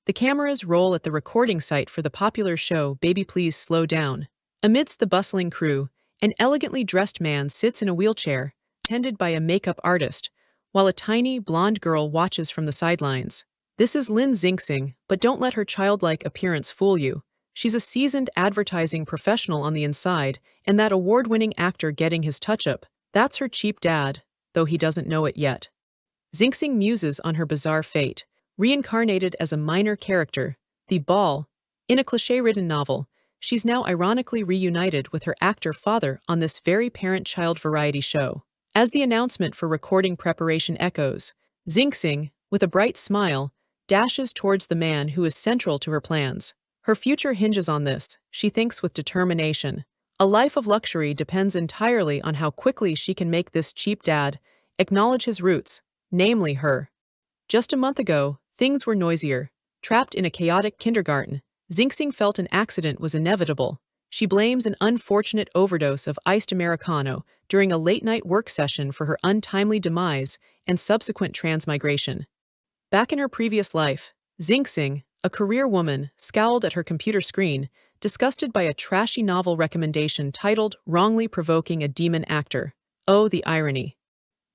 The cameras roll at the recording site for the popular show Baby Please Slow Down. Amidst the bustling crew, an elegantly dressed man sits in a wheelchair, tended by a makeup artist, while a tiny, blonde girl watches from the sidelines. This is Lin Xingxing, but don't let her childlike appearance fool you. She's a seasoned advertising professional on the inside, and that award-winning actor getting his touch-up, that's her cheap dad, though he doesn't know it yet. Xingxing muses on her bizarre fate, reincarnated as a minor character, the Ball. In a cliché-ridden novel, she's now ironically reunited with her actor father on this very parent-child variety show. As the announcement for recording preparation echoes, Xingxing, with a bright smile, dashes towards the man who is central to her plans. Her future hinges on this, she thinks with determination. A life of luxury depends entirely on how quickly she can make this cheap dad acknowledge his roots, namely her. Just a month ago, things were noisier. Trapped in a chaotic kindergarten, Xingxing felt an accident was inevitable. She blames an unfortunate overdose of iced Americano during a late-night work session for her untimely demise and subsequent transmigration. Back in her previous life, Xingxing, a career woman, scowled at her computer screen, disgusted by a trashy novel recommendation titled Wrongly Provoking a Demon Actor. Oh, the irony.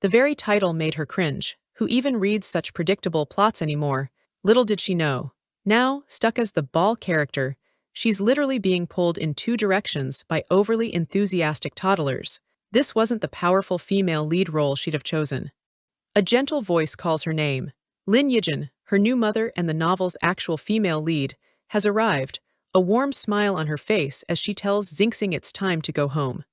The very title made her cringe. Who even reads such predictable plots anymore? Little did she know. Now, stuck as the Ball character, she's literally being pulled in two directions by overly enthusiastic toddlers. This wasn't the powerful female lead role she'd have chosen. A gentle voice calls her name. Lin Yijin, her new mother and the novel's actual female lead, has arrived, a warm smile on her face as she tells Xingxing it's time to go home.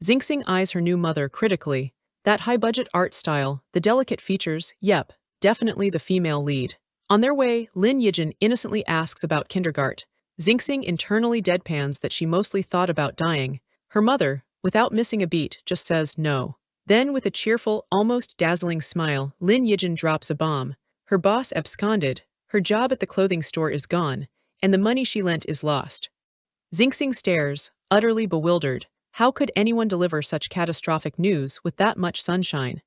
Xingxing eyes her new mother critically. That high-budget art style, the delicate features, yep, definitely the female lead. On their way, Lin Yijin innocently asks about kindergarten. Xingxing internally deadpans that she mostly thought about dying. Her mother, without missing a beat, just says no. Then, with a cheerful, almost dazzling smile, Lin Yijin drops a bomb. Her boss absconded, her job at the clothing store is gone, and the money she lent is lost. Xingxing stares, utterly bewildered. How could anyone deliver such catastrophic news with that much sunshine?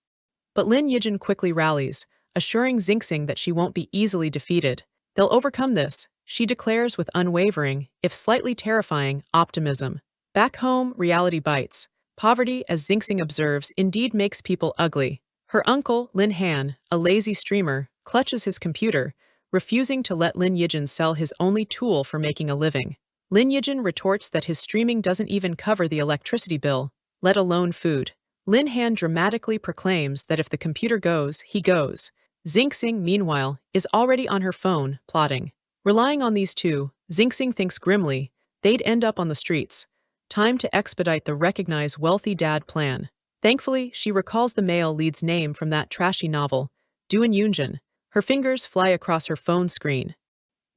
But Lin Yijin quickly rallies, assuring Xingxing that she won't be easily defeated. They'll overcome this, she declares with unwavering, if slightly terrifying, optimism. Back home, reality bites. Poverty, as Xingxing observes, indeed makes people ugly. Her uncle, Lin Han, a lazy streamer, clutches his computer, refusing to let Lin Yijin sell his only tool for making a living. Lin Yijin retorts that his streaming doesn't even cover the electricity bill, let alone food. Lin Han dramatically proclaims that if the computer goes, he goes. Xingxing, meanwhile, is already on her phone, plotting. Relying on these two, Xingxing thinks grimly, they'd end up on the streets. Time to expedite the recognize wealthy dad plan. Thankfully, she recalls the male lead's name from that trashy novel, Duan Yunjin. Her fingers fly across her phone screen.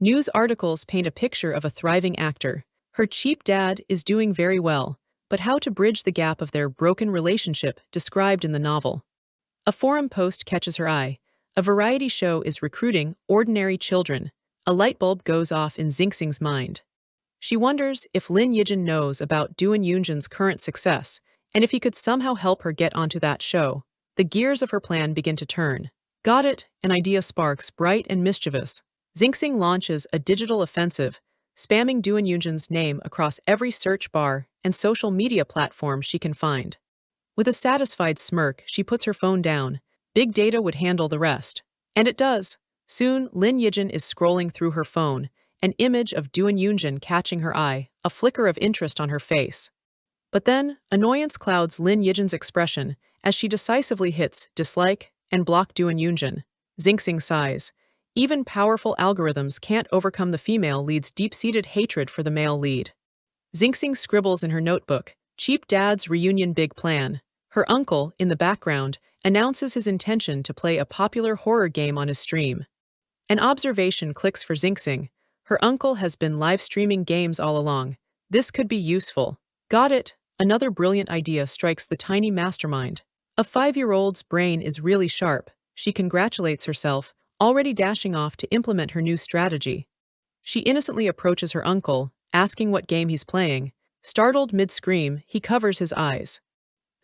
News articles paint a picture of a thriving actor. Her cheap dad is doing very well, but how to bridge the gap of their broken relationship described in the novel? A forum post catches her eye. A variety show is recruiting ordinary children. A light bulb goes off in Xingxing's mind. She wonders if Lin Yijin knows about Duan Yunjin's current success, and if he could somehow help her get onto that show. The gears of her plan begin to turn. Got it, an idea sparks, bright and mischievous. Xingxing launches a digital offensive, spamming Duan Yunjin's name across every search bar and social media platform she can find. With a satisfied smirk, she puts her phone down. Big data would handle the rest. And it does. Soon, Lin Yijin is scrolling through her phone, an image of Duan Yunjin catching her eye, a flicker of interest on her face. But then, annoyance clouds Lin Yijin's expression as she decisively hits dislike and block Duan Yunjin. Xingxing sighs. Even powerful algorithms can't overcome the female lead's deep-seated hatred for the male lead. Xingxing scribbles in her notebook, cheap dad's reunion big plan. Her uncle, in the background, announces his intention to play a popular horror game on his stream. An observation clicks for Xingxing. Her uncle has been live-streaming games all along. This could be useful. Got it! Another brilliant idea strikes the tiny mastermind. A 5-year-old's brain is really sharp. She congratulates herself, already dashing off to implement her new strategy. She innocently approaches her uncle, asking what game he's playing. Startled mid-scream, he covers his eyes.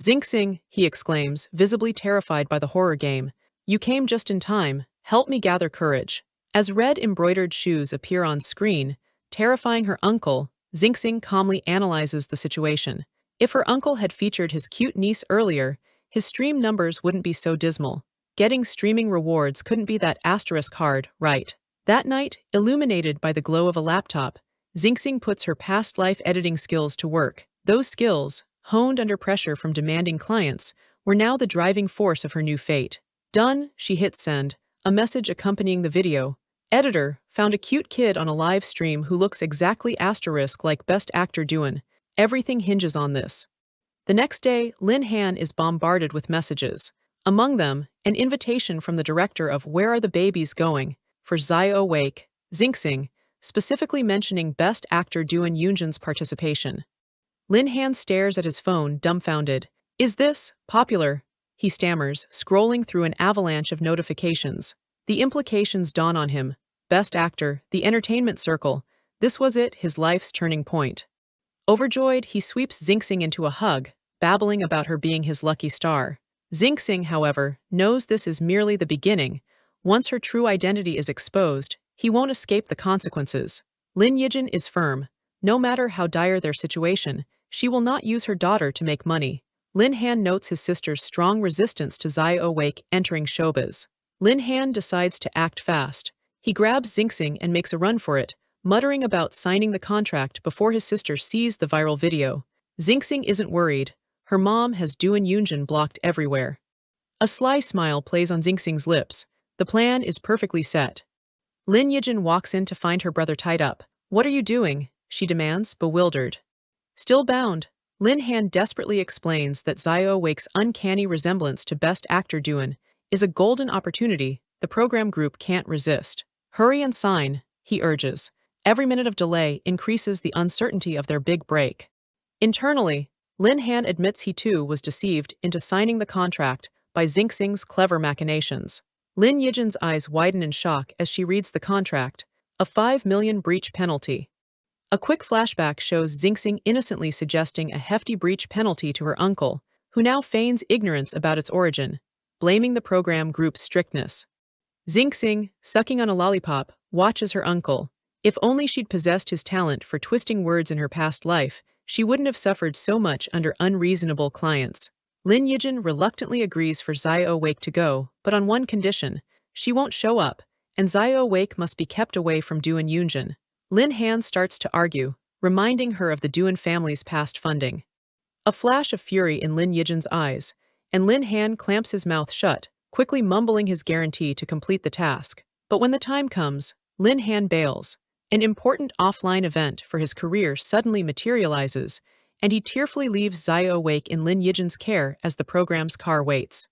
Xingxing, he exclaims, visibly terrified by the horror game. You came just in time, help me gather courage. As red embroidered shoes appear on screen, terrifying her uncle, Xingxing calmly analyzes the situation. If her uncle had featured his cute niece earlier, his stream numbers wouldn't be so dismal. Getting streaming rewards couldn't be that asterisk hard, right? That night, illuminated by the glow of a laptop, Xingxing puts her past life editing skills to work. Those skills, honed under pressure from demanding clients, were now the driving force of her new fate. Done, she hits send, a message accompanying the video. Editor, found a cute kid on a live stream who looks exactly asterisk like best actor doin'. Everything hinges on this. The next day, Lin Han is bombarded with messages. Among them, an invitation from the director of Where Are the Babies Going? For Zio Wake, Xingxing, specifically mentioning best actor Duan Yunjin's participation. Lin Han stares at his phone, dumbfounded. Is this popular? He stammers, scrolling through an avalanche of notifications. The implications dawn on him. Best actor, the entertainment circle. This was it, his life's turning point. Overjoyed, he sweeps Xingxing into a hug, babbling about her being his lucky star. Xingxing, however, knows this is merely the beginning. Once her true identity is exposed, he won't escape the consequences. Lin Yijin is firm. No matter how dire their situation, she will not use her daughter to make money. Lin Han notes his sister's strong resistance to Zio Wake entering showbiz. Lin Han decides to act fast. He grabs Xingxing and makes a run for it, muttering about signing the contract before his sister sees the viral video. Xingxing isn't worried. Her mom has Duan Yunjin blocked everywhere. A sly smile plays on Xingxing's lips. The plan is perfectly set. Lin Yijin walks in to find her brother tied up. What are you doing? She demands, bewildered. Still bound, Lin Han desperately explains that Zio Wake's uncanny resemblance to best actor Duan is a golden opportunity the program group can't resist. Hurry and sign, he urges. Every minute of delay increases the uncertainty of their big break. Internally, Lin Han admits he too was deceived into signing the contract by Xingxing's clever machinations. Lin Yijin's eyes widen in shock as she reads the contract, a 5 million breach penalty. A quick flashback shows Xingxing innocently suggesting a hefty breach penalty to her uncle, who now feigns ignorance about its origin, blaming the program group's strictness. Xingxing, sucking on a lollipop, watches her uncle. If only she'd possessed his talent for twisting words in her past life, she wouldn't have suffered so much under unreasonable clients. Lin Yijin reluctantly agrees for Zio Wake to go, but on one condition: she won't show up, and Zio Wake must be kept away from Duan Yunjin. Lin Han starts to argue, reminding her of the Duan family's past funding. A flash of fury in Lin Yijin's eyes, and Lin Han clamps his mouth shut, quickly mumbling his guarantee to complete the task. But when the time comes, Lin Han bails. An important offline event for his career suddenly materializes, and he tearfully leaves Zio Wake in Lin Yijin's care as the program's car waits.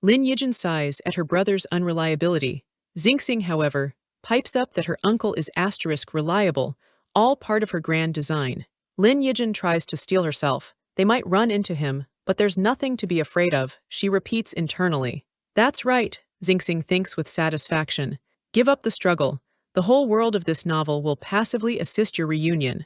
Lin Yijin sighs at her brother's unreliability. Xingxing, however, pipes up that her uncle is asterisk reliable, all part of her grand design. Lin Yijin tries to steel herself. They might run into him, but there's nothing to be afraid of, she repeats internally. That's right, Xingxing thinks with satisfaction. Give up the struggle. The whole world of this novel will passively assist your reunion.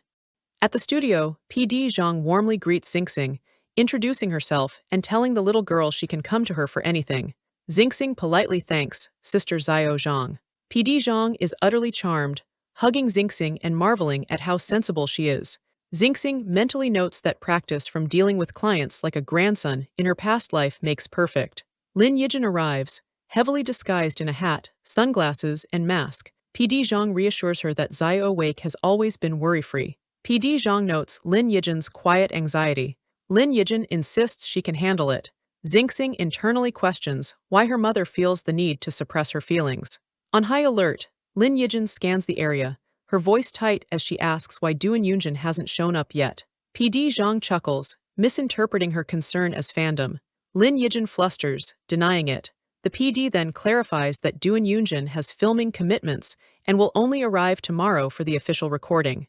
At the studio, PD Zhang warmly greets Xingxing, introducing herself and telling the little girl she can come to her for anything. Xingxing politely thanks Sister Zio Zhang. PD Zhang is utterly charmed, hugging Xingxing and marveling at how sensible she is. Xingxing mentally notes that practice from dealing with clients like a grandson in her past life makes perfect. Lin Yijin arrives, heavily disguised in a hat, sunglasses, and mask. PD Zhang reassures her that Zio Wake has always been worry-free. PD Zhang notes Lin Yijin's quiet anxiety. Lin Yijin insists she can handle it. Xingxing internally questions why her mother feels the need to suppress her feelings. On high alert, Lin Yijin scans the area, her voice tight as she asks why Duan Yunjin hasn't shown up yet. PD Zhang chuckles, misinterpreting her concern as fandom. Lin Yijin flusters, denying it. The PD then clarifies that Duan Yunjin has filming commitments and will only arrive tomorrow for the official recording.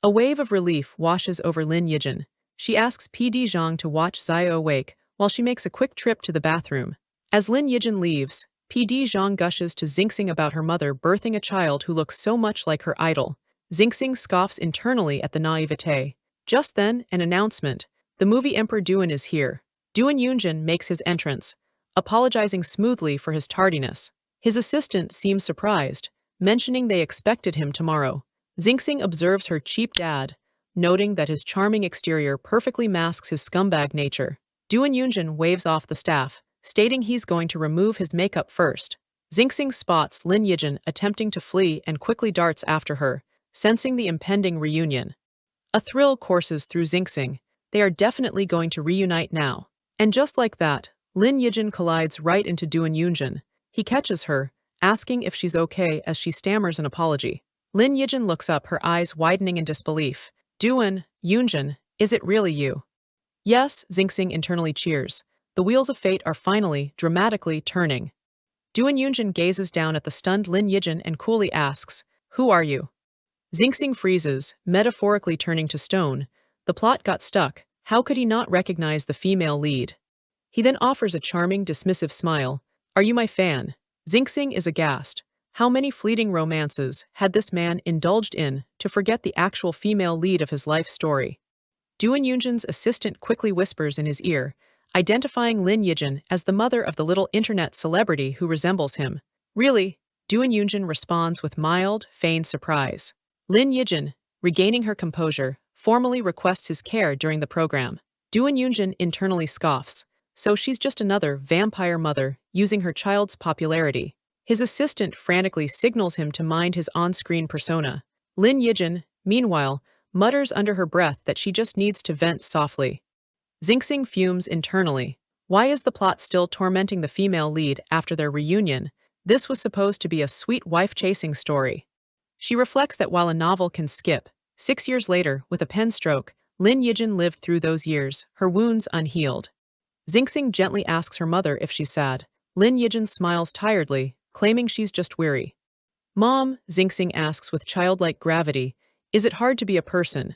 A wave of relief washes over Lin Yijin. She asks PD Zhang to watch Zio Wake while she makes a quick trip to the bathroom. As Lin Yijin leaves, PD Zhang gushes to Xingxing about her mother birthing a child who looks so much like her idol. Xingxing scoffs internally at the naivete. Just then, an announcement. The movie Emperor Duan is here. Duan Yunjin makes his entrance, apologizing smoothly for his tardiness. His assistant seems surprised, mentioning they expected him tomorrow. Xingxing observes her cheap dad, noting that his charming exterior perfectly masks his scumbag nature. Duan Yunjin waves off the staff, stating he's going to remove his makeup first. Xingxing spots Lin Yijin attempting to flee and quickly darts after her, sensing the impending reunion. A thrill courses through Xingxing. They are definitely going to reunite now. And just like that, Lin Yijin collides right into Duan Yunjin. He catches her, asking if she's okay as she stammers an apology. Lin Yijin looks up, her eyes widening in disbelief. Duan, Yunjin, is it really you? Yes, Xingxing internally cheers. The wheels of fate are finally, dramatically, turning. Duan Yunjin gazes down at the stunned Lin Yijin and coolly asks, "Who are you?" Xingxing freezes, metaphorically turning to stone. The plot got stuck. How could he not recognize the female lead? He then offers a charming, dismissive smile. "Are you my fan?" Xingxing is aghast. How many fleeting romances had this man indulged in to forget the actual female lead of his life story? Duan Yunjin's assistant quickly whispers in his ear, identifying Lin Yijin as the mother of the little internet celebrity who resembles him. Really? Duan Yunjin responds with mild, feigned surprise. Lin Yijin, regaining her composure, formally requests his care during the program. Duan Yunjin internally scoffs. So she's just another vampire mother using her child's popularity. His assistant frantically signals him to mind his on-screen persona. Lin Yijin, meanwhile, mutters under her breath that she just needs to vent softly. Xingxing fumes internally. Why is the plot still tormenting the female lead after their reunion? This was supposed to be a sweet wife-chasing story. She reflects that while a novel can skip, 6 years later, with a pen stroke, Lin Yijin lived through those years, her wounds unhealed. Xingxing gently asks her mother if she's sad. Lin Yijin smiles tiredly, claiming she's just weary. "Mom," Xingxing asks with childlike gravity, "is it hard to be a person?"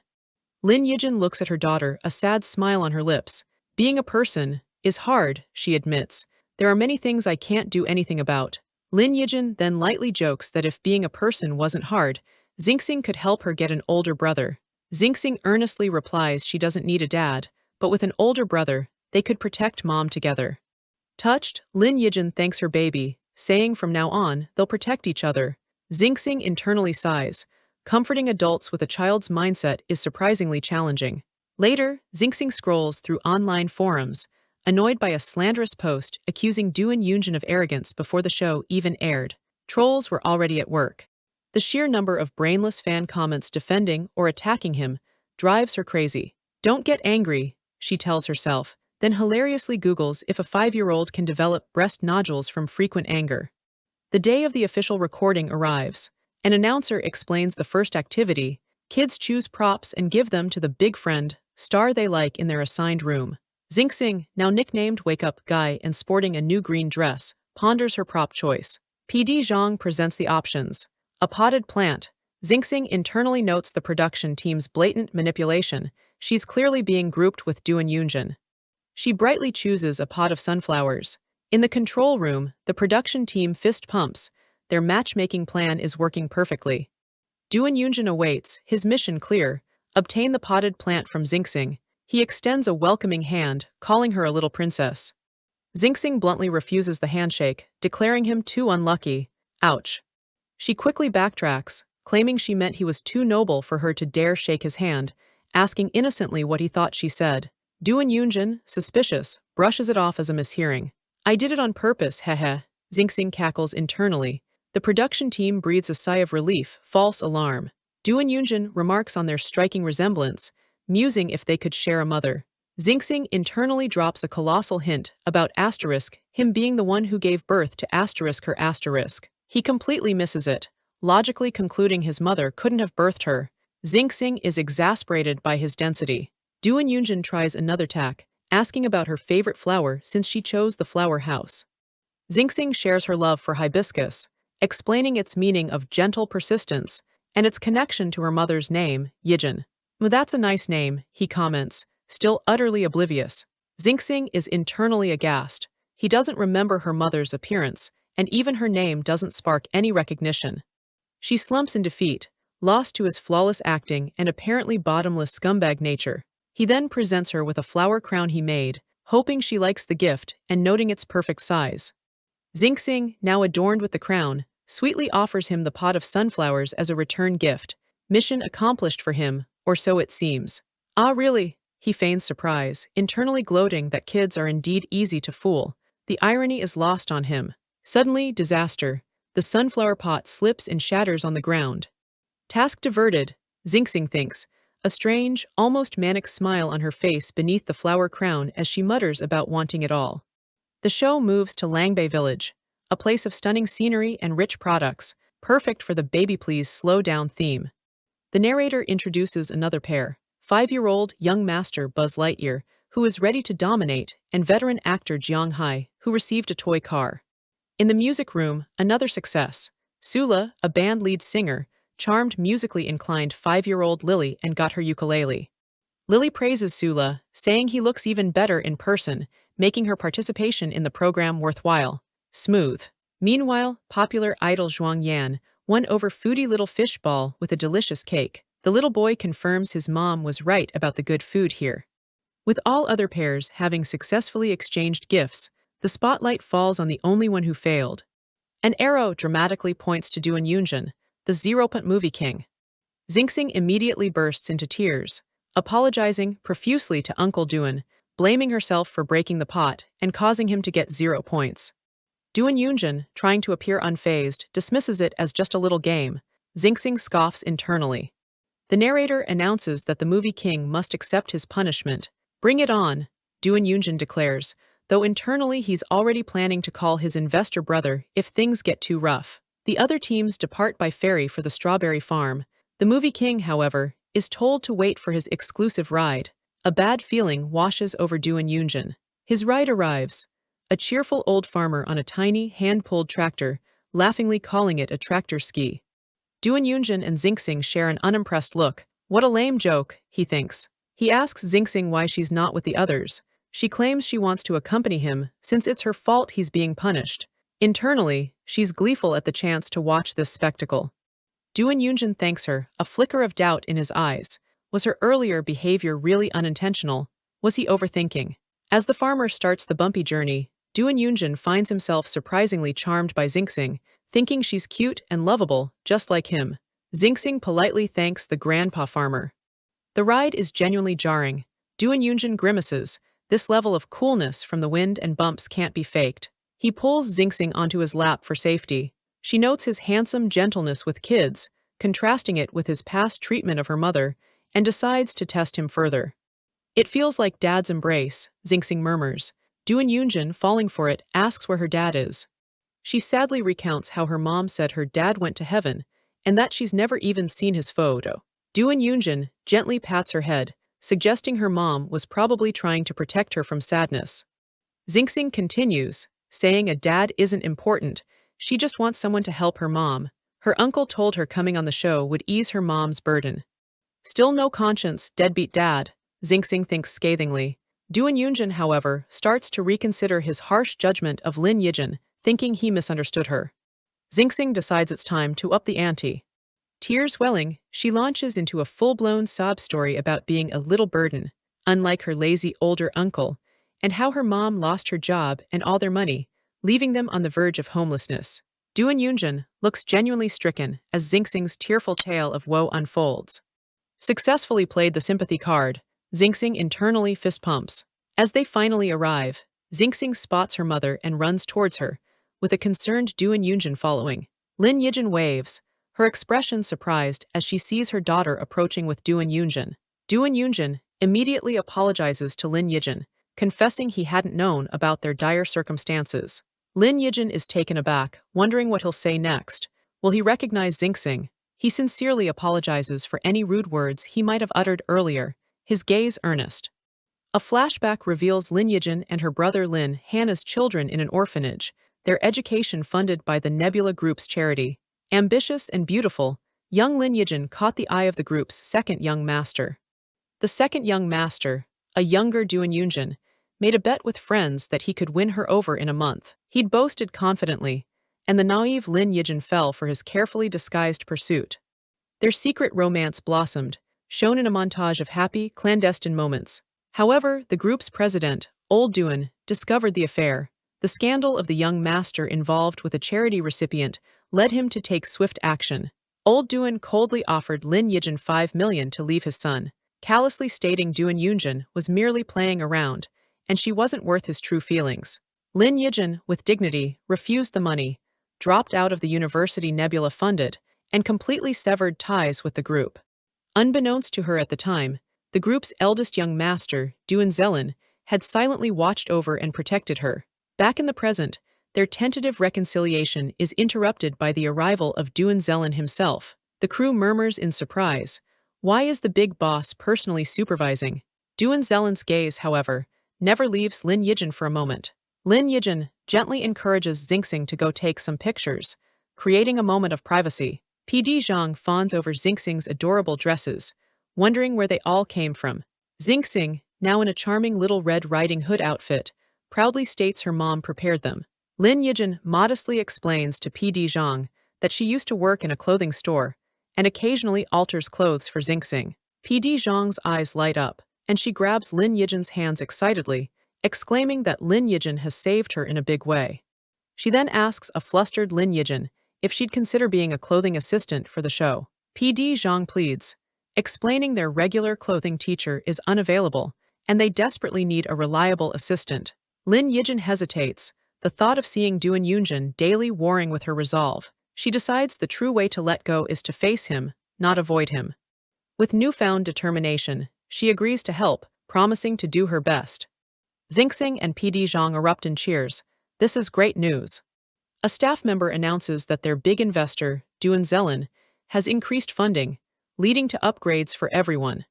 Lin Yijin looks at her daughter, a sad smile on her lips. "Being a person is hard," she admits. "There are many things I can't do anything about." Lin Yijin then lightly jokes that if being a person wasn't hard, Xingxing could help her get an older brother. Xingxing earnestly replies she doesn't need a dad, but with an older brother, they could protect mom together. Touched, Lin Yijin thanks her baby, saying from now on, they'll protect each other. Xingxing internally sighs. Comforting adults with a child's mindset is surprisingly challenging. Later, Xingxing scrolls through online forums, annoyed by a slanderous post accusing Duan Yunjin of arrogance before the show even aired. Trolls were already at work. The sheer number of brainless fan comments defending or attacking him drives her crazy. "Don't get angry," she tells herself, then hilariously Googles if a 5-year-old can develop breast nodules from frequent anger. The day of the official recording arrives. An announcer explains the first activity. Kids choose props and give them to the big friend, star they like in their assigned room. Xingxing, now nicknamed Wake Up Guy and sporting a new green dress, ponders her prop choice. PD Zhang presents the options. A potted plant. Xingxing internally notes the production team's blatant manipulation. She's clearly being grouped with Duan Yunjin. She brightly chooses a pot of sunflowers. In the control room, the production team fist pumps. Their matchmaking plan is working perfectly. Duan Yunjin awaits, his mission clear. Obtain the potted plant from Xingxing. He extends a welcoming hand, calling her a little princess. Xingxing bluntly refuses the handshake, declaring him too unlucky. Ouch. She quickly backtracks, claiming she meant he was too noble for her to dare shake his hand, asking innocently what he thought she said. Duan Yunjin, suspicious, brushes it off as a mishearing. "I did it on purpose, heh. Xingxing cackles internally. The production team breathes a sigh of relief, false alarm. Duan Yunjin remarks on their striking resemblance, musing if they could share a mother. Xingxing internally drops a colossal hint about asterisk, him being the one who gave birth to asterisk her asterisk. He completely misses it, logically concluding his mother couldn't have birthed her. Xingxing is exasperated by his density. Duan Yunjin tries another tack, asking about her favorite flower since she chose the flower house. Xingxing shares her love for hibiscus, explaining its meaning of gentle persistence and its connection to her mother's name, Yijin. "Well, that's a nice name," he comments, still utterly oblivious. Xingxing is internally aghast. He doesn't remember her mother's appearance, and even her name doesn't spark any recognition. She slumps in defeat, lost to his flawless acting and apparently bottomless scumbag nature. He then presents her with a flower crown he made, hoping she likes the gift and noting its perfect size. Xingxing, now adorned with the crown, sweetly offers him the pot of sunflowers as a return gift. Mission accomplished for him, or so it seems. Ah, really? He feigns surprise, internally gloating that kids are indeed easy to fool. The irony is lost on him. Suddenly, disaster. The sunflower pot slips and shatters on the ground. Task diverted, Xingxing thinks, a strange, almost manic smile on her face beneath the flower crown as she mutters about wanting it all. The show moves to Langbei Village, a place of stunning scenery and rich products, perfect for the baby please slow down theme. The narrator introduces another pair, 5-year-old young master Buzz Lightyear, who is ready to dominate, and veteran actor Jiang Hai, who received a toy car. In the music room, another success. Sula, a band lead singer, charmed musically inclined 5-year-old Lily and got her ukulele. Lily praises Sula, saying he looks even better in person, making her participation in the program worthwhile. Smooth. Meanwhile, popular idol Zhuang Yan won over foodie little fish ball with a delicious cake. The little boy confirms his mom was right about the good food here. With all other pairs having successfully exchanged gifts, the spotlight falls on the only one who failed. An arrow dramatically points to Duan Yunjin, the 0-point movie king. Xingxing immediately bursts into tears, apologizing profusely to Uncle Duan, blaming herself for breaking the pot and causing him to get 0 points. Duan Yunjin, trying to appear unfazed, dismisses it as just a little game. Xingxing scoffs internally. The narrator announces that the movie king must accept his punishment. Bring it on, Duan Yunjin declares, though internally he's already planning to call his investor brother if things get too rough. The other teams depart by ferry for the strawberry farm. The movie king, however, is told to wait for his exclusive ride. A bad feeling washes over Duan Yunjin. His ride arrives. A cheerful old farmer on a tiny, hand-pulled tractor, laughingly calling it a tractor ski. Duan Yunjin and Xingxing share an unimpressed look. What a lame joke, he thinks. He asks Xingxing why she's not with the others. She claims she wants to accompany him, since it's her fault he's being punished. Internally, she's gleeful at the chance to watch this spectacle. Duan Yunjin thanks her, a flicker of doubt in his eyes. Was her earlier behavior really unintentional? Was he overthinking? As the farmer starts the bumpy journey, Duan Yunjin finds himself surprisingly charmed by Xingxing, thinking she's cute and lovable, just like him. Xingxing politely thanks the grandpa farmer. The ride is genuinely jarring. Duan Yunjin grimaces. This level of coolness from the wind and bumps can't be faked. He pulls Xingxing onto his lap for safety. She notes his handsome gentleness with kids, contrasting it with his past treatment of her mother, and decides to test him further. It feels like Dad's embrace, Xingxing murmurs. Duan Yunjin, falling for it, asks where her dad is. She sadly recounts how her mom said her dad went to heaven, and that she's never even seen his photo. Duan Yunjin gently pats her head, suggesting her mom was probably trying to protect her from sadness. Xingxing continues, saying a dad isn't important, she just wants someone to help her mom. Her uncle told her coming on the show would ease her mom's burden. Still no conscience, deadbeat dad, Xingxing thinks scathingly. Duan Yunjin, however, starts to reconsider his harsh judgment of Lin Yijin, thinking he misunderstood her. Xingxing decides it's time to up the ante. Tears welling, she launches into a full-blown sob story about being a little burden, unlike her lazy older uncle, and how her mom lost her job and all their money, leaving them on the verge of homelessness. Duan Yunjin looks genuinely stricken as Xingxing's tearful tale of woe unfolds. Successfully played the sympathy card, Xingxing internally fist pumps. As they finally arrive, Xingxing spots her mother and runs towards her, with a concerned Duan Yunjin following. Lin Yijin waves, her expression surprised as she sees her daughter approaching with Duan Yunjin. Duan Yunjin immediately apologizes to Lin Yijin, confessing he hadn't known about their dire circumstances. Lin Yijin is taken aback, wondering what he'll say next. Will he recognize Xingxing? He sincerely apologizes for any rude words he might have uttered earlier, his gaze earnest. A flashback reveals Lin Yijin and her brother Lin Hannah's children in an orphanage, their education funded by the Nebula Group's charity. Ambitious and beautiful, young Lin Yijin caught the eye of the group's second young master. The second young master, a younger Duan Yunjin, made a bet with friends that he could win her over in a month. He'd boasted confidently, and the naive Lin Yijin fell for his carefully disguised pursuit. Their secret romance blossomed, shown in a montage of happy, clandestine moments. However, the group's president, Old Duan, discovered the affair. The scandal of the young master involved with a charity recipient led him to take swift action. Old Duan coldly offered Lin Yijin 5 million to leave his son, callously stating Duan Yunjin was merely playing around, and she wasn't worth his true feelings. Lin Yijin, with dignity, refused the money, dropped out of the university Nebula funded, and completely severed ties with the group. Unbeknownst to her at the time, the group's eldest young master, Duan Zelin, had silently watched over and protected her. Back in the present, their tentative reconciliation is interrupted by the arrival of Duan Zelin himself. The crew murmurs in surprise. Why is the big boss personally supervising? Duan Zelin's gaze, however, never leaves Lin Yijin for a moment. Lin Yijin gently encourages Xingxing to go take some pictures, creating a moment of privacy. PD Zhang fawns over Xingxing's adorable dresses, wondering where they all came from. Xingxing, now in a charming little Red Riding Hood outfit, proudly states her mom prepared them. Lin Yijin modestly explains to PD Zhang that she used to work in a clothing store and occasionally alters clothes for Xingxing. PD Zhang's eyes light up, and she grabs Lin Yijin's hands excitedly, exclaiming that Lin Yijin has saved her in a big way. She then asks a flustered Lin Yijin if she'd consider being a clothing assistant for the show. PD Zhang pleads, explaining their regular clothing teacher is unavailable, and they desperately need a reliable assistant. Lin Yijin hesitates, the thought of seeing Duan Yunjin daily warring with her resolve. She decides the true way to let go is to face him, not avoid him. With newfound determination, she agrees to help, promising to do her best. Xingxing and PD Zhang erupt in cheers. This is great news. A staff member announces that their big investor, Duan Zelin, has increased funding, leading to upgrades for everyone.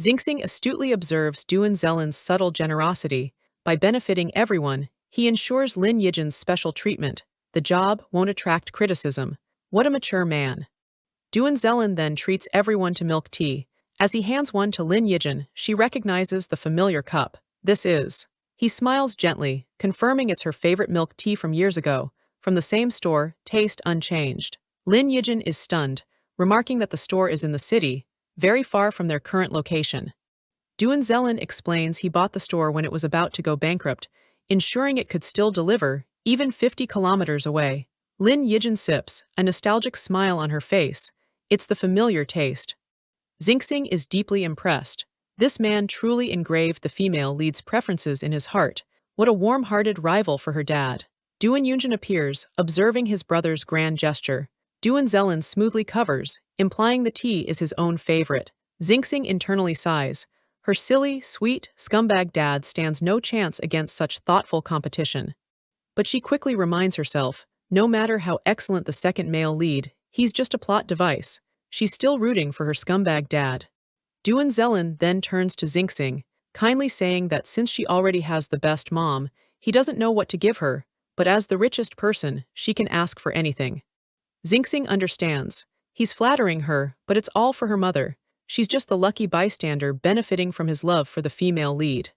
Xingxing astutely observes Duan Zelin's subtle generosity. By benefiting everyone, he ensures Lin Yijin's special treatment. The job won't attract criticism. What a mature man. Duan Zelin then treats everyone to milk tea. As he hands one to Lin Yijin, she recognizes the familiar cup. This is. He smiles gently, confirming it's her favorite milk tea from years ago, from the same store, taste unchanged. Lin Yijin is stunned, remarking that the store is in the city, very far from their current location. Duan Zelin explains he bought the store when it was about to go bankrupt, ensuring it could still deliver, even 50 kilometers away. Lin Yijin sips, a nostalgic smile on her face. It's the familiar taste. Xingxing is deeply impressed. This man truly engraved the female lead's preferences in his heart. What a warm-hearted rival for her dad. Duan Yunjin appears, observing his brother's grand gesture. Duan Zelin smoothly covers, implying the tea is his own favorite. Xingxing internally sighs. Her silly, sweet, scumbag dad stands no chance against such thoughtful competition. But she quickly reminds herself, no matter how excellent the second male lead, he's just a plot device. She's still rooting for her scumbag dad. Duan Zelin then turns to Xingxing, kindly saying that since she already has the best mom, he doesn't know what to give her, but as the richest person, she can ask for anything. Xingxing understands. He's flattering her, but it's all for her mother. She's just the lucky bystander benefiting from his love for the female lead.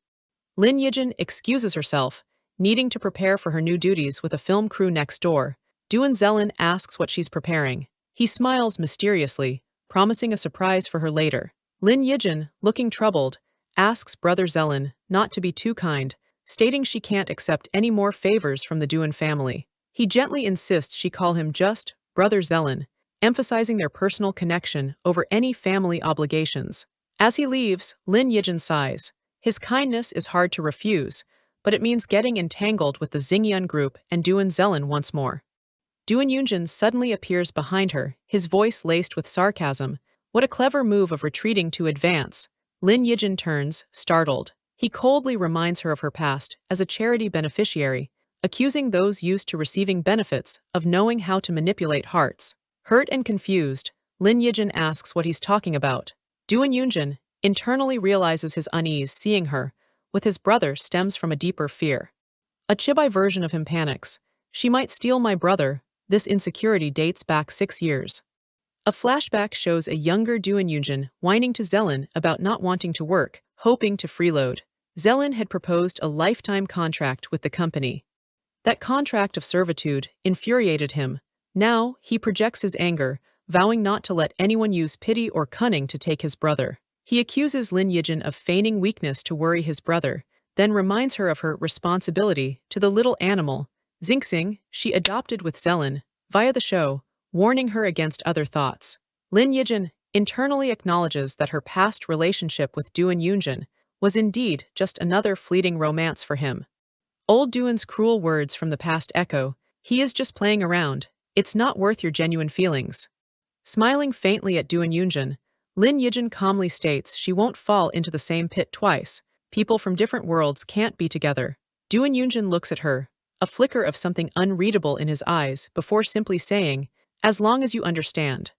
Lin Yijin excuses herself, needing to prepare for her new duties with a film crew next door. Duan Zelin asks what she's preparing. He smiles mysteriously, promising a surprise for her later. Lin Yijin, looking troubled, asks Brother Zelin not to be too kind, stating she can't accept any more favors from the Duan family. He gently insists she call him just Brother Zelin, emphasizing their personal connection over any family obligations. As he leaves, Lin Yijin sighs. His kindness is hard to refuse, but it means getting entangled with the Xingyun group and Duan Zelin once more. Duan Yunjin suddenly appears behind her, his voice laced with sarcasm. What a clever move of retreating to advance. Lin Yijin turns, startled. He coldly reminds her of her past as a charity beneficiary, accusing those used to receiving benefits of knowing how to manipulate hearts. Hurt and confused, Lin Yijin asks what he's talking about. Duan Yunjin internally realizes his unease seeing her with his brother stems from a deeper fear. A chibai version of him panics. She might steal my brother. This insecurity dates back 6 years. A flashback shows a younger Duan Yunjin whining to Zelin about not wanting to work, hoping to freeload. Zelin had proposed a lifetime contract with the company. That contract of servitude infuriated him. Now, he projects his anger, vowing not to let anyone use pity or cunning to take his brother. He accuses Lin Yijin of feigning weakness to worry his brother, then reminds her of her responsibility to the little animal, Xingxing, she adopted with Zelin, via the show, warning her against other thoughts. Lin Yijin internally acknowledges that her past relationship with Duan Yunjin was indeed just another fleeting romance for him. Old Duan's cruel words from the past echo, "He is just playing around, it's not worth your genuine feelings." Smiling faintly at Duan Yunjin, Lin Yijin calmly states she won't fall into the same pit twice. People from different worlds can't be together. Duan Yunjin looks at her, a flicker of something unreadable in his eyes, before simply saying, "As long as you understand."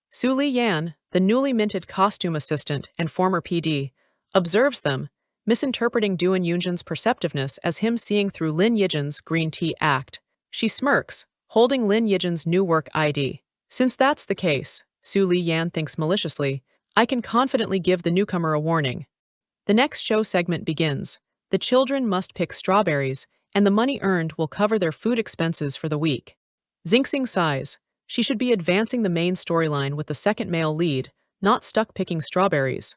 Su Li Yan, the newly minted costume assistant and former PD, observes them, misinterpreting Duan Yunjin's perceptiveness as him seeing through Lin Yijin's green tea act. She smirks, holding Lin Yijin's new work ID. Since that's the case, Su Li Yan thinks maliciously, I can confidently give the newcomer a warning. The next show segment begins. The children must pick strawberries, and the money earned will cover their food expenses for the week. Xingxing sighs. She should be advancing the main storyline with the second male lead, not stuck picking strawberries.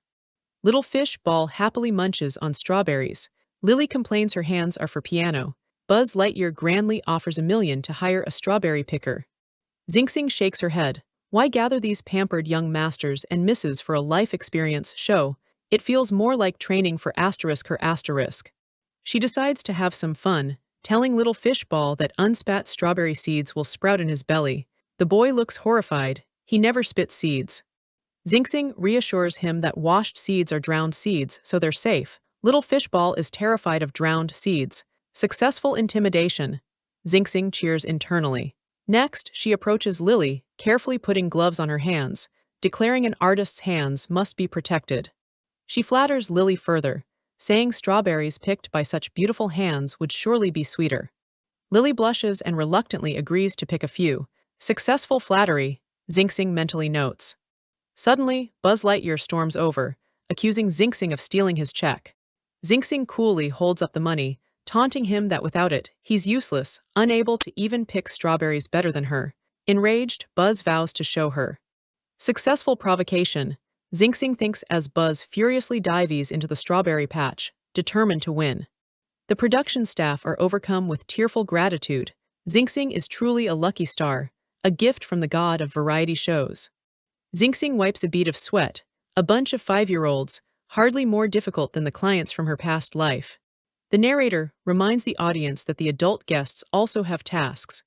Little Fish Ball happily munches on strawberries. Lily complains her hands are for piano. Buzz Lightyear grandly offers $1 million to hire a strawberry picker. Xingxing shakes her head. Why gather these pampered young masters and misses for a life experience show? It feels more like training for her asterisk. She decides to have some fun, telling Little Fish Ball that unspat strawberry seeds will sprout in his belly. The boy looks horrified. He never spits seeds. Xingxing reassures him that washed seeds are drowned seeds, so they're safe. Little Fish Ball is terrified of drowned seeds. Successful intimidation. Xingxing cheers internally. Next, she approaches Lily, carefully putting gloves on her hands, declaring an artist's hands must be protected. She flatters Lily further, saying strawberries picked by such beautiful hands would surely be sweeter. Lily blushes and reluctantly agrees to pick a few. Successful flattery, Xingxing mentally notes. Suddenly, Buzz Lightyear storms over, accusing Xingxing of stealing his check. Xingxing coolly holds up the money, taunting him that without it, he's useless, unable to even pick strawberries better than her. Enraged, Buzz vows to show her. Successful provocation, Xingxing thinks as Buzz furiously dives into the strawberry patch, determined to win. The production staff are overcome with tearful gratitude. Xingxing is truly a lucky star, a gift from the god of variety shows. Xingxing wipes a bead of sweat, a bunch of 5-year-olds, hardly more difficult than the clients from her past life. The narrator reminds the audience that the adult guests also have tasks.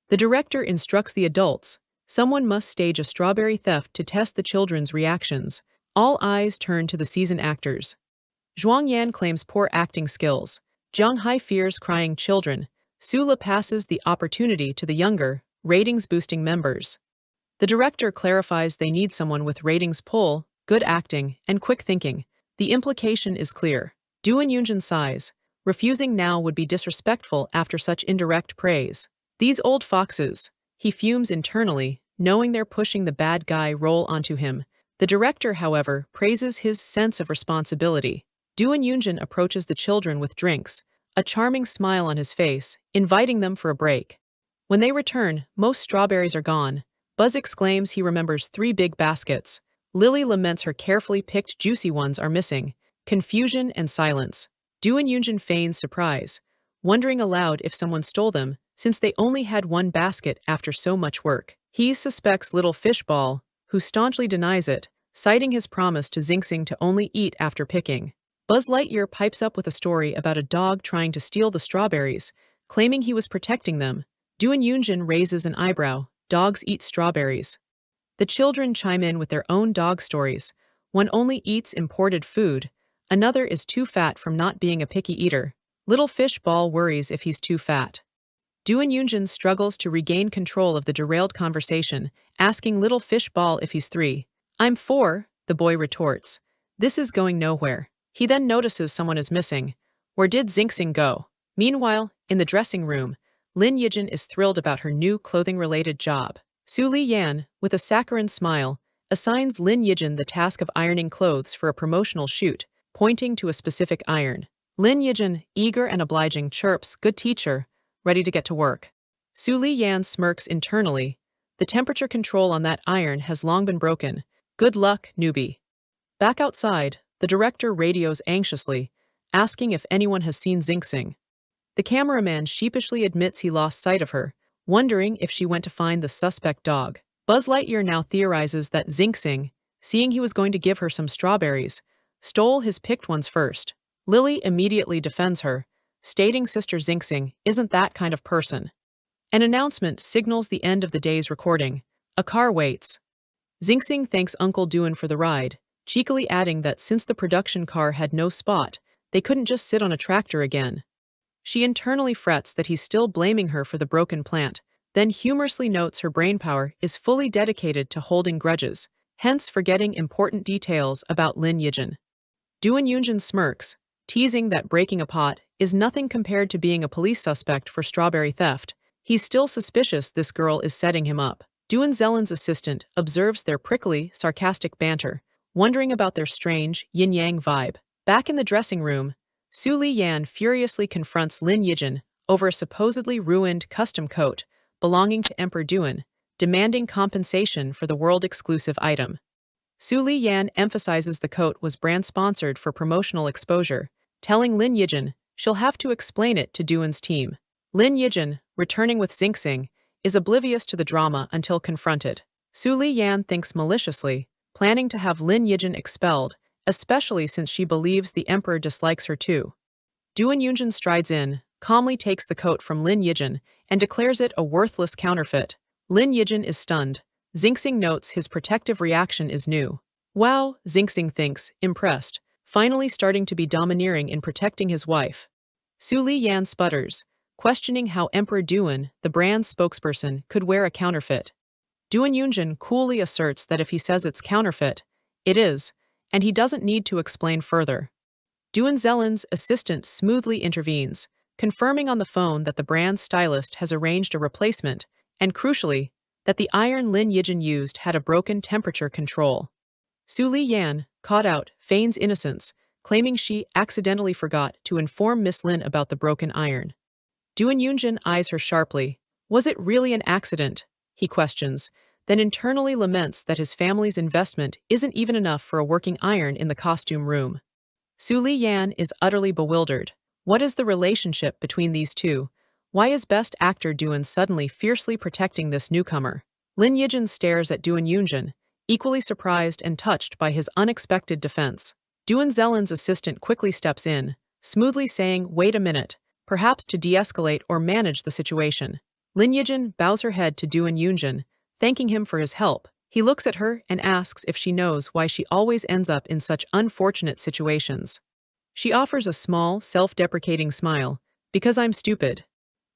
The director instructs the adults, someone must stage a strawberry theft to test the children's reactions. All eyes turn to the seasoned actors. Zhuang Yan claims poor acting skills. Jiang Hai fears crying children. Sula passes the opportunity to the younger, ratings-boosting members. The director clarifies they need someone with ratings pull, good acting, and quick thinking. The implication is clear. Duan Yunjin sighs. Refusing now would be disrespectful after such indirect praise. These old foxes. He fumes internally, knowing they're pushing the bad guy role onto him. The director, however, praises his sense of responsibility. Duan Yunjin approaches the children with drinks, a charming smile on his face, inviting them for a break. When they return, most strawberries are gone. Buzz exclaims he remembers 3 big baskets. Lily laments her carefully picked juicy ones are missing. Confusion and silence. Duan Yunjin feigns surprise, wondering aloud if someone stole them, since they only had 1 basket after so much work. He suspects Little Fish Ball, who staunchly denies it, citing his promise to Xingxing to only eat after picking. Buzz Lightyear pipes up with a story about a dog trying to steal the strawberries, claiming he was protecting them. Duan Yunjin raises an eyebrow. Dogs eat strawberries. The children chime in with their own dog stories. One only eats imported food. Another is too fat from not being a picky eater. Little Fish Ball worries if he's too fat. Duan Yunjin struggles to regain control of the derailed conversation, asking Little Fish Ball if he's 3. I'm 4, the boy retorts. This is going nowhere. He then notices someone is missing. Where did Xingxing go? Meanwhile, in the dressing room, Lin Yijin is thrilled about her new clothing-related job. Su Li Yan, with a saccharine smile, assigns Lin Yijin the task of ironing clothes for a promotional shoot, pointing to a specific iron. Lin Yijin, eager and obliging, chirps, "Good teacher," ready to get to work. Su Li Yan smirks internally. The temperature control on that iron has long been broken. Good luck, newbie. Back outside, the director radios anxiously, asking if anyone has seen Xingxing. The cameraman sheepishly admits he lost sight of her, wondering if she went to find the suspect dog. Buzz Lightyear now theorizes that Xingxing, seeing he was going to give her some strawberries, stole his picked ones first. Lily immediately defends her, stating Sister Xingxing isn't that kind of person. An announcement signals the end of the day's recording. A car waits. Xingxing thanks Uncle Duan for the ride, cheekily adding that since the production car had no spot, they couldn't just sit on a tractor again. She internally frets that he's still blaming her for the broken plant, then humorously notes her brainpower is fully dedicated to holding grudges, hence forgetting important details about Lin Yijin. Duan Yunjin smirks, teasing that breaking a pot is nothing compared to being a police suspect for strawberry theft. He's still suspicious this girl is setting him up. Duan Zelen's assistant observes their prickly, sarcastic banter, wondering about their strange, yin-yang vibe. Back in the dressing room, Su Li Yan furiously confronts Lin Yijin over a supposedly ruined custom coat belonging to Emperor Duan, demanding compensation for the world-exclusive item. Su Li Yan emphasizes the coat was brand-sponsored for promotional exposure, telling Lin Yijin she'll have to explain it to Duan's team. Lin Yijin, returning with Xingxing, is oblivious to the drama until confronted. Su Li Yan thinks maliciously, planning to have Lin Yijin expelled, especially since she believes the emperor dislikes her too. Duan Yunjin strides in, calmly takes the coat from Lin Yijin, and declares it a worthless counterfeit. Lin Yijin is stunned. Xingxing notes his protective reaction is new. Wow, Xingxing thinks, impressed, finally starting to be domineering in protecting his wife. Su Li Yan sputters, questioning how Emperor Duan, the brand's spokesperson, could wear a counterfeit. Duan Yunjin coolly asserts that if he says it's counterfeit, it is, and he doesn't need to explain further. Duan Zelen's assistant smoothly intervenes, confirming on the phone that the brand's stylist has arranged a replacement, and crucially, that the iron Lin Yijin used had a broken temperature control. Su Li Yan, caught out, feigns innocence, claiming she accidentally forgot to inform Miss Lin about the broken iron. Duan Yunjin eyes her sharply. Was it really an accident? He questions, then internally laments that his family's investment isn't even enough for a working iron in the costume room. Su Li Yan is utterly bewildered. What is the relationship between these two? Why is Best Actor Duan suddenly fiercely protecting this newcomer? Lin Yijin stares at Duan Yunjin, equally surprised and touched by his unexpected defense. Duan Zelen's assistant quickly steps in, smoothly saying, "Wait a minute," perhaps to de-escalate or manage the situation. Lin Yijin bows her head to Duan Yunjin, thanking him for his help. He looks at her and asks if she knows why she always ends up in such unfortunate situations. She offers a small, self-deprecating smile, "Because I'm stupid."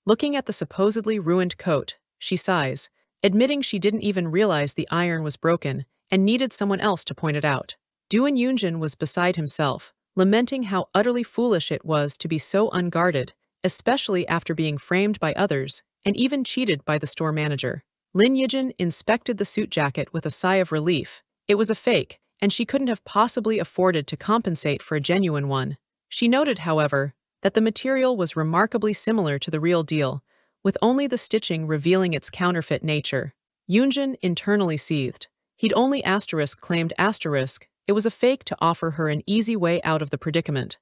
Looking at the supposedly ruined coat, she sighs, admitting she didn't even realize the iron was broken and needed someone else to point it out. Duan Yunjin was beside himself, lamenting how utterly foolish it was to be so unguarded, especially after being framed by others and even cheated by the store manager. Lin Yijin inspected the suit jacket with a sigh of relief. It was a fake, and she couldn't have possibly afforded to compensate for a genuine one. She noted, however, that the material was remarkably similar to the real deal, with only the stitching revealing its counterfeit nature. Yunjin internally seethed. He'd only claimed it was a fake to offer her an easy way out of the predicament.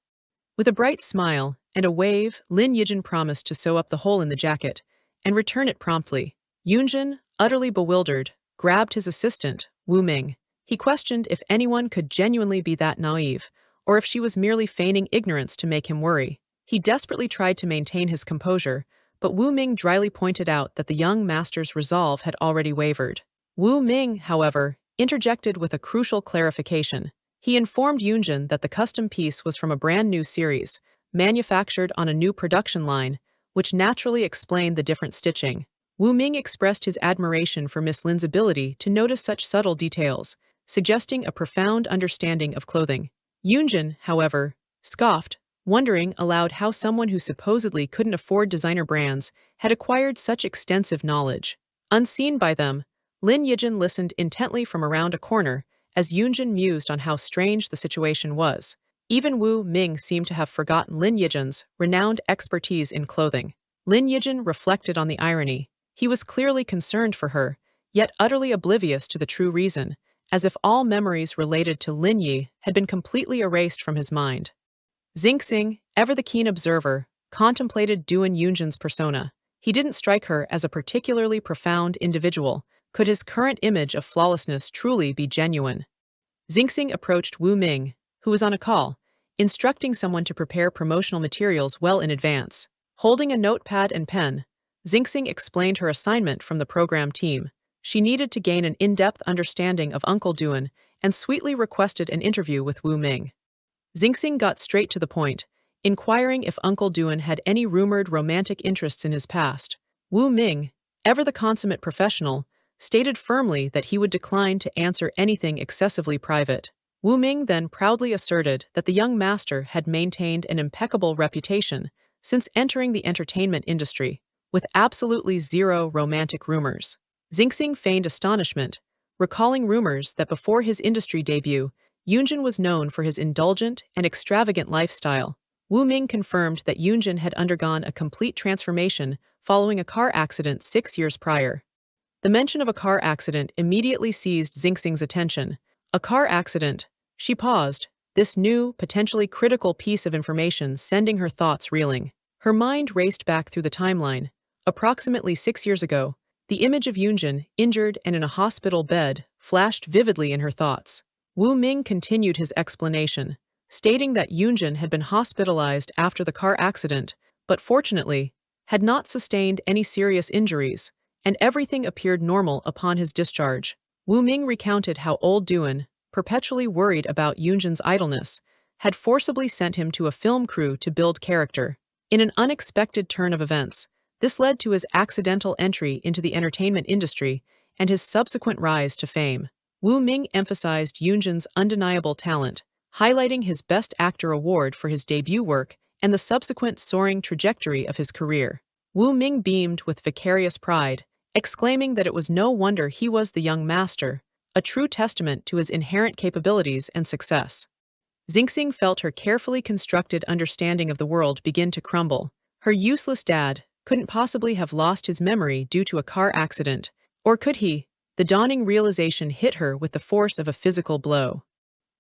With a bright smile and a wave, Lin Yijin promised to sew up the hole in the jacket and return it promptly. Yunjin, utterly bewildered, grabbed his assistant, Wu Ming. He questioned if anyone could genuinely be that naive, or if she was merely feigning ignorance to make him worry. He desperately tried to maintain his composure, but Wu Ming dryly pointed out that the young master's resolve had already wavered. Wu Ming, however, interjected with a crucial clarification. He informed Yunjin that the custom piece was from a brand new series, manufactured on a new production line, which naturally explained the different stitching. Wu Ming expressed his admiration for Miss Lin's ability to notice such subtle details, suggesting a profound understanding of clothing. Yunjin, however, scoffed, wondering aloud how someone who supposedly couldn't afford designer brands had acquired such extensive knowledge. Unseen by them, Lin Yijin listened intently from around a corner as Yunjin mused on how strange the situation was. Even Wu Ming seemed to have forgotten Lin Yijin's renowned expertise in clothing. Lin Yijin reflected on the irony. He was clearly concerned for her, yet utterly oblivious to the true reason, as if all memories related to Lin Yi had been completely erased from his mind. Xingxing, ever the keen observer, contemplated Duan Yunjin's persona. He didn't strike her as a particularly profound individual. Could his current image of flawlessness truly be genuine? Xingxing approached Wu Ming, who was on a call, instructing someone to prepare promotional materials well in advance. Holding a notepad and pen, Xingxing explained her assignment from the program team. She needed to gain an in-depth understanding of Uncle Duan and sweetly requested an interview with Wu Ming. Xingxing got straight to the point, inquiring if Uncle Duan had any rumored romantic interests in his past. Wu Ming, ever the consummate professional, stated firmly that he would decline to answer anything excessively private. Wu Ming then proudly asserted that the young master had maintained an impeccable reputation since entering the entertainment industry, with absolutely zero romantic rumors. Xingxing feigned astonishment, recalling rumors that before his industry debut, Yunjin was known for his indulgent and extravagant lifestyle. Wu Ming confirmed that Yunjin had undergone a complete transformation following a car accident 6 years prior. The mention of a car accident immediately seized Xingxing's attention. A car accident? She paused, this new, potentially critical piece of information sending her thoughts reeling. Her mind raced back through the timeline. Approximately 6 years ago, the image of Yunjin, injured and in a hospital bed, flashed vividly in her thoughts. Wu Ming continued his explanation, stating that Yunjin had been hospitalized after the car accident, but fortunately, had not sustained any serious injuries, and everything appeared normal upon his discharge. Wu Ming recounted how old Duan, perpetually worried about Yunjin's idleness, had forcibly sent him to a film crew to build character. In an unexpected turn of events, this led to his accidental entry into the entertainment industry and his subsequent rise to fame. Wu Ming emphasized Yunjin's undeniable talent, highlighting his Best Actor award for his debut work and the subsequent soaring trajectory of his career. Wu Ming beamed with vicarious pride, exclaiming that it was no wonder he was the young master, a true testament to his inherent capabilities and success. Xingxing felt her carefully constructed understanding of the world begin to crumble. Her useless dad couldn't possibly have lost his memory due to a car accident, or could he? The dawning realization hit her with the force of a physical blow.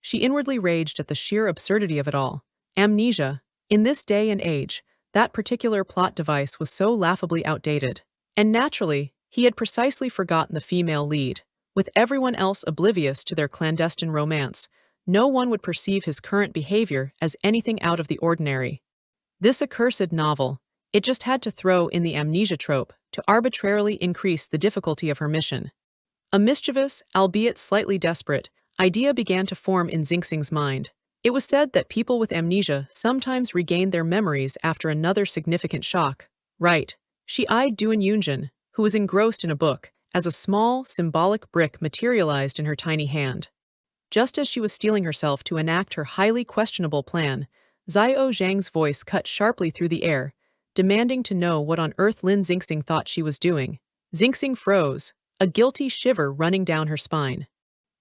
She inwardly raged at the sheer absurdity of it all. Amnesia. In this day and age, that particular plot device was so laughably outdated. And naturally, he had precisely forgotten the female lead. With everyone else oblivious to their clandestine romance, no one would perceive his current behavior as anything out of the ordinary. This accursed novel, it just had to throw in the amnesia trope to arbitrarily increase the difficulty of her mission. A mischievous, albeit slightly desperate, idea began to form in Xingxing's mind. It was said that people with amnesia sometimes regain their memories after another significant shock. Right. She eyed Duan Yunjin, who was engrossed in a book, as a small, symbolic brick materialized in her tiny hand. Just as she was steeling herself to enact her highly questionable plan, Xiao Zhang's voice cut sharply through the air, demanding to know what on earth Lin Xingxing thought she was doing. Xingxing froze, a guilty shiver running down her spine.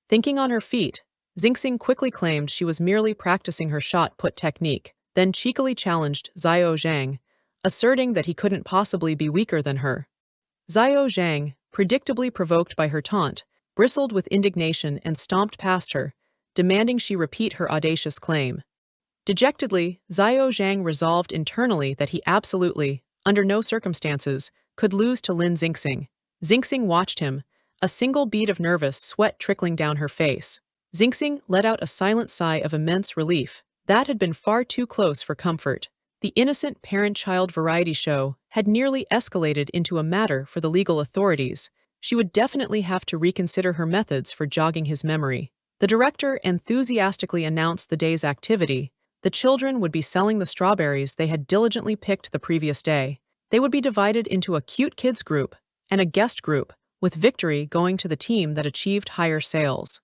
Thinking on her feet, Xingxing quickly claimed she was merely practicing her shot-put technique, then cheekily challenged Xiao Zhang, asserting that he couldn't possibly be weaker than her. Xiao Zhang, predictably provoked by her taunt, bristled with indignation and stomped past her, demanding she repeat her audacious claim. Dejectedly, Xiao Zhang resolved internally that he absolutely, under no circumstances, could lose to Lin Xingxing. Xingxing watched him, a single bead of nervous sweat trickling down her face. Xingxing let out a silent sigh of immense relief. That had been far too close for comfort. The innocent parent-child variety show had nearly escalated into a matter for the legal authorities. She would definitely have to reconsider her methods for jogging his memory. The director enthusiastically announced the day's activity. The children would be selling the strawberries they had diligently picked the previous day. They would be divided into a cute kids group and a guest group, with victory going to the team that achieved higher sales.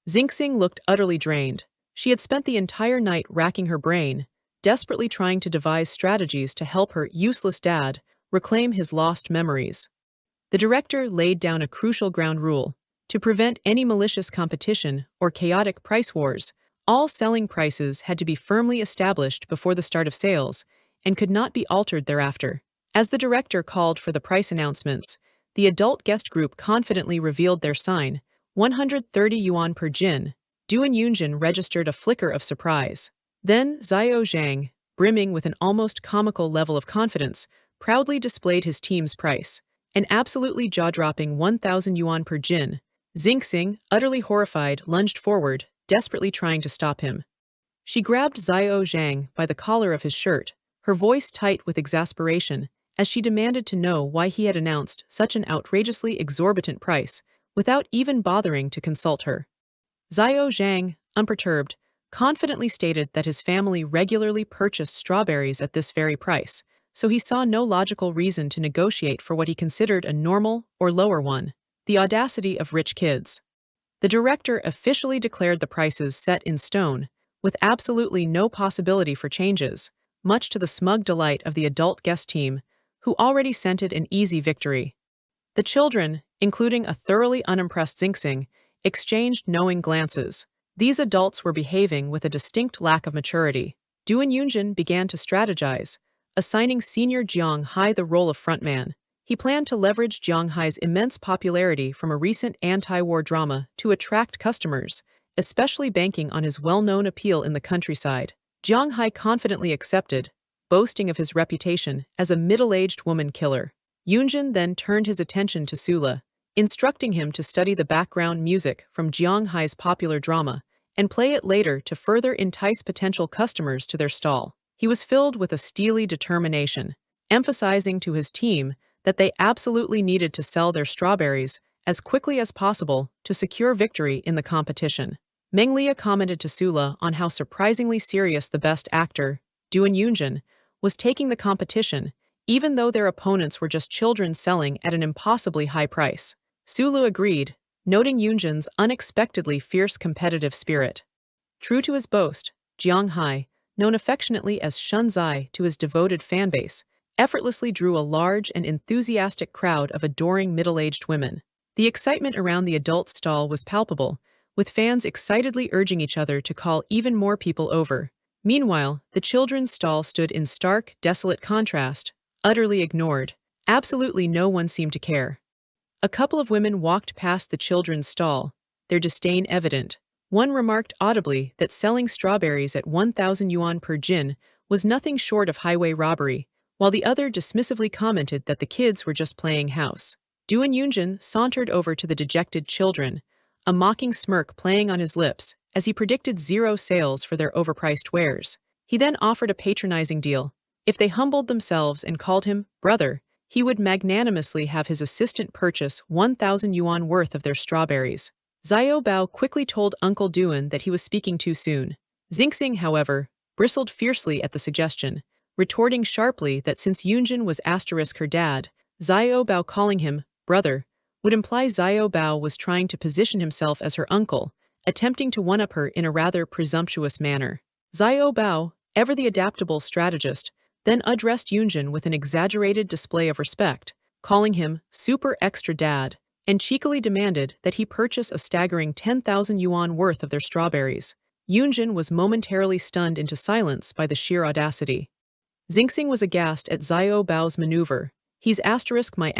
Xingxing looked utterly drained. She had spent the entire night racking her brain, desperately trying to devise strategies to help her useless dad reclaim his lost memories. The director laid down a crucial ground rule: to prevent any malicious competition or chaotic price wars, all selling prices had to be firmly established before the start of sales and could not be altered thereafter. As the director called for the price announcements, the adult guest group confidently revealed their sign, 130 yuan per jin. Duan Yunjin registered a flicker of surprise. Then Xiao Zhang, brimming with an almost comical level of confidence, proudly displayed his team's price, an absolutely jaw-dropping 1,000 yuan per jin. Xingxing, utterly horrified, lunged forward, desperately trying to stop him. She grabbed Xiao Zhang by the collar of his shirt, her voice tight with exasperation, as she demanded to know why he had announced such an outrageously exorbitant price, without even bothering to consult her. Xiao Zhang, unperturbed, confidently stated that his family regularly purchased strawberries at this very price, so he saw no logical reason to negotiate for what he considered a normal or lower one. The audacity of rich kids. The director officially declared the prices set in stone, with absolutely no possibility for changes, much to the smug delight of the adult guest team, who already scented an easy victory. The children, including a thoroughly unimpressed Xingxing, exchanged knowing glances. These adults were behaving with a distinct lack of maturity. Duan Yunjin began to strategize, assigning senior Jiang Hai the role of frontman. He planned to leverage Jiang Hai's immense popularity from a recent anti-war drama to attract customers, especially banking on his well-known appeal in the countryside. Jiang Hai confidently accepted, boasting of his reputation as a middle-aged woman killer. Yunjin then turned his attention to Sula, instructing him to study the background music from Jiang Hai's popular drama and play it later to further entice potential customers to their stall. He was filled with a steely determination, emphasizing to his team that they absolutely needed to sell their strawberries as quickly as possible to secure victory in the competition. Meng Lia commented to Sula on how surprisingly serious the best actor, Duan Yunjin, was taking the competition, even though their opponents were just children selling at an impossibly high price. Sulu agreed, noting Yunjin's unexpectedly fierce competitive spirit. True to his boast, Jiang Hai, known affectionately as Shunzai to his devoted fanbase, effortlessly drew a large and enthusiastic crowd of adoring middle-aged women. The excitement around the adult stall was palpable, with fans excitedly urging each other to call even more people over. Meanwhile, the children's stall stood in stark, desolate contrast, utterly ignored. Absolutely no one seemed to care. A couple of women walked past the children's stall, their disdain evident. One remarked audibly that selling strawberries at 1,000 yuan per jin was nothing short of highway robbery, while the other dismissively commented that the kids were just playing house. Duan Yunjin sauntered over to the dejected children, a mocking smirk playing on his lips as he predicted zero sales for their overpriced wares. He then offered a patronizing deal. If they humbled themselves and called him brother, he would magnanimously have his assistant purchase 1,000 yuan worth of their strawberries. Xiao Bao quickly told Uncle Duan that he was speaking too soon. Xingxing, however, bristled fiercely at the suggestion, retorting sharply that since Yunjin was her dad, Xiao Bao calling him brother would imply Xiao Bao was trying to position himself as her uncle, attempting to one-up her in a rather presumptuous manner. Xiao Bao, ever the adaptable strategist, then addressed Yunjin with an exaggerated display of respect, calling him super extra dad, and cheekily demanded that he purchase a staggering 10,000 yuan worth of their strawberries. Yunjin was momentarily stunned into silence by the sheer audacity. Xingxing was aghast at Xiao Bao's maneuver. He's my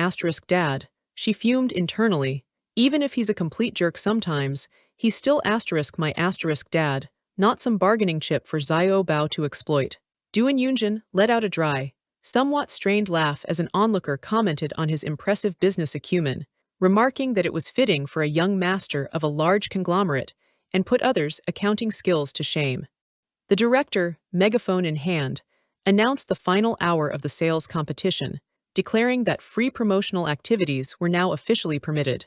dad, she fumed internally. Even if he's a complete jerk sometimes, he's still my dad, not some bargaining chip for Xiao Bao to exploit. Duan Yunjin let out a dry, somewhat strained laugh as an onlooker commented on his impressive business acumen, remarking that it was fitting for a young master of a large conglomerate and put others' accounting skills to shame. The director, megaphone in hand, announced the final hour of the sales competition, declaring that free promotional activities were now officially permitted.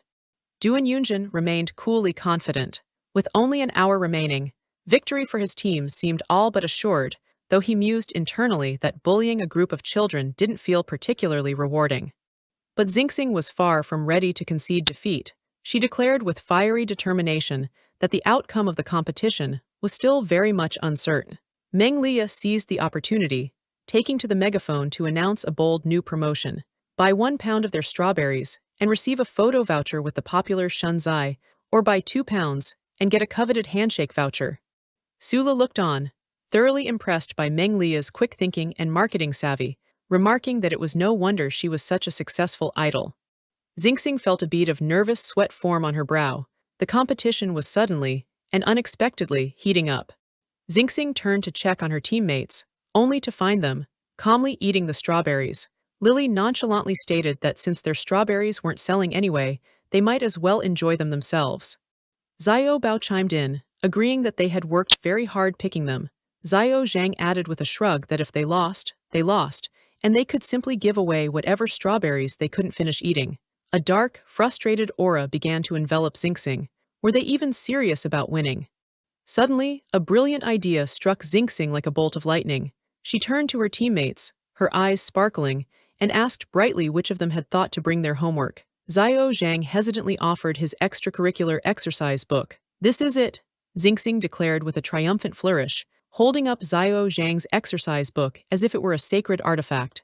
Duan Yunjin remained coolly confident. With only an hour remaining, victory for his team seemed all but assured, though he mused internally that bullying a group of children didn't feel particularly rewarding. But Xingxing was far from ready to concede defeat. She declared with fiery determination that the outcome of the competition was still very much uncertain. Meng Lia seized the opportunity, taking to the megaphone to announce a bold new promotion. Buy 1 pound of their strawberries and receive a photo voucher with the popular Shunzai, or buy 2 pounds and get a coveted handshake voucher. Sula looked on, thoroughly impressed by Meng Lia's quick thinking and marketing savvy, remarking that it was no wonder she was such a successful idol. Xingxing felt a bead of nervous sweat form on her brow. The competition was suddenly and unexpectedly heating up. Xingxing turned to check on her teammates, only to find them calmly eating the strawberries, Lily nonchalantly stated that since their strawberries weren't selling anyway, they might as well enjoy them themselves. Xiao Bao chimed in, agreeing that they had worked very hard picking them. Xiao Zhang added with a shrug that if they lost, and they could simply give away whatever strawberries they couldn't finish eating. A dark, frustrated aura began to envelop Xingxing. Were they even serious about winning? Suddenly, a brilliant idea struck Xingxing like a bolt of lightning. She turned to her teammates, her eyes sparkling, and asked brightly which of them had thought to bring their homework. Xiao Zhang hesitantly offered his extracurricular exercise book. This is it, Xingxing declared with a triumphant flourish, holding up Xiao Zhang's exercise book as if it were a sacred artifact.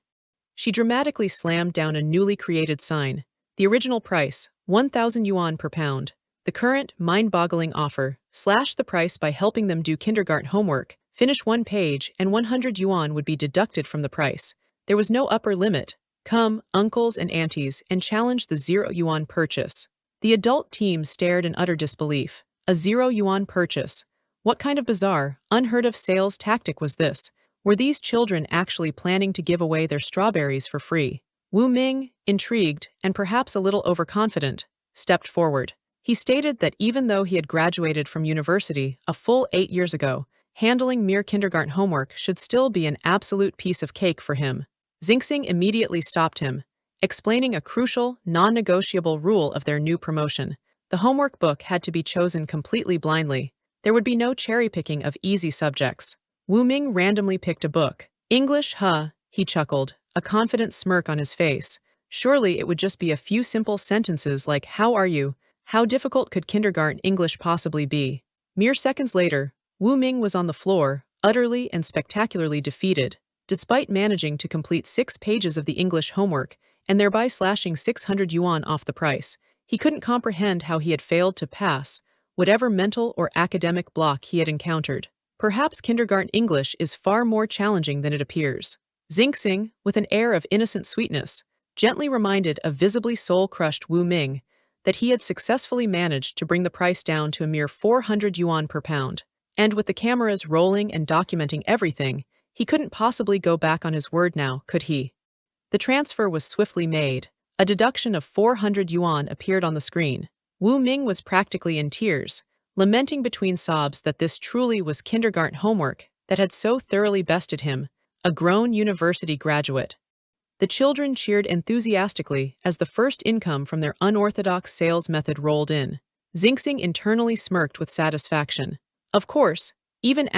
She dramatically slammed down a newly created sign. The original price, 1,000 yuan per pound. The current, mind-boggling offer, slash the price by helping them do kindergarten homework, finish one page, and 100 yuan would be deducted from the price. There was no upper limit. Come, uncles and aunties, and challenge the 0 yuan purchase. The adult team stared in utter disbelief. A 0 yuan purchase. What kind of bizarre, unheard-of sales tactic was this? Were these children actually planning to give away their strawberries for free? Wu Ming, intrigued, and perhaps a little overconfident, stepped forward. He stated that even though he had graduated from university a full 8 years ago, handling mere kindergarten homework should still be an absolute piece of cake for him. Xingxing immediately stopped him, explaining a crucial, non-negotiable rule of their new promotion. The homework book had to be chosen completely blindly. There would be no cherry-picking of easy subjects. Wu Ming randomly picked a book. English, huh? He chuckled, a confident smirk on his face. Surely it would just be a few simple sentences like, "How are you?" How difficult could kindergarten English possibly be? Mere seconds later, Wu Ming was on the floor, utterly and spectacularly defeated. Despite managing to complete 6 pages of the English homework, and thereby slashing 600 yuan off the price, he couldn't comprehend how he had failed to pass whatever mental or academic block he had encountered. Perhaps kindergarten English is far more challenging than it appears. Xingxing, with an air of innocent sweetness, gently reminded a visibly soul-crushed Wu Ming that he had successfully managed to bring the price down to a mere 400 yuan per pound. And with the cameras rolling and documenting everything, he couldn't possibly go back on his word now, could he? The transfer was swiftly made. A deduction of 400 yuan appeared on the screen. Wu Ming was practically in tears, lamenting between sobs that this truly was kindergarten homework that had so thoroughly bested him, a grown university graduate. The children cheered enthusiastically as the first income from their unorthodox sales method rolled in. Xingxing internally smirked with satisfaction. Of course, even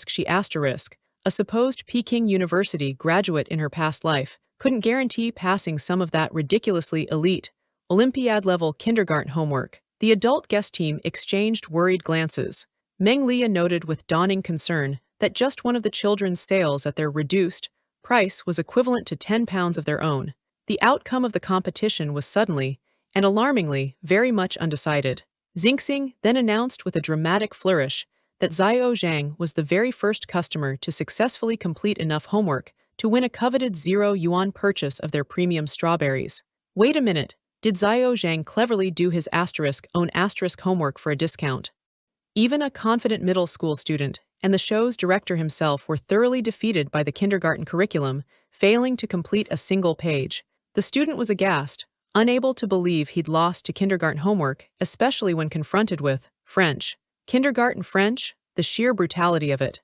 she a supposed Peking University graduate in her past life, couldn't guarantee passing some of that ridiculously elite, Olympiad-level kindergarten homework. The adult guest team exchanged worried glances. Meng Lia noted with dawning concern that just one of the children's sales at their reduced price was equivalent to 10 pounds of their own. The outcome of the competition was suddenly, and alarmingly, very much undecided. Xingxing then announced with a dramatic flourish that Xiao Zhang was the very first customer to successfully complete enough homework to win a coveted 0 yuan purchase of their premium strawberries. Wait a minute, did Xiao Zhang cleverly do his own homework for a discount? Even a confident middle school student and the show's director himself were thoroughly defeated by the kindergarten curriculum, failing to complete a single page. The student was aghast, unable to believe he'd lost to kindergarten homework, especially when confronted with French. Kindergarten French? The sheer brutality of it.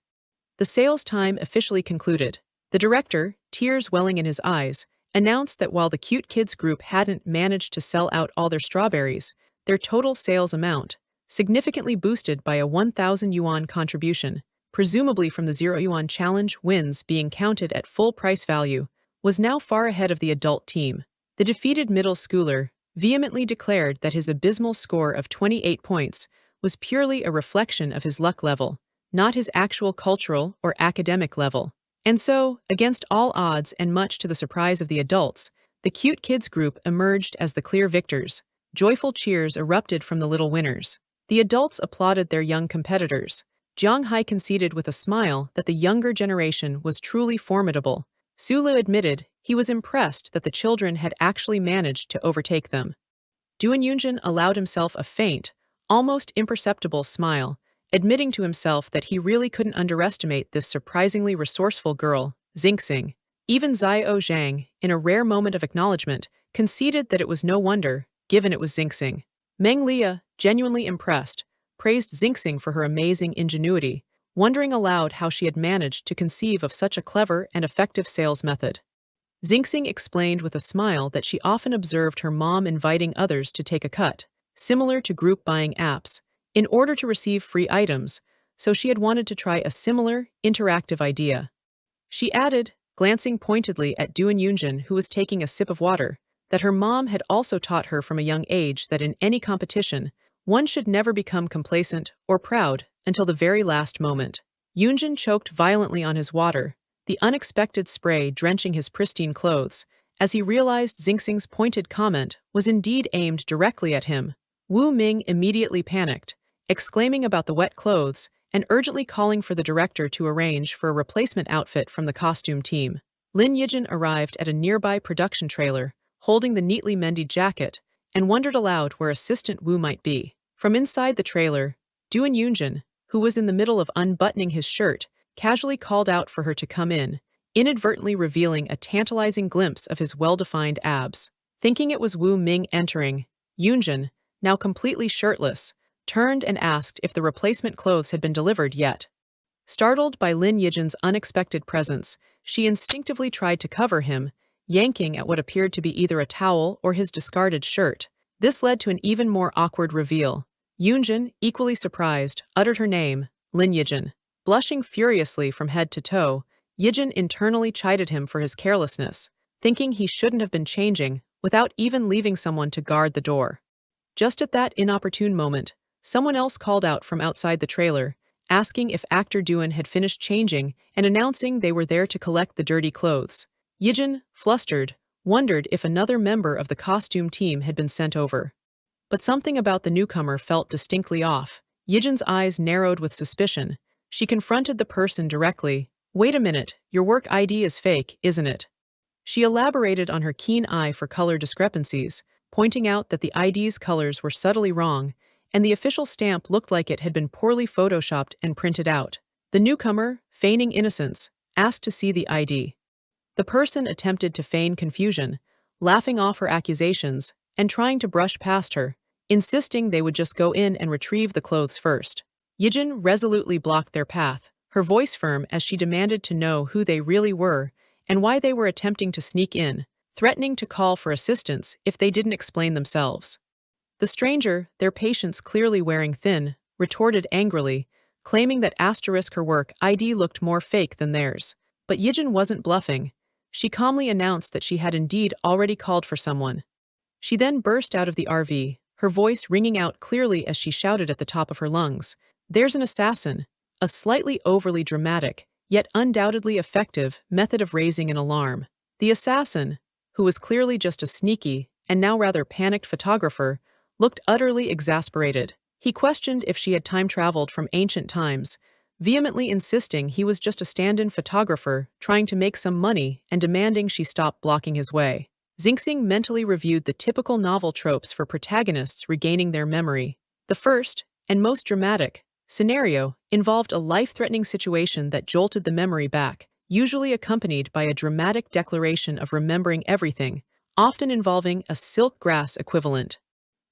The sales time officially concluded. The director, tears welling in his eyes, announced that while the cute kids group hadn't managed to sell out all their strawberries, their total sales amount, significantly boosted by a 1,000 yuan contribution, presumably from the 0 yuan challenge wins being counted at full price value, was now far ahead of the adult team. The defeated middle schooler vehemently declared that his abysmal score of 28 points was purely a reflection of his luck level, not his actual cultural or academic level. And so, against all odds and much to the surprise of the adults, the cute kids group emerged as the clear victors. Joyful cheers erupted from the little winners. The adults applauded their young competitors. Jiang Hai conceded with a smile that the younger generation was truly formidable. Su Le admitted he was impressed that the children had actually managed to overtake them. Duan Yunjin allowed himself a faint, almost imperceptible smile, admitting to himself that he really couldn't underestimate this surprisingly resourceful girl, Xingxing. Even Xiao Zhang, in a rare moment of acknowledgement, conceded that it was no wonder, given it was Xingxing. Meng Lia, genuinely impressed, praised Xingxing for her amazing ingenuity, wondering aloud how she had managed to conceive of such a clever and effective sales method. Xingxing explained with a smile that she often observed her mom inviting others to take a cut, similar to group buying apps, in order to receive free items, so she had wanted to try a similar, interactive idea. She added, glancing pointedly at Duan Yunjin, who was taking a sip of water, that her mom had also taught her from a young age that in any competition, one should never become complacent or proud until the very last moment. Yunjin choked violently on his water, the unexpected spray drenching his pristine clothes, as he realized Xingxing's pointed comment was indeed aimed directly at him. Wu Ming immediately panicked, exclaiming about the wet clothes and urgently calling for the director to arrange for a replacement outfit from the costume team. Lin Yijin arrived at a nearby production trailer, holding the neatly mended jacket, and wondered aloud where Assistant Wu might be. From inside the trailer, Duan Yunjin, who was in the middle of unbuttoning his shirt, casually called out for her to come in, inadvertently revealing a tantalizing glimpse of his well-defined abs. Thinking it was Wu Ming entering, Yunjin, now completely shirtless, turned and asked if the replacement clothes had been delivered yet. Startled by Lin Yijin's unexpected presence, she instinctively tried to cover him, yanking at what appeared to be either a towel or his discarded shirt. This led to an even more awkward reveal. Yunjin, equally surprised, uttered her name, Lin Yijin. Blushing furiously from head to toe, Yijin internally chided him for his carelessness, thinking he shouldn't have been changing without even leaving someone to guard the door. Just at that inopportune moment, someone else called out from outside the trailer, asking if actor Duan had finished changing and announcing they were there to collect the dirty clothes. Yijin, flustered, wondered if another member of the costume team had been sent over. But something about the newcomer felt distinctly off. Yijin's eyes narrowed with suspicion. She confronted the person directly. "Wait a minute, your work ID is fake, isn't it?" She elaborated on her keen eye for color discrepancies, pointing out that the ID's colors were subtly wrong, and the official stamp looked like it had been poorly photoshopped and printed out. The newcomer, feigning innocence, asked to see the ID. The person attempted to feign confusion, laughing off her accusations and trying to brush past her, insisting they would just go in and retrieve the clothes first. Yijin resolutely blocked their path, her voice firm as she demanded to know who they really were and why they were attempting to sneak in, threatening to call for assistance if they didn't explain themselves. The stranger, their patience clearly wearing thin, retorted angrily, claiming that her work ID looked more fake than theirs. But Yijin wasn't bluffing. She calmly announced that she had indeed already called for someone. She then burst out of the RV, her voice ringing out clearly as she shouted at the top of her lungs, "There's an assassin!" A slightly overly dramatic, yet undoubtedly effective, method of raising an alarm. The assassin, who was clearly just a sneaky, and now rather panicked photographer, looked utterly exasperated. He questioned if she had time-traveled from ancient times, vehemently insisting he was just a stand-in photographer trying to make some money and demanding she stop blocking his way. Xingxing mentally reviewed the typical novel tropes for protagonists regaining their memory. The first, and most dramatic, scenario involved a life-threatening situation that jolted the memory back, usually accompanied by a dramatic declaration of remembering everything, often involving a silk grass equivalent.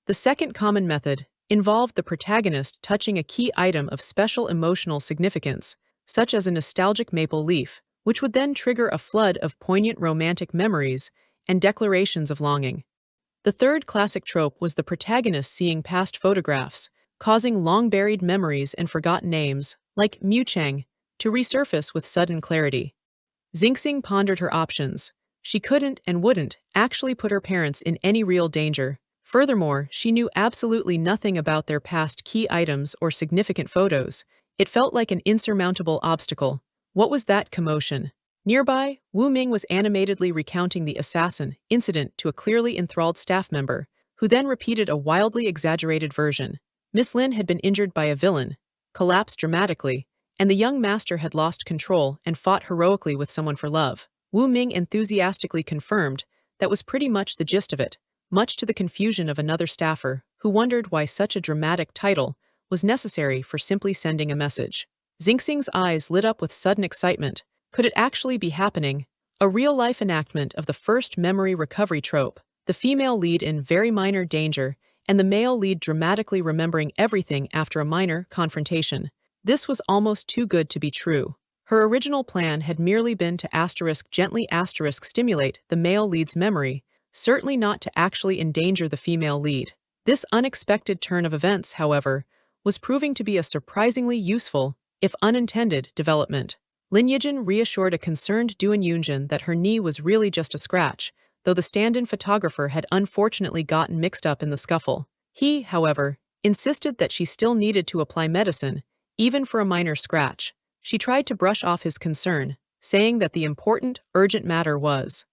The second common method involved the protagonist touching a key item of special emotional significance, such as a nostalgic maple leaf, which would then trigger a flood of poignant romantic memories and declarations of longing. The third classic trope was the protagonist seeing past photographs, causing long-buried memories and forgotten names, like Mu Cheng, to resurface with sudden clarity. Xingxing pondered her options. She couldn't and wouldn't actually put her parents in any real danger. Furthermore, she knew absolutely nothing about their past key items or significant photos. It felt like an insurmountable obstacle. What was that commotion? Nearby, Wu Ming was animatedly recounting the assassin incident to a clearly enthralled staff member, who then repeated a wildly exaggerated version. Miss Lin had been injured by a villain, collapsed dramatically, and the young master had lost control and fought heroically with someone for love. Wu Ming enthusiastically confirmed that was pretty much the gist of it, much to the confusion of another staffer, who wondered why such a dramatic title was necessary for simply sending a message. Xingxing's eyes lit up with sudden excitement. Could it actually be happening? A real-life enactment of the first memory recovery trope, the female lead in very minor danger, and the male lead dramatically remembering everything after a minor confrontation. This was almost too good to be true. Her original plan had merely been to gently stimulate the male lead's memory, certainly not to actually endanger the female lead. This unexpected turn of events, however, was proving to be a surprisingly useful, if unintended, development. Lin Yijin reassured a concerned Duan Yunjin that her knee was really just a scratch, though the stand-in photographer had unfortunately gotten mixed up in the scuffle. He, however, insisted that she still needed to apply medicine, even for a minor scratch. She tried to brush off his concern, saying that the important, urgent matter was.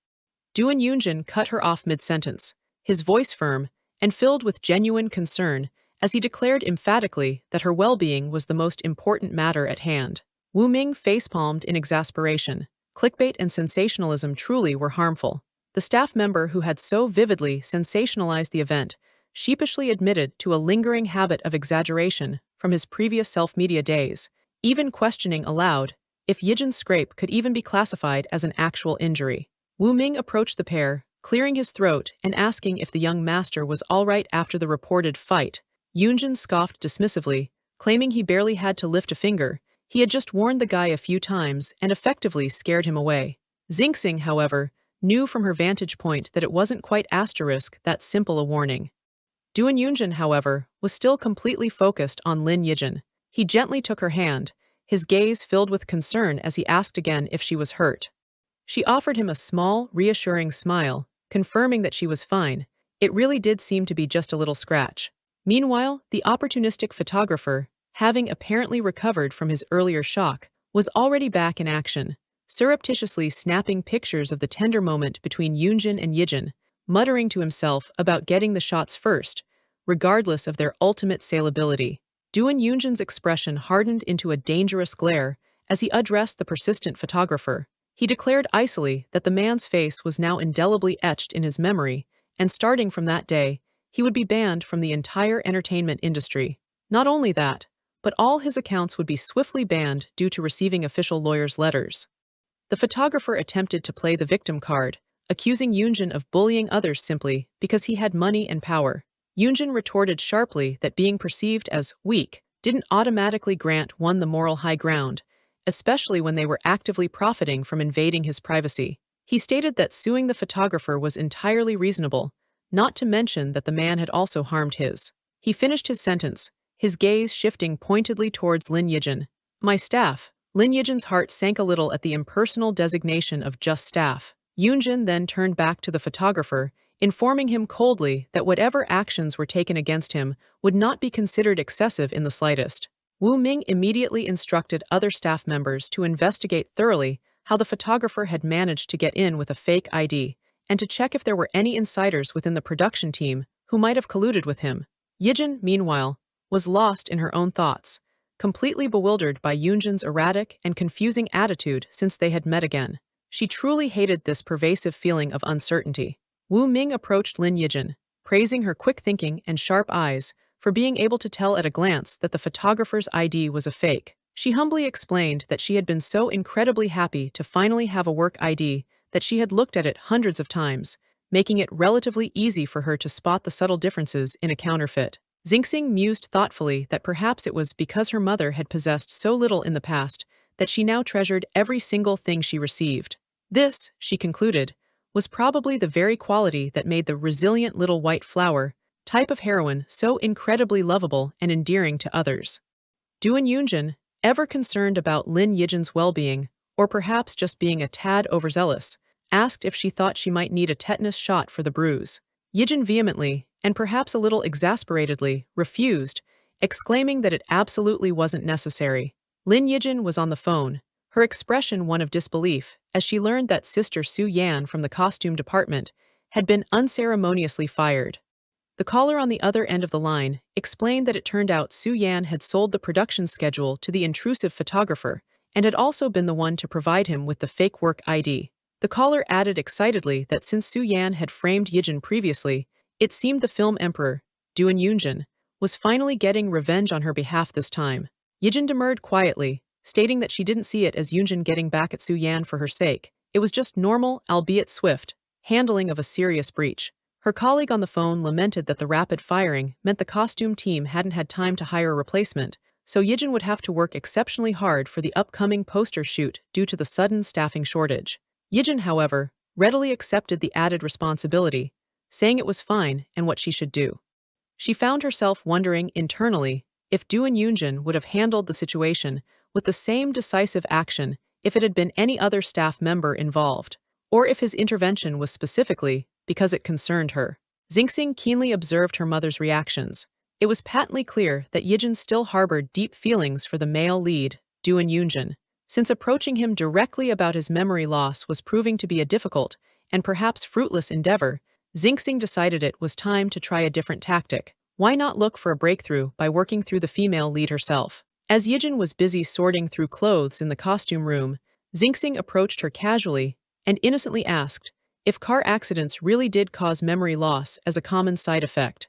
Duan Yunjin cut her off mid-sentence, his voice firm and filled with genuine concern, as he declared emphatically that her well-being was the most important matter at hand. Wu Ming facepalmed in exasperation. Clickbait and sensationalism truly were harmful. The staff member who had so vividly sensationalized the event sheepishly admitted to a lingering habit of exaggeration from his previous self-media days, even questioning aloud if Yijin's scrape could even be classified as an actual injury. Wu Ming approached the pair, clearing his throat and asking if the young master was all right after the reported fight. Yunjin scoffed dismissively, claiming he barely had to lift a finger. He had just warned the guy a few times and effectively scared him away. Xingxing, however, knew from her vantage point that it wasn't quite that simple a warning. Duan Yunjin, however, was still completely focused on Lin Yijin. He gently took her hand, his gaze filled with concern as he asked again if she was hurt. She offered him a small, reassuring smile, confirming that she was fine. It really did seem to be just a little scratch. Meanwhile, the opportunistic photographer, having apparently recovered from his earlier shock, was already back in action, surreptitiously snapping pictures of the tender moment between Yunjin and Yijin, muttering to himself about getting the shots first, regardless of their ultimate saleability. Duan Yunjin's expression hardened into a dangerous glare as he addressed the persistent photographer. He declared icily that the man's face was now indelibly etched in his memory, and starting from that day, he would be banned from the entire entertainment industry. Not only that, but all his accounts would be swiftly banned due to receiving official lawyers' letters. The photographer attempted to play the victim card, accusing Yunjin of bullying others simply because he had money and power. Yunjin retorted sharply that being perceived as weak didn't automatically grant one the moral high ground, especially when they were actively profiting from invading his privacy. He stated that suing the photographer was entirely reasonable, not to mention that the man had also harmed his. He finished his sentence, his gaze shifting pointedly towards Lin Yijin. My staff. Lin Yijin's heart sank a little at the impersonal designation of just staff. Yunjin then turned back to the photographer, informing him coldly that whatever actions were taken against him would not be considered excessive in the slightest. Wu Ming immediately instructed other staff members to investigate thoroughly how the photographer had managed to get in with a fake ID, and to check if there were any insiders within the production team who might have colluded with him. Yijin, meanwhile, was lost in her own thoughts, completely bewildered by Yunjin's erratic and confusing attitude since they had met again. She truly hated this pervasive feeling of uncertainty. Wu Ming approached Lin Yijin, praising her quick thinking and sharp eyes for being able to tell at a glance that the photographer's ID was a fake. She humbly explained that she had been so incredibly happy to finally have a work ID that she had looked at it hundreds of times, making it relatively easy for her to spot the subtle differences in a counterfeit. Xingxing mused thoughtfully that perhaps it was because her mother had possessed so little in the past that she now treasured every single thing she received. This, she concluded, was probably the very quality that made the resilient little white flower type of heroine so incredibly lovable and endearing to others. Duan Yunjin, ever concerned about Lin Yijin's well-being, or perhaps just being a tad overzealous, asked if she thought she might need a tetanus shot for the bruise. Yijin vehemently, and perhaps a little exasperatedly, refused, exclaiming that it absolutely wasn't necessary. Lin Yijin was on the phone, her expression one of disbelief, as she learned that Sister Su Yan from the costume department had been unceremoniously fired. The caller on the other end of the line explained that it turned out Su Yan had sold the production schedule to the intrusive photographer and had also been the one to provide him with the fake work ID. The caller added excitedly that since Su Yan had framed Yijin previously, it seemed the film emperor, Duan Yunjin, was finally getting revenge on her behalf this time. Yijin demurred quietly, stating that she didn't see it as Yunjin getting back at Su Yan for her sake. It was just normal, albeit swift, handling of a serious breach. Her colleague on the phone lamented that the rapid firing meant the costume team hadn't had time to hire a replacement, so Yijin would have to work exceptionally hard for the upcoming poster shoot due to the sudden staffing shortage. Yijin, however, readily accepted the added responsibility, saying it was fine and what she should do. She found herself wondering internally if Duan Yunjin would have handled the situation with the same decisive action if it had been any other staff member involved, or if his intervention was specifically because it concerned her. Xingxing keenly observed her mother's reactions. It was patently clear that Yijin still harbored deep feelings for the male lead, Duan Yunjin. Since approaching him directly about his memory loss was proving to be a difficult and perhaps fruitless endeavor, Xingxing decided it was time to try a different tactic. Why not look for a breakthrough by working through the female lead herself? As Yijin was busy sorting through clothes in the costume room, Xingxing approached her casually and innocently asked if car accidents really did cause memory loss as a common side effect.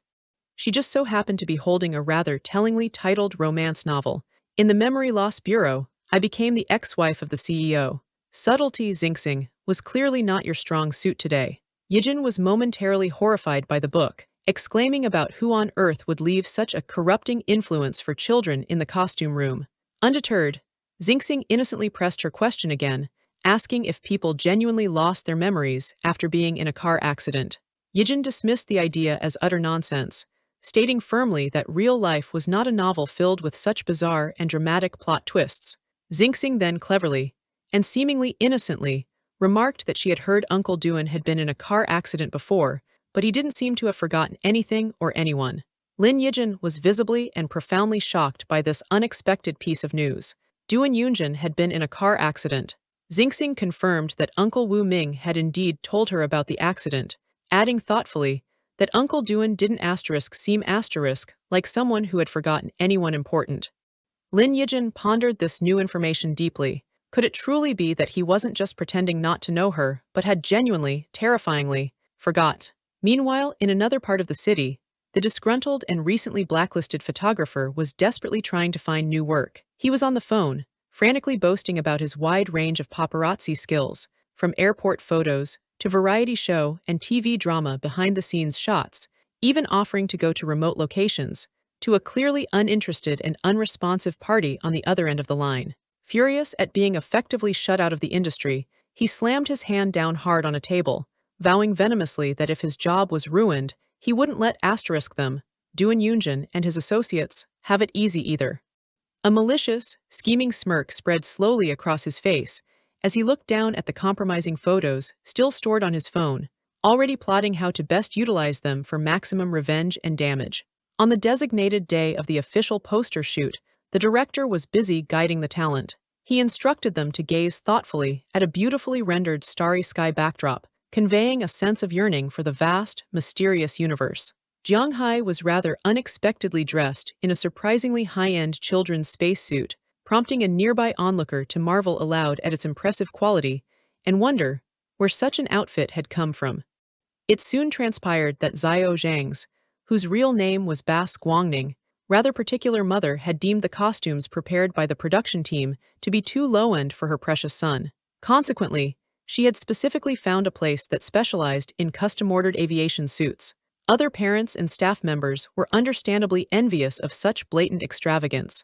She just so happened to be holding a rather tellingly titled romance novel. In the Memory Loss Bureau, I became the ex-wife of the CEO. Subtlety, Xingxing, was clearly not your strong suit today. Yijin was momentarily horrified by the book, exclaiming about who on earth would leave such a corrupting influence for children in the costume room. Undeterred, Xingxing innocently pressed her question again, asking if people genuinely lost their memories after being in a car accident. Yijin dismissed the idea as utter nonsense, stating firmly that real life was not a novel filled with such bizarre and dramatic plot twists. Xingxing then cleverly, and seemingly innocently, remarked that she had heard Uncle Duan had been in a car accident before, but he didn't seem to have forgotten anything or anyone. Lin Yijin was visibly and profoundly shocked by this unexpected piece of news. Duan Yunjin had been in a car accident. Xingxing confirmed that Uncle Wu Ming had indeed told her about the accident, adding thoughtfully that Uncle Duan didn't seem like someone who had forgotten anyone important. Lin Yijin pondered this new information deeply. Could it truly be that he wasn't just pretending not to know her, but had genuinely, terrifyingly, forgot? Meanwhile, in another part of the city, the disgruntled and recently blacklisted photographer was desperately trying to find new work. He was on the phone, frantically boasting about his wide range of paparazzi skills, from airport photos to variety show and TV drama behind-the-scenes shots, even offering to go to remote locations, to a clearly uninterested and unresponsive party on the other end of the line. Furious at being effectively shut out of the industry, he slammed his hand down hard on a table, vowing venomously that if his job was ruined, he wouldn't let them, Duan Yunjin and his associates, have it easy either. A malicious, scheming smirk spread slowly across his face as he looked down at the compromising photos still stored on his phone, already plotting how to best utilize them for maximum revenge and damage. On the designated day of the official poster shoot, the director was busy guiding the talent. He instructed them to gaze thoughtfully at a beautifully rendered starry sky backdrop, conveying a sense of yearning for the vast, mysterious universe. Jiang Hai was rather unexpectedly dressed in a surprisingly high-end children's spacesuit, prompting a nearby onlooker to marvel aloud at its impressive quality and wonder where such an outfit had come from. It soon transpired that Xiao Zhang's, whose real name was Bas Guangning, rather particular mother had deemed the costumes prepared by the production team to be too low-end for her precious son. Consequently, she had specifically found a place that specialized in custom-ordered aviation suits. Other parents and staff members were understandably envious of such blatant extravagance.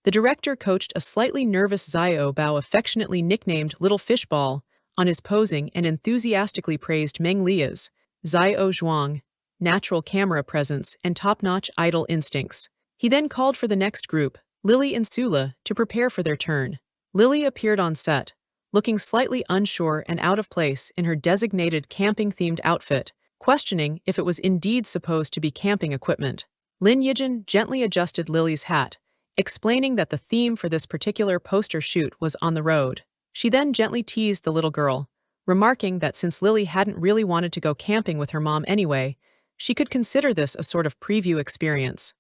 The director coached a slightly nervous Xiao Bao, affectionately nicknamed Little Fishball, on his posing and enthusiastically praised Meng Lia's, Xiao Zhuang, natural camera presence and top-notch idol instincts. He then called for the next group, Lily and Sula, to prepare for their turn. Lily appeared on set, looking slightly unsure and out of place in her designated camping-themed outfit, questioning if it was indeed supposed to be camping equipment. Lin Yijin gently adjusted Lily's hat, explaining that the theme for this particular poster shoot was on the road. She then gently teased the little girl, remarking that since Lily hadn't really wanted to go camping with her mom anyway, she could consider this a sort of preview experience.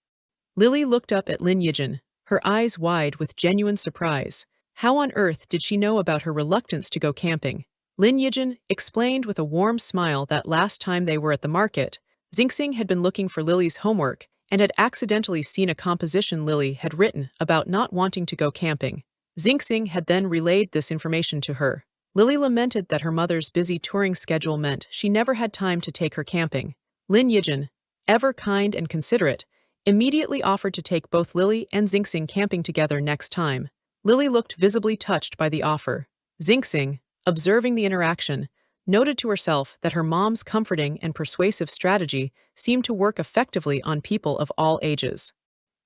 Lily looked up at Lin Yijin, her eyes wide with genuine surprise. How on earth did she know about her reluctance to go camping? Lin Yijin explained with a warm smile that last time they were at the market, Xingxing had been looking for Lily's homework and had accidentally seen a composition Lily had written about not wanting to go camping. Xingxing had then relayed this information to her. Lily lamented that her mother's busy touring schedule meant she never had time to take her camping. Lin Yijin, ever kind and considerate, immediately offered to take both Lily and Xingxing camping together next time. Lily looked visibly touched by the offer. Xingxing, observing the interaction, noted to herself that her mom's comforting and persuasive strategy seemed to work effectively on people of all ages.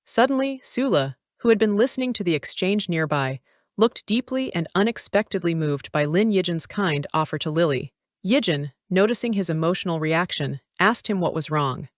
Suddenly, Sula, who had been listening to the exchange nearby, looked deeply and unexpectedly moved by Lin Yijin's kind offer to Lily. Yijin, noticing his emotional reaction, asked him what was wrong.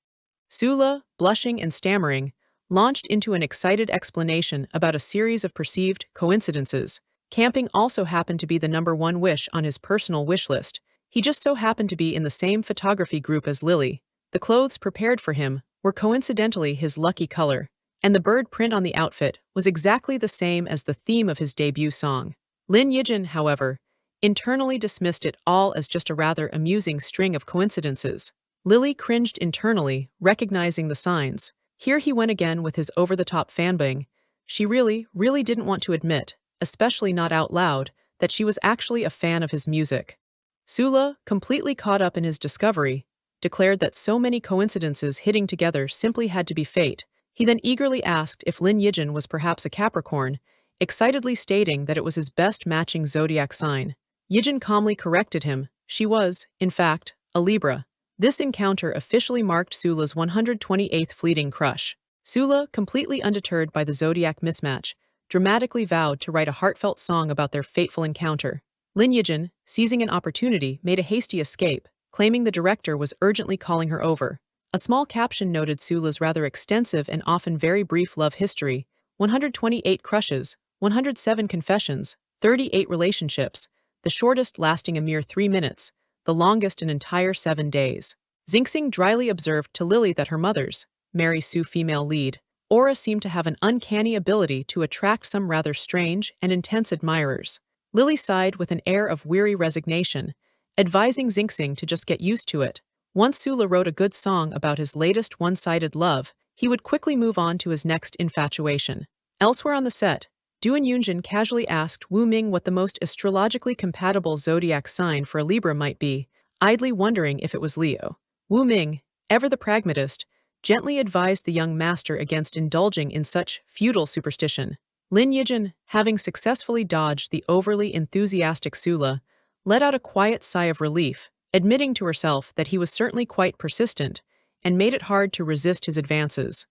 Sula, blushing and stammering, launched into an excited explanation about a series of perceived coincidences. Camping also happened to be the #1 wish on his personal wish list. He just so happened to be in the same photography group as Lily. The clothes prepared for him were coincidentally his lucky color, and the bird print on the outfit was exactly the same as the theme of his debut song. Lin Yijin, however, internally dismissed it all as just a rather amusing string of coincidences. Lily cringed internally, recognizing the signs. Here he went again with his over-the-top fanbang. She really didn't want to admit, especially not out loud, that she was actually a fan of his music. Sula, completely caught up in his discovery, declared that so many coincidences hitting together simply had to be fate. He then eagerly asked if Lin Yijin was perhaps a Capricorn, excitedly stating that it was his best matching zodiac sign. Yijin calmly corrected him. She was, in fact, a Libra. This encounter officially marked Sula's 128th fleeting crush. Sula, completely undeterred by the zodiac mismatch, dramatically vowed to write a heartfelt song about their fateful encounter. Lin Yijin, seizing an opportunity, made a hasty escape, claiming the director was urgently calling her over. A small caption noted Sula's rather extensive and often very brief love history: 128 crushes, 107 confessions, 38 relationships, the shortest lasting a mere 3 minutes, the longest an entire 7 days. Xingxing dryly observed to Lily that her mother's, Mary Sue female lead, aura seemed to have an uncanny ability to attract some rather strange and intense admirers. Lily sighed with an air of weary resignation, advising Xingxing to just get used to it. Once Sula wrote a good song about his latest one-sided love, he would quickly move on to his next infatuation. Elsewhere on the set, Duan Yunjin casually asked Wu Ming what the most astrologically compatible zodiac sign for a Libra might be, idly wondering if it was Leo. Wu Ming, ever the pragmatist, gently advised the young master against indulging in such futile superstition. Lin Yijin, having successfully dodged the overly enthusiastic Sula, let out a quiet sigh of relief, admitting to herself that he was certainly quite persistent and made it hard to resist his advances.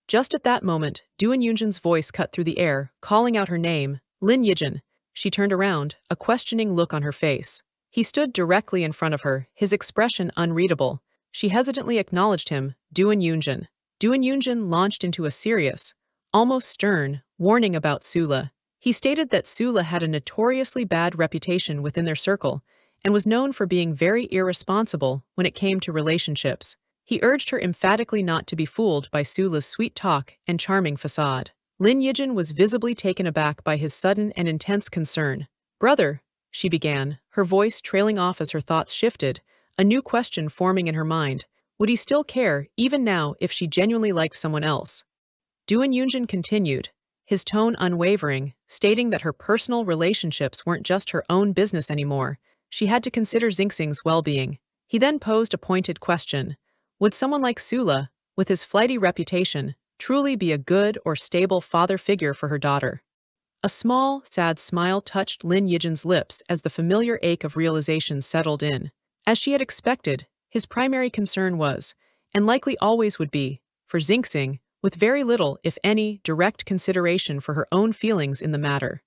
Just at that moment, Duan Yunjin's voice cut through the air, calling out her name, Lin Yijin. She turned around, a questioning look on her face. He stood directly in front of her, his expression unreadable. She hesitantly acknowledged him, Duan Yunjin. Duan Yunjin launched into a serious, almost stern, warning about Sula. He stated that Sula had a notoriously bad reputation within their circle and was known for being very irresponsible when it came to relationships. He urged her emphatically not to be fooled by Sula's sweet talk and charming facade. Lin Yijin was visibly taken aback by his sudden and intense concern. "Brother," she began, her voice trailing off as her thoughts shifted, a new question forming in her mind. Would he still care, even now, if she genuinely liked someone else? Duan Yunjin continued, his tone unwavering, stating that her personal relationships weren't just her own business anymore. She had to consider Xingxing's well-being. He then posed a pointed question. Would someone like Sula, with his flighty reputation, truly be a good or stable father figure for her daughter? A small, sad smile touched Lin Yijin's lips as the familiar ache of realization settled in. As she had expected, his primary concern was, and likely always would be, for Xingxing, with very little, if any, direct consideration for her own feelings in the matter.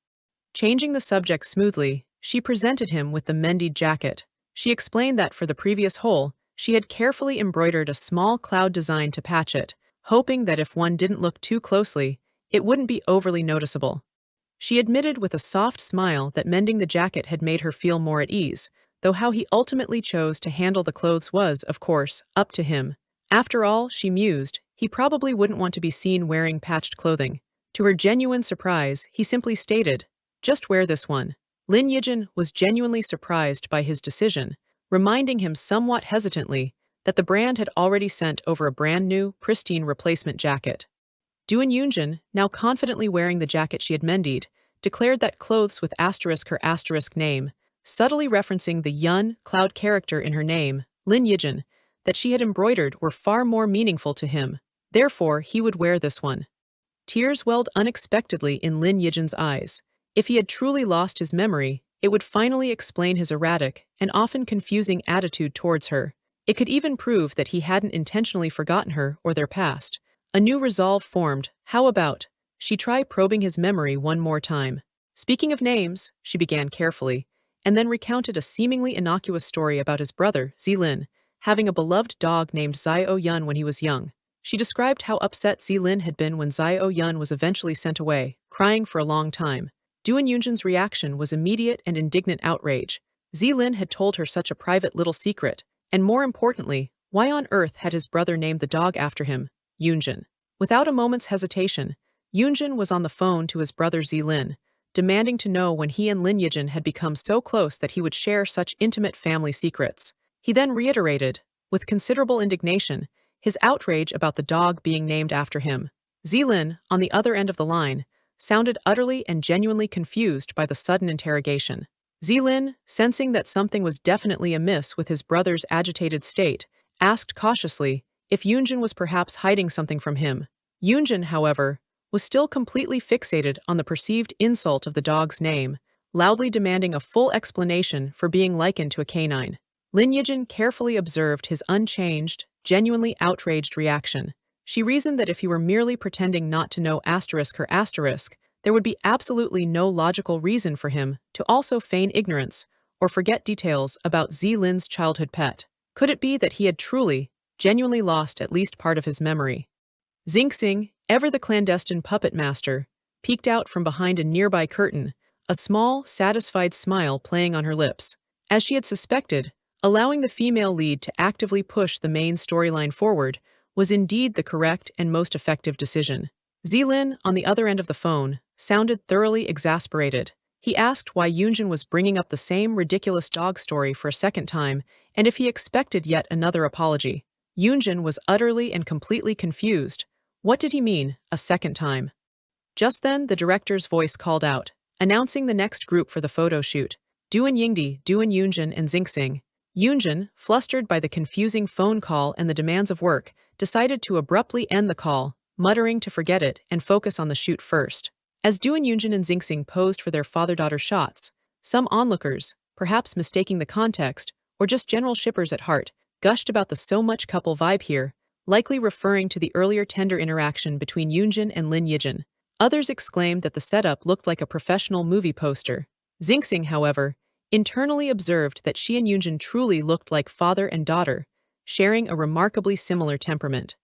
Changing the subject smoothly, she presented him with the mended jacket. She explained that for the previous hole, she had carefully embroidered a small cloud design to patch it, hoping that if one didn't look too closely, it wouldn't be overly noticeable. She admitted with a soft smile that mending the jacket had made her feel more at ease, though how he ultimately chose to handle the clothes was, of course, up to him. After all, she mused, he probably wouldn't want to be seen wearing patched clothing. To her genuine surprise, he simply stated, "Just wear this one." Lin Yijin was genuinely surprised by his decision, reminding him somewhat hesitantly that the brand had already sent over a brand new, pristine replacement jacket. Duan Yunjin, now confidently wearing the jacket she had mended, declared that clothes with asterisk her asterisk name subtly referencing the Yun cloud character in her name, Lin Yijin, that she had embroidered were far more meaningful to him. Therefore, he would wear this one. Tears welled unexpectedly in Lin Yijin's eyes. If he had truly lost his memory, it would finally explain his erratic and often confusing attitude towards her. It could even prove that he hadn't intentionally forgotten her or their past. A new resolve formed. How about? She tried probing his memory one more time. Speaking of names, she began carefully, and then recounted a seemingly innocuous story about his brother, Zilin, having a beloved dog named Zio Yun when he was young. She described how upset Zilin had been when Zio Yun was eventually sent away, crying for a long time. Duan Yunjin's reaction was immediate and indignant outrage. Zilin had told her such a private little secret, and more importantly, why on earth had his brother named the dog after him, Yunjin? Without a moment's hesitation, Yunjin was on the phone to his brother Zilin, demanding to know when he and Lin Yijin had become so close that he would share such intimate family secrets. He then reiterated, with considerable indignation, his outrage about the dog being named after him. Zilin, on the other end of the line, sounded utterly and genuinely confused by the sudden interrogation. Zilin, sensing that something was definitely amiss with his brother's agitated state, asked cautiously if Yunjin was perhaps hiding something from him. Yunjin, however, was still completely fixated on the perceived insult of the dog's name, loudly demanding a full explanation for being likened to a canine. Lin Yijin carefully observed his unchanged, genuinely outraged reaction. She reasoned that if he were merely pretending not to know ***, there would be absolutely no logical reason for him to also feign ignorance or forget details about Zilin's childhood pet. Could it be that he had truly, genuinely lost at least part of his memory? Xingxing, ever the clandestine puppet master, peeked out from behind a nearby curtain, a small, satisfied smile playing on her lips. As she had suspected, allowing the female lead to actively push the main storyline forward was indeed the correct and most effective decision. Zilin, on the other end of the phone, sounded thoroughly exasperated. He asked why Yunjin was bringing up the same ridiculous dog story for a second time, and if he expected yet another apology. Yunjin was utterly and completely confused. What did he mean, a second time? Just then, the director's voice called out, announcing the next group for the photo shoot. Duan Yingdi, Duan Yunjin, and Xingxing. Yunjin, flustered by the confusing phone call and the demands of work, decided to abruptly end the call, muttering to forget it and focus on the shoot first. As Duan Yunjin and Xingxing posed for their father-daughter shots, some onlookers, perhaps mistaking the context, or just general shippers at heart, gushed about the so-much couple vibe here, likely referring to the earlier tender interaction between Yunjin and Lin Yijin. Others exclaimed that the setup looked like a professional movie poster. Xingxing, however, internally observed that she and Yunjin truly looked like father and daughter, sharing a remarkably similar temperament.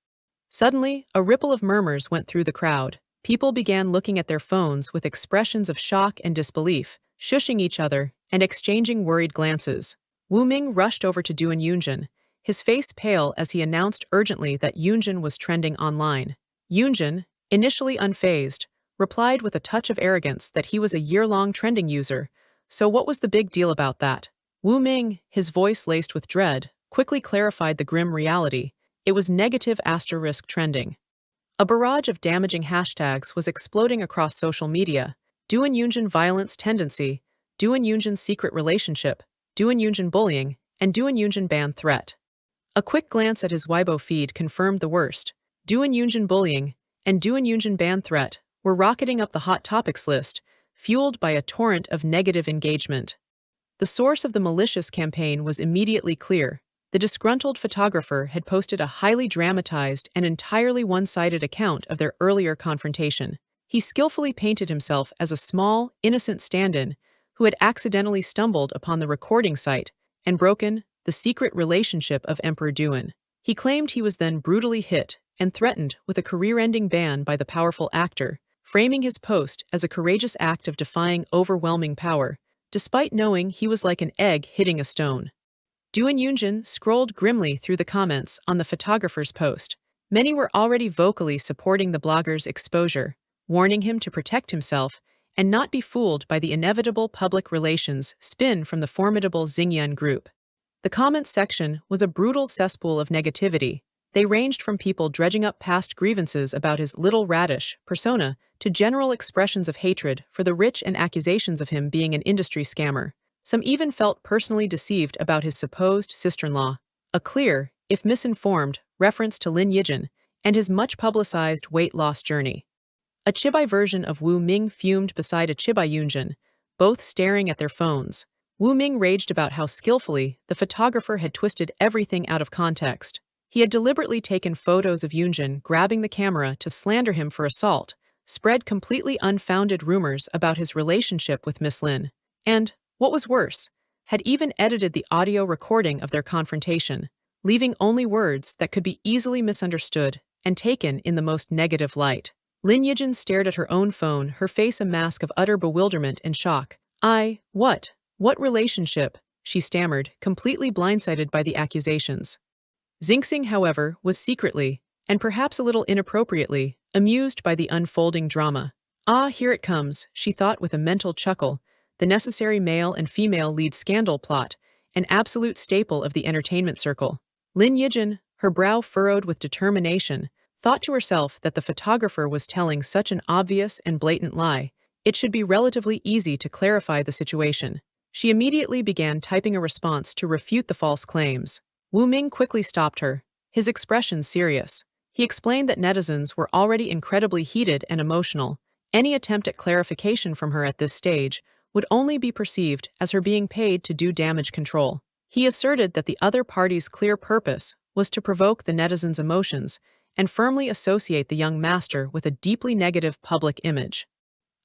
Suddenly, a ripple of murmurs went through the crowd. People began looking at their phones with expressions of shock and disbelief, shushing each other and exchanging worried glances. Wu Ming rushed over to Duan Yunjin, his face pale as he announced urgently that Yunjin was trending online. Yunjin, initially unfazed, replied with a touch of arrogance that he was a year-long trending user. So what was the big deal about that? Wu Ming, his voice laced with dread, quickly clarified the grim reality. It was negative * trending. A barrage of damaging hashtags was exploding across social media. Duan Yunjin violence tendency, Duan Yunjin secret relationship, Duan Yunjin bullying, and Duan Yunjin ban threat. A quick glance at his Weibo feed confirmed the worst. Duan Yunjin bullying and Duan Yunjin ban threat were rocketing up the hot topics list, fueled by a torrent of negative engagement. The source of the malicious campaign was immediately clear. The disgruntled photographer had posted a highly dramatized and entirely one-sided account of their earlier confrontation. He skillfully painted himself as a small, innocent stand-in who had accidentally stumbled upon the recording site and broken the secret relationship of Emperor Duan. He claimed he was then brutally hit and threatened with a career-ending ban by the powerful actor, framing his post as a courageous act of defying overwhelming power, despite knowing he was like an egg hitting a stone. Duan Yunjin scrolled grimly through the comments on the photographer's post. Many were already vocally supporting the blogger's exposure, warning him to protect himself and not be fooled by the inevitable public relations spin from the formidable Xingyan group. The comments section was a brutal cesspool of negativity. They ranged from people dredging up past grievances about his little radish persona to general expressions of hatred for the rich and accusations of him being an industry scammer. Some even felt personally deceived about his supposed sister-in-law. A clear, if misinformed, reference to Lin Yijin and his much-publicized weight loss journey. A Chibai version of Wu Ming fumed beside a Chibai Yunjin, both staring at their phones. Wu Ming raged about how skillfully the photographer had twisted everything out of context. He had deliberately taken photos of Yunjin grabbing the camera to slander him for assault, spread completely unfounded rumors about his relationship with Miss Lin, and, what was worse, had even edited the audio recording of their confrontation, leaving only words that could be easily misunderstood and taken in the most negative light. Lin Yijin stared at her own phone, her face a mask of utter bewilderment and shock. What? What relationship? She stammered, completely blindsided by the accusations. Xingxing, however, was secretly, and perhaps a little inappropriately, amused by the unfolding drama. Ah, here it comes, she thought with a mental chuckle, the necessary male and female lead scandal plot, an absolute staple of the entertainment circle. Lin Yijin, her brow furrowed with determination, thought to herself that the photographer was telling such an obvious and blatant lie, it should be relatively easy to clarify the situation. She immediately began typing a response to refute the false claims. Wu Ming quickly stopped her, his expression serious. He explained that netizens were already incredibly heated and emotional. Any attempt at clarification from her at this stage would only be perceived as her being paid to do damage control. He asserted that the other party's clear purpose was to provoke the netizens' emotions and firmly associate the young master with a deeply negative public image.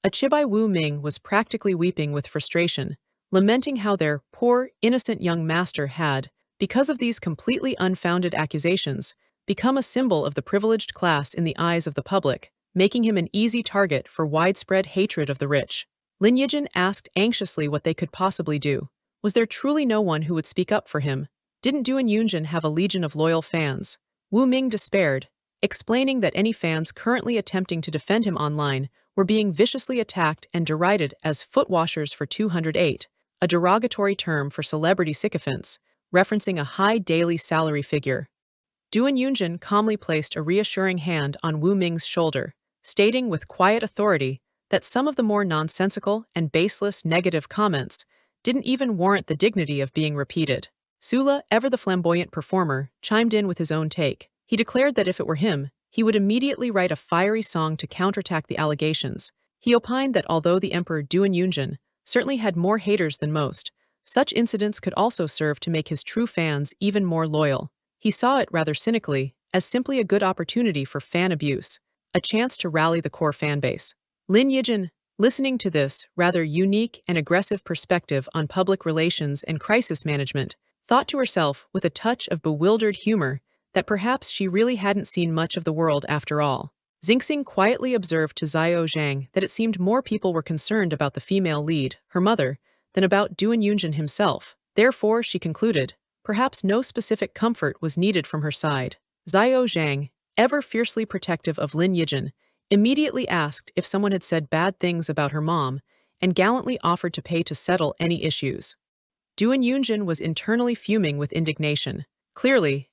Achibai Wu Ming was practically weeping with frustration, lamenting how their poor, innocent young master had, because of these completely unfounded accusations, become a symbol of the privileged class in the eyes of the public, making him an easy target for widespread hatred of the rich. Lin Yijin asked anxiously what they could possibly do. Was there truly no one who would speak up for him? Didn't Duan Yunjin have a legion of loyal fans? Wu Ming despaired, explaining that any fans currently attempting to defend him online were being viciously attacked and derided as footwashers for 208, a derogatory term for celebrity sycophants, referencing a high daily salary figure. Duan Yunjin calmly placed a reassuring hand on Wu Ming's shoulder, stating with quiet authority that some of the more nonsensical and baseless negative comments didn't even warrant the dignity of being repeated. Sula, ever the flamboyant performer, chimed in with his own take. He declared that if it were him, he would immediately write a fiery song to counterattack the allegations. He opined that although the Emperor Duan Yunjin certainly had more haters than most, such incidents could also serve to make his true fans even more loyal. He saw it rather cynically as simply a good opportunity for fan abuse, a chance to rally the core fanbase. Lin Yijin, listening to this rather unique and aggressive perspective on public relations and crisis management, thought to herself with a touch of bewildered humor that perhaps she really hadn't seen much of the world after all. Xingxing quietly observed to Xiao Zhang that it seemed more people were concerned about the female lead, her mother, than about Duan Yunjin himself. Therefore, she concluded, perhaps no specific comfort was needed from her side. Xiao Zhang, ever fiercely protective of Lin Yijin, immediately asked if someone had said bad things about her mom and gallantly offered to pay to settle any issues. Duan Yunjin was internally fuming with indignation. Clearly,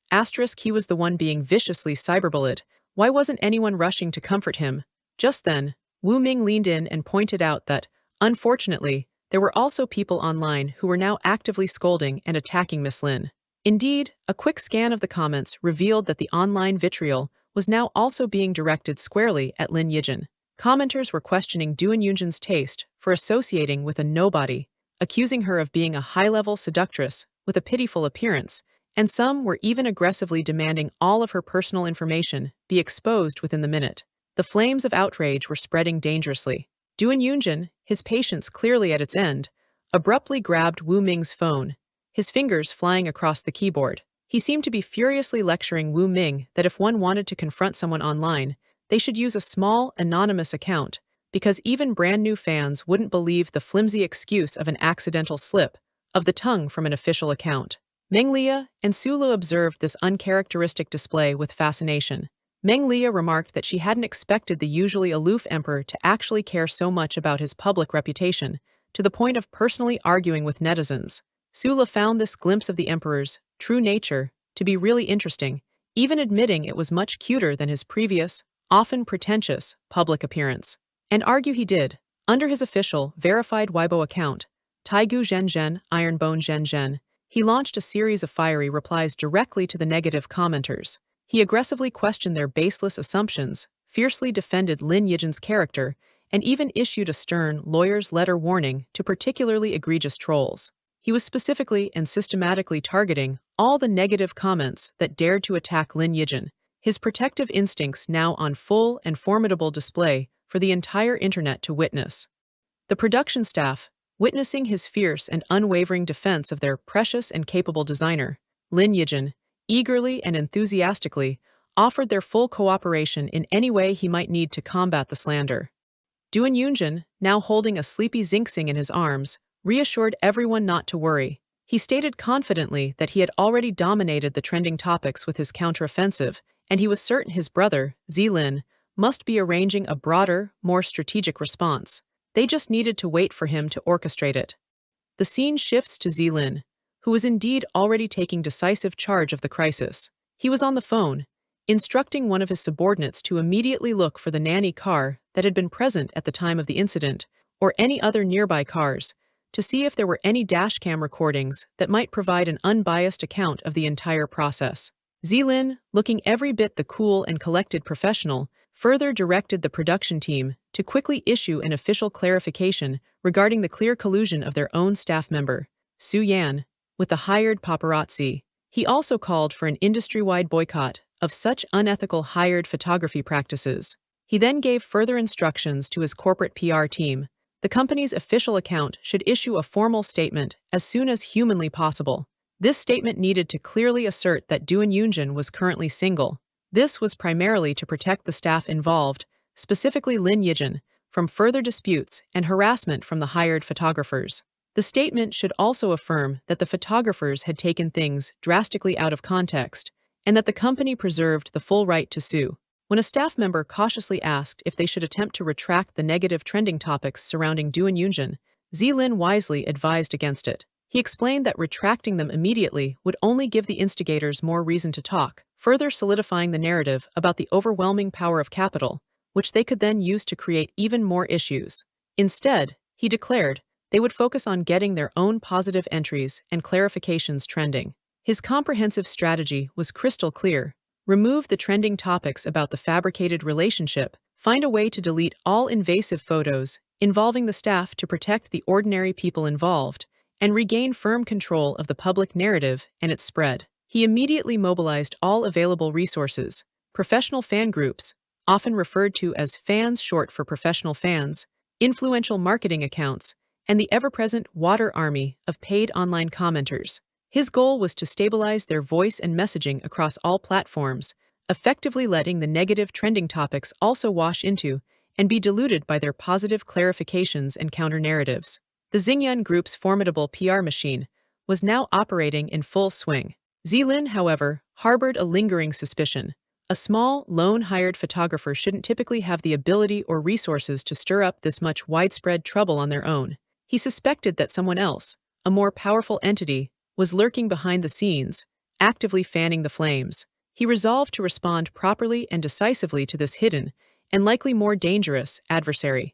he was the one being viciously cyberbullied. Why wasn't anyone rushing to comfort him? Just then, Wu Ming leaned in and pointed out that, unfortunately, there were also people online who were now actively scolding and attacking Miss Lin. Indeed, a quick scan of the comments revealed that the online vitriol was now also being directed squarely at Lin Yijin. Commenters were questioning Duan Yunjin's taste for associating with a nobody, accusing her of being a high-level seductress with a pitiful appearance, and some were even aggressively demanding all of her personal information be exposed within the minute. The flames of outrage were spreading dangerously. Duan Yunjin, his patience clearly at its end, abruptly grabbed Wu Ming's phone, his fingers flying across the keyboard. He seemed to be furiously lecturing Wu Ming that if one wanted to confront someone online, they should use a small, anonymous account, because even brand-new fans wouldn't believe the flimsy excuse of an accidental slip of the tongue from an official account. Meng Lia and Sulu observed this uncharacteristic display with fascination. Meng Lia remarked that she hadn't expected the usually aloof emperor to actually care so much about his public reputation, to the point of personally arguing with netizens. Sula found this glimpse of the emperor's true nature to be really interesting, even admitting it was much cuter than his previous, often pretentious, public appearance. And argue he did. Under his official, verified Weibo account, Taigu Zhen, Ironbone Zhen. He launched a series of fiery replies directly to the negative commenters. He aggressively questioned their baseless assumptions, fiercely defended Lin Yijin's character, and even issued a stern lawyer's letter warning to particularly egregious trolls. He was specifically and systematically targeting all the negative comments that dared to attack Lin Yijin, his protective instincts now on full and formidable display for the entire internet to witness. The production staff, witnessing his fierce and unwavering defense of their precious and capable designer, Lin Yijin, eagerly and enthusiastically offered their full cooperation in any way he might need to combat the slander. Duan Yunjin, now holding a sleepy Xingxing in his arms, reassured everyone not to worry. He stated confidently that he had already dominated the trending topics with his counteroffensive, and he was certain his brother, Zilin, must be arranging a broader, more strategic response. They just needed to wait for him to orchestrate it. The scene shifts to Zilin, who was indeed already taking decisive charge of the crisis. He was on the phone, instructing one of his subordinates to immediately look for the nanny car that had been present at the time of the incident, or any other nearby cars, to see if there were any dashcam recordings that might provide an unbiased account of the entire process. Zilin, looking every bit the cool and collected professional, further directed the production team to quickly issue an official clarification regarding the clear collusion of their own staff member, Su Yan, with the hired paparazzi. He also called for an industry-wide boycott of such unethical hired photography practices. He then gave further instructions to his corporate PR team. The company's official account should issue a formal statement as soon as humanly possible. This statement needed to clearly assert that Duan Yunjin was currently single. This was primarily to protect the staff involved, specifically Lin Yijin, from further disputes and harassment from the hired photographers. The statement should also affirm that the photographers had taken things drastically out of context, and that the company preserved the full right to sue. When a staff member cautiously asked if they should attempt to retract the negative trending topics surrounding Duan Yunjin, Zilin wisely advised against it. He explained that retracting them immediately would only give the instigators more reason to talk, further solidifying the narrative about the overwhelming power of capital, which they could then use to create even more issues. Instead, he declared, they would focus on getting their own positive entries and clarifications trending. His comprehensive strategy was crystal clear. Remove the trending topics about the fabricated relationship, find a way to delete all invasive photos involving the staff to protect the ordinary people involved, and regain firm control of the public narrative and its spread. He immediately mobilized all available resources, professional fan groups, often referred to as fans short for professional fans, influential marketing accounts, and the ever-present water army of paid online commenters. His goal was to stabilize their voice and messaging across all platforms, effectively letting the negative trending topics also wash into and be diluted by their positive clarifications and counter-narratives. The Xingyun Group's formidable PR machine was now operating in full swing. Zilin, however, harbored a lingering suspicion. A small, lone-hired photographer shouldn't typically have the ability or resources to stir up this much widespread trouble on their own. He suspected that someone else, a more powerful entity, was lurking behind the scenes, actively fanning the flames. He resolved to respond properly and decisively to this hidden, and likely more dangerous, adversary.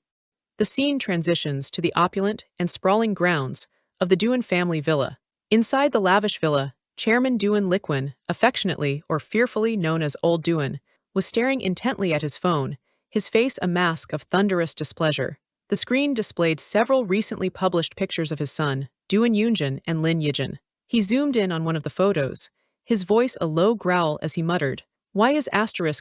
The scene transitions to the opulent and sprawling grounds of the Duan family villa. Inside the lavish villa, Chairman Duan Liquan, affectionately or fearfully known as Old Duan, was staring intently at his phone, his face a mask of thunderous displeasure. The screen displayed several recently published pictures of his son, Duan Yunjin and Lin Yijin. He zoomed in on one of the photos, his voice a low growl as he muttered, "Why is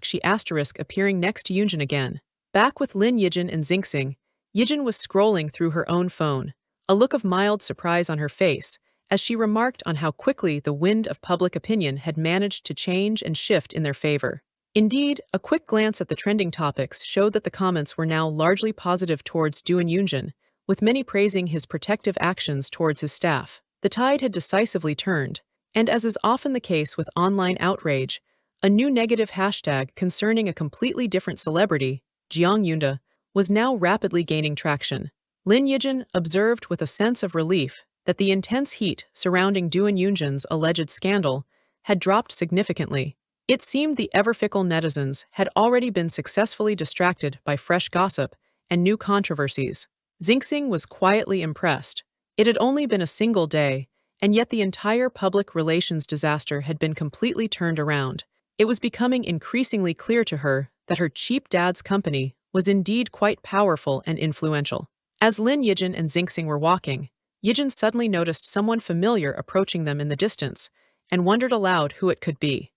she appearing next to Yunjin again?" Back with Lin Yijin and Xingxing, Yijin was scrolling through her own phone, a look of mild surprise on her face, as she remarked on how quickly the wind of public opinion had managed to change and shift in their favor. Indeed, a quick glance at the trending topics showed that the comments were now largely positive towards Duan Yunjin, with many praising his protective actions towards his staff. The tide had decisively turned, and as is often the case with online outrage, a new negative hashtag concerning a completely different celebrity, Jiang Yunda, was now rapidly gaining traction. Lin Yijin observed with a sense of relief that the intense heat surrounding Duan Yunjin's alleged scandal had dropped significantly. It seemed the ever-fickle netizens had already been successfully distracted by fresh gossip and new controversies. Xingxing was quietly impressed. It had only been a single day, and yet the entire public relations disaster had been completely turned around. It was becoming increasingly clear to her that her cheap dad's company was indeed quite powerful and influential. As Lin Yijin and Xingxing were walking, Yijin suddenly noticed someone familiar approaching them in the distance and wondered aloud who it could be.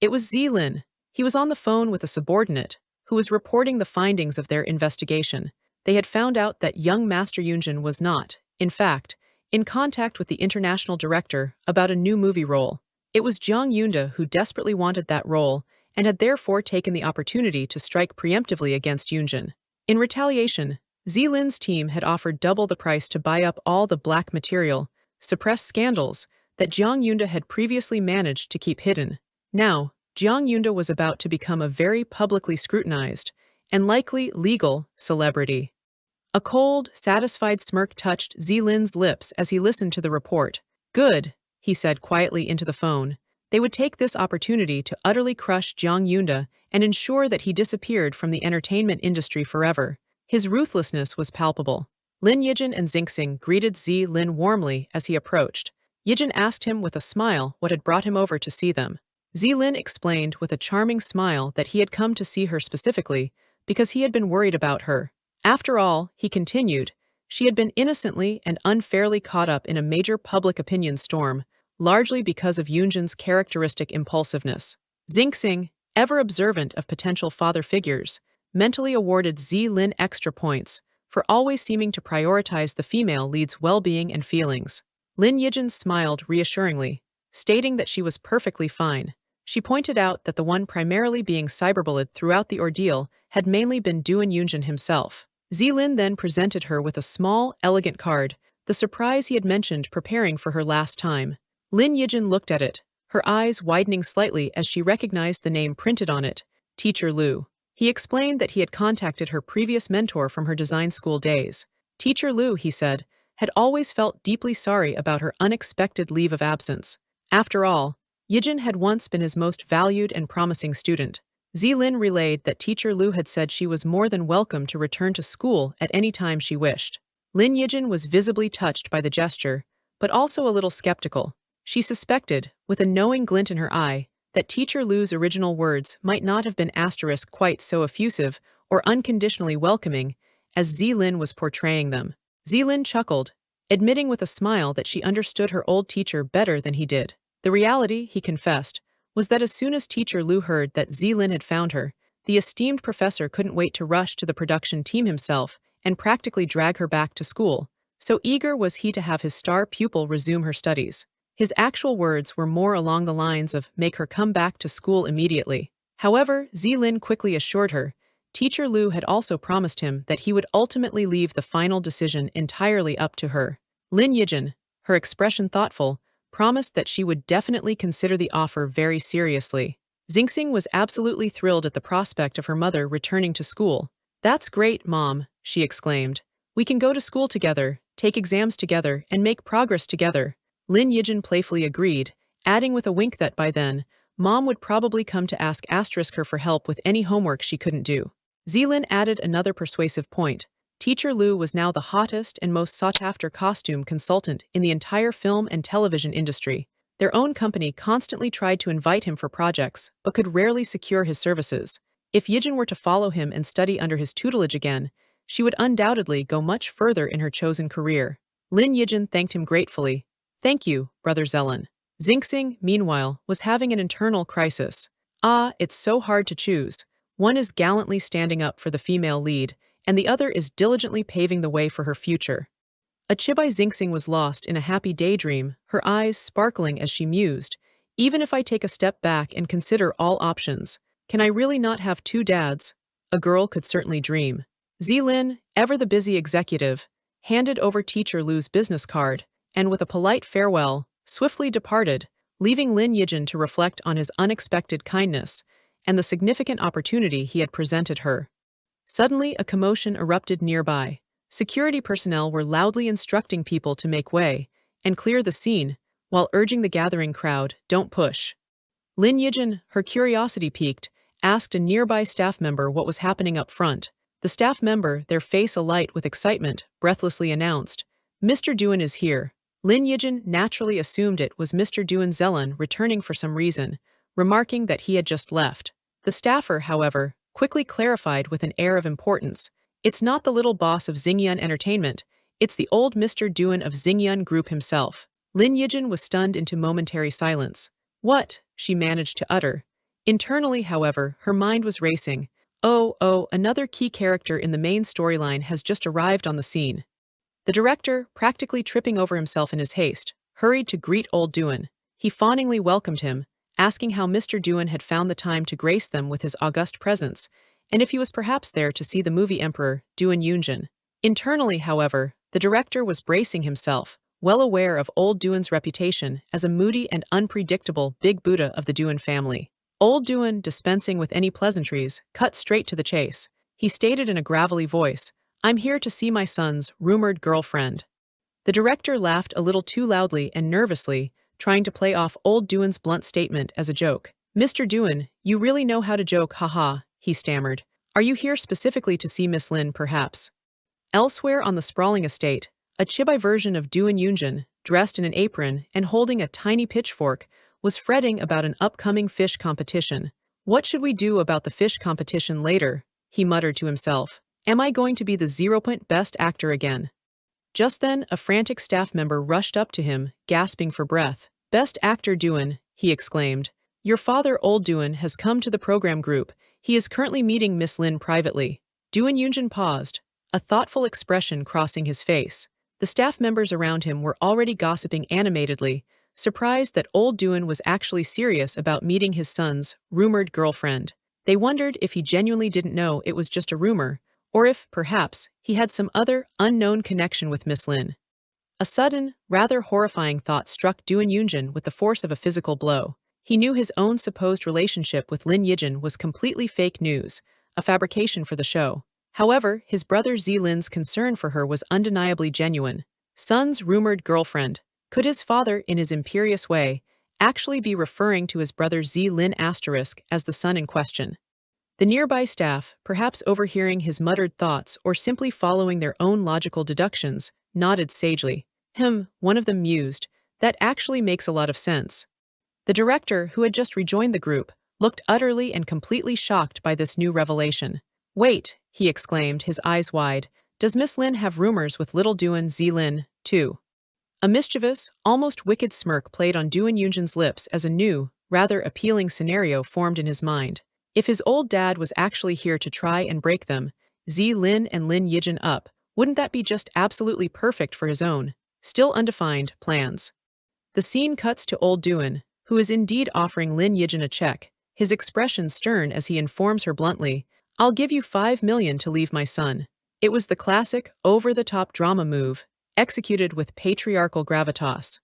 It was Zilin. He was on the phone with a subordinate, who was reporting the findings of their investigation. They had found out that young Master Yunjin was not, in fact, in contact with the international director about a new movie role. It was Jiang Yunda who desperately wanted that role and had therefore taken the opportunity to strike preemptively against Yunjin. In retaliation, Zilin's team had offered double the price to buy up all the black material, suppress scandals that Jiang Yunda had previously managed to keep hidden. Now, Jiang Yunda was about to become a very publicly scrutinized, and likely legal, celebrity. A cold, satisfied smirk touched Zilin's lips as he listened to the report. Good, he said quietly into the phone. They would take this opportunity to utterly crush Jiang Yunda and ensure that he disappeared from the entertainment industry forever. His ruthlessness was palpable. Lin Yijin and Xingxing greeted Zilin warmly as he approached. Yijin asked him with a smile what had brought him over to see them. Zilin explained with a charming smile that he had come to see her specifically because he had been worried about her. After all, he continued, she had been innocently and unfairly caught up in a major public opinion storm, largely because of Yunjin's characteristic impulsiveness. Xingxing, ever observant of potential father figures, mentally awarded Zilin extra points for always seeming to prioritize the female lead's well-being and feelings. Lin Yijin smiled reassuringly, stating that she was perfectly fine. She pointed out that the one primarily being cyberbullied throughout the ordeal had mainly been Duan Yunjin himself. Zilin then presented her with a small, elegant card, the surprise he had mentioned preparing for her last time. Lin Yijin looked at it, her eyes widening slightly as she recognized the name printed on it, Teacher Lu. He explained that he had contacted her previous mentor from her design school days. Teacher Lu, he said, had always felt deeply sorry about her unexpected leave of absence. After all, Yijin had once been his most valued and promising student. Zilin relayed that Teacher Lu had said she was more than welcome to return to school at any time she wished. Lin Yijin was visibly touched by the gesture, but also a little skeptical. She suspected, with a knowing glint in her eye, that Teacher Lu's original words might not have been quite so effusive or unconditionally welcoming as Zilin was portraying them. Zilin chuckled, admitting with a smile that she understood her old teacher better than he did. The reality, he confessed, was that as soon as Teacher Lu heard that Zilin had found her, the esteemed professor couldn't wait to rush to the production team himself and practically drag her back to school. So eager was he to have his star pupil resume her studies. His actual words were more along the lines of make her come back to school immediately. However, Zilin quickly assured her, Teacher Lu had also promised him that he would ultimately leave the final decision entirely up to her. Lin Yijin, her expression thoughtful, promised that she would definitely consider the offer very seriously. Xingxing was absolutely thrilled at the prospect of her mother returning to school. That's great, Mom, she exclaimed. We can go to school together, take exams together, and make progress together. Lin Yijin playfully agreed, adding with a wink that by then, Mom would probably come to ask her for help with any homework she couldn't do. Zilin added another persuasive point. Teacher Lu was now the hottest and most sought-after costume consultant in the entire film and television industry. Their own company constantly tried to invite him for projects, but could rarely secure his services. If Yijin were to follow him and study under his tutelage again, she would undoubtedly go much further in her chosen career. Lin Yijin thanked him gratefully. Thank you, Brother Zelen. Xingxing, meanwhile, was having an internal crisis. It's so hard to choose. One is gallantly standing up for the female lead, and the other is diligently paving the way for her future. Achibai Xingxing was lost in a happy daydream, her eyes sparkling as she mused. Even if I take a step back and consider all options, can I really not have two dads? A girl could certainly dream. Zilin, ever the busy executive, handed over Teacher Lu's business card, and with a polite farewell, swiftly departed, leaving Lin Yijin to reflect on his unexpected kindness and the significant opportunity he had presented her. Suddenly, a commotion erupted nearby. Security personnel were loudly instructing people to make way and clear the scene, while urging the gathering crowd, don't push. Lin Yijin, her curiosity piqued, asked a nearby staff member what was happening up front. The staff member, their face alight with excitement, breathlessly announced, Mr. Duan is here. Lin Yijin naturally assumed it was Mr. Duan Zelun returning for some reason, remarking that he had just left. The staffer, however, quickly clarified with an air of importance. It's not the little boss of Xingyun Entertainment, it's the old Mr. Duan of Xingyun Group himself. Lin Yijin was stunned into momentary silence. What? She managed to utter. Internally, however, her mind was racing. Oh, another key character in the main storyline has just arrived on the scene. The director, practically tripping over himself in his haste, hurried to greet old Duan. He fawningly welcomed him, asking how Mr. Duan had found the time to grace them with his august presence, and if he was perhaps there to see the movie emperor, Duan Yunjin. Internally, however, the director was bracing himself, well aware of old Duan's reputation as a moody and unpredictable big Buddha of the Duan family. Old Duan, dispensing with any pleasantries, cut straight to the chase. He stated in a gravelly voice, "I'm here to see my son's rumored girlfriend." The director laughed a little too loudly and nervously, trying to play off old Duan's blunt statement as a joke. "Mr. Duan, you really know how to joke, haha," he stammered. "Are you here specifically to see Miss Lin, perhaps?" Elsewhere on the sprawling estate, a chibi version of Duan Yunjin, dressed in an apron and holding a tiny pitchfork, was fretting about an upcoming fish competition. "What should we do about the fish competition later?" he muttered to himself. "Am I going to be the 0-point best actor again?" Just then, a frantic staff member rushed up to him, gasping for breath. "Best actor Duan," he exclaimed. "Your father, old Duan, has come to the program group. He is currently meeting Miss Lin privately." Duan Yunjin paused, a thoughtful expression crossing his face. The staff members around him were already gossiping animatedly, surprised that old Duan was actually serious about meeting his son's rumored girlfriend. They wondered if he genuinely didn't know it was just a rumor, or if, perhaps, he had some other, unknown connection with Miss Lin. A sudden, rather horrifying thought struck Duan Yunjin with the force of a physical blow. He knew his own supposed relationship with Lin Yijin was completely fake news, a fabrication for the show. However, his brother Lin's concern for her was undeniably genuine. Son's rumored girlfriend. Could his father, in his imperious way, actually be referring to his brother Lin asterisk as the son in question? The nearby staff, perhaps overhearing his muttered thoughts or simply following their own logical deductions, nodded sagely. One of them mused, "That actually makes a lot of sense." The director, who had just rejoined the group, looked utterly and completely shocked by this new revelation. "Wait," he exclaimed, his eyes wide, "does Miss Lin have rumors with little Duan Lin, too?" A mischievous, almost wicked smirk played on Duan Yunjin's lips as a new, rather appealing scenario formed in his mind. If his old dad was actually here to try and break them, Lin and Lin Yijin up, wouldn't that be just absolutely perfect for his own, still undefined, plans? The scene cuts to old Duan, who is indeed offering Lin Yijin a check, his expression stern as he informs her bluntly, "I'll give you 5 million to leave my son." It was the classic, over-the-top drama move, executed with patriarchal gravitas.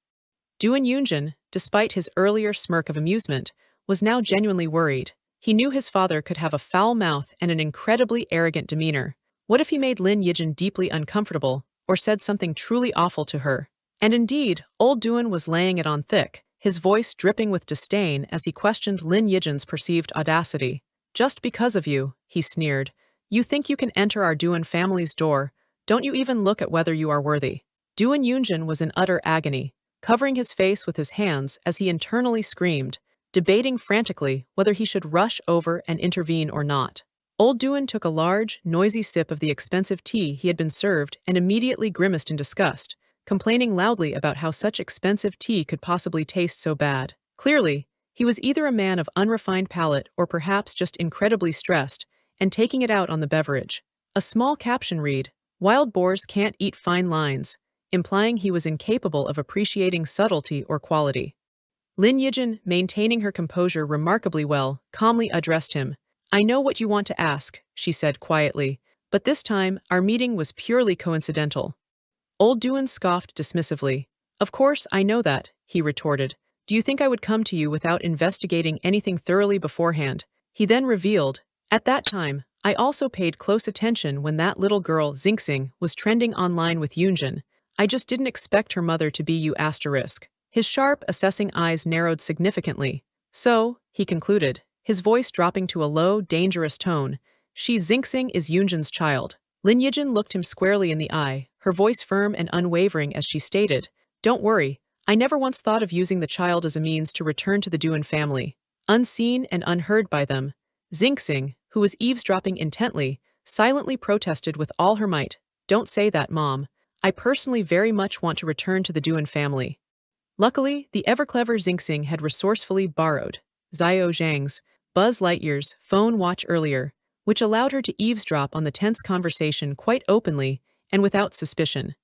Duan Yunjin, despite his earlier smirk of amusement, was now genuinely worried. He knew his father could have a foul mouth and an incredibly arrogant demeanor. What if he made Lin Yijin deeply uncomfortable, or said something truly awful to her? And indeed, old Duan was laying it on thick, his voice dripping with disdain as he questioned Lin Yijin's perceived audacity. "Just because of you," he sneered, "you think you can enter our Duan family's door? Don't you even look at whether you are worthy." Duan Yunjin was in utter agony, covering his face with his hands as he internally screamed, debating frantically whether he should rush over and intervene or not. Old Duan took a large, noisy sip of the expensive tea he had been served and immediately grimaced in disgust, complaining loudly about how such expensive tea could possibly taste so bad. Clearly, he was either a man of unrefined palate or perhaps just incredibly stressed, and taking it out on the beverage. A small caption read, "Wild boars can't eat fine lines," implying he was incapable of appreciating subtlety or quality. Lin Yijin, maintaining her composure remarkably well, calmly addressed him. "I know what you want to ask," she said quietly, "but this time, our meeting was purely coincidental." Old Duan scoffed dismissively. "Of course, I know that," he retorted. "Do you think I would come to you without investigating anything thoroughly beforehand?" He then revealed, "At that time, I also paid close attention when that little girl, Xingxing, was trending online with Yunjin. I just didn't expect her mother to be you asterisk." His sharp, assessing eyes narrowed significantly. "So," he concluded, his voice dropping to a low, dangerous tone, "Xingxing is Yunjin's child." Lin Yijin looked him squarely in the eye, her voice firm and unwavering as she stated, "Don't worry, I never once thought of using the child as a means to return to the Duan family." Unseen and unheard by them, Xingxing, who was eavesdropping intently, silently protested with all her might, "Don't say that, Mom. I personally very much want to return to the Duan family." Luckily, the ever-clever Xingxing had resourcefully borrowed Xiao Zhang's Buzz Lightyear's phone watch earlier, which allowed her to eavesdrop on the tense conversation quite openly and without suspicion.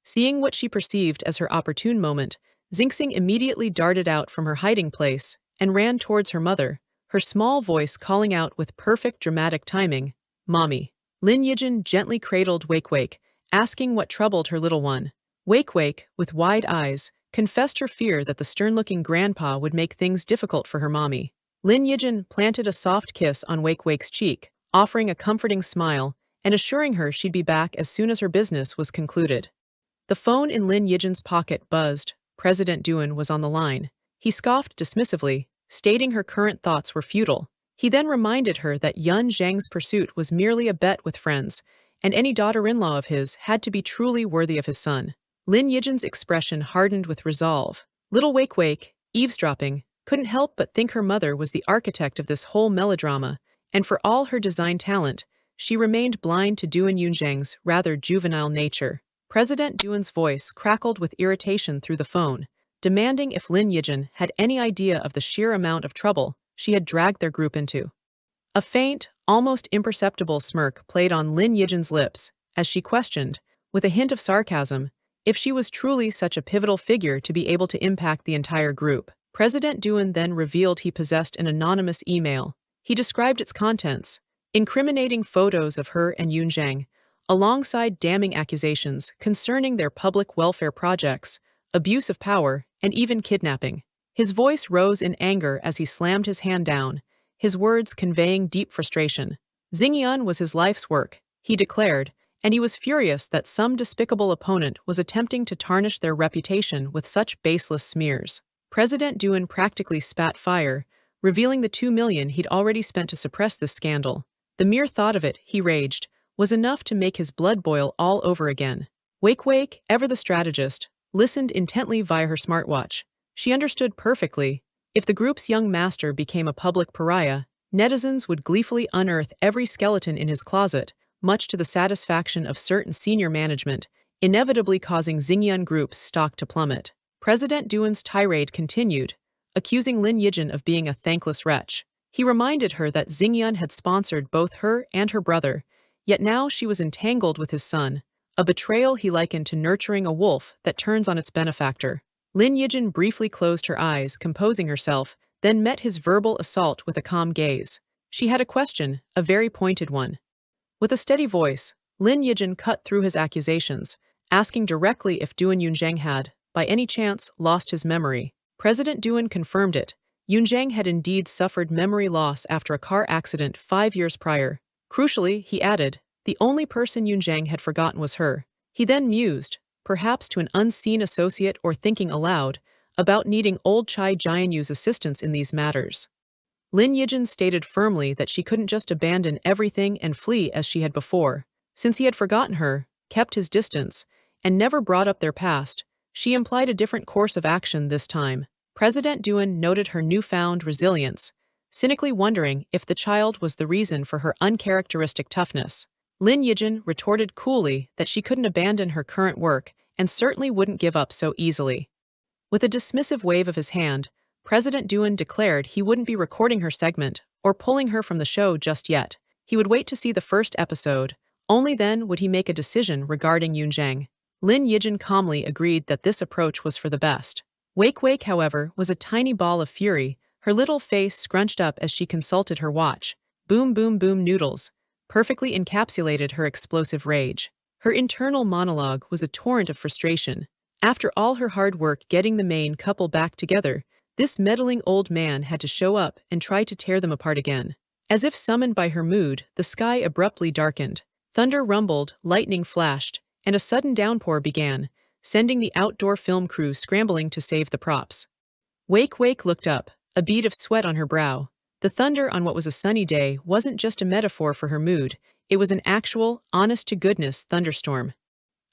Seeing what she perceived as her opportune moment, Xingxing immediately darted out from her hiding place and ran towards her mother, her small voice calling out with perfect dramatic timing, "Mommy." Lin Yijin gently cradled Wake Wake, asking what troubled her little one. Wake Wake, with wide eyes, confessed her fear that the stern-looking grandpa would make things difficult for her mommy. Lin Yijin planted a soft kiss on Wake Wake's cheek, offering a comforting smile and assuring her she'd be back as soon as her business was concluded. The phone in Lin Yijin's pocket buzzed. President Duan was on the line. He scoffed dismissively, stating her current thoughts were futile. He then reminded her that Yun Zhang's pursuit was merely a bet with friends, and any daughter-in-law of his had to be truly worthy of his son. Lin Yijin's expression hardened with resolve. Little Wake Wake, eavesdropping, couldn't help but think her mother was the architect of this whole melodrama, and for all her design talent, she remained blind to Duan Yunzhang's rather juvenile nature. President Duan's voice crackled with irritation through the phone, demanding if Lin Yijin had any idea of the sheer amount of trouble she had dragged their group into. A faint, almost imperceptible smirk played on Lin Yijin's lips as she questioned, with a hint of sarcasm, if she was truly such a pivotal figure to be able to impact the entire group. President Duan then revealed he possessed an anonymous email. He described its contents, incriminating photos of her and Yunzhang, alongside damning accusations concerning their public welfare projects, abuse of power, and even kidnapping. His voice rose in anger as he slammed his hand down, his words conveying deep frustration. Xingyun was his life's work, he declared, and he was furious that some despicable opponent was attempting to tarnish their reputation with such baseless smears. President Duan practically spat fire, revealing the 2 million he'd already spent to suppress this scandal. The mere thought of it, he raged, was enough to make his blood boil all over again. Wake Wake, ever the strategist, listened intently via her smartwatch. She understood perfectly. If the group's young master became a public pariah, netizens would gleefully unearth every skeleton in his closet, much to the satisfaction of certain senior management, inevitably causing Xingyun Group's stock to plummet. President Duan's tirade continued, accusing Lin Yijin of being a thankless wretch. He reminded her that Xingyun had sponsored both her and her brother, yet now she was entangled with his son, a betrayal he likened to nurturing a wolf that turns on its benefactor. Lin Yijin briefly closed her eyes, composing herself, then met his verbal assault with a calm gaze. She had a question, a very pointed one. With a steady voice, Lin Yijin cut through his accusations, asking directly if Duan Yunzhang had, by any chance, lost his memory. President Duan confirmed it. Yunzhang had indeed suffered memory loss after a car accident 5 years prior. Crucially, he added, the only person Yunzhang had forgotten was her. He then mused, perhaps to an unseen associate or thinking aloud, about needing old Chai Jianyu's assistance in these matters. Lin Yijin stated firmly that she couldn't just abandon everything and flee as she had before. Since he had forgotten her, kept his distance, and never brought up their past, she implied a different course of action this time. President Duan noted her newfound resilience, cynically wondering if the child was the reason for her uncharacteristic toughness. Lin Yijin retorted coolly that she couldn't abandon her current work and certainly wouldn't give up so easily. With a dismissive wave of his hand, President Duan declared he wouldn't be recording her segment or pulling her from the show just yet. He would wait to see the first episode, only then would he make a decision regarding Yunzhang. Lin Yijin calmly agreed that this approach was for the best. Wake Wake, however, was a tiny ball of fury, her little face scrunched up as she consulted her watch. Boom boom boom noodles perfectly encapsulated her explosive rage. Her internal monologue was a torrent of frustration. After all her hard work getting the main couple back together, this meddling old man had to show up and try to tear them apart again. As if summoned by her mood, the sky abruptly darkened. Thunder rumbled, lightning flashed, and a sudden downpour began, sending the outdoor film crew scrambling to save the props. Wake Wake looked up, a bead of sweat on her brow. The thunder on what was a sunny day wasn't just a metaphor for her mood, it was an actual, honest-to-goodness thunderstorm.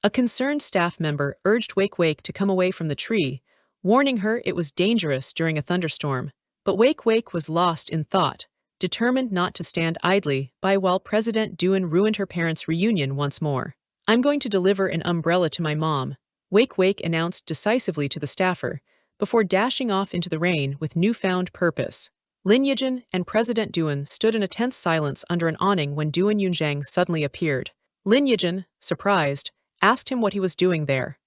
A concerned staff member urged Wake Wake to come away from the tree, warning her it was dangerous during a thunderstorm. But Wake Wake was lost in thought, determined not to stand idly by while President Dewan ruined her parents' reunion once more. "I'm going to deliver an umbrella to my mom," Wake Wake announced decisively to the staffer, before dashing off into the rain with newfound purpose. Lin Yijin and President Dewan stood in a tense silence under an awning when Dewan Yunzhang suddenly appeared. Lin Yijin, surprised, asked him what he was doing there.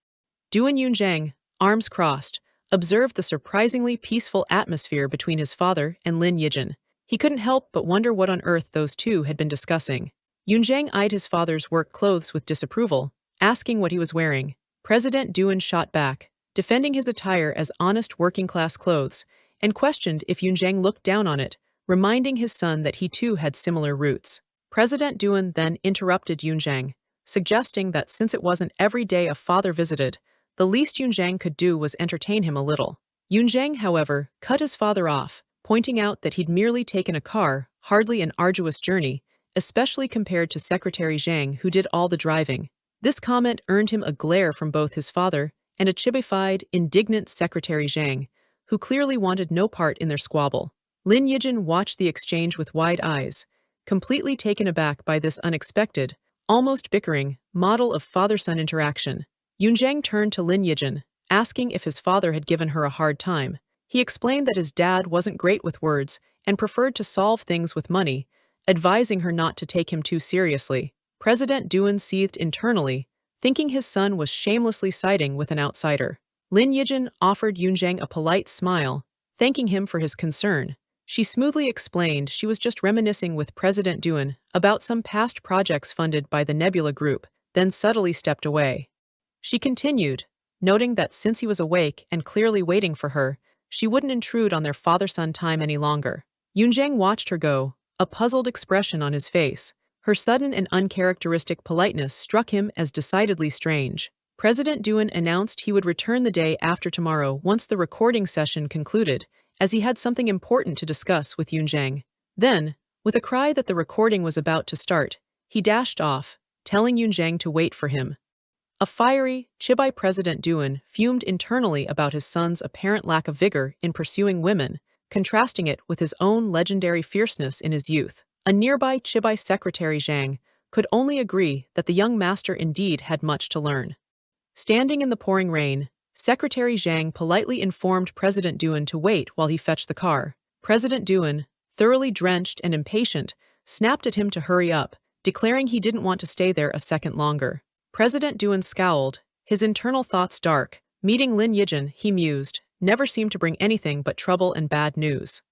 Dewan Yunzhang, arms crossed, observed the surprisingly peaceful atmosphere between his father and Lin Yijin. He couldn't help but wonder what on earth those two had been discussing. Yunzhang eyed his father's work clothes with disapproval, asking what he was wearing. President Dewan shot back, defending his attire as honest working-class clothes, and questioned if Yunzhang looked down on it, reminding his son that he too had similar roots. President Dewan then interrupted Yunzhang, suggesting that since it wasn't every day a father visited, the least Yunzhang could do was entertain him a little. Yunzhang, however, cut his father off, pointing out that he'd merely taken a car, hardly an arduous journey, especially compared to Secretary Zhang who did all the driving. This comment earned him a glare from both his father and a chibified, indignant Secretary Zhang, who clearly wanted no part in their squabble. Lin Yijin watched the exchange with wide eyes, completely taken aback by this unexpected, almost bickering, model of father-son interaction. Yunzhang turned to Lin Yijin, asking if his father had given her a hard time. He explained that his dad wasn't great with words and preferred to solve things with money, advising her not to take him too seriously. President Dewan seethed internally, thinking his son was shamelessly siding with an outsider. Lin Yijin offered Yunzhang a polite smile, thanking him for his concern. She smoothly explained she was just reminiscing with President Dewan about some past projects funded by the Nebula Group, then subtly stepped away. She continued, noting that since he was awake and clearly waiting for her, she wouldn't intrude on their father-son time any longer. Yunzhang watched her go, a puzzled expression on his face. Her sudden and uncharacteristic politeness struck him as decidedly strange. President Dewan announced he would return the day after tomorrow once the recording session concluded, as he had something important to discuss with Yunzhang. Then, with a cry that the recording was about to start, he dashed off, telling Yunzhang to wait for him. A fiery, chibai President Dewan fumed internally about his son's apparent lack of vigor in pursuing women, contrasting it with his own legendary fierceness in his youth. A nearby chibai Secretary Zhang could only agree that the young master indeed had much to learn. Standing in the pouring rain, Secretary Zhang politely informed President Dewan to wait while he fetched the car. President Dewan, thoroughly drenched and impatient, snapped at him to hurry up, declaring he didn't want to stay there a second longer. President Dewan scowled, his internal thoughts dark. Meeting Lin Yijin, he mused, never seemed to bring anything but trouble and bad news.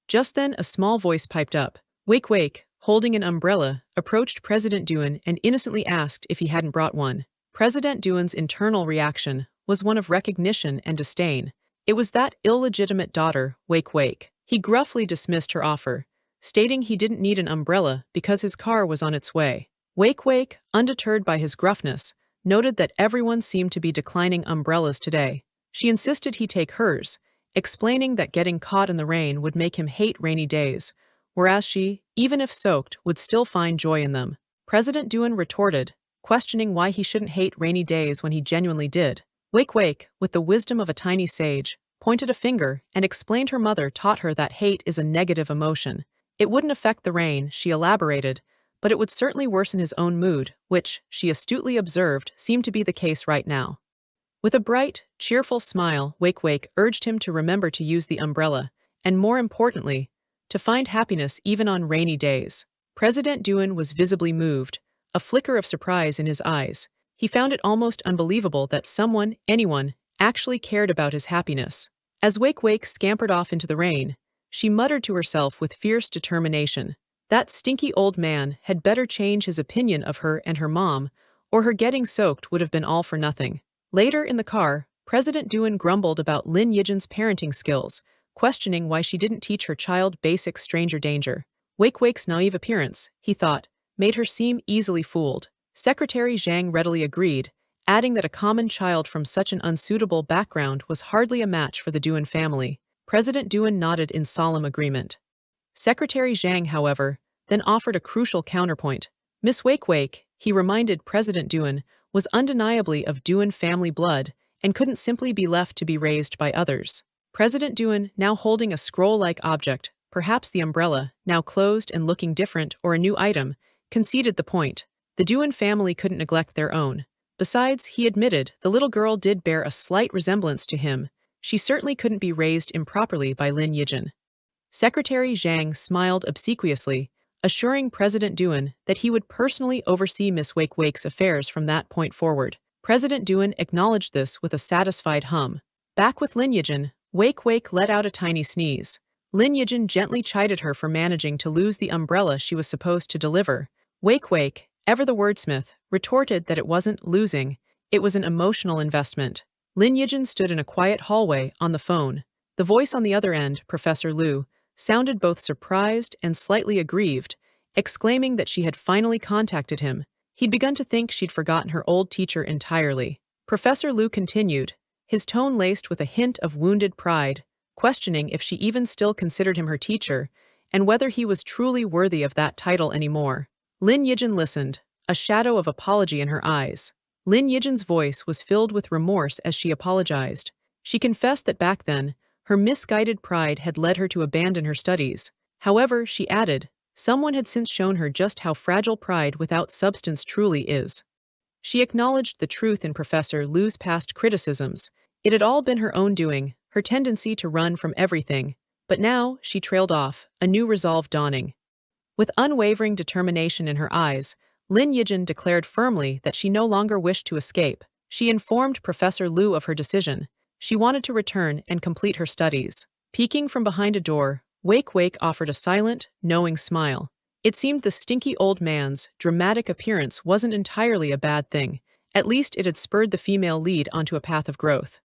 Just then a small voice piped up. Wake Wake, holding an umbrella, approached President Dewan and innocently asked if he hadn't brought one. President Dewan's internal reaction was one of recognition and disdain. It was that illegitimate daughter, Wake Wake. He gruffly dismissed her offer, stating he didn't need an umbrella because his car was on its way. Wake Wake, undeterred by his gruffness, noted that everyone seemed to be declining umbrellas today. She insisted he take hers, explaining that getting caught in the rain would make him hate rainy days, whereas she, even if soaked, would still find joy in them. President Dewan retorted, questioning why he shouldn't hate rainy days when he genuinely did. Wake Wake, with the wisdom of a tiny sage, pointed a finger and explained her mother taught her that hate is a negative emotion. It wouldn't affect the rain, she elaborated, but it would certainly worsen his own mood, which, she astutely observed, seemed to be the case right now. With a bright, cheerful smile, Wake Wake urged him to remember to use the umbrella, and more importantly, to find happiness even on rainy days. President Dewan was visibly moved, a flicker of surprise in his eyes. He found it almost unbelievable that someone, anyone, actually cared about his happiness. As Wake Wake scampered off into the rain, she muttered to herself with fierce determination. That stinky old man had better change his opinion of her and her mom, or her getting soaked would have been all for nothing. Later in the car, President Dewan grumbled about Lin Yijin's parenting skills, questioning why she didn't teach her child basic stranger danger. Wake Wake's naive appearance, he thought, made her seem easily fooled. Secretary Zhang readily agreed, adding that a common child from such an unsuitable background was hardly a match for the Dewan family. President Dewan nodded in solemn agreement. Secretary Zhang, however, then offered a crucial counterpoint. Miss Wake Wake, he reminded President Dewan, was undeniably of Duan family blood and couldn't simply be left to be raised by others. President Duan, now holding a scroll-like object, perhaps the umbrella, now closed and looking different or a new item, conceded the point. The Duan family couldn't neglect their own. Besides, he admitted, the little girl did bear a slight resemblance to him. She certainly couldn't be raised improperly by Lin Yijin. Secretary Zhang smiled obsequiously, assuring President Duan that he would personally oversee Miss Wake's affairs from that point forward. President Duan acknowledged this with a satisfied hum. Back with Lin Yijin, Wake let out a tiny sneeze. Lin Yijin gently chided her for managing to lose the umbrella she was supposed to deliver. Wake, ever the wordsmith, retorted that it wasn't losing, it was an emotional investment. Lin Yijin stood in a quiet hallway on the phone. The voice on the other end, Professor Liu, sounded both surprised and slightly aggrieved, exclaiming that she had finally contacted him. He'd begun to think she'd forgotten her old teacher entirely. Professor Liu continued, his tone laced with a hint of wounded pride, questioning if she even still considered him her teacher, and whether he was truly worthy of that title anymore. Lin Yijin listened, a shadow of apology in her eyes. Lin Yijin's voice was filled with remorse as she apologized. She confessed that back then, her misguided pride had led her to abandon her studies. However, she added, someone had since shown her just how fragile pride without substance truly is. She acknowledged the truth in Professor Liu's past criticisms. It had all been her own doing, her tendency to run from everything. But now, she trailed off, a new resolve dawning. With unwavering determination in her eyes, Lin Yijin declared firmly that she no longer wished to escape. She informed Professor Liu of her decision. She wanted to return and complete her studies. Peeking from behind a door, Wake offered a silent, knowing smile. It seemed the stinky old man's dramatic appearance wasn't entirely a bad thing. At least it had spurred the female lead onto a path of growth.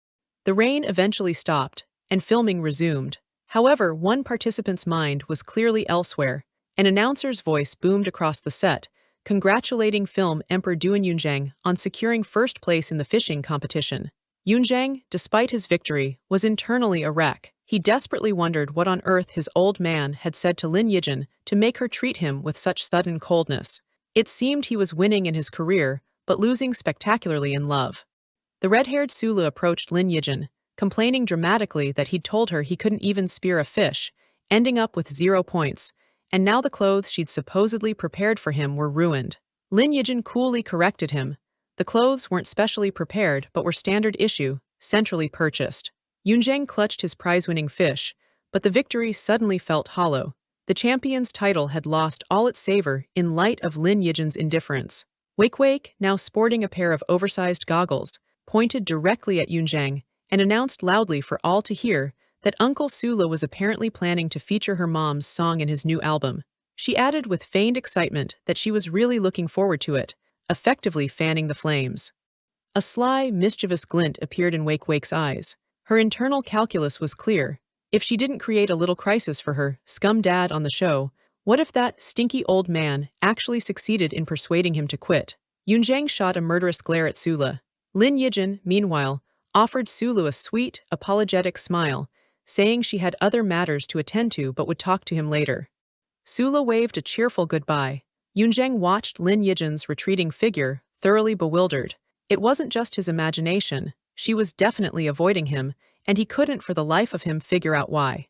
The rain eventually stopped, and filming resumed. However, one participant's mind was clearly elsewhere. An announcer's voice boomed across the set, congratulating film Emperor Duan Yunzhang on securing first place in the fishing competition. Yunzhang, despite his victory, was internally a wreck. He desperately wondered what on earth his old man had said to Lin Yijin to make her treat him with such sudden coldness. It seemed he was winning in his career, but losing spectacularly in love. The red-haired Sulu approached Lin Yijin, complaining dramatically that he'd told her he couldn't even spear a fish, ending up with 0 points, and now the clothes she'd supposedly prepared for him were ruined. Lin Yijin coolly corrected him. The clothes weren't specially prepared but were standard issue, centrally purchased. Yunzhang clutched his prize-winning fish, but the victory suddenly felt hollow. The champion's title had lost all its savor in light of Lin Yijin's indifference. Wake, now sporting a pair of oversized goggles, pointed directly at Yunzhang and announced loudly for all to hear that Uncle Sula was apparently planning to feature her mom's song in his new album. She added with feigned excitement that she was really looking forward to it, effectively fanning the flames. A sly, mischievous glint appeared in Wake's eyes. Her internal calculus was clear. If she didn't create a little crisis for her scum dad on the show, what if that stinky old man actually succeeded in persuading him to quit? Yunzhang shot a murderous glare at Sula. Lin Yijin, meanwhile, offered Sulu a sweet, apologetic smile, saying she had other matters to attend to but would talk to him later. Sula waved a cheerful goodbye. Yunzhang watched Lin Yijin's retreating figure, thoroughly bewildered. It wasn't just his imagination. She was definitely avoiding him, and he couldn't for the life of him figure out why.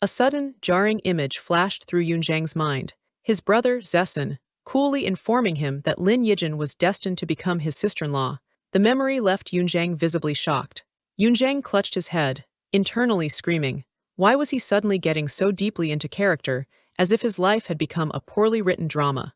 A sudden, jarring image flashed through Yunzhang's mind. His brother, Zessen, coolly informing him that Lin Yijin was destined to become his sister-in-law. The memory left Yunzhang visibly shocked. Yunzhang clutched his head, internally screaming. Why was he suddenly getting so deeply into character, as if his life had become a poorly written drama?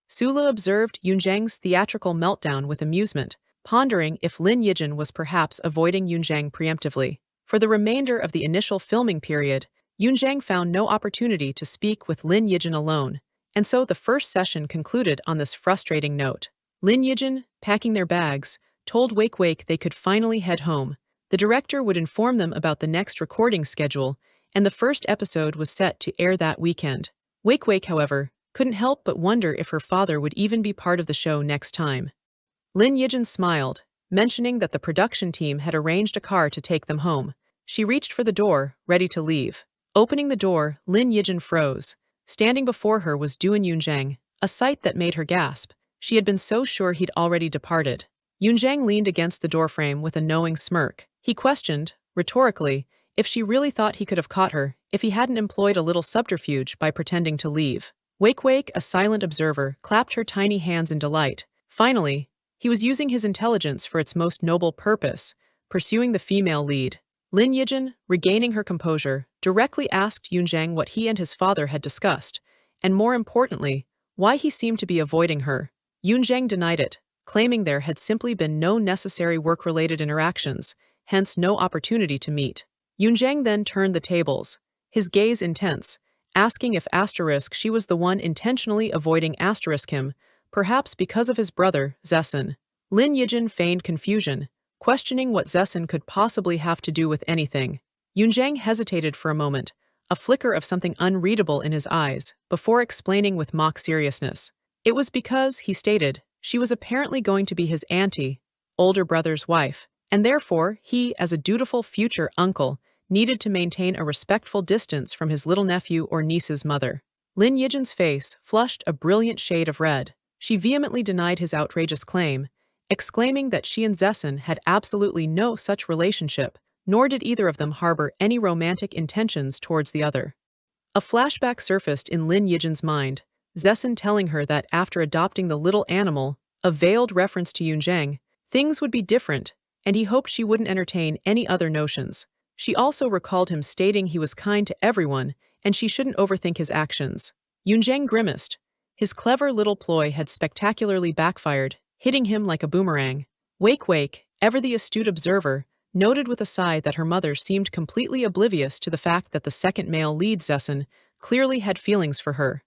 Sula observed Yunzhang's theatrical meltdown with amusement, pondering if Lin Yijin was perhaps avoiding Yunzhang preemptively. For the remainder of the initial filming period, Yunzhang found no opportunity to speak with Lin Yijin alone, and so the first session concluded on this frustrating note. Lin Yijin, packing their bags, told Wake they could finally head home. The director would inform them about the next recording schedule, and the first episode was set to air that weekend. Wake, however, couldn't help but wonder if her father would even be part of the show next time. Lin Yijin smiled, mentioning that the production team had arranged a car to take them home. She reached for the door, ready to leave. Opening the door, Lin Yijin froze. Standing before her was Duan Yunzhang, a sight that made her gasp. She had been so sure he'd already departed. Yunzhang leaned against the doorframe with a knowing smirk. He questioned, rhetorically, if she really thought he could have caught her if he hadn't employed a little subterfuge by pretending to leave. Wake, a silent observer, clapped her tiny hands in delight. Finally, he was using his intelligence for its most noble purpose, pursuing the female lead. Lin Yijin, regaining her composure, directly asked Yunzhang what he and his father had discussed, and more importantly, why he seemed to be avoiding her. Yunzhang denied it, claiming there had simply been no necessary work-related interactions, hence no opportunity to meet. Yunzhang then turned the tables, his gaze intense, asking if she was the one intentionally avoiding him, perhaps because of his brother, Zessen. Lin Yijin feigned confusion, questioning what Zessen could possibly have to do with anything. Yunzhang hesitated for a moment, a flicker of something unreadable in his eyes, before explaining with mock seriousness. It was because, he stated, she was apparently going to be his auntie, older brother's wife, and therefore he, as a dutiful future uncle, needed to maintain a respectful distance from his little nephew or niece's mother. Lin Yijin's face flushed a brilliant shade of red. She vehemently denied his outrageous claim, exclaiming that she and Zessen had absolutely no such relationship, nor did either of them harbor any romantic intentions towards the other. A flashback surfaced in Lin Yijin's mind, Zessen telling her that after adopting the little animal, a veiled reference to Yunzhang, things would be different, and he hoped she wouldn't entertain any other notions. She also recalled him stating he was kind to everyone, and she shouldn't overthink his actions. Yunzhang grimaced. His clever little ploy had spectacularly backfired, hitting him like a boomerang. Wake, ever the astute observer, noted with a sigh that her mother seemed completely oblivious to the fact that the second male lead, Zessen, clearly had feelings for her.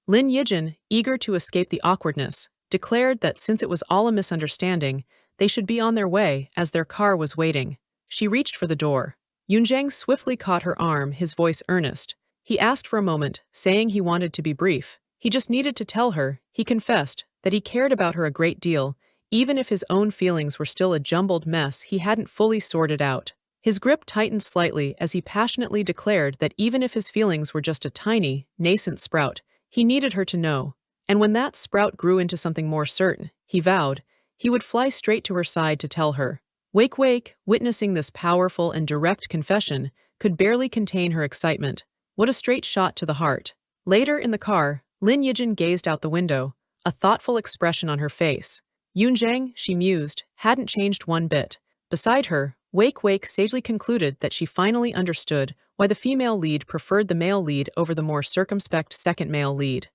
Lin Yijin, eager to escape the awkwardness, declared that since it was all a misunderstanding, they should be on their way as their car was waiting. She reached for the door. Yunzhang swiftly caught her arm, his voice earnest. He asked for a moment, saying he wanted to be brief. He just needed to tell her, he confessed, that he cared about her a great deal, even if his own feelings were still a jumbled mess he hadn't fully sorted out. His grip tightened slightly as he passionately declared that even if his feelings were just a tiny, nascent sprout, he needed her to know. And when that sprout grew into something more certain, he vowed, he would fly straight to her side to tell her. Wake, witnessing this powerful and direct confession, could barely contain her excitement. What a straight shot to the heart. Later in the car, Lin Yijin gazed out the window, a thoughtful expression on her face. Yunzhang, she mused, hadn't changed one bit. Beside her, Wake sagely concluded that she finally understood why the female lead preferred the male lead over the more circumspect second male lead.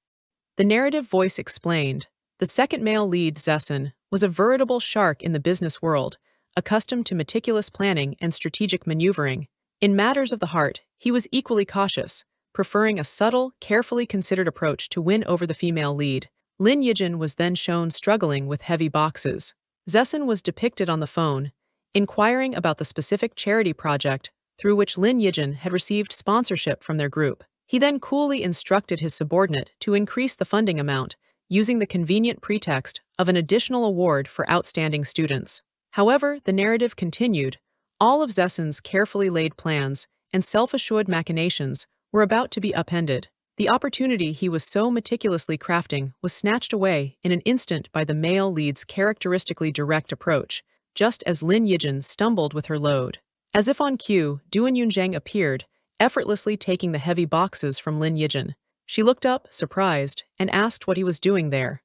The narrative voice explained, the second male lead, Zessen, was a veritable shark in the business world, accustomed to meticulous planning and strategic maneuvering. In matters of the heart, he was equally cautious, preferring a subtle, carefully considered approach to win over the female lead. Lin Yijin was then shown struggling with heavy boxes. Zessen was depicted on the phone, inquiring about the specific charity project through which Lin Yijin had received sponsorship from their group. He then coolly instructed his subordinate to increase the funding amount, using the convenient pretext of an additional award for outstanding students. However, the narrative continued. All of Zessen's carefully laid plans and self-assured machinations were about to be upended. The opportunity he was so meticulously crafting was snatched away in an instant by the male lead's characteristically direct approach, just as Lin Yijin stumbled with her load. As if on cue, Duan Yunzhang appeared, effortlessly taking the heavy boxes from Lin Yijin. She looked up, surprised, and asked what he was doing there.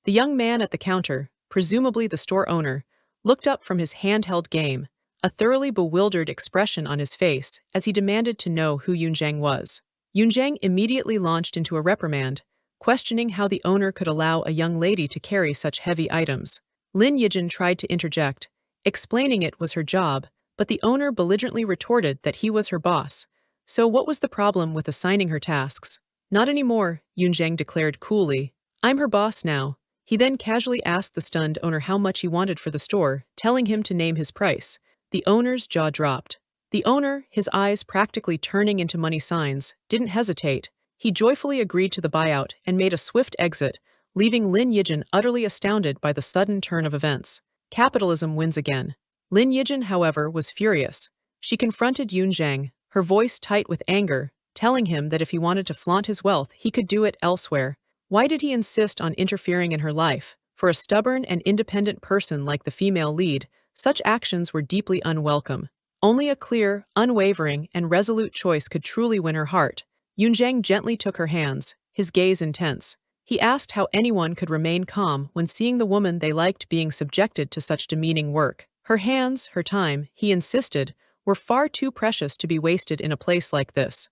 The young man at the counter, presumably the store owner, looked up from his handheld game, a thoroughly bewildered expression on his face as he demanded to know who Yunzhang was. Yunzhang immediately launched into a reprimand, questioning how the owner could allow a young lady to carry such heavy items. Lin Yijin tried to interject, explaining it was her job, but the owner belligerently retorted that he was her boss. So what was the problem with assigning her tasks? Not anymore, Yunzhang declared coolly. I'm her boss now. He then casually asked the stunned owner how much he wanted for the store, telling him to name his price. The owner's jaw dropped. The owner, his eyes practically turning into money signs, didn't hesitate. He joyfully agreed to the buyout and made a swift exit, leaving Lin Yijin utterly astounded by the sudden turn of events. Capitalism wins again. Lin Yijin, however, was furious. She confronted Yunzhang, her voice tight with anger, telling him that if he wanted to flaunt his wealth, he could do it elsewhere. Why did he insist on interfering in her life, For a stubborn and independent person like the female lead, such actions were deeply unwelcome. Only a clear, unwavering, and resolute choice could truly win her heart. Yunzhang gently took her hands, his gaze intense. He asked how anyone could remain calm when seeing the woman they liked being subjected to such demeaning work. Her hands, her time, he insisted, were far too precious to be wasted in a place like this.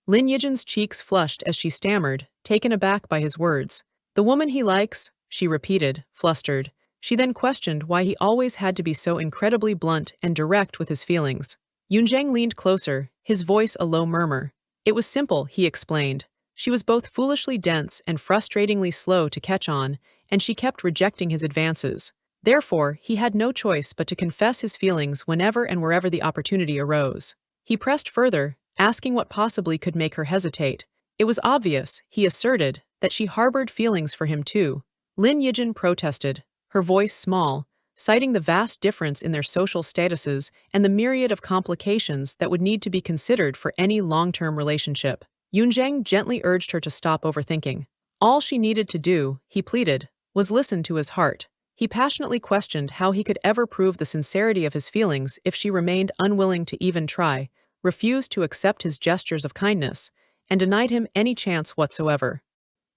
Lin Yijin's cheeks flushed as she stammered, taken aback by his words. The woman he likes, she repeated, flustered. She then questioned why he always had to be so incredibly blunt and direct with his feelings. Yunzhang leaned closer, his voice a low murmur. It was simple, he explained. She was both foolishly dense and frustratingly slow to catch on, and she kept rejecting his advances. Therefore, he had no choice but to confess his feelings whenever and wherever the opportunity arose. He pressed further, asking what possibly could make her hesitate. It was obvious, he asserted, that she harbored feelings for him too. Lin Yijin protested, her voice small, citing the vast difference in their social statuses and the myriad of complications that would need to be considered for any long-term relationship. Yunzhang gently urged her to stop overthinking. All she needed to do, he pleaded, was listen to his heart. He passionately questioned how he could ever prove the sincerity of his feelings if she remained unwilling to even try, refused to accept his gestures of kindness, and denied him any chance whatsoever.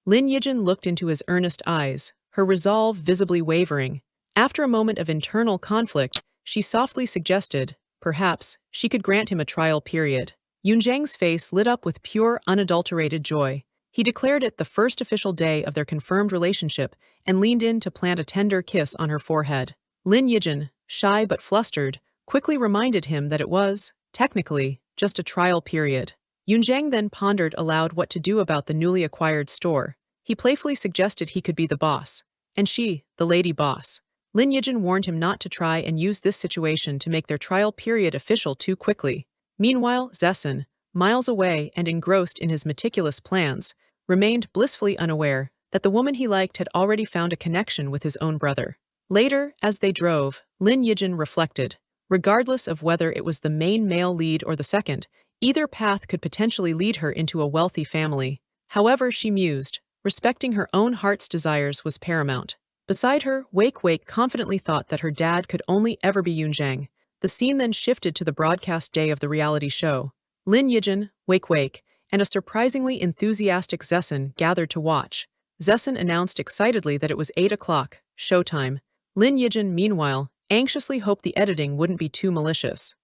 Lin Yijin looked into his earnest eyes, her resolve visibly wavering. After a moment of internal conflict, she softly suggested, perhaps, she could grant him a trial period. Yunzhang's face lit up with pure, unadulterated joy. He declared it the first official day of their confirmed relationship and leaned in to plant a tender kiss on her forehead. Lin Yijin, shy but flustered, quickly reminded him that it was, technically, just a trial period. Yunzhang then pondered aloud what to do about the newly acquired store. He playfully suggested he could be the boss, and she, the lady boss. Lin Yijin warned him not to try and use this situation to make their trial period official too quickly. Meanwhile, Zessen, miles away and engrossed in his meticulous plans, remained blissfully unaware that the woman he liked had already found a connection with his own brother. Later, as they drove, Lin Yijin reflected. Regardless of whether it was the main male lead or the second, either path could potentially lead her into a wealthy family. However, she mused, respecting her own heart's desires was paramount. Beside her, Wake confidently thought that her dad could only ever be Yunzhang. The scene then shifted to the broadcast day of the reality show. Lin Yijin, Wake, and a surprisingly enthusiastic Zessen gathered to watch. Zessen announced excitedly that it was 8 o'clock, showtime. Lin Yijin, meanwhile, anxiously hoped the editing wouldn't be too malicious.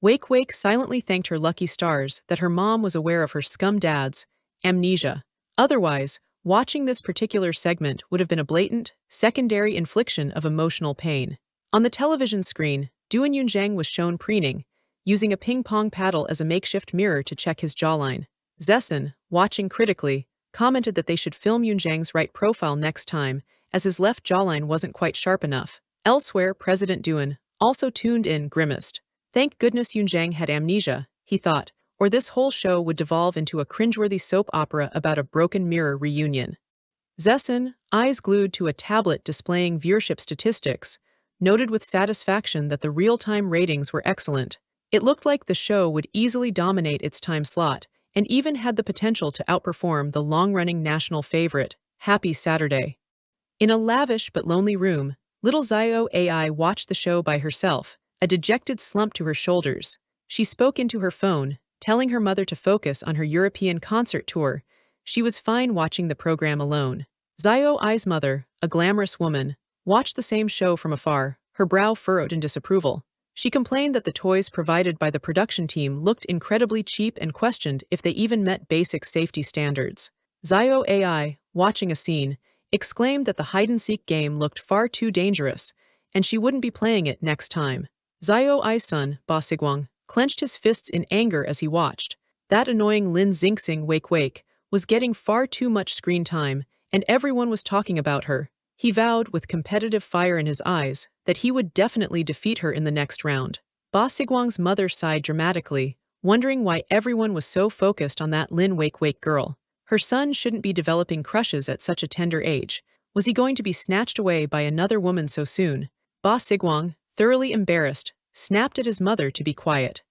Wake silently thanked her lucky stars that her mom was aware of her scum dad's amnesia. Otherwise, watching this particular segment would have been a blatant, secondary infliction of emotional pain. On the television screen, Duan Yunzhang was shown preening, using a ping-pong paddle as a makeshift mirror to check his jawline. Zessen, watching critically, commented that they should film Yunzhang's right profile next time, as his left jawline wasn't quite sharp enough. Elsewhere, President Duan, also tuned in, grimaced. Thank goodness Yunzhang had amnesia, he thought, or this whole show would devolve into a cringeworthy soap opera about a broken mirror reunion. Zessen, eyes glued to a tablet displaying viewership statistics, noted with satisfaction that the real-time ratings were excellent. It looked like the show would easily dominate its time slot, and even had the potential to outperform the long-running national favorite, Happy Saturday. In a lavish but lonely room, little Zio AI watched the show by herself, a dejected slump to her shoulders. She spoke into her phone, telling her mother to focus on her European concert tour. She was fine watching the program alone. Zio Ai's mother, a glamorous woman, watched the same show from afar, her brow furrowed in disapproval. She complained that the toys provided by the production team looked incredibly cheap and questioned if they even met basic safety standards. Zio AI, watching a scene, exclaimed that the hide-and-seek game looked far too dangerous, and she wouldn't be playing it next time. Zio Ai's son, Ba Sigwang, clenched his fists in anger as he watched. That annoying Lin Xingxing Wake was getting far too much screen time, and everyone was talking about her. He vowed, with competitive fire in his eyes, that he would definitely defeat her in the next round. Ba Sigwang's mother sighed dramatically, wondering why everyone was so focused on that Lin Wake girl. Her son shouldn't be developing crushes at such a tender age. Was he going to be snatched away by another woman so soon? Ba Sigwang, thoroughly embarrassed, snapped at his mother to be quiet.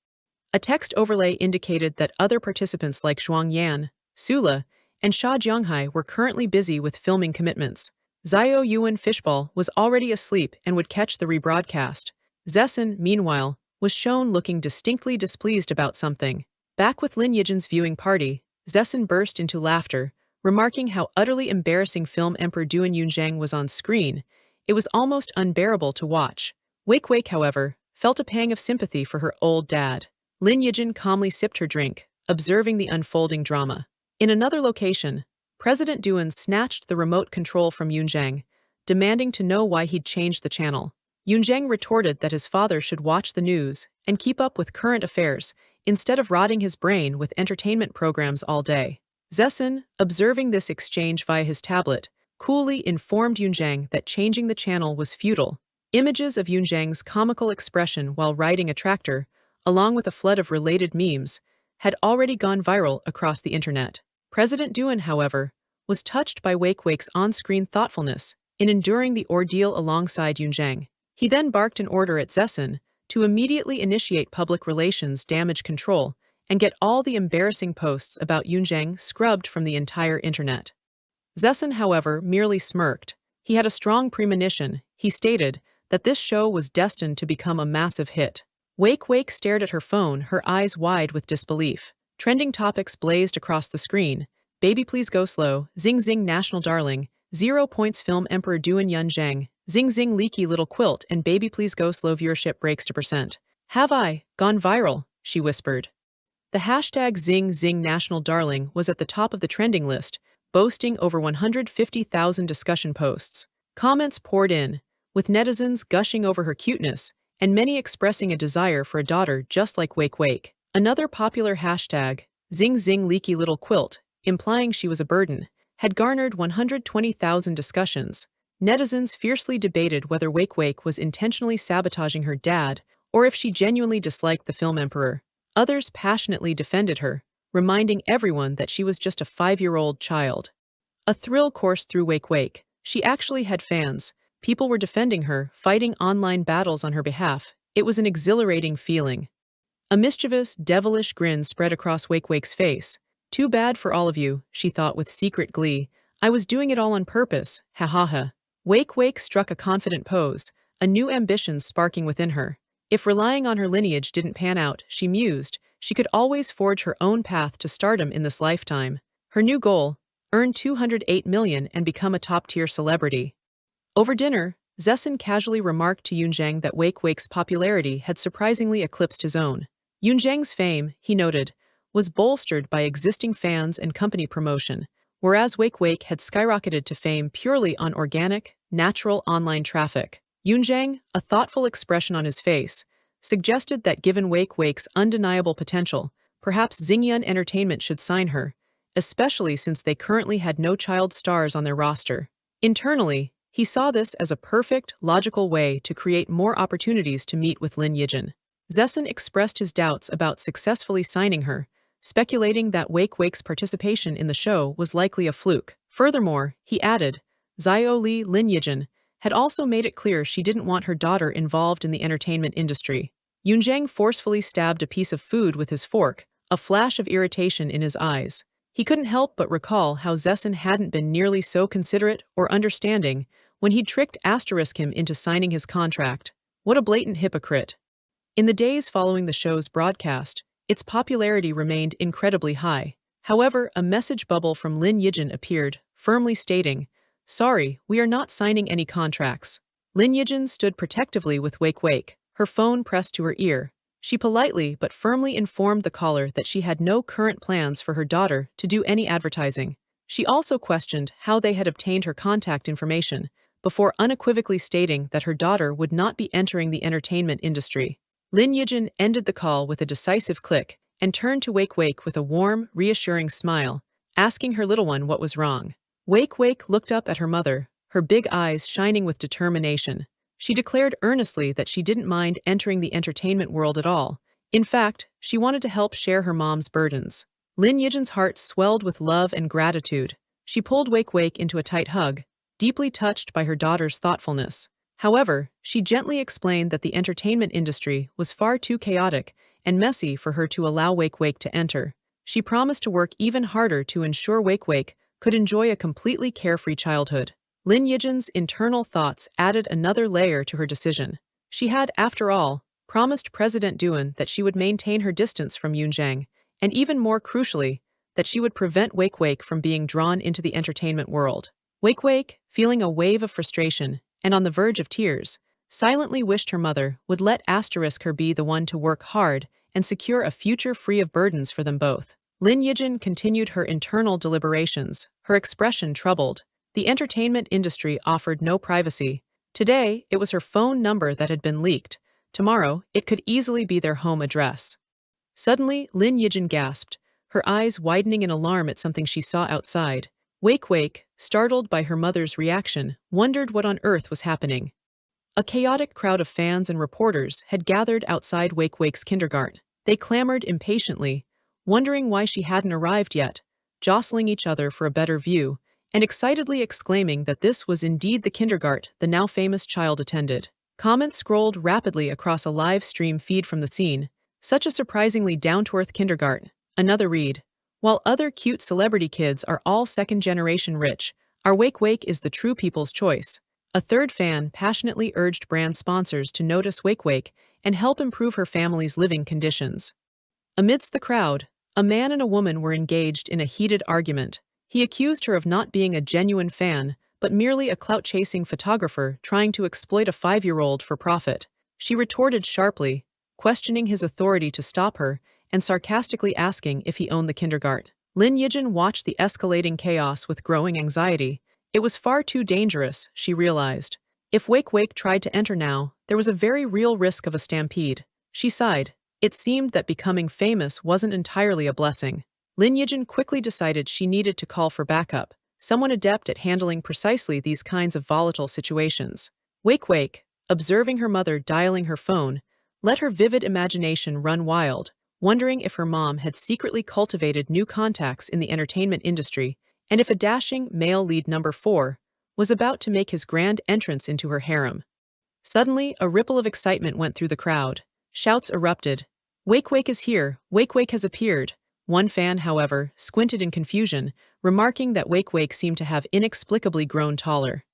A text overlay indicated that other participants like Zhuang Yan, Sula, and Sha Jianghai were currently busy with filming commitments. Xiao Yuan Fishball was already asleep and would catch the rebroadcast. Zessen, meanwhile, was shown looking distinctly displeased about something. Back with Lin Yijin's viewing party, Zessen burst into laughter, remarking how utterly embarrassing film Emperor Duan Yunzhang was on screen. It was almost unbearable to watch. Wake, however, felt a pang of sympathy for her old dad. Lin Yijin calmly sipped her drink, observing the unfolding drama. In another location, President Duan snatched the remote control from Yunzhang, demanding to know why he'd changed the channel. Yunzhang retorted that his father should watch the news and keep up with current affairs instead of rotting his brain with entertainment programs all day. Zessen, observing this exchange via his tablet, coolly informed Yunzhang that changing the channel was futile. Images of Yunzhang's comical expression while riding a tractor, along with a flood of related memes, had already gone viral across the internet. President Duan, however, was touched by Wake's on-screen thoughtfulness in enduring the ordeal alongside Yunzhang. He then barked an order at Zessen to immediately initiate public relations damage control and get all the embarrassing posts about Yunzhang scrubbed from the entire internet. Zessen, however, merely smirked. He had a strong premonition. He stated that this show was destined to become a massive hit. Wake stared at her phone, her eyes wide with disbelief. Trending topics blazed across the screen. Baby please go slow, zing zing national darling, 0 points film Emperor Duan Yunzhang, zing zing leaky little quilt and baby please go slow viewership breaks to percent. Have I gone viral? She whispered. The hashtag zing zing national darling was at the top of the trending list, boasting over 150,000 discussion posts. Comments poured in, with netizens gushing over her cuteness, and many expressing a desire for a daughter just like Wake. Another popular hashtag, zing zing leaky little quilt, implying she was a burden, had garnered 120,000 discussions. Netizens fiercely debated whether Wake was intentionally sabotaging her dad or if she genuinely disliked the film Emperor. Others passionately defended her, reminding everyone that she was just a 5-year-old child. A thrill coursed through Wake. She actually had fans. People were defending her, fighting online battles on her behalf. It was an exhilarating feeling. A mischievous, devilish grin spread across Wake's face. Too bad for all of you, she thought with secret glee. I was doing it all on purpose, ha ha ha. Wake struck a confident pose, a new ambition sparking within her. If relying on her lineage didn't pan out, she mused, she could always forge her own path to stardom in this lifetime. Her new goal, earn 208 million and become a top-tier celebrity. Over dinner, Zessen casually remarked to Yunzhang that Wake's popularity had surprisingly eclipsed his own. Yunzhang's fame, he noted, was bolstered by existing fans and company promotion, whereas Wake had skyrocketed to fame purely on organic, natural online traffic. Yunzhang, a thoughtful expression on his face, suggested that given Wake's undeniable potential, perhaps Xingyun Entertainment should sign her, especially since they currently had no child stars on their roster. Internally, he saw this as a perfect, logical way to create more opportunities to meet with Lin Yijin. Zessen expressed his doubts about successfully signing her, speculating that Wake's participation in the show was likely a fluke. Furthermore, he added, Xiao Li Lin Yijin had also made it clear she didn't want her daughter involved in the entertainment industry. Yunzhang forcefully stabbed a piece of food with his fork, a flash of irritation in his eyes. He couldn't help but recall how Zessen hadn't been nearly so considerate or understanding when he'd tricked him into signing his contract. What a blatant hypocrite. In the days following the show's broadcast, its popularity remained incredibly high. However, a message bubble from Lin Yijin appeared, firmly stating, Sorry, we are not signing any contracts. Lin Yijin stood protectively with Wake, her phone pressed to her ear. She politely but firmly informed the caller that she had no current plans for her daughter to do any advertising. She also questioned how they had obtained her contact information, before unequivocally stating that her daughter would not be entering the entertainment industry. Lin Yijin ended the call with a decisive click and turned to Wake with a warm, reassuring smile, asking her little one what was wrong. Wake looked up at her mother, her big eyes shining with determination. She declared earnestly that she didn't mind entering the entertainment world at all. In fact, she wanted to help share her mom's burdens. Lin Yijin's heart swelled with love and gratitude. She pulled Wake into a tight hug, deeply touched by her daughter's thoughtfulness. However, she gently explained that the entertainment industry was far too chaotic and messy for her to allow Wake to enter. She promised to work even harder to ensure Wake could enjoy a completely carefree childhood. Lin Yijin's internal thoughts added another layer to her decision. She had, after all, promised President Duan that she would maintain her distance from Yunzhang, and even more crucially, that she would prevent Wake Wake from being drawn into the entertainment world. Wake Wake, feeling a wave of frustration and on the verge of tears, silently wished her mother would let her be the one to work hard and secure a future free of burdens for them both. Lin Yijin continued her internal deliberations, her expression troubled. The entertainment industry offered no privacy. Today, it was her phone number that had been leaked. Tomorrow, it could easily be their home address. Suddenly, Lin Yijin gasped, her eyes widening in alarm at something she saw outside. Wake Wake, startled by her mother's reaction, wondered what on earth was happening. A chaotic crowd of fans and reporters had gathered outside Wake Wake's kindergarten. They clamored impatiently, wondering why she hadn't arrived yet, jostling each other for a better view, and excitedly exclaiming that this was indeed the kindergarten the now famous child attended. Comments scrolled rapidly across a live stream feed from the scene. Such a surprisingly down-to-earth kindergarten. Another read. While other cute celebrity kids are all second-generation rich, our Wake Wake is the true people's choice. A third fan passionately urged brand sponsors to notice Wake Wake and help improve her family's living conditions. Amidst the crowd, a man and a woman were engaged in a heated argument. He accused her of not being a genuine fan, but merely a clout-chasing photographer trying to exploit a 5-year-old for profit. She retorted sharply, questioning his authority to stop her and sarcastically asking if he owned the kindergarten. Lin Yijin watched the escalating chaos with growing anxiety. It was far too dangerous, she realized. If Wake Wake tried to enter now, there was a very real risk of a stampede. She sighed. It seemed that becoming famous wasn't entirely a blessing. Lin Yijin quickly decided she needed to call for backup, someone adept at handling precisely these kinds of volatile situations. Wake Wake, observing her mother dialing her phone, let her vivid imagination run wild, wondering if her mom had secretly cultivated new contacts in the entertainment industry, and if a dashing male lead number 4 was about to make his grand entrance into her harem. Suddenly, a ripple of excitement went through the crowd. Shouts erupted. Wake Wake is here! Wake Wake has appeared! One fan, however, squinted in confusion, remarking that Wake Wake seemed to have inexplicably grown taller.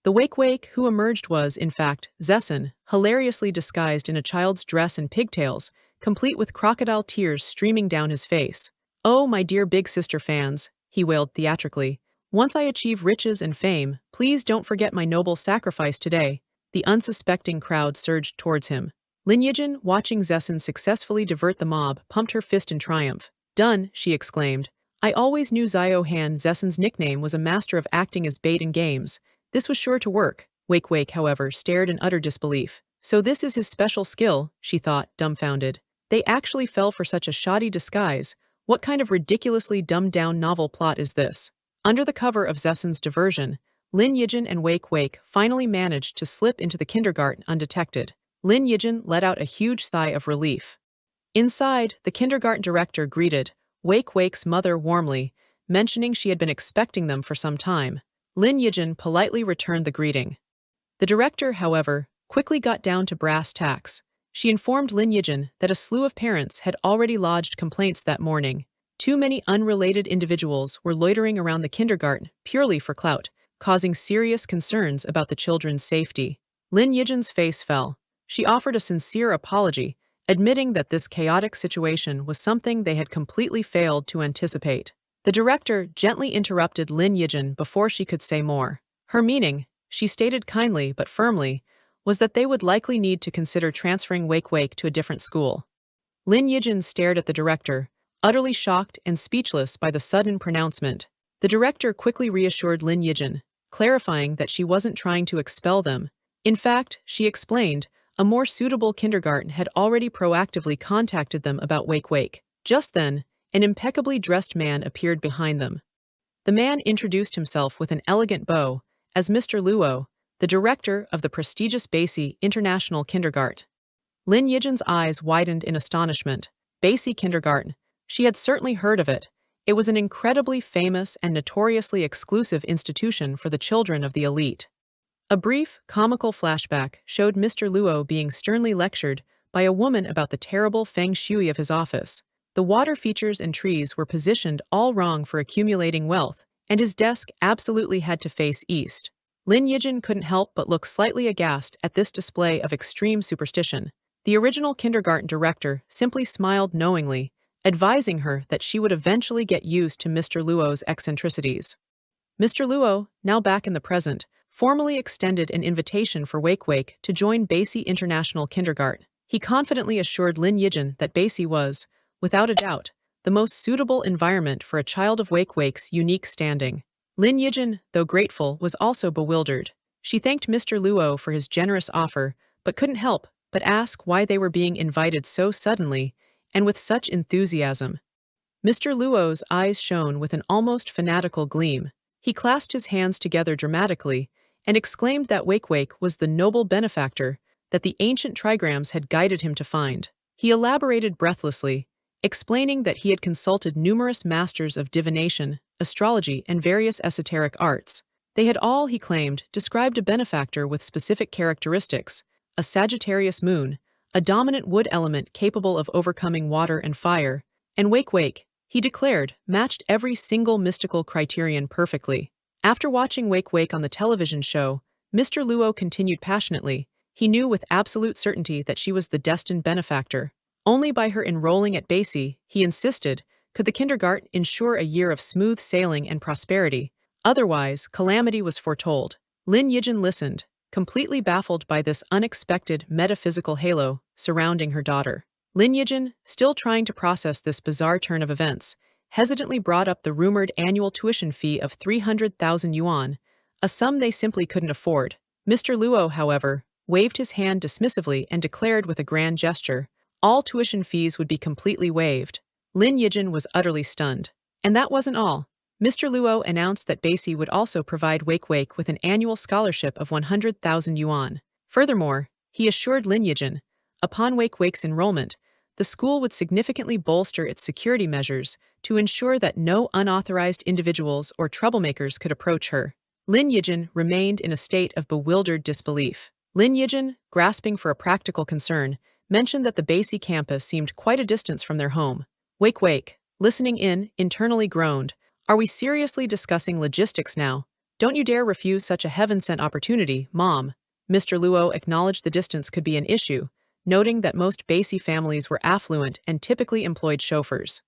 The Wake Wake who emerged was, in fact, Zessen, hilariously disguised in a child's dress and pigtails, complete with crocodile tears streaming down his face. "Oh, my dear big sister fans," he wailed theatrically. "Once I achieve riches and fame, please don't forget my noble sacrifice today." The unsuspecting crowd surged towards him. Lin Yijin, watching Zessen successfully divert the mob, pumped her fist in triumph. "Done," she exclaimed. "I always knew Zio Han Zessen's nickname was a master of acting as bait in games. This was sure to work." Wake Wake, however, stared in utter disbelief. "So this is his special skill," she thought, dumbfounded. They actually fell for such a shoddy disguise. What kind of ridiculously dumbed-down novel plot is this? Under the cover of Zessen's diversion, Lin Yijin and Wake Wake finally managed to slip into the kindergarten undetected. Lin Yijin let out a huge sigh of relief. Inside, the kindergarten director greeted Wake Wake's mother warmly, mentioning she had been expecting them for some time. Lin Yijin politely returned the greeting. The director, however, quickly got down to brass tacks. She informed Lin Yijin that a slew of parents had already lodged complaints that morning. Too many unrelated individuals were loitering around the kindergarten purely for clout, causing serious concerns about the children's safety. Lin Yijin's face fell. She offered a sincere apology, admitting that this chaotic situation was something they had completely failed to anticipate. The director gently interrupted Lin Yijin before she could say more. Her meaning, she stated kindly but firmly, was that they would likely need to consider transferring Wake Wake to a different school. Lin Yijin stared at the director, utterly shocked and speechless by the sudden pronouncement. The director quickly reassured Lin Yijin, clarifying that she wasn't trying to expel them. In fact, she explained, a more suitable kindergarten had already proactively contacted them about Wake Wake. Just then, an impeccably dressed man appeared behind them. The man introduced himself with an elegant bow as Mr. Luo, the director of the prestigious Baisi International Kindergarten. Lin Yijin's eyes widened in astonishment. Baisi Kindergarten. She had certainly heard of it. It was an incredibly famous and notoriously exclusive institution for the children of the elite. A brief, comical flashback showed Mr. Luo being sternly lectured by a woman about the terrible feng shui of his office. The water features and trees were positioned all wrong for accumulating wealth, and his desk absolutely had to face east. Lin Yijin couldn't help but look slightly aghast at this display of extreme superstition. The original kindergarten director simply smiled knowingly, advising her that she would eventually get used to Mr. Luo's eccentricities. Mr. Luo, now back in the present, formally extended an invitation for Wake Wake to join Basie International Kindergarten. He confidently assured Lin Yijin that Basie was, without a doubt, the most suitable environment for a child of Wake Wake's unique standing. Lin Yijin, though grateful, was also bewildered. She thanked Mr. Luo for his generous offer, but couldn't help but ask why they were being invited so suddenly and with such enthusiasm. Mr. Luo's eyes shone with an almost fanatical gleam. He clasped his hands together dramatically and exclaimed that Wake Wake was the noble benefactor that the ancient trigrams had guided him to find. He elaborated breathlessly, explaining that he had consulted numerous masters of divination, astrology, and various esoteric arts. They had all, he claimed, described a benefactor with specific characteristics: a Sagittarius moon, a dominant wood element capable of overcoming water and fire, and Wake Wake, he declared, matched every single mystical criterion perfectly. After watching Wake Wake on the television show, Mr. Luo continued passionately. He knew with absolute certainty that she was the destined benefactor. Only by her enrolling at Basie, he insisted, could the kindergarten ensure a year of smooth sailing and prosperity. Otherwise, calamity was foretold. Lin Yijin listened, completely baffled by this unexpected metaphysical halo surrounding her daughter. Lin Yijin, still trying to process this bizarre turn of events, hesitantly brought up the rumored annual tuition fee of 300,000 yuan, a sum they simply couldn't afford. Mr. Luo, however, waved his hand dismissively and declared with a grand gesture, all tuition fees would be completely waived. Lin Yijin was utterly stunned. And that wasn't all. Mr. Luo announced that Basie would also provide Wake Wake with an annual scholarship of 100,000 yuan. Furthermore, he assured Lin Yijin, upon Wake Wake's enrollment, the school would significantly bolster its security measures to ensure that no unauthorized individuals or troublemakers could approach her. Lin Yijin remained in a state of bewildered disbelief. Lin Yijin, grasping for a practical concern, mentioned that the Basie campus seemed quite a distance from their home. Wake Wake, listening in, internally groaned, "Are we seriously discussing logistics now? Don't you dare refuse such a heaven-sent opportunity, Mom." Mr. Luo acknowledged the distance could be an issue, noting that most Basie families were affluent and typically employed chauffeurs.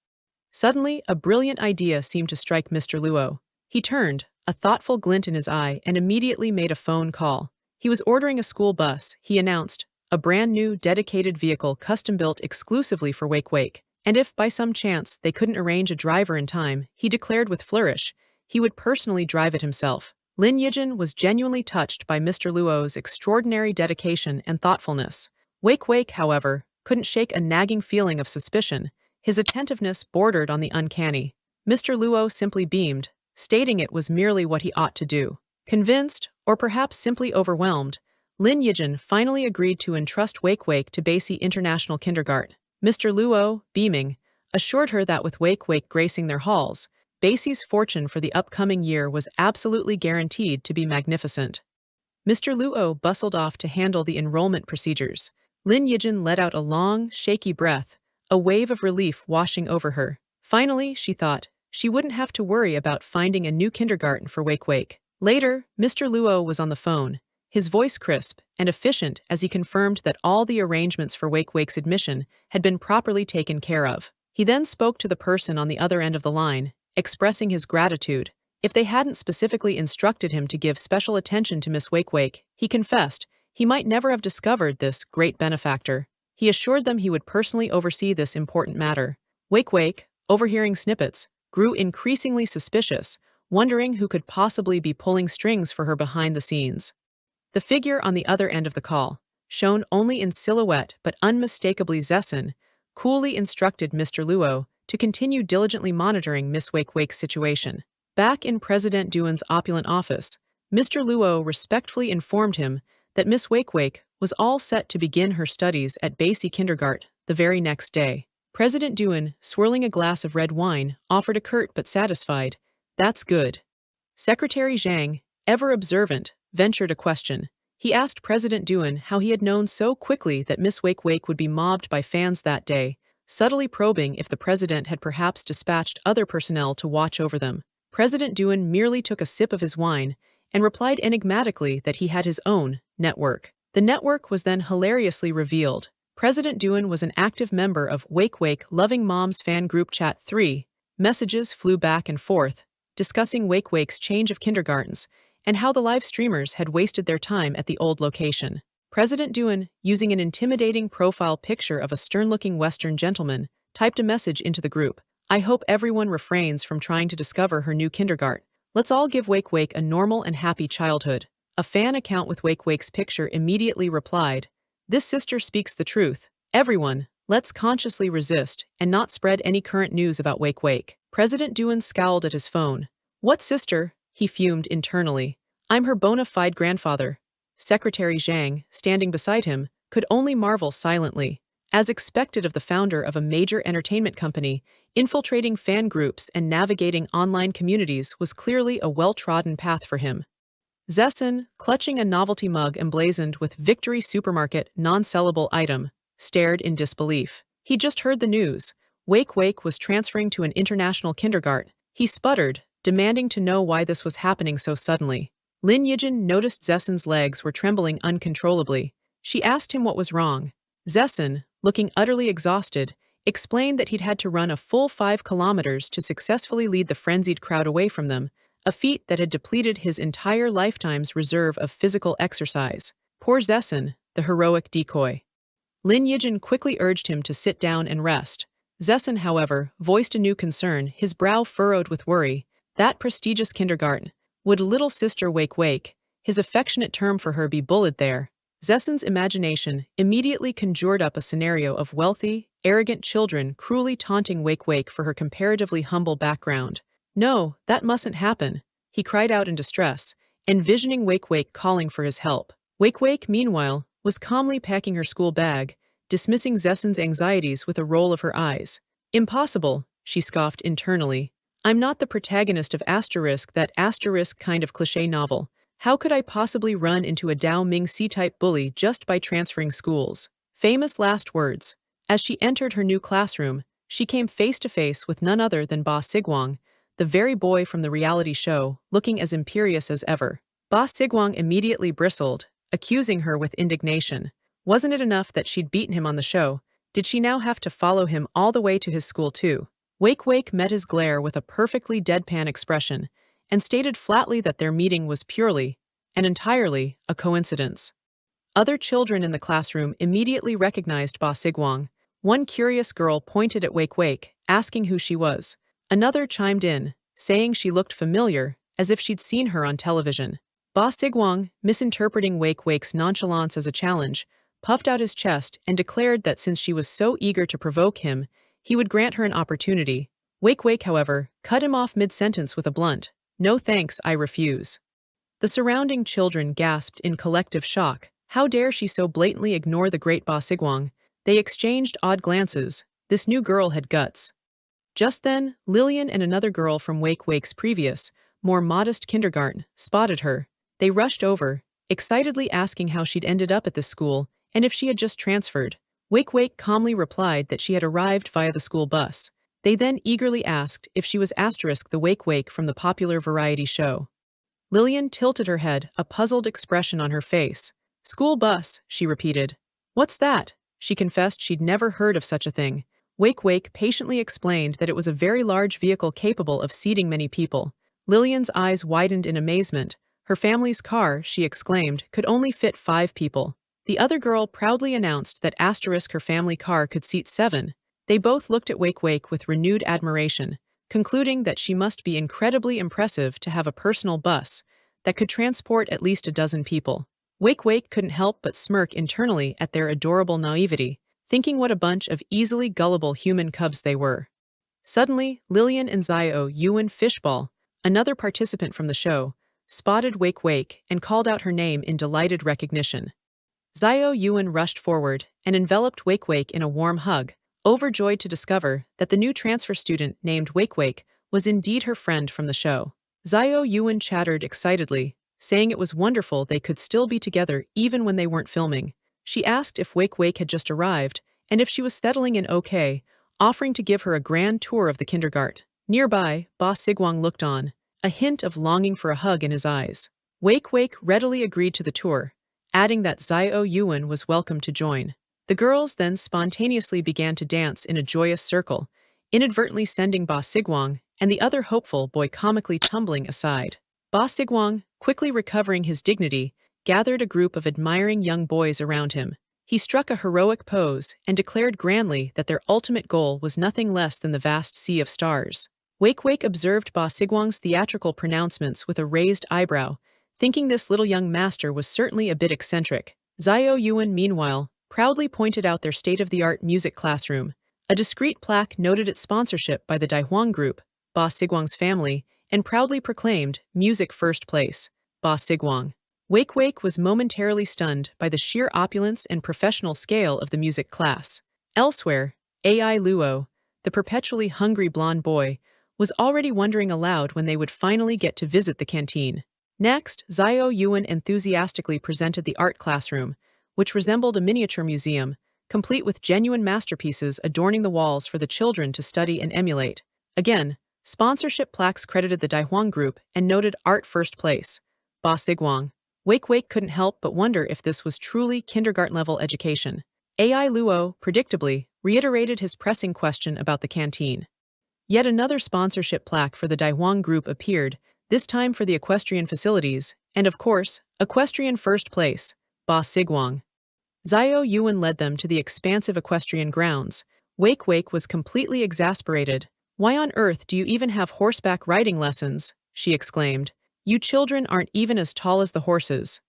Suddenly, a brilliant idea seemed to strike Mr. Luo. He turned, a thoughtful glint in his eye, and immediately made a phone call. He was ordering a school bus, he announced, a brand new, dedicated vehicle custom-built exclusively for Wake Wake. And if, by some chance, they couldn't arrange a driver in time, he declared with flourish, he would personally drive it himself. Lin Yijin was genuinely touched by Mr. Luo's extraordinary dedication and thoughtfulness. Wake Wake, however, couldn't shake a nagging feeling of suspicion. His attentiveness bordered on the uncanny. Mr. Luo simply beamed, stating it was merely what he ought to do. Convinced, or perhaps simply overwhelmed, Lin Yijin finally agreed to entrust Wake Wake to Basie International Kindergarten. Mr. Luo, beaming, assured her that with Wake Wake gracing their halls, Basie's fortune for the upcoming year was absolutely guaranteed to be magnificent. Mr. Luo bustled off to handle the enrollment procedures. Lin Yijin let out a long, shaky breath, a wave of relief washing over her. Finally, she thought, she wouldn't have to worry about finding a new kindergarten for Wake Wake. Later, Mr. Luo was on the phone, his voice crisp and efficient as he confirmed that all the arrangements for Wake Wake's admission had been properly taken care of. He then spoke to the person on the other end of the line, expressing his gratitude. If they hadn't specifically instructed him to give special attention to Miss Wake Wake, he confessed, he might never have discovered this great benefactor. He assured them he would personally oversee this important matter. Wake Wake, overhearing snippets, grew increasingly suspicious, wondering who could possibly be pulling strings for her behind the scenes. The figure on the other end of the call, shown only in silhouette but unmistakably Zessen, coolly instructed Mr. Luo to continue diligently monitoring Miss Wake Wake's situation. Back in President Duan's opulent office, Mr. Luo respectfully informed him that Miss Wake Wake was all set to begin her studies at Basie Kindergarten the very next day. President Duan, swirling a glass of red wine, offered a curt but satisfied, "That's good." Secretary Zhang, ever observant, ventured a question. He asked President Duan how he had known so quickly that Miss Wake Wake would be mobbed by fans that day, subtly probing if the president had perhaps dispatched other personnel to watch over them. President Duan merely took a sip of his wine and replied enigmatically that he had his own network. The network was then hilariously revealed. President Dewan was an active member of Wake Wake Loving Moms fan group chat 3. Messages flew back and forth, discussing Wake Wake's change of kindergartens and how the live streamers had wasted their time at the old location. President Dewan, using an intimidating profile picture of a stern-looking Western gentleman, typed a message into the group. I hope everyone refrains from trying to discover her new kindergarten. Let's all give Wake Wake a normal and happy childhood. A fan account with Wake Wake's picture immediately replied, This sister speaks the truth. Everyone, let's consciously resist and not spread any current news about Wake Wake. President Dewan scowled at his phone. What sister? He fumed internally. I'm her bona fide grandfather. Secretary Zhang, standing beside him, could only marvel silently. As expected of the founder of a major entertainment company, infiltrating fan groups and navigating online communities was clearly a well-trodden path for him. Zessen, clutching a novelty mug emblazoned with Victory Supermarket non-sellable item, stared in disbelief. He just heard the news. Wake Wake was transferring to an international kindergarten. He sputtered, demanding to know why this was happening so suddenly. Lin Yijin noticed Zessen's legs were trembling uncontrollably. She asked him what was wrong. Zessen, looking utterly exhausted, explained that he'd had to run a full 5 kilometers to successfully lead the frenzied crowd away from them, a feat that had depleted his entire lifetime's reserve of physical exercise. Poor Zessen, the heroic decoy. Lin Yijin quickly urged him to sit down and rest. Zessen, however, voiced a new concern, his brow furrowed with worry. That prestigious kindergarten. Would little sister Wake Wake, his affectionate term for her, be bullied there? Zessen's imagination immediately conjured up a scenario of wealthy, arrogant children cruelly taunting Wake Wake for her comparatively humble background. No, that mustn't happen, he cried out in distress, envisioning Wake Wake calling for his help. Wake Wake, meanwhile, was calmly packing her school bag, dismissing Zessen's anxieties with a roll of her eyes. Impossible, she scoffed internally. I'm not the protagonist of that asterisk kind of cliché novel. How could I possibly run into a Dao Ming C-type bully just by transferring schools? Famous last words. As she entered her new classroom, she came face to face with none other than Ba Sigwang, the very boy from the reality show, looking as imperious as ever. Ba Sigwang immediately bristled, accusing her with indignation. Wasn't it enough that she'd beaten him on the show? Did she now have to follow him all the way to his school too? Wake Wake met his glare with a perfectly deadpan expression and stated flatly that their meeting was purely and entirely a coincidence. Other children in the classroom immediately recognized Ba Sigwang. One curious girl pointed at Wake Wake, asking who she was. Another chimed in, saying she looked familiar, as if she'd seen her on television. Ba Sigwang, misinterpreting Wake Wake's nonchalance as a challenge, puffed out his chest and declared that since she was so eager to provoke him, he would grant her an opportunity. Wake Wake, however, cut him off mid-sentence with a blunt, "No thanks, I refuse." The surrounding children gasped in collective shock. How dare she so blatantly ignore the great Ba Sigwang? They exchanged odd glances. This new girl had guts. Just then, Lillian and another girl from Wake Wake's previous, more modest kindergarten spotted her. They rushed over, excitedly asking how she'd ended up at this school and if she had just transferred. Wake Wake calmly replied that she had arrived via the school bus. They then eagerly asked if she was the Wake Wake from the popular variety show. Lillian tilted her head, a puzzled expression on her face. School bus, she repeated. What's that? She confessed she'd never heard of such a thing. Wake Wake patiently explained that it was a very large vehicle capable of seating many people. Lillian's eyes widened in amazement. Her family's car, she exclaimed, could only fit 5 people. The other girl proudly announced that her family car could seat 7. They both looked at Wake Wake with renewed admiration, concluding that she must be incredibly impressive to have a personal bus that could transport at least a dozen people. Wake Wake couldn't help but smirk internally at their adorable naivety, thinking what a bunch of easily gullible human cubs they were. Suddenly, Lillian and Xiao Yuan Fishball, another participant from the show, spotted Wake Wake and called out her name in delighted recognition. Xiao Yuan rushed forward and enveloped Wake Wake in a warm hug, overjoyed to discover that the new transfer student named Wake Wake was indeed her friend from the show. Xiao Yuan chattered excitedly, saying it was wonderful they could still be together even when they weren't filming. She asked if Wake Wake had just arrived and if she was settling in okay, offering to give her a grand tour of the kindergarten. Nearby, Ba Sigwang looked on, a hint of longing for a hug in his eyes. Wake Wake readily agreed to the tour, adding that Xiao Yuan was welcome to join. The girls then spontaneously began to dance in a joyous circle, inadvertently sending Ba Sigwang and the other hopeful boy comically tumbling aside. Ba Sigwang, quickly recovering his dignity, gathered a group of admiring young boys around him. He struck a heroic pose and declared grandly that their ultimate goal was nothing less than the vast sea of stars. Wake Wake observed Ba Sigwang's theatrical pronouncements with a raised eyebrow, thinking this little young master was certainly a bit eccentric. Xiao Yuan, meanwhile, proudly pointed out their state-of-the-art music classroom. A discreet plaque noted its sponsorship by the Daihuang Group, Ba Sigwang's family, and proudly proclaimed music first place, Ba Sigwang. Wake Wake was momentarily stunned by the sheer opulence and professional scale of the music class. Elsewhere, Ai Luo, the perpetually hungry blonde boy, was already wondering aloud when they would finally get to visit the canteen. Next, Xiao Yuan enthusiastically presented the art classroom, which resembled a miniature museum, complete with genuine masterpieces adorning the walls for the children to study and emulate. Again, sponsorship plaques credited the Daihuang Group and noted art first place, Ba Sigwang. Wake Wake couldn't help but wonder if this was truly kindergarten-level education. Ai Luo, predictably, reiterated his pressing question about the canteen. Yet another sponsorship plaque for the Daihuang Group appeared, this time for the equestrian facilities, and of course, equestrian first place, Ba Sigwang. Xiao Yuan led them to the expansive equestrian grounds. Wake Wake was completely exasperated. "Why on earth do you even have horseback riding lessons?" she exclaimed. "You children aren't even as tall as the horses."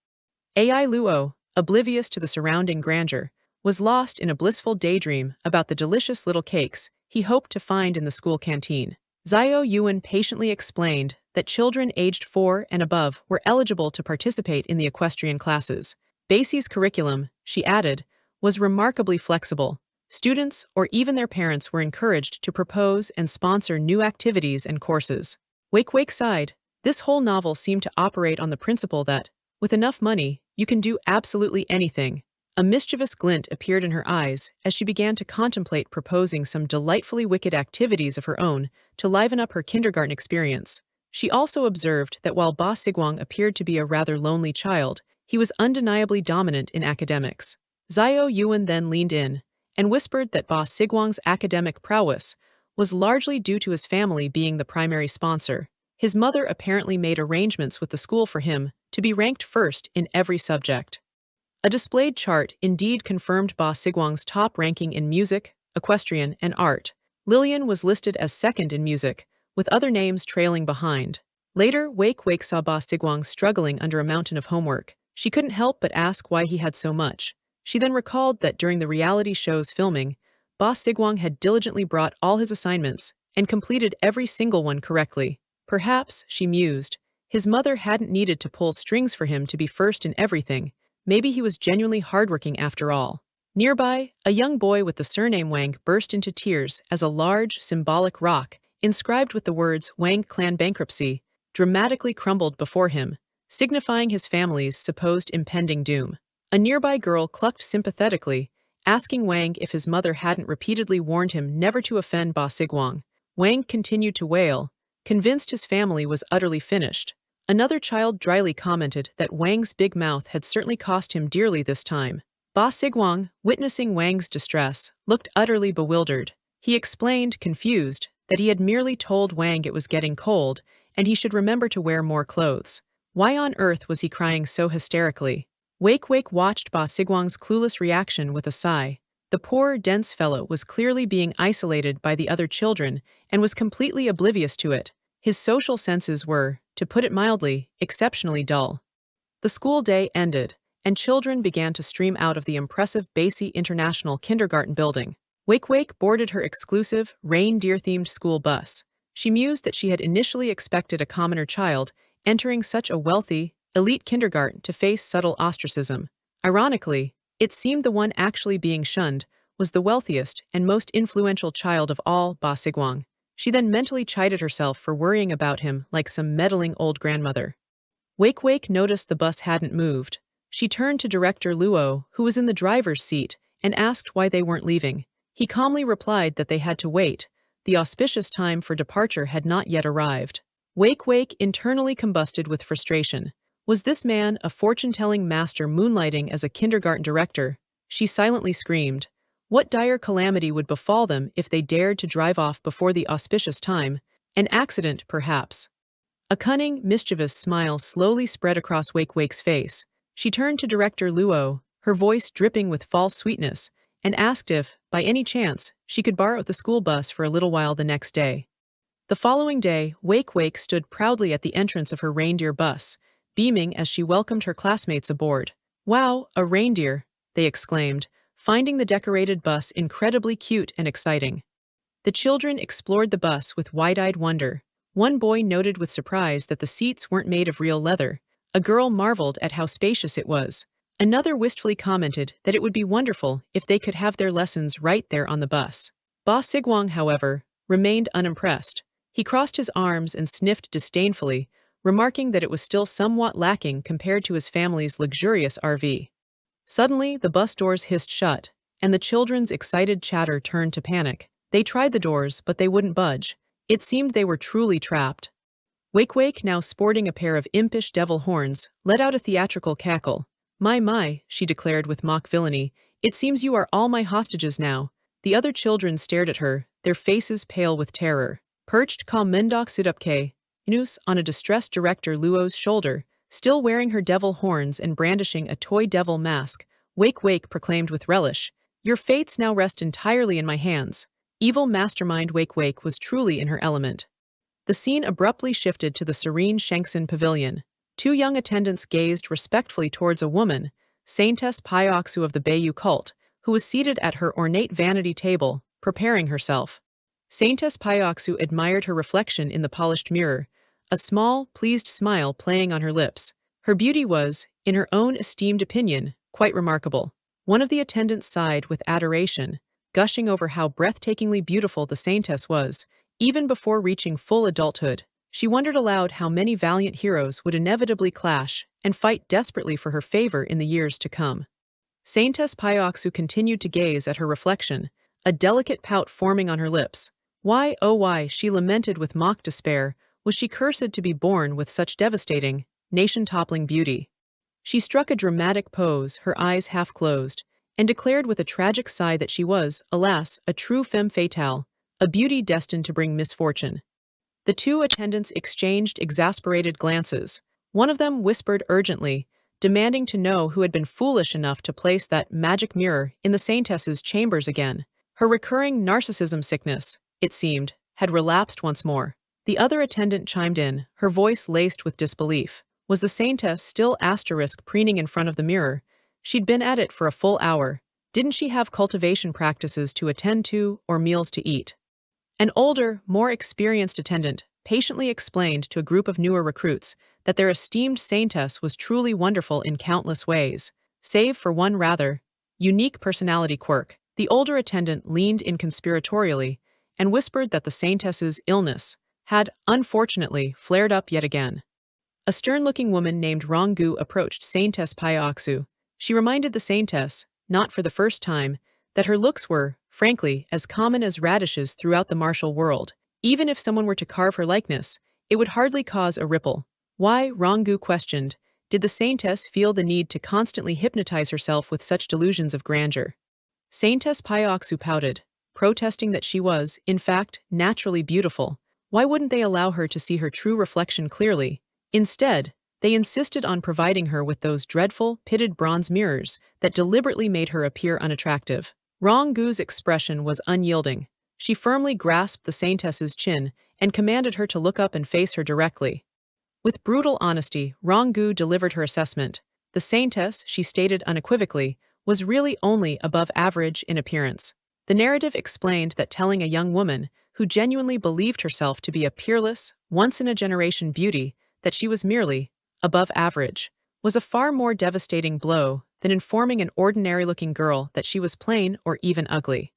Ai Luo, oblivious to the surrounding grandeur, was lost in a blissful daydream about the delicious little cakes he hoped to find in the school canteen. Xiao Yuan patiently explained that children aged 4 and above were eligible to participate in the equestrian classes. Basie's curriculum, she added, was remarkably flexible. Students, or even their parents, were encouraged to propose and sponsor new activities and courses. Wake Wake sighed. This whole novel seemed to operate on the principle that, with enough money, you can do absolutely anything. A mischievous glint appeared in her eyes as she began to contemplate proposing some delightfully wicked activities of her own to liven up her kindergarten experience. She also observed that while Ba Sigwang appeared to be a rather lonely child, he was undeniably dominant in academics. Xiao Yuan then leaned in and whispered that Ba Sigwang's academic prowess was largely due to his family being the primary sponsor. His mother apparently made arrangements with the school for him to be ranked first in every subject. A displayed chart indeed confirmed Ba Sigwang's top ranking in music, equestrian, and art. Lillian was listed as second in music, with other names trailing behind. Later, Wake Wake saw Ba Sigwang struggling under a mountain of homework. She couldn't help but ask why he had so much. She then recalled that during the reality show's filming, Ba Sigwang had diligently brought all his assignments and completed every single one correctly. Perhaps, she mused, his mother hadn't needed to pull strings for him to be first in everything. Maybe he was genuinely hardworking after all. Nearby, a young boy with the surname Wang burst into tears as a large, symbolic rock, inscribed with the words Wang clan bankruptcy, dramatically crumbled before him, signifying his family's supposed impending doom. A nearby girl clucked sympathetically, asking Wang if his mother hadn't repeatedly warned him never to offend Ba Sigwang. Wang continued to wail, convinced his family was utterly finished. Another child dryly commented that Wang's big mouth had certainly cost him dearly this time. Ba Sigwang, witnessing Wang's distress, looked utterly bewildered. He explained, confused, that he had merely told Wang it was getting cold and he should remember to wear more clothes. Why on earth was he crying so hysterically? Wake Wake watched Ba Sigwang's clueless reaction with a sigh. The poor, dense fellow was clearly being isolated by the other children and was completely oblivious to it. His social senses were, to put it mildly, exceptionally dull. The school day ended, and children began to stream out of the impressive Basie International Kindergarten building. Wake Wake boarded her exclusive, reindeer-themed school bus. She mused that she had initially expected a commoner child entering such a wealthy, elite kindergarten to face subtle ostracism. Ironically, it seemed the one actually being shunned was the wealthiest and most influential child of all, Ba Sigwang. She then mentally chided herself for worrying about him like some meddling old grandmother. Wake Wake noticed the bus hadn't moved. She turned to Director Luo, who was in the driver's seat, and asked why they weren't leaving. He calmly replied that they had to wait. The auspicious time for departure had not yet arrived. Wake Wake internally combusted with frustration. Was this man a fortune-telling master moonlighting as a kindergarten director? She silently screamed. What dire calamity would befall them if they dared to drive off before the auspicious time? An accident, perhaps. A cunning, mischievous smile slowly spread across Wake Wake's face. She turned to Director Luo, her voice dripping with false sweetness, and asked if, by any chance, she could borrow the school bus for a little while the next day. The following day, Wake Wake stood proudly at the entrance of her reindeer bus, beaming as she welcomed her classmates aboard. "Wow, a reindeer!" they exclaimed, finding the decorated bus incredibly cute and exciting. The children explored the bus with wide-eyed wonder. One boy noted with surprise that the seats weren't made of real leather. A girl marveled at how spacious it was. Another wistfully commented that it would be wonderful if they could have their lessons right there on the bus. Ba Sigwang, however, remained unimpressed. He crossed his arms and sniffed disdainfully, remarking that it was still somewhat lacking compared to his family's luxurious RV. Suddenly, the bus doors hissed shut, and the children's excited chatter turned to panic. They tried the doors, but they wouldn't budge. It seemed they were truly trapped. Wake Wake, now sporting a pair of impish devil horns, let out a theatrical cackle. My, she declared with mock villainy, it seems you are all my hostages now." The other children stared at her, their faces pale with terror. Perched Mendok Sudupke, Inus on a distressed Director Luo's shoulder, still wearing her devil horns and brandishing a toy devil mask, Wake Wake proclaimed with relish, "Your fates now rest entirely in my hands." Evil mastermind Wake Wake was truly in her element. The scene abruptly shifted to the serene Shangxin Pavilion. Two young attendants gazed respectfully towards a woman, Saintess Pyoksu of the Beiyu cult, who was seated at her ornate vanity table, preparing herself. Saintess Pyoksu admired her reflection in the polished mirror, a small, pleased smile playing on her lips. Her beauty was, in her own esteemed opinion, quite remarkable. One of the attendants sighed with adoration, gushing over how breathtakingly beautiful the Saintess was, even before reaching full adulthood. She wondered aloud how many valiant heroes would inevitably clash and fight desperately for her favor in the years to come. Saintess Pyoksu continued to gaze at her reflection, a delicate pout forming on her lips. Why, oh why, she lamented with mock despair, was she cursed to be born with such devastating, nation-toppling beauty? She struck a dramatic pose, her eyes half closed, and declared with a tragic sigh that she was, alas, a true femme fatale, a beauty destined to bring misfortune. The two attendants exchanged exasperated glances. One of them whispered urgently, demanding to know who had been foolish enough to place that magic mirror in the Saintess's chambers again. Her recurring narcissism sickness, it seemed, had relapsed once more. The other attendant chimed in, her voice laced with disbelief. Was the Saintess still preening in front of the mirror? She'd been at it for a full hour. Didn't she have cultivation practices to attend to or meals to eat? An older, more experienced attendant patiently explained to a group of newer recruits that their esteemed Saintess was truly wonderful in countless ways, save for one rather unique personality quirk. The older attendant leaned in conspiratorially and whispered that the Saintess's illness had, unfortunately, flared up yet again. A stern-looking woman named Ronggu approached Saintess Pyoksu. She reminded the Saintess, not for the first time, that her looks were, frankly, as common as radishes throughout the martial world. Even if someone were to carve her likeness, it would hardly cause a ripple. Why, Ronggu questioned, did the Saintess feel the need to constantly hypnotize herself with such delusions of grandeur? Saintess Pyoksu pouted, protesting that she was, in fact, naturally beautiful. Why wouldn't they allow her to see her true reflection clearly? Instead, they insisted on providing her with those dreadful, pitted bronze mirrors that deliberately made her appear unattractive. Ronggu's expression was unyielding. She firmly grasped the Saintess's chin and commanded her to look up and face her directly. With brutal honesty, Ronggu delivered her assessment. The Saintess, she stated unequivocally, was really only above average in appearance. The narrative explained that telling a young woman who genuinely believed herself to be a peerless, once-in-a-generation beauty that she was merely above average was a far more devastating blow than informing an ordinary-looking girl that she was plain or even ugly.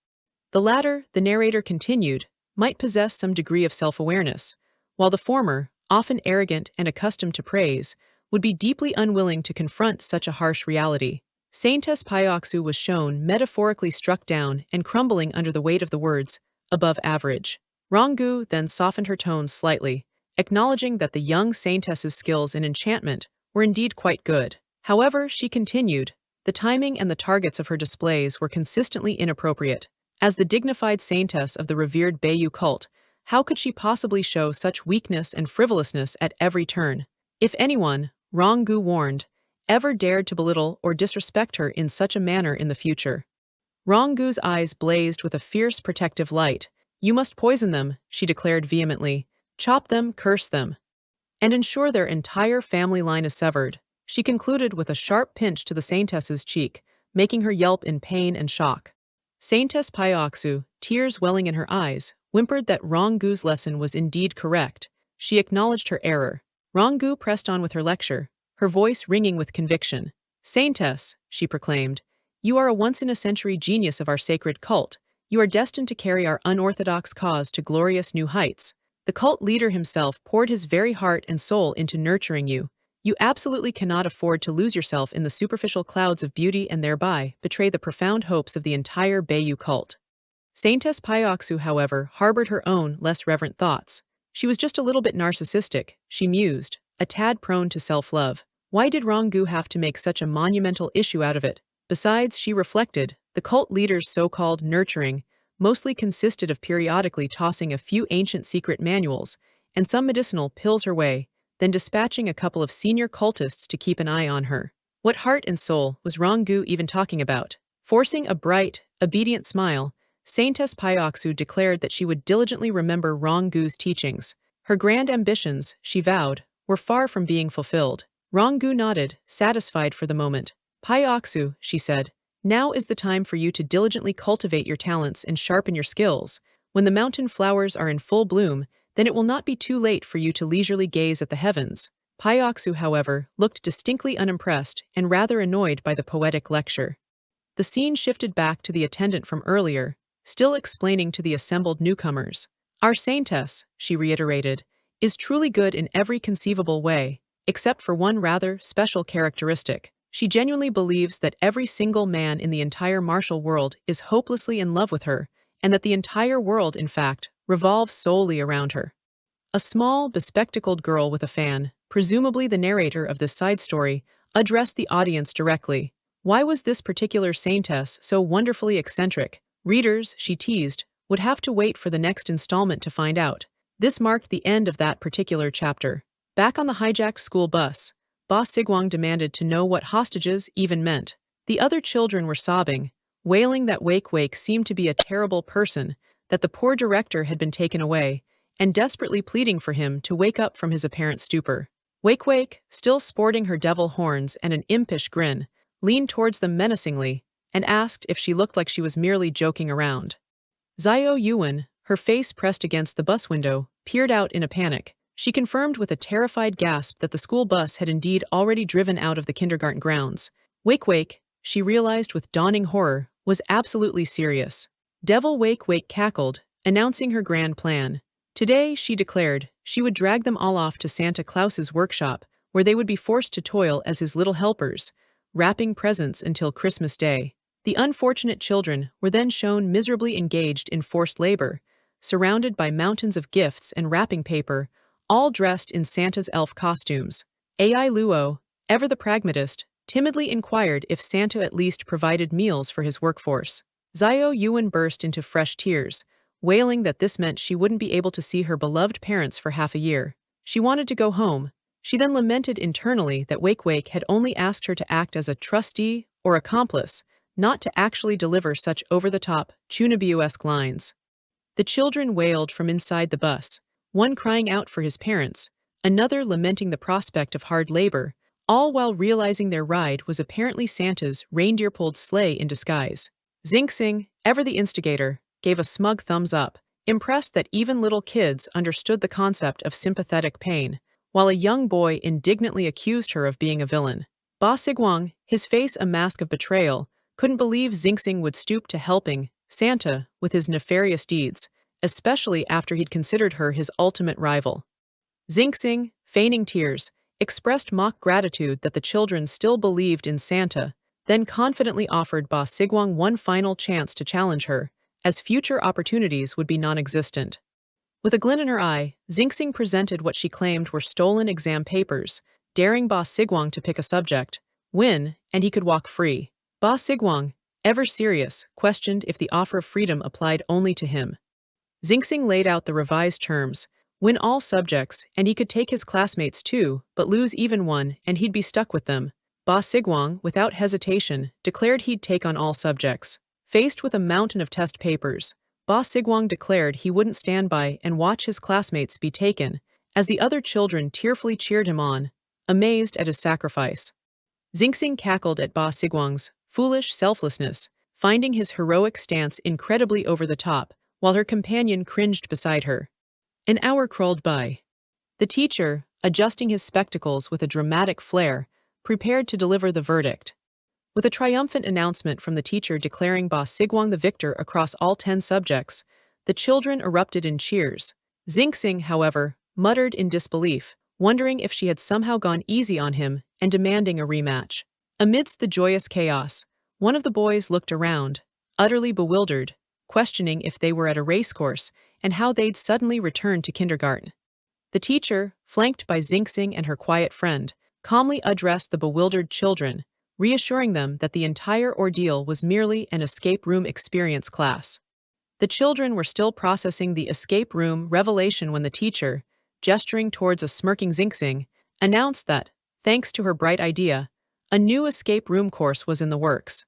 The latter, the narrator continued, might possess some degree of self-awareness, while the former, often arrogant and accustomed to praise, would be deeply unwilling to confront such a harsh reality. Saintess Pyoksu was shown metaphorically struck down and crumbling under the weight of the words, above average. Ronggu then softened her tone slightly, acknowledging that the young Saintess's skills in enchantment were indeed quite good. However, she continued, the timing and the targets of her displays were consistently inappropriate. As the dignified saintess of the revered Beiyu cult, how could she possibly show such weakness and frivolousness at every turn? If anyone, Ronggu warned, ever dared to belittle or disrespect her in such a manner in the future. Ronggu's eyes blazed with a fierce protective light. You must poison them, she declared vehemently. Chop them, curse them, and ensure their entire family line is severed. She concluded with a sharp pinch to the saintess's cheek, making her yelp in pain and shock. Saintess Pyoxu, tears welling in her eyes, whimpered that Ronggu's lesson was indeed correct. She acknowledged her error. Ronggu pressed on with her lecture, her voice ringing with conviction. Saintess, she proclaimed, you are a once-in-a-century genius of our sacred cult. You are destined to carry our unorthodox cause to glorious new heights. The cult leader himself poured his very heart and soul into nurturing you. You absolutely cannot afford to lose yourself in the superficial clouds of beauty and thereby betray the profound hopes of the entire Beiyu cult. Saintess Pyoxu, however, harbored her own, less reverent thoughts. She was just a little bit narcissistic, she mused, a tad prone to self-love. Why did Ronggu have to make such a monumental issue out of it? Besides, she reflected, the cult leader's so-called nurturing mostly consisted of periodically tossing a few ancient secret manuals and some medicinal pills her way, then dispatching a couple of senior cultists to keep an eye on her. What heart and soul was Ronggu even talking about? Forcing a bright, obedient smile, Saintess Pyoxu declared that she would diligently remember Ronggu's teachings. Her grand ambitions, she vowed, were far from being fulfilled. Ronggu nodded, satisfied for the moment. Pyoxu, she said, now is the time for you to diligently cultivate your talents and sharpen your skills. When the mountain flowers are in full bloom, then it will not be too late for you to leisurely gaze at the heavens. Pyoxu, however, looked distinctly unimpressed and rather annoyed by the poetic lecture. The scene shifted back to the attendant from earlier, still explaining to the assembled newcomers. Our saintess, she reiterated, is truly good in every conceivable way, except for one rather special characteristic. She genuinely believes that every single man in the entire martial world is hopelessly in love with her, and that the entire world, in fact, revolves solely around her. A small, bespectacled girl with a fan, presumably the narrator of this side story, addressed the audience directly. Why was this particular saintess so wonderfully eccentric? Readers, she teased, would have to wait for the next installment to find out. This marked the end of that particular chapter. Back on the hijacked school bus, Ba Sigwang demanded to know what hostages even meant. The other children were sobbing, wailing that Wake seemed to be a terrible person, that the poor director had been taken away, and desperately pleading for him to wake up from his apparent stupor. Wake, still sporting her devil horns and an impish grin, leaned towards them menacingly and asked if she looked like she was merely joking around. Xiao Yuan, her face pressed against the bus window, peered out in a panic. She confirmed with a terrified gasp that the school bus had indeed already driven out of the kindergarten grounds. Wake, she realized with dawning horror, was absolutely serious. Devil Wake cackled, announcing her grand plan. Today, she declared, she would drag them all off to Santa Claus's workshop, where they would be forced to toil as his little helpers, wrapping presents until Christmas Day. The unfortunate children were then shown miserably engaged in forced labor, surrounded by mountains of gifts and wrapping paper, all dressed in Santa's elf costumes. Ai Luo, ever the pragmatist, timidly inquired if Santa at least provided meals for his workforce. Xiao Yuan burst into fresh tears, wailing that this meant she wouldn't be able to see her beloved parents for half a year. She wanted to go home. She then lamented internally that Wake had only asked her to act as a trustee or accomplice, not to actually deliver such over-the-top, Chunibyo-esque lines. The children wailed from inside the bus, one crying out for his parents, another lamenting the prospect of hard labor, all while realizing their ride was apparently Santa's reindeer-pulled sleigh in disguise. Xingxing, ever the instigator, gave a smug thumbs up, impressed that even little kids understood the concept of sympathetic pain, while a young boy indignantly accused her of being a villain. Ba Sigwang, his face a mask of betrayal, couldn't believe Xingxing would stoop to helping Santa with his nefarious deeds, especially after he'd considered her his ultimate rival. Xingxing, feigning tears, expressed mock gratitude that the children still believed in Santa, then confidently offered Ba Sigwang one final chance to challenge her, as future opportunities would be non-existent. With a glint in her eye, Xingxing presented what she claimed were stolen exam papers, daring Ba Sigwang to pick a subject, win, and he could walk free. Ba Sigwang, ever serious, questioned if the offer of freedom applied only to him. Xingxing laid out the revised terms: win all subjects, and he could take his classmates too, but lose even one, and he'd be stuck with them. Ba Sigwang, without hesitation, declared he'd take on all subjects. Faced with a mountain of test papers, Ba Sigwang declared he wouldn't stand by and watch his classmates be taken, as the other children tearfully cheered him on, amazed at his sacrifice. Xingxing cackled at Ba Sigwang's foolish selflessness, finding his heroic stance incredibly over the top, while her companion cringed beside her. An hour crawled by. The teacher, adjusting his spectacles with a dramatic flair, prepared to deliver the verdict. With a triumphant announcement from the teacher declaring Ba Sigwang the victor across all 10 subjects, the children erupted in cheers. Xingxing, however, muttered in disbelief, wondering if she had somehow gone easy on him and demanding a rematch. Amidst the joyous chaos, one of the boys looked around, utterly bewildered, questioning if they were at a racecourse and how they'd suddenly returned to kindergarten. The teacher, flanked by Xingxing and her quiet friend, calmly addressed the bewildered children, reassuring them that the entire ordeal was merely an escape room experience class. The children were still processing the escape room revelation when the teacher, gesturing towards a smirking Xingxing, announced that, thanks to her bright idea, a new escape room course was in the works.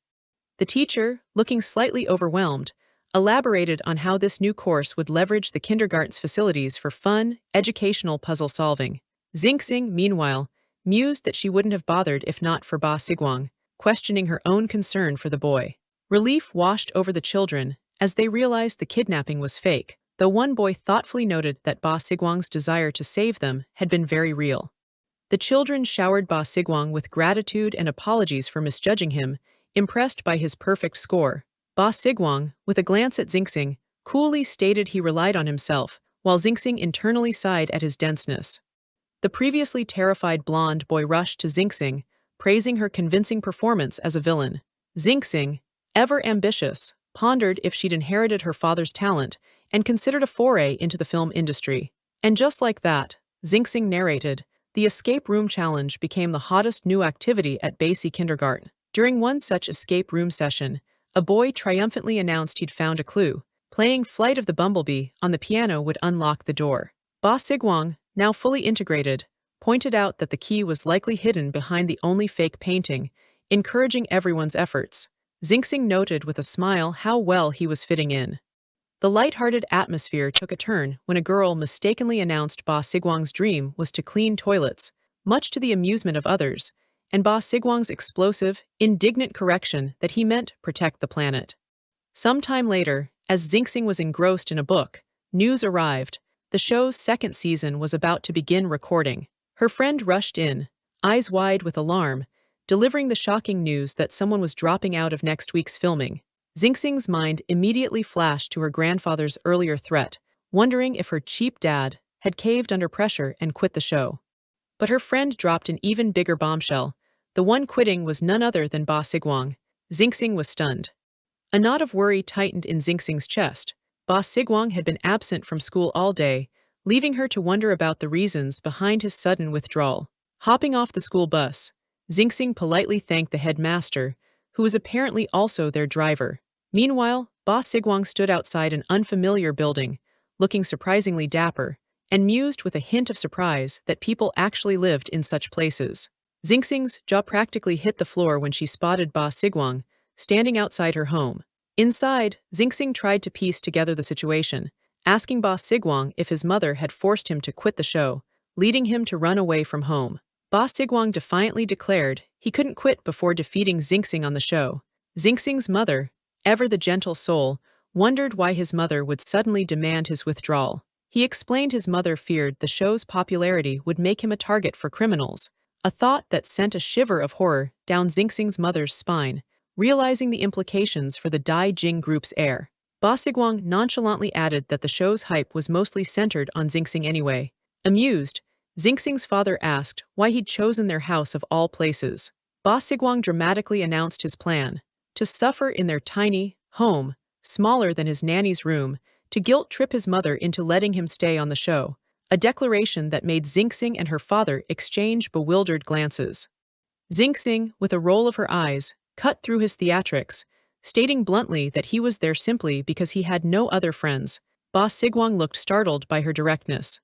The teacher, looking slightly overwhelmed, elaborated on how this new course would leverage the kindergarten's facilities for fun, educational puzzle solving. Xingxing, meanwhile, mused that she wouldn't have bothered if not for Ba Sigwang, questioning her own concern for the boy. Relief washed over the children as they realized the kidnapping was fake, though one boy thoughtfully noted that Ba Sigwang's desire to save them had been very real. The children showered Ba Sigwang with gratitude and apologies for misjudging him, impressed by his perfect score. Ba Sigwang, with a glance at Xingxing, coolly stated he relied on himself, while Xingxing internally sighed at his denseness. The previously terrified blonde boy rushed to Xingxing, praising her convincing performance as a villain. Xingxing, ever ambitious, pondered if she'd inherited her father's talent and considered a foray into the film industry. And just like that, Xingxing narrated, the escape room challenge became the hottest new activity at Basie Kindergarten. During one such escape room session, a boy triumphantly announced he'd found a clue. Playing Flight of the Bumblebee on the piano would unlock the door. Ba Sigwang, now fully integrated, pointed out that the key was likely hidden behind the only fake painting, encouraging everyone's efforts. Xingxing noted with a smile how well he was fitting in. The light-hearted atmosphere took a turn when a girl mistakenly announced Ba Sigwang's dream was to clean toilets, much to the amusement of others, and Ba Sigwang's explosive, indignant correction that he meant protect the planet. Sometime later, as Xingxing was engrossed in a book, news arrived. The show's second season was about to begin recording. Her friend rushed in, eyes wide with alarm, delivering the shocking news that someone was dropping out of next week's filming. Xingxing's mind immediately flashed to her grandfather's earlier threat, wondering if her cheap dad had caved under pressure and quit the show. But her friend dropped an even bigger bombshell. The one quitting was none other than Ba Sigwang. Xingxing was stunned. A knot of worry tightened in Xingxing's chest. Ba Sigwang had been absent from school all day, leaving her to wonder about the reasons behind his sudden withdrawal. Hopping off the school bus, Xingxing politely thanked the headmaster, who was apparently also their driver. Meanwhile, Ba Sigwang stood outside an unfamiliar building, looking surprisingly dapper, and mused with a hint of surprise that people actually lived in such places. Xingxing's jaw practically hit the floor when she spotted Ba Sigwang, standing outside her home. Inside, Xingxing tried to piece together the situation, asking Ba Sigwang if his mother had forced him to quit the show, leading him to run away from home. Ba Sigwang defiantly declared he couldn't quit before defeating Xingxing on the show. Xingxing's mother, ever the gentle soul, wondered why his mother would suddenly demand his withdrawal. He explained his mother feared the show's popularity would make him a target for criminals, a thought that sent a shiver of horror down Xingxing's mother's spine, realizing the implications for the Dai Jing group's heir. Ba Sigwang nonchalantly added that the show's hype was mostly centered on Xingxing anyway. Amused, Xingxing's father asked why he'd chosen their house of all places. Ba Sigwang dramatically announced his plan: to suffer in their tiny home, smaller than his nanny's room, to guilt-trip his mother into letting him stay on the show, a declaration that made Xingxing and her father exchange bewildered glances. Xingxing, with a roll of her eyes, cut through his theatrics, stating bluntly that he was there simply because he had no other friends. Ba Sigwang looked startled by her directness.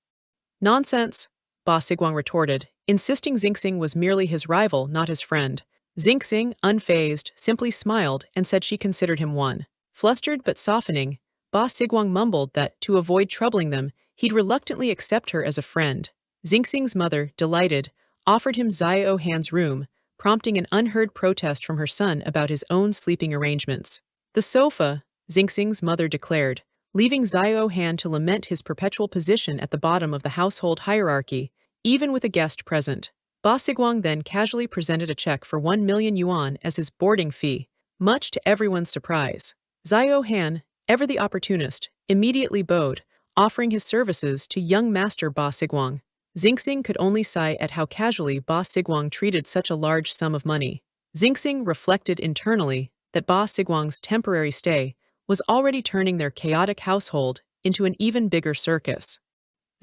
Nonsense, Ba Sigwang retorted, insisting Xingxing was merely his rival, not his friend. Xingxing, unfazed, simply smiled and said she considered him one. Flustered but softening, Ba Sigwang mumbled that, to avoid troubling them, he'd reluctantly accept her as a friend. Xingxing's mother, delighted, offered him Xiao Han's room, prompting an unheard protest from her son about his own sleeping arrangements. The sofa, Xingxing's mother declared, leaving Xiao Han to lament his perpetual position at the bottom of the household hierarchy, even with a guest present. Ba Sigwang then casually presented a check for 1 million yuan as his boarding fee, much to everyone's surprise. Xiao Han, ever the opportunist, immediately bowed, offering his services to young master Ba Sigwang. Xingxing could only sigh at how casually Ba Sigwang treated such a large sum of money. Xingxing reflected internally that Ba Sigwang's temporary stay was already turning their chaotic household into an even bigger circus.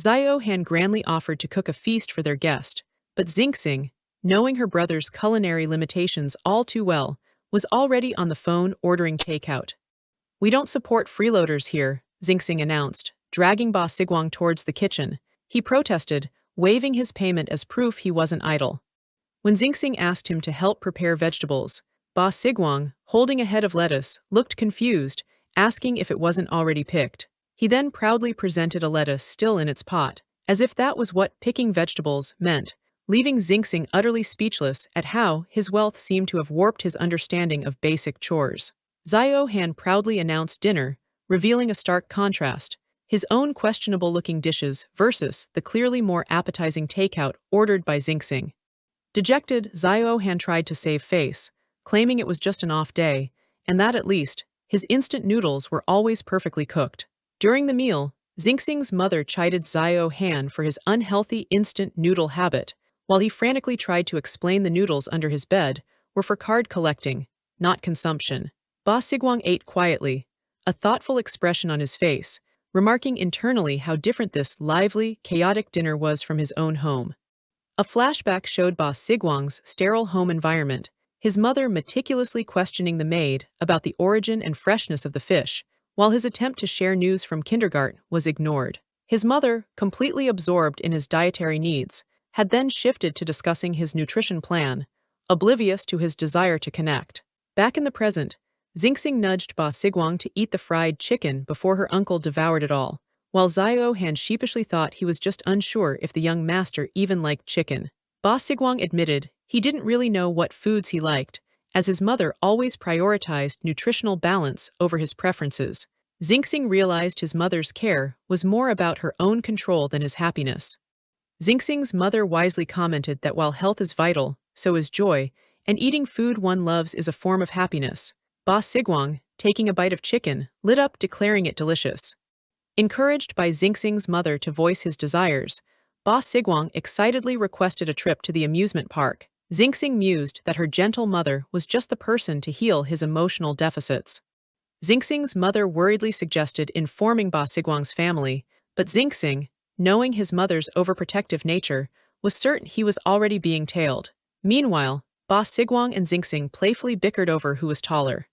Xiao Han grandly offered to cook a feast for their guest, but Xingxing, knowing her brother's culinary limitations all too well, was already on the phone ordering takeout. "We don't support freeloaders here," Xingxing announced, dragging Ba Sigwang towards the kitchen. He protested, waving his payment as proof he wasn't idle. When Xingxing asked him to help prepare vegetables, Ba Sigwang, holding a head of lettuce, looked confused, asking if it wasn't already picked. He then proudly presented a lettuce still in its pot, as if that was what picking vegetables meant, leaving Xingxing utterly speechless at how his wealth seemed to have warped his understanding of basic chores. Xiao Han proudly announced dinner, revealing a stark contrast, his own questionable-looking dishes versus the clearly more appetizing takeout ordered by Xingxing. Dejected, Xiao Han tried to save face, claiming it was just an off day, and that at least, his instant noodles were always perfectly cooked. During the meal, Xingxing's mother chided Xiao Han for his unhealthy instant noodle habit, while he frantically tried to explain the noodles under his bed were for card collecting, not consumption. Ba Sigwang ate quietly, a thoughtful expression on his face, remarking internally how different this lively, chaotic dinner was from his own home. A flashback showed Ba Sigwang's sterile home environment, his mother meticulously questioning the maid about the origin and freshness of the fish, while his attempt to share news from kindergarten was ignored. His mother, completely absorbed in his dietary needs, had then shifted to discussing his nutrition plan, oblivious to his desire to connect. Back in the present, Xingxing nudged Ba Sigwang to eat the fried chicken before her uncle devoured it all, while Xiao Han sheepishly thought he was just unsure if the young master even liked chicken. Ba Sigwang admitted he didn't really know what foods he liked, as his mother always prioritized nutritional balance over his preferences. Xingxing realized his mother's care was more about her own control than his happiness. Xingxing's mother wisely commented that while health is vital, so is joy, and eating food one loves is a form of happiness. Ba Sigwang, taking a bite of chicken, lit up, declaring it delicious. Encouraged by Xingxing's mother to voice his desires, Ba Sigwang excitedly requested a trip to the amusement park. Xingxing mused that her gentle mother was just the person to heal his emotional deficits. Xingxing's mother worriedly suggested informing Ba Sigwang's family, but Xingxing, knowing his mother's overprotective nature, was certain he was already being tailed. Meanwhile, Ba Sigwang and Xingxing playfully bickered over who was taller.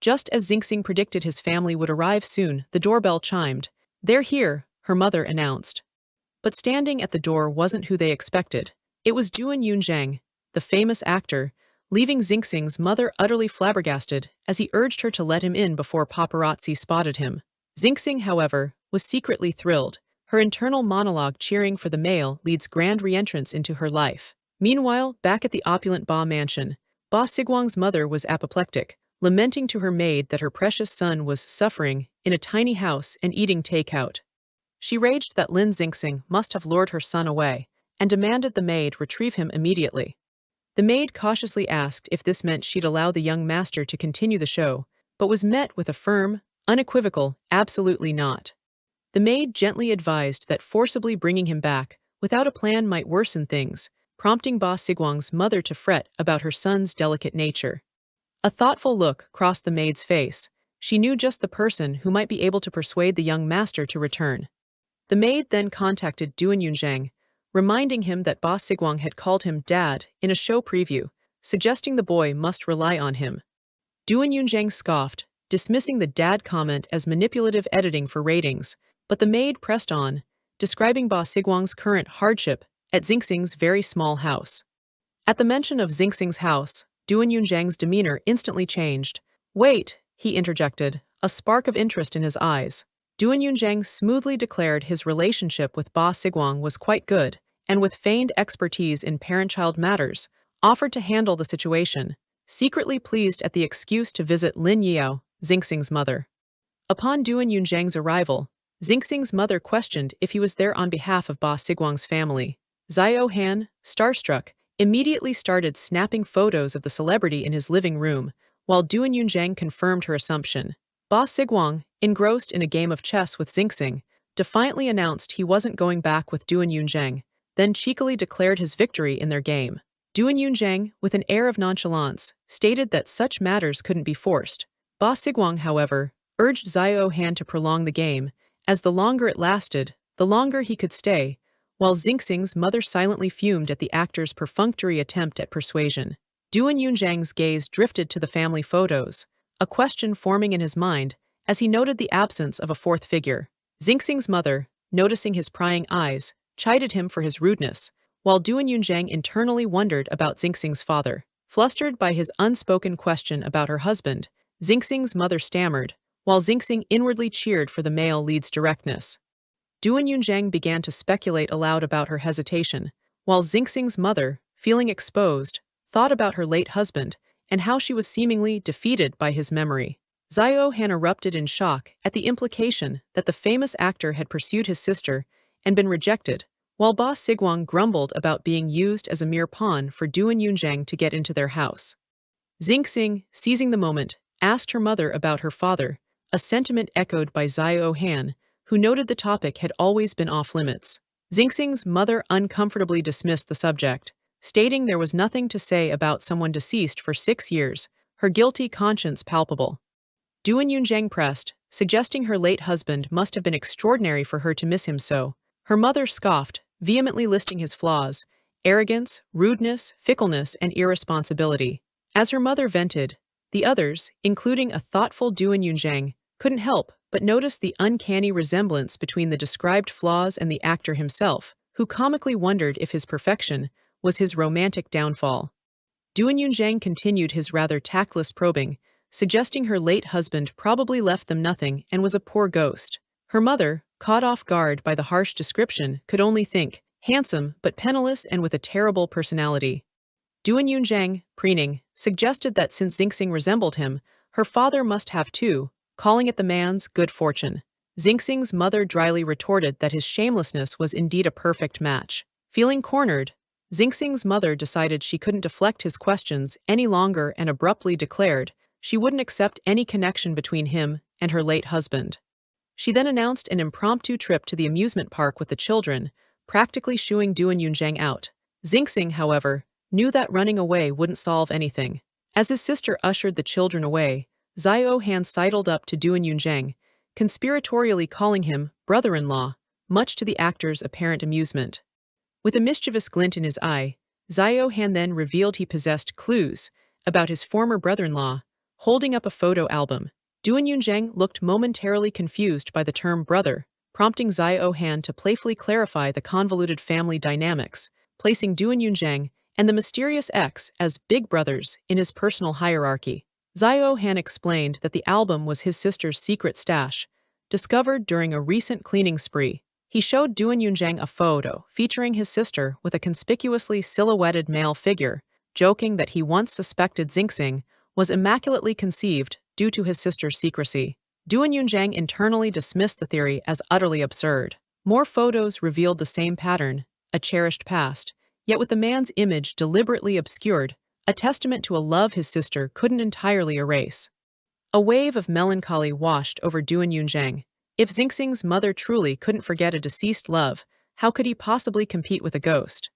Just as Xingxing predicted his family would arrive soon, the doorbell chimed. "They're here," her mother announced. But standing at the door wasn't who they expected. It was Duan Yunzhang, the famous actor, leaving Xingxing's mother utterly flabbergasted as he urged her to let him in before paparazzi spotted him. Xingxing, however, was secretly thrilled, her internal monologue cheering for the male lead's grand re-entrance into her life. Meanwhile, back at the opulent Ba mansion, Ba Sigwang's mother was apoplectic, lamenting to her maid that her precious son was suffering in a tiny house and eating takeout. She raged that Lin Xingxing must have lured her son away, and demanded the maid retrieve him immediately. The maid cautiously asked if this meant she'd allow the young master to continue the show, but was met with a firm, unequivocal, absolutely not. The maid gently advised that forcibly bringing him back without a plan might worsen things, prompting Ba Sigwang's mother to fret about her son's delicate nature. A thoughtful look crossed the maid's face. She knew just the person who might be able to persuade the young master to return. The maid then contacted Duan Yunzhang, reminding him that Ba Sigwang had called him dad in a show preview, suggesting the boy must rely on him. Duan Yunzhang scoffed, dismissing the dad comment as manipulative editing for ratings, but the maid pressed on, describing Ba Sigwang's current hardship at Xingxing's very small house. At the mention of Xingxing's house, Duan Yunzhang's demeanor instantly changed. Wait, he interjected, a spark of interest in his eyes. Duan Yunzhang smoothly declared his relationship with Ba Sigwang was quite good, and with feigned expertise in parent-child matters, offered to handle the situation, secretly pleased at the excuse to visit Lin Yao, Xingxing's mother. Upon Duan Yunzhang's arrival, Xingxing's mother questioned if he was there on behalf of Ba Sigwang's family. Xiao Han, starstruck, immediately started snapping photos of the celebrity in his living room, while Duan Yunzhang confirmed her assumption. Ba Sigwang, engrossed in a game of chess with Xingxing, defiantly announced he wasn't going back with Duan Yunzhang, then cheekily declared his victory in their game. Duan Yunzhang, with an air of nonchalance, stated that such matters couldn't be forced. Ba Sigwang, however, urged Xiao Han to prolong the game, as the longer it lasted, the longer he could stay, while Xingxing's mother silently fumed at the actor's perfunctory attempt at persuasion. Duan Yunzhang's gaze drifted to the family photos, a question forming in his mind as he noted the absence of a fourth figure. Xingxing's mother, noticing his prying eyes, chided him for his rudeness, while Duan Yunzhang internally wondered about Xingxing's father. Flustered by his unspoken question about her husband, Xingxing's mother stammered, while Xingxing inwardly cheered for the male lead's directness. Duan Yunzhang began to speculate aloud about her hesitation, while Xingxing's mother, feeling exposed, thought about her late husband and how she was seemingly defeated by his memory. Xiao Han erupted in shock at the implication that the famous actor had pursued his sister and been rejected, while Ba Sigwang grumbled about being used as a mere pawn for Duan Yunzhang to get into their house. Xingxing, seizing the moment, asked her mother about her father, a sentiment echoed by Xiao Han, who noted the topic had always been off-limits. Xingxing's mother uncomfortably dismissed the subject, stating there was nothing to say about someone deceased for 6 years, her guilty conscience palpable. Duan Yunzhang pressed, suggesting her late husband must have been extraordinary for her to miss him so. Her mother scoffed, vehemently listing his flaws: arrogance, rudeness, fickleness, and irresponsibility. As her mother vented, the others, including a thoughtful Duan Yunzhang, couldn't help but notice the uncanny resemblance between the described flaws and the actor himself, who comically wondered if his perfection was his romantic downfall. Duan Yunzhang continued his rather tactless probing, suggesting her late husband probably left them nothing and was a poor ghost. Her mother, caught off guard by the harsh description, could only think, handsome but penniless and with a terrible personality. Duan Yunzhang, preening, suggested that since Xingxing resembled him, her father must have too, calling it the man's good fortune. Xingxing's mother dryly retorted that his shamelessness was indeed a perfect match. Feeling cornered, Xingxing's mother decided she couldn't deflect his questions any longer and abruptly declared she wouldn't accept any connection between him and her late husband. She then announced an impromptu trip to the amusement park with the children, practically shooing Duan Yunzhang out. Xingxing, however, knew that running away wouldn't solve anything. As his sister ushered the children away, Xiao Han sidled up to Duan Yunzhang, conspiratorially calling him brother-in-law, much to the actor's apparent amusement. With a mischievous glint in his eye, Xiao Han then revealed he possessed clues about his former brother-in-law, holding up a photo album. Duan Yunzhang looked momentarily confused by the term brother, prompting Xiao Han to playfully clarify the convoluted family dynamics, placing Duan Yunzhang and the mysterious ex as big brothers in his personal hierarchy. Xiao Han explained that the album was his sister's secret stash, discovered during a recent cleaning spree. He showed Duan Yunzhang a photo featuring his sister with a conspicuously silhouetted male figure, joking that he once suspected Xingxing was immaculately conceived due to his sister's secrecy. Duan Yunzhang internally dismissed the theory as utterly absurd. More photos revealed the same pattern, a cherished past, yet with the man's image deliberately obscured, a testament to a love his sister couldn't entirely erase. A wave of melancholy washed over Duan Yunzhang. If Xingxing's mother truly couldn't forget a deceased love, how could he possibly compete with a ghost?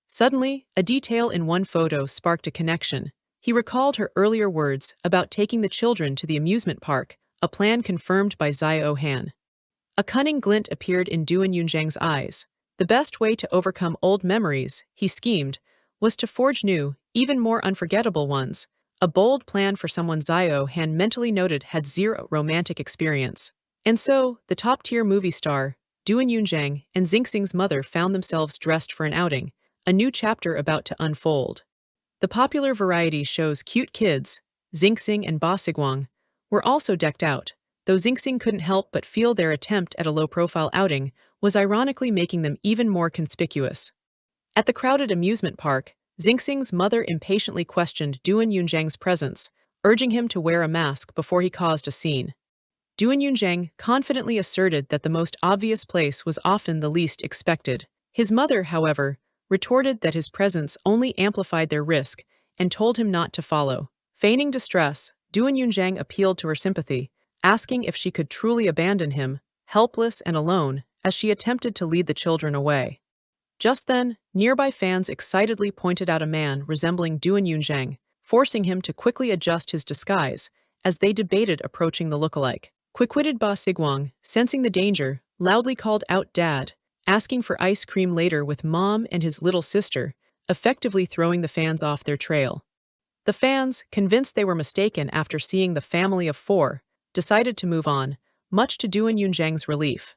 Suddenly, a detail in one photo sparked a connection. He recalled her earlier words about taking the children to the amusement park, a plan confirmed by Xiao Han. A cunning glint appeared in Duan Yunzhang's eyes. The best way to overcome old memories, he schemed, was to forge new, even more unforgettable ones. A bold plan for someone Zio Han mentally noted had zero romantic experience. And so, the top-tier movie star, Duan Yunzhang, and Xingxing's mother found themselves dressed for an outing, a new chapter about to unfold. The popular variety show's cute kids, Xingxing and Ba Sigwang, were also decked out, though Xingxing couldn't help but feel their attempt at a low-profile outing was ironically making them even more conspicuous. At the crowded amusement park, Xingxing's mother impatiently questioned Duan Yunzhang's presence, urging him to wear a mask before he caused a scene. Duan Yunzhang confidently asserted that the most obvious place was often the least expected. His mother, however, retorted that his presence only amplified their risk and told him not to follow. Feigning distress, Duan Yunzhang appealed to her sympathy, asking if she could truly abandon him, helpless and alone, as she attempted to lead the children away. Just then, nearby fans excitedly pointed out a man resembling Duan Yunzhang, forcing him to quickly adjust his disguise as they debated approaching the lookalike. Quick-witted Ba Sigwang, sensing the danger, loudly called out Dad, asking for ice cream later with Mom and his little sister, effectively throwing the fans off their trail. The fans, convinced they were mistaken after seeing the family of four, decided to move on, much to Duan Yunzhang's relief.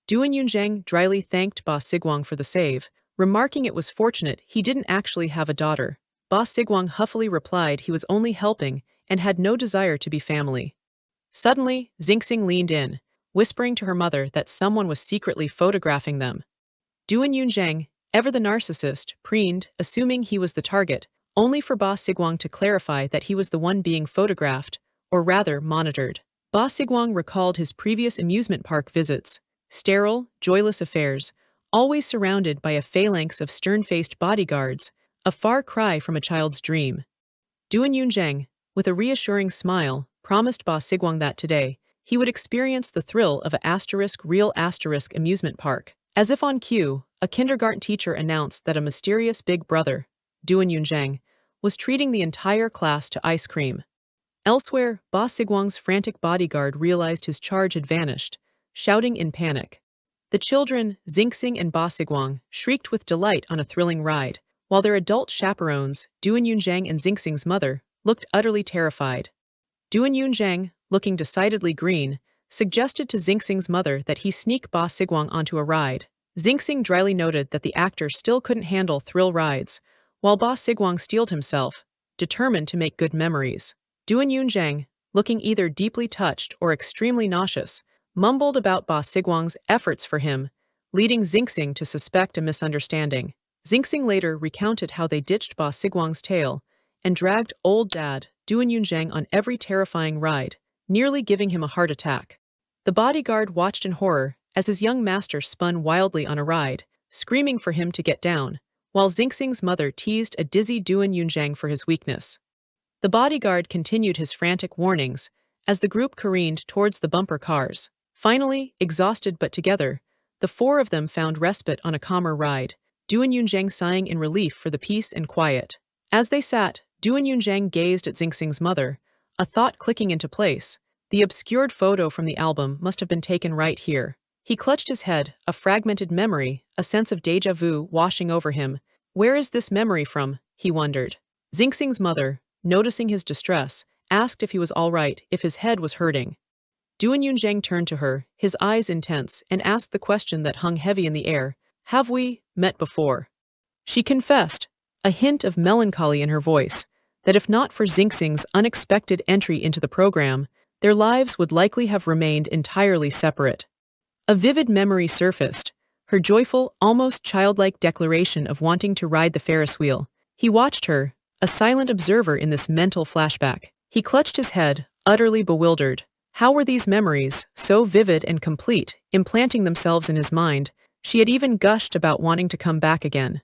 Duan Yunzhang dryly thanked Ba Sigwang for the save, remarking it was fortunate he didn't actually have a daughter. Ba Sigwang huffily replied he was only helping and had no desire to be family. Suddenly, Xingxing leaned in, whispering to her mother that someone was secretly photographing them. Duan Yunzhang, ever the narcissist, preened, assuming he was the target, only for Ba Sigwang to clarify that he was the one being photographed, or rather monitored. Ba Sigwang recalled his previous amusement park visits, sterile, joyless affairs, always surrounded by a phalanx of stern-faced bodyguards, a far cry from a child's dream. Duan Yunzhang, with a reassuring smile, promised Ba Sigwang that today, he would experience the thrill of a real amusement park. As if on cue, a kindergarten teacher announced that a mysterious big brother, Duan Yunzhang, was treating the entire class to ice cream. Elsewhere, Ba Sigwang's frantic bodyguard realized his charge had vanished, shouting in panic. The children, Xingxing and Ba Sigwang, shrieked with delight on a thrilling ride, while their adult chaperones, Duan Yunzhang and Xingxing's mother, looked utterly terrified. Duan Yunzhang, looking decidedly green, suggested to Xingxing's mother that he sneak Ba Sigwang onto a ride. Xingxing dryly noted that the actor still couldn't handle thrill rides, while Ba Sigwang steeled himself, determined to make good memories. Duan Yunzhang, looking either deeply touched or extremely nauseous, mumbled about Ba Sigwang's efforts for him, leading Xingxing to suspect a misunderstanding. Xingxing later recounted how they ditched Ba Sigwang's tail and dragged old dad, Duan Yunzhang, on every terrifying ride, nearly giving him a heart attack. The bodyguard watched in horror as his young master spun wildly on a ride, screaming for him to get down, while Xingxing's mother teased a dizzy Duan Yunzhang for his weakness. The bodyguard continued his frantic warnings as the group careened towards the bumper cars. Finally, exhausted but together, the four of them found respite on a calmer ride, Duan Yunzhang sighing in relief for the peace and quiet. As they sat, Duan Yunzhang gazed at Xingxing's mother, a thought clicking into place. The obscured photo from the album must have been taken right here. He clutched his head, a fragmented memory, a sense of déjà vu washing over him. Where is this memory from? He wondered. Xingxing's mother, noticing his distress, asked if he was all right, if his head was hurting. Duan Yunzhang turned to her, his eyes intense, and asked the question that hung heavy in the air. Have we met before? She confessed, a hint of melancholy in her voice, that if not for Xingxing's unexpected entry into the program, their lives would likely have remained entirely separate. A vivid memory surfaced, her joyful, almost childlike declaration of wanting to ride the Ferris wheel. He watched her, a silent observer in this mental flashback. He clutched his head, utterly bewildered. How were these memories, so vivid and complete, implanting themselves in his mind? She had even gushed about wanting to come back again.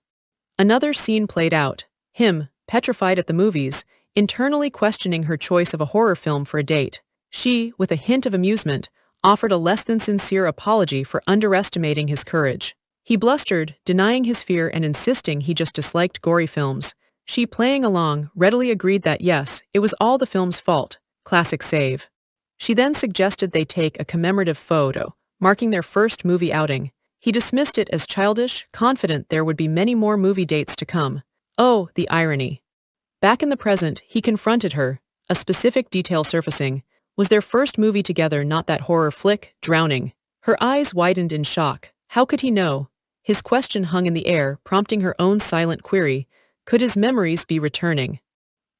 Another scene played out, him, petrified at the movies, internally questioning her choice of a horror film for a date. She, with a hint of amusement, offered a less than sincere apology for underestimating his courage. He blustered, denying his fear and insisting he just disliked gory films. She, playing along, readily agreed that yes, it was all the film's fault. Classic save. She then suggested they take a commemorative photo, marking their first movie outing. He dismissed it as childish, confident there would be many more movie dates to come. Oh, the irony. Back in the present, he confronted her, a specific detail surfacing. Was their first movie together not that horror flick, Drowning? Her eyes widened in shock. How could he know? His question hung in the air, prompting her own silent query. Could his memories be returning?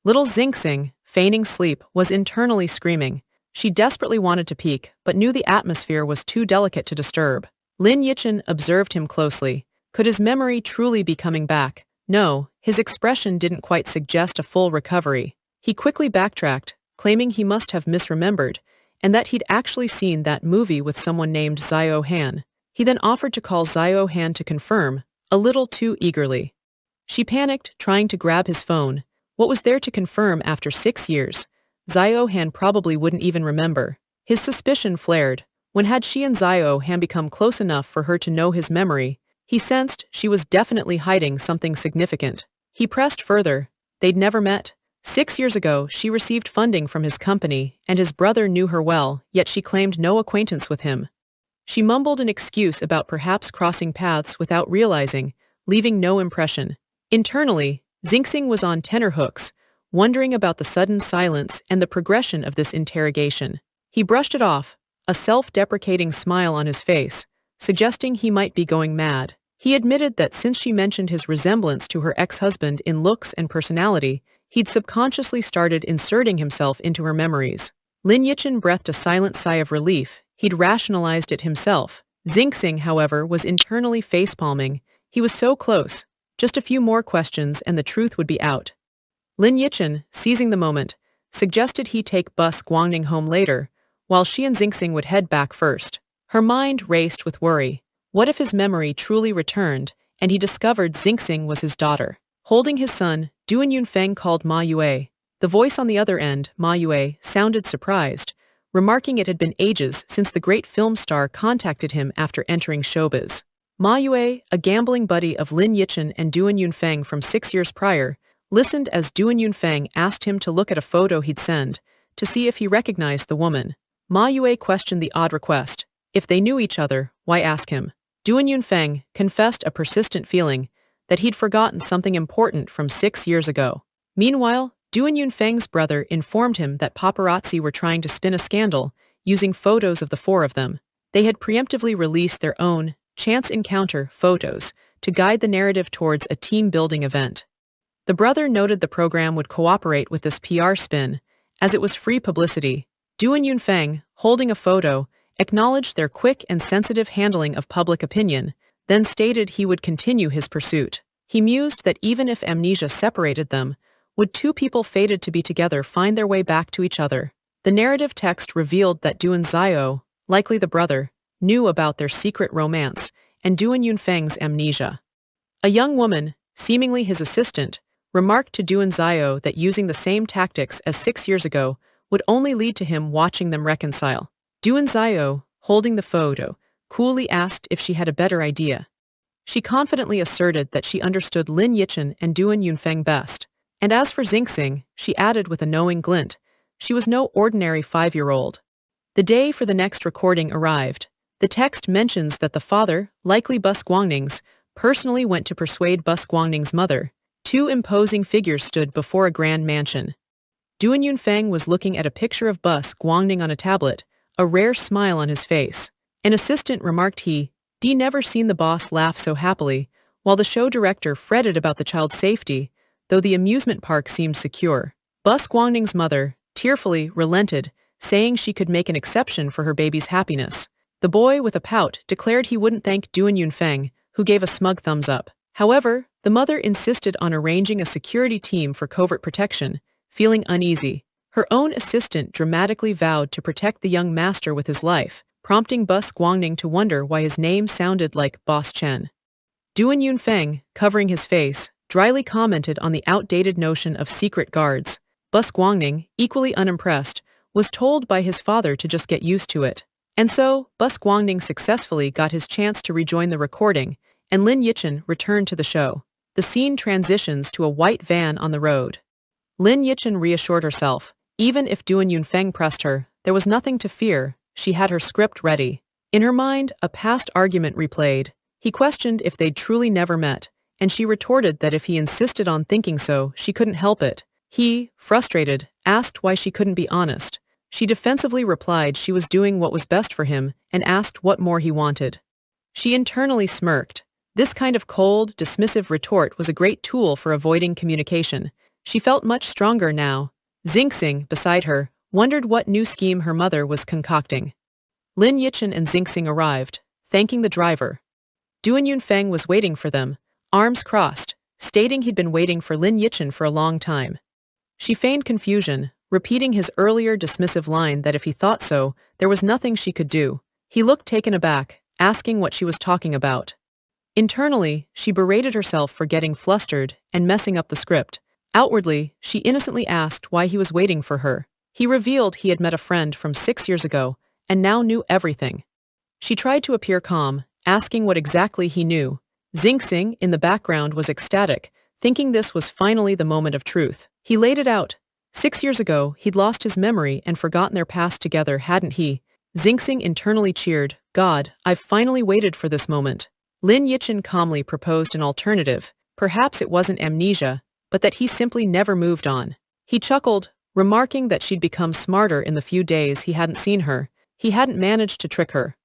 Little Xingxing, feigning sleep, was internally screaming. She desperately wanted to peek, but knew the atmosphere was too delicate to disturb. Lin Yichen observed him closely. Could his memory truly be coming back? No, his expression didn't quite suggest a full recovery. He quickly backtracked, claiming he must have misremembered, and that he'd actually seen that movie with someone named Xiao Han. He then offered to call Xiao Han to confirm, a little too eagerly. She panicked, trying to grab his phone. What was there to confirm after 6 years? Xiao Han probably wouldn't even remember. His suspicion flared. When had she and Xiao Han become close enough for her to know his memory? He sensed she was definitely hiding something significant. He pressed further. They'd never met. 6 years ago, she received funding from his company, and his brother knew her well, yet she claimed no acquaintance with him. She mumbled an excuse about perhaps crossing paths without realizing, leaving no impression. Internally, Xingxing was on tenterhooks, wondering about the sudden silence and the progression of this interrogation. He brushed it off, a self-deprecating smile on his face, suggesting he might be going mad. He admitted that since she mentioned his resemblance to her ex-husband in looks and personality, he'd subconsciously started inserting himself into her memories. Lin Yichen breathed a silent sigh of relief. He'd rationalized it himself. Xingxing, however, was internally facepalming. He was so close. Just a few more questions and the truth would be out. Lin Yichen, seizing the moment, suggested he take bus Guangning home later, while she and Xingxing would head back first. Her mind raced with worry. What if his memory truly returned, and he discovered Xingxing was his daughter? Holding his son, Duan Yunfeng called Ma Yue. The voice on the other end, Ma Yue, sounded surprised, remarking it had been ages since the great film star contacted him after entering showbiz. Ma Yue, a gambling buddy of Lin Yichen and Duan Yunfeng from 6 years prior, listened as Duan Yunfeng asked him to look at a photo he'd send, to see if he recognized the woman. Ma Yue questioned the odd request. If they knew each other, why ask him? Duan Yunfeng confessed a persistent feeling that he'd forgotten something important from 6 years ago. Meanwhile, Duan Yunfeng's brother informed him that paparazzi were trying to spin a scandal using photos of the four of them. They had preemptively released their own chance encounter photos to guide the narrative towards a team-building event. The brother noted the program would cooperate with this PR spin, as it was free publicity. Duan Yunfeng, holding a photo, acknowledged their quick and sensitive handling of public opinion, then stated he would continue his pursuit. He mused that even if amnesia separated them, would two people fated to be together find their way back to each other? The narrative text revealed that Duan Xiao, likely the brother, knew about their secret romance and Duan Yunfeng's amnesia. A young woman, seemingly his assistant, remarked to Duan Xiao that using the same tactics as 6 years ago would only lead to him watching them reconcile. Duan Xiao, holding the photo, coolly asked if she had a better idea. She confidently asserted that she understood Lin Yichen and Duan Yunfeng best. And as for Xingxing, she added with a knowing glint, she was no ordinary 5-year-old. The day for the next recording arrived. The text mentions that the father, likely Bus Guangning's, personally went to persuade Bus Guangning's mother. 2 imposing figures stood before a grand mansion. Duan Yunfeng was looking at a picture of Bus Guangning on a tablet, a rare smile on his face. An assistant remarked he'd never seen the boss laugh so happily, while the show director fretted about the child's safety, though the amusement park seemed secure. Bus Guangning's mother, tearfully, relented, saying she could make an exception for her baby's happiness. The boy, with a pout, declared he wouldn't thank Duan Yunfeng, who gave a smug thumbs up. However, the mother insisted on arranging a security team for covert protection, feeling uneasy. Her own assistant dramatically vowed to protect the young master with his life, prompting Bus Guangning to wonder why his name sounded like Boss Chen. Duan Yunfeng, covering his face, dryly commented on the outdated notion of secret guards. Bus Guangning, equally unimpressed, was told by his father to just get used to it. And so, Bus Guangning successfully got his chance to rejoin the recording, and Lin Yichen returned to the show. The scene transitions to a white van on the road. Lin Yichen reassured herself. Even if Duan Yunfeng pressed her, there was nothing to fear. She had her script ready. In her mind, a past argument replayed. He questioned if they'd truly never met, and she retorted that if he insisted on thinking so, she couldn't help it. He, frustrated, asked why she couldn't be honest. She defensively replied she was doing what was best for him and asked what more he wanted. She internally smirked. This kind of cold, dismissive retort was a great tool for avoiding communication. She felt much stronger now. Xingxing, beside her, wondered what new scheme her mother was concocting. Lin Yichen and Xingxing arrived, thanking the driver. Duan Yunfeng was waiting for them, arms crossed, stating he'd been waiting for Lin Yichen for a long time. She feigned confusion, repeating his earlier dismissive line that if he thought so, there was nothing she could do. He looked taken aback, asking what she was talking about. Internally, she berated herself for getting flustered and messing up the script. Outwardly, she innocently asked why he was waiting for her. He revealed he had met a friend from 6 years ago, and now knew everything. She tried to appear calm, asking what exactly he knew. Xingxing, in the background, was ecstatic, thinking this was finally the moment of truth. He laid it out. 6 years ago, he'd lost his memory and forgotten their past together, hadn't he? Xingxing internally cheered, God, I've finally waited for this moment. Lin Yichen calmly proposed an alternative. Perhaps it wasn't amnesia, but that he simply never moved on. He chuckled, remarking that she'd become smarter in the few days he hadn't seen her. He hadn't managed to trick her.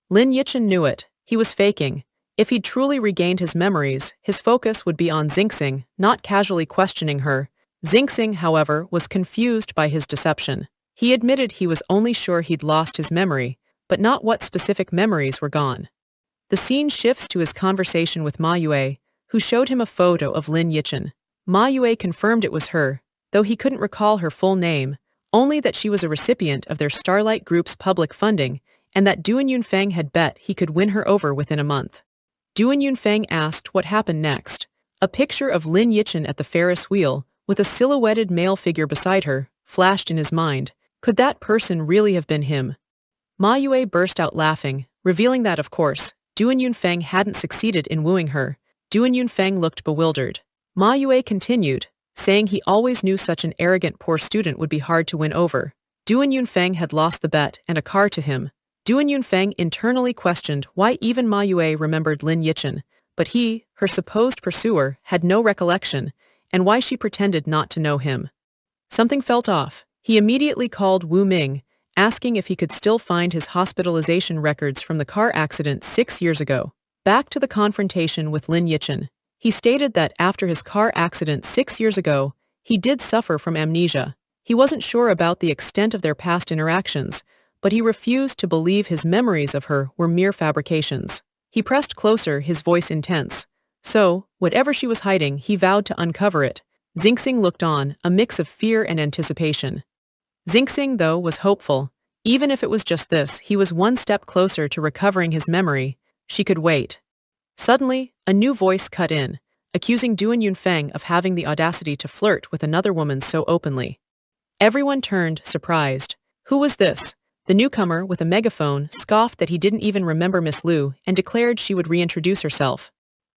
Lin Yichen knew it. He was faking. If he'd truly regained his memories, his focus would be on Xingxing, not casually questioning her. Xingxing, however, was confused by his deception. He admitted he was only sure he'd lost his memory, but not what specific memories were gone. The scene shifts to his conversation with Ma Yue, who showed him a photo of Lin Yichen. Ma Yue confirmed it was her, though he couldn't recall her full name, only that she was a recipient of their Starlight Group's public funding, and that Duan Yunfeng had bet he could win her over within a month. Duan Yunfeng asked what happened next. A picture of Lin Yichen at the Ferris wheel, with a silhouetted male figure beside her, flashed in his mind. Could that person really have been him? Ma Yue burst out laughing, revealing that, of course, Duan Yunfeng hadn't succeeded in wooing her. Duan Yunfeng looked bewildered. Ma Yue continued, saying he always knew such an arrogant poor student would be hard to win over. Duan Yunfeng had lost the bet and a car to him. Duan Yunfeng internally questioned why even Ma Yue remembered Lin Yichen, but he, her supposed pursuer, had no recollection, and why she pretended not to know him. Something felt off. He immediately called Wu Ming, asking if he could still find his hospitalization records from the car accident 6 years ago. Back to the confrontation with Lin Yichen. He stated that after his car accident 6 years ago, he did suffer from amnesia. He wasn't sure about the extent of their past interactions, but he refused to believe his memories of her were mere fabrications. He pressed closer, his voice intense. So, whatever she was hiding, he vowed to uncover it. Xingxing looked on, a mix of fear and anticipation. Xingxing, though, was hopeful. Even if it was just this, he was one step closer to recovering his memory. She could wait. Suddenly, a new voice cut in, accusing Duan Yunfeng of having the audacity to flirt with another woman so openly. Everyone turned, surprised. Who was this? The newcomer, with a megaphone, scoffed that he didn't even remember Miss Liu and declared she would reintroduce herself.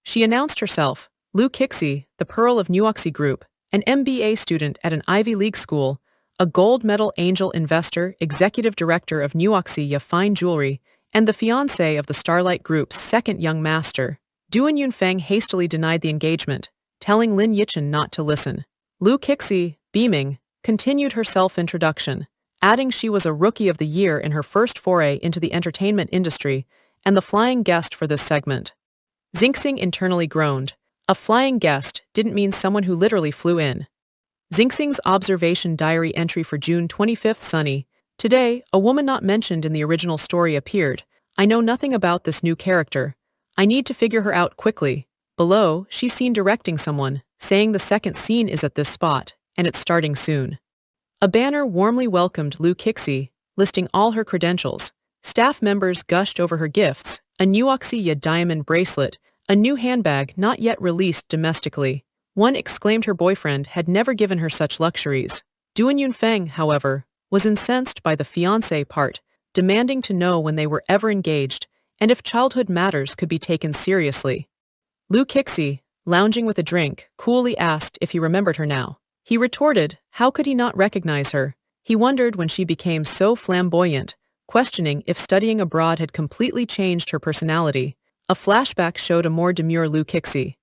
She announced herself, Liu Kixi, the Pearl of Nuoxi Group, an MBA student at an Ivy League school, a gold medal angel investor, executive director of Nuoxi Fine Jewelry, and the fiancé of the Starlight Group's second young master. Duan Yunfeng hastily denied the engagement, telling Lin Yichen not to listen. Liu Kixi, beaming, continued her self-introduction, adding she was a Rookie of the Year in her first foray into the entertainment industry and the flying guest for this segment. Xingxing internally groaned. A flying guest didn't mean someone who literally flew in. Xingxing's observation diary entry for June 25th, Sunny. Today, a woman not mentioned in the original story appeared. I know nothing about this new character. I need to figure her out quickly. Below, she's seen directing someone, saying the second scene is at this spot, and it's starting soon. A banner warmly welcomed Liu Kixi, listing all her credentials. Staff members gushed over her gifts, a Nuoxia diamond bracelet, a new handbag not yet released domestically. One exclaimed her boyfriend had never given her such luxuries. Duan Yunfeng, however, was incensed by the fiancé part, demanding to know when they were ever engaged, and if childhood matters could be taken seriously. Liu Kixi, lounging with a drink, coolly asked if he remembered her now. He retorted, how could he not recognize her? He wondered when she became so flamboyant, questioning if studying abroad had completely changed her personality. A flashback showed a more demure Liu Kixi.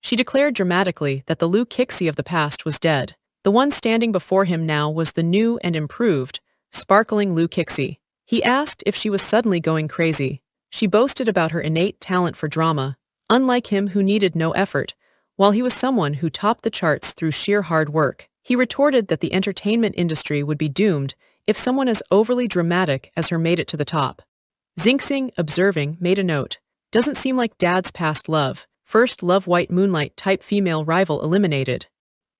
She declared dramatically that the Liu Kixi of the past was dead. The one standing before him now was the new and improved, sparkling Liu Kixi. He asked if she was suddenly going crazy. She boasted about her innate talent for drama, unlike him who needed no effort, while he was someone who topped the charts through sheer hard work. He retorted that the entertainment industry would be doomed if someone as overly dramatic as her made it to the top. Xingxing, observing, made a note. Doesn't seem like Dad's past love. First love white moonlight type female rival eliminated.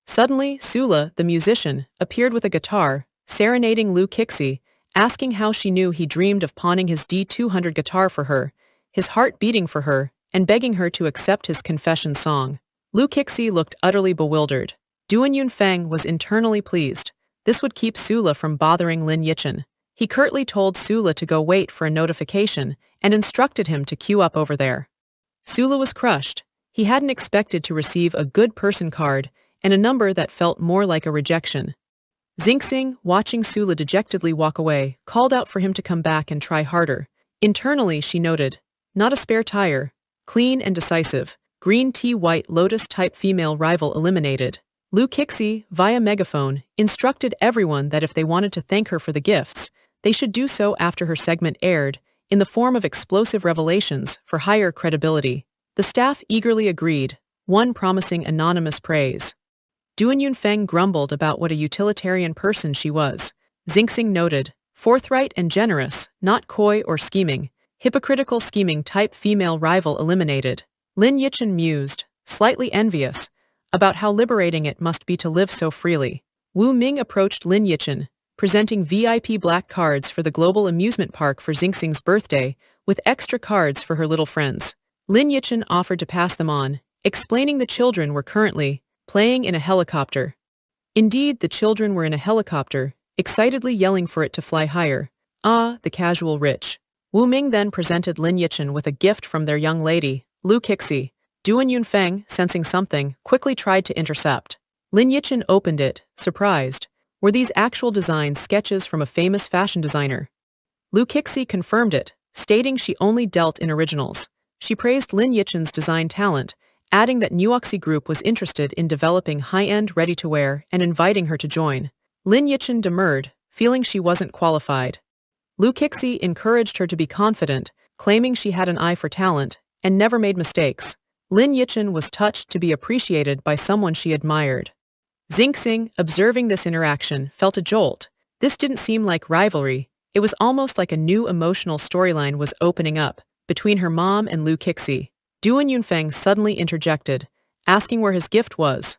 Suddenly, Sula, the musician, appeared with a guitar, serenading Liu Kixi, asking how she knew he dreamed of pawning his D200 guitar for her, his heart beating for her, and begging her to accept his confession song. Liu Kixi looked utterly bewildered. Duan Yunfeng was internally pleased. This would keep Sula from bothering Lin Yichen. He curtly told Sula to go wait for a notification and instructed him to queue up over there. Sula was crushed. He hadn't expected to receive a good person card and a number that felt more like a rejection. Xingxing, watching Sula dejectedly walk away, called out for him to come back and try harder. Internally, she noted, not a spare tire, clean and decisive, green tea white lotus type female rival eliminated. Liu Kixi, via megaphone, instructed everyone that if they wanted to thank her for the gifts, they should do so after her segment aired, in the form of explosive revelations for higher credibility. The staff eagerly agreed, one promising anonymous praise. Duan Yunfeng grumbled about what a utilitarian person she was. Xingxing noted, forthright and generous, not coy or scheming. Hypocritical scheming type female rival eliminated. Lin Yichen mused, slightly envious, about how liberating it must be to live so freely. Wu Ming approached Lin Yichen, presenting VIP black cards for the global amusement park for Xingxing's birthday, with extra cards for her little friends. Lin Yichen offered to pass them on, explaining the children were currently playing in a helicopter. Indeed, the children were in a helicopter, excitedly yelling for it to fly higher. Ah, the casual rich. Wu Ming then presented Lin Yichen with a gift from their young lady, Liu Kixi. Duan Yunfeng, sensing something, quickly tried to intercept. Lin Yichen opened it, surprised. Were these actual designs sketches from a famous fashion designer? Liu Kixi confirmed it, stating she only dealt in originals. She praised Lin Yichen's design talent, adding that Nuoxi Group was interested in developing high-end ready-to-wear and inviting her to join. Lin Yichen demurred, feeling she wasn't qualified. Liu Kixi encouraged her to be confident, claiming she had an eye for talent and never made mistakes. Lin Yichen was touched to be appreciated by someone she admired. Xingxing, observing this interaction, felt a jolt. This didn't seem like rivalry. It was almost like a new emotional storyline was opening up between her mom and Liu Kixi. Duan Yunfeng suddenly interjected, asking where his gift was.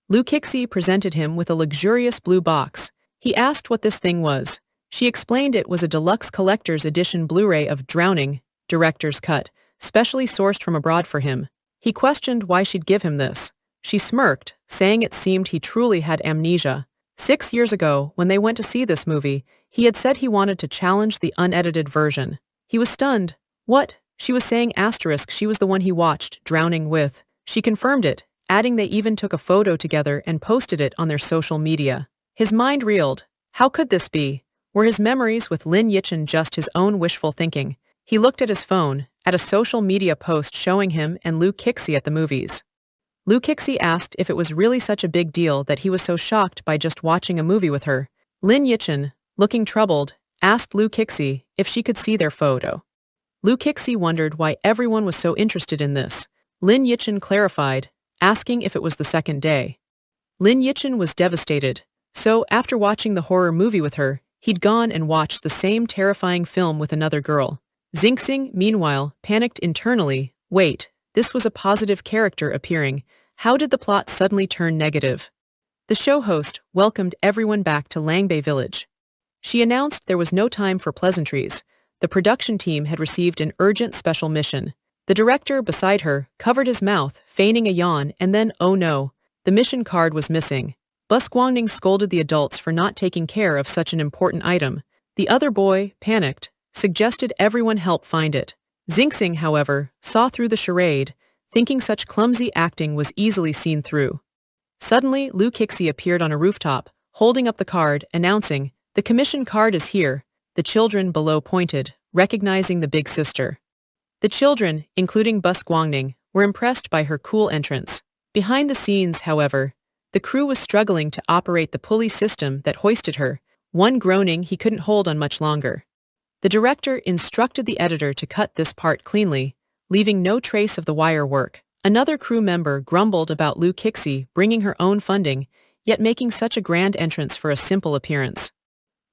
Liu Kixi presented him with a luxurious blue box. He asked what this thing was. She explained it was a deluxe collector's edition Blu-ray of Drowning, director's cut, specially sourced from abroad for him. He questioned why she'd give him this. She smirked, saying it seemed he truly had amnesia. 6 years ago, when they went to see this movie, he had said he wanted to challenge the unedited version. He was stunned. What? She was saying asterisk she was the one he watched Drowning with. She confirmed it, adding they even took a photo together and posted it on their social media. His mind reeled. How could this be? Were his memories with Lin Yichen just his own wishful thinking? He looked at his phone, at a social media post showing him and Liu Kixi at the movies. Liu Kixi asked if it was really such a big deal that he was so shocked by just watching a movie with her. Lin Yichen, looking troubled, asked Liu Kixi if she could see their photo. Liu Kixi wondered why everyone was so interested in this. Lin Yichen clarified, asking if it was the second day. Lin Yichen was devastated, so after watching the horror movie with her, he'd gone and watched the same terrifying film with another girl. Xingxing, meanwhile, panicked internally. Wait, this was a positive character appearing. How did the plot suddenly turn negative? The show host welcomed everyone back to Langbei Village. She announced there was no time for pleasantries. The production team had received an urgent special mission. The director, beside her, covered his mouth, feigning a yawn, and then, oh no, the mission card was missing. Bus Guangning scolded the adults for not taking care of such an important item. The other boy, panicked, suggested everyone help find it. Xingxing, however, saw through the charade, thinking such clumsy acting was easily seen through. Suddenly, Liu Kixi appeared on a rooftop, holding up the card, announcing, "The commission card is here. The children below pointed, recognizing the big sister. The children, including Bus Guangning, were impressed by her cool entrance. Behind the scenes, however, the crew was struggling to operate the pulley system that hoisted her, one groaning he couldn't hold on much longer. The director instructed the editor to cut this part cleanly, leaving no trace of the wire work. Another crew member grumbled about Liu Kixi bringing her own funding, yet making such a grand entrance for a simple appearance.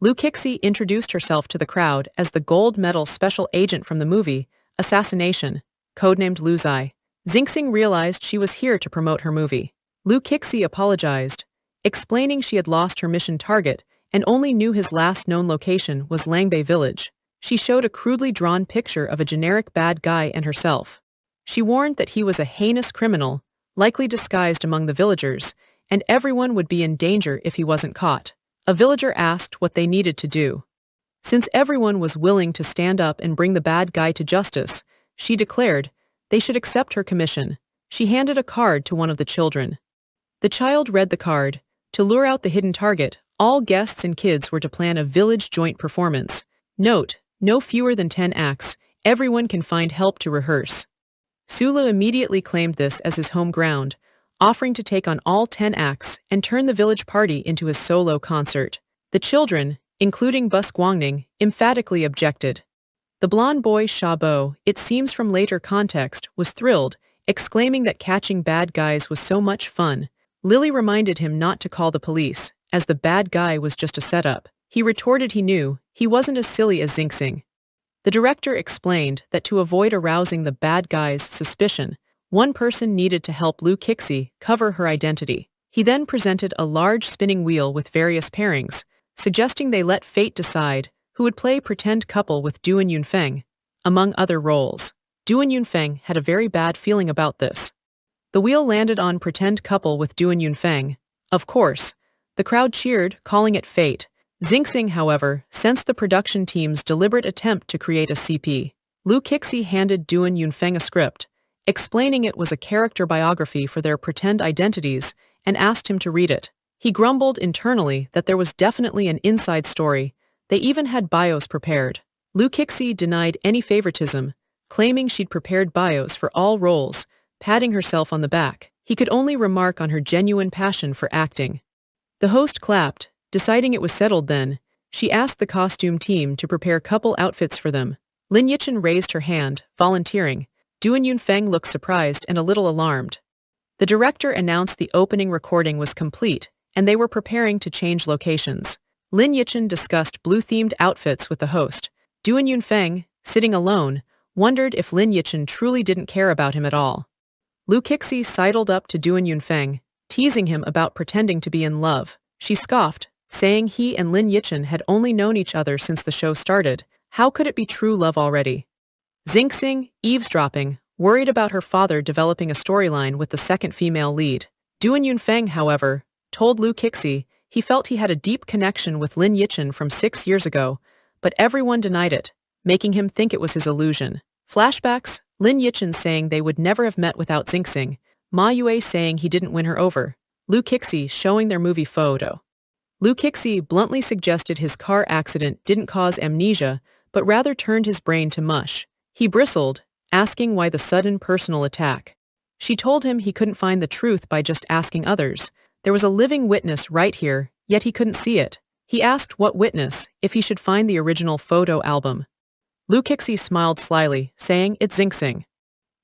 Liu Kixi introduced herself to the crowd as the gold medal special agent from the movie, Assassination, codenamed Lu Zai. Xingxing realized she was here to promote her movie. Liu Kixi apologized, explaining she had lost her mission target and only knew his last known location was Langbei Village. She showed a crudely drawn picture of a generic bad guy and herself. She warned that he was a heinous criminal, likely disguised among the villagers, and everyone would be in danger if he wasn't caught. A villager asked what they needed to do. Since everyone was willing to stand up and bring the bad guy to justice, she declared, they should accept her commission. She handed a card to one of the children. The child read the card. To lure out the hidden target, all guests and kids were to plan a village joint performance. Note, no fewer than 10 acts, everyone can find help to rehearse. Sulu immediately claimed this as his home ground, offering to take on all 10 acts and turn the village party into his solo concert. The children, including Bus Guangning, emphatically objected. The blonde boy Xiaobo, it seems from later context, was thrilled, exclaiming that catching bad guys was so much fun. Lily reminded him not to call the police, as the bad guy was just a setup. He retorted he knew, he wasn't as silly as Xingxing. The director explained that to avoid arousing the bad guy's suspicion, one person needed to help Liu Kixi cover her identity. He then presented a large spinning wheel with various pairings, suggesting they let fate decide who would play pretend couple with Duan Yunfeng, among other roles. Duan Yunfeng had a very bad feeling about this. The wheel landed on pretend couple with Duan Yunfeng. Of course, the crowd cheered, calling it fate. Xingxing, however, sensed the production team's deliberate attempt to create a CP. Liu Kixi handed Duan Yunfeng a script, explaining it was a character biography for their pretend identities, and asked him to read it. He grumbled internally that there was definitely an inside story. They even had bios prepared. Liu Kixi denied any favoritism, claiming she'd prepared bios for all roles, patting herself on the back. He could only remark on her genuine passion for acting. The host clapped, deciding it was settled then. She asked the costume team to prepare couple outfits for them. Lin Yichen raised her hand, volunteering. Duan Yunfeng looked surprised and a little alarmed. The director announced the opening recording was complete, and they were preparing to change locations. Lin Yichen discussed blue-themed outfits with the host. Duan Yunfeng, sitting alone, wondered if Lin Yichen truly didn't care about him at all. Liu Kixi sidled up to Duan Yunfeng, teasing him about pretending to be in love. She scoffed, saying he and Lin Yichen had only known each other since the show started. How could it be true love already? Xingxing, eavesdropping, worried about her father developing a storyline with the second female lead. Duan Yunfeng, however, told Liu Kixi he felt he had a deep connection with Lin Yichen from 6 years ago, but everyone denied it, making him think it was his illusion. Flashbacks, Lin Yichen saying they would never have met without Xingxing, Ma Yue saying he didn't win her over, Liu Kixi showing their movie photo. Liu Kixi bluntly suggested his car accident didn't cause amnesia, but rather turned his brain to mush. He bristled, asking why the sudden personal attack. She told him he couldn't find the truth by just asking others. There was a living witness right here, yet he couldn't see it. He asked what witness, if he should find the original photo album. Liu Kixi smiled slyly, saying it's Xingxing.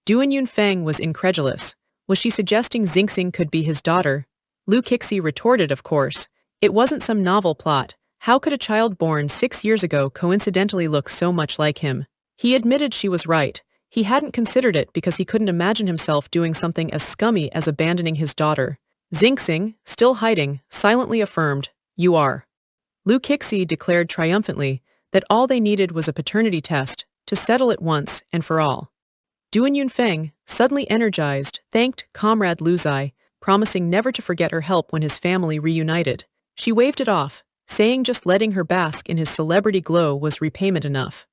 Duan Yunfeng was incredulous. Was she suggesting Xingxing could be his daughter? Liu Kixi retorted, of course. It wasn't some novel plot. How could a child born 6 years ago coincidentally look so much like him? He admitted she was right. He hadn't considered it because he couldn't imagine himself doing something as scummy as abandoning his daughter. Xingxing, still hiding, silently affirmed, "You are." Liu Kixi declared triumphantly that all they needed was a paternity test to settle it once and for all. Duan Yunfeng, suddenly energized, thanked Comrade Lu Zai, promising never to forget her help when his family reunited. She waved it off, saying just letting her bask in his celebrity glow was repayment enough.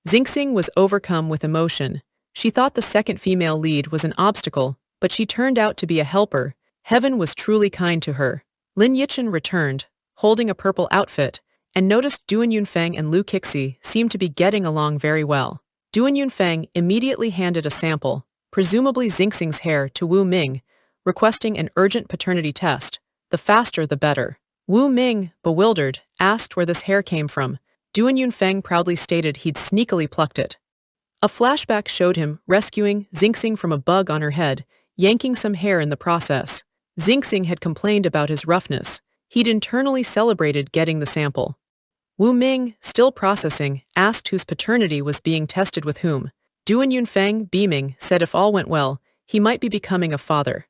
Xingxing was overcome with emotion. She thought the second female lead was an obstacle, but she turned out to be a helper. Heaven was truly kind to her. Lin Yichen returned, holding a purple outfit, and noticed Duan Yunfeng and Lu Kixi seemed to be getting along very well. Duan Yunfeng immediately handed a sample, presumably Xingxing's hair, to Wu Ming, requesting an urgent paternity test. The faster the better. Wu Ming, bewildered, asked where this hair came from. Duan Yunfeng proudly stated he'd sneakily plucked it. A flashback showed him rescuing Xingxing from a bug on her head, yanking some hair in the process. Xingxing had complained about his roughness. He'd internally celebrated getting the sample. Wu Ming, still processing, asked whose paternity was being tested with whom. Duan Yunfeng, beaming, said if all went well, he might be becoming a father.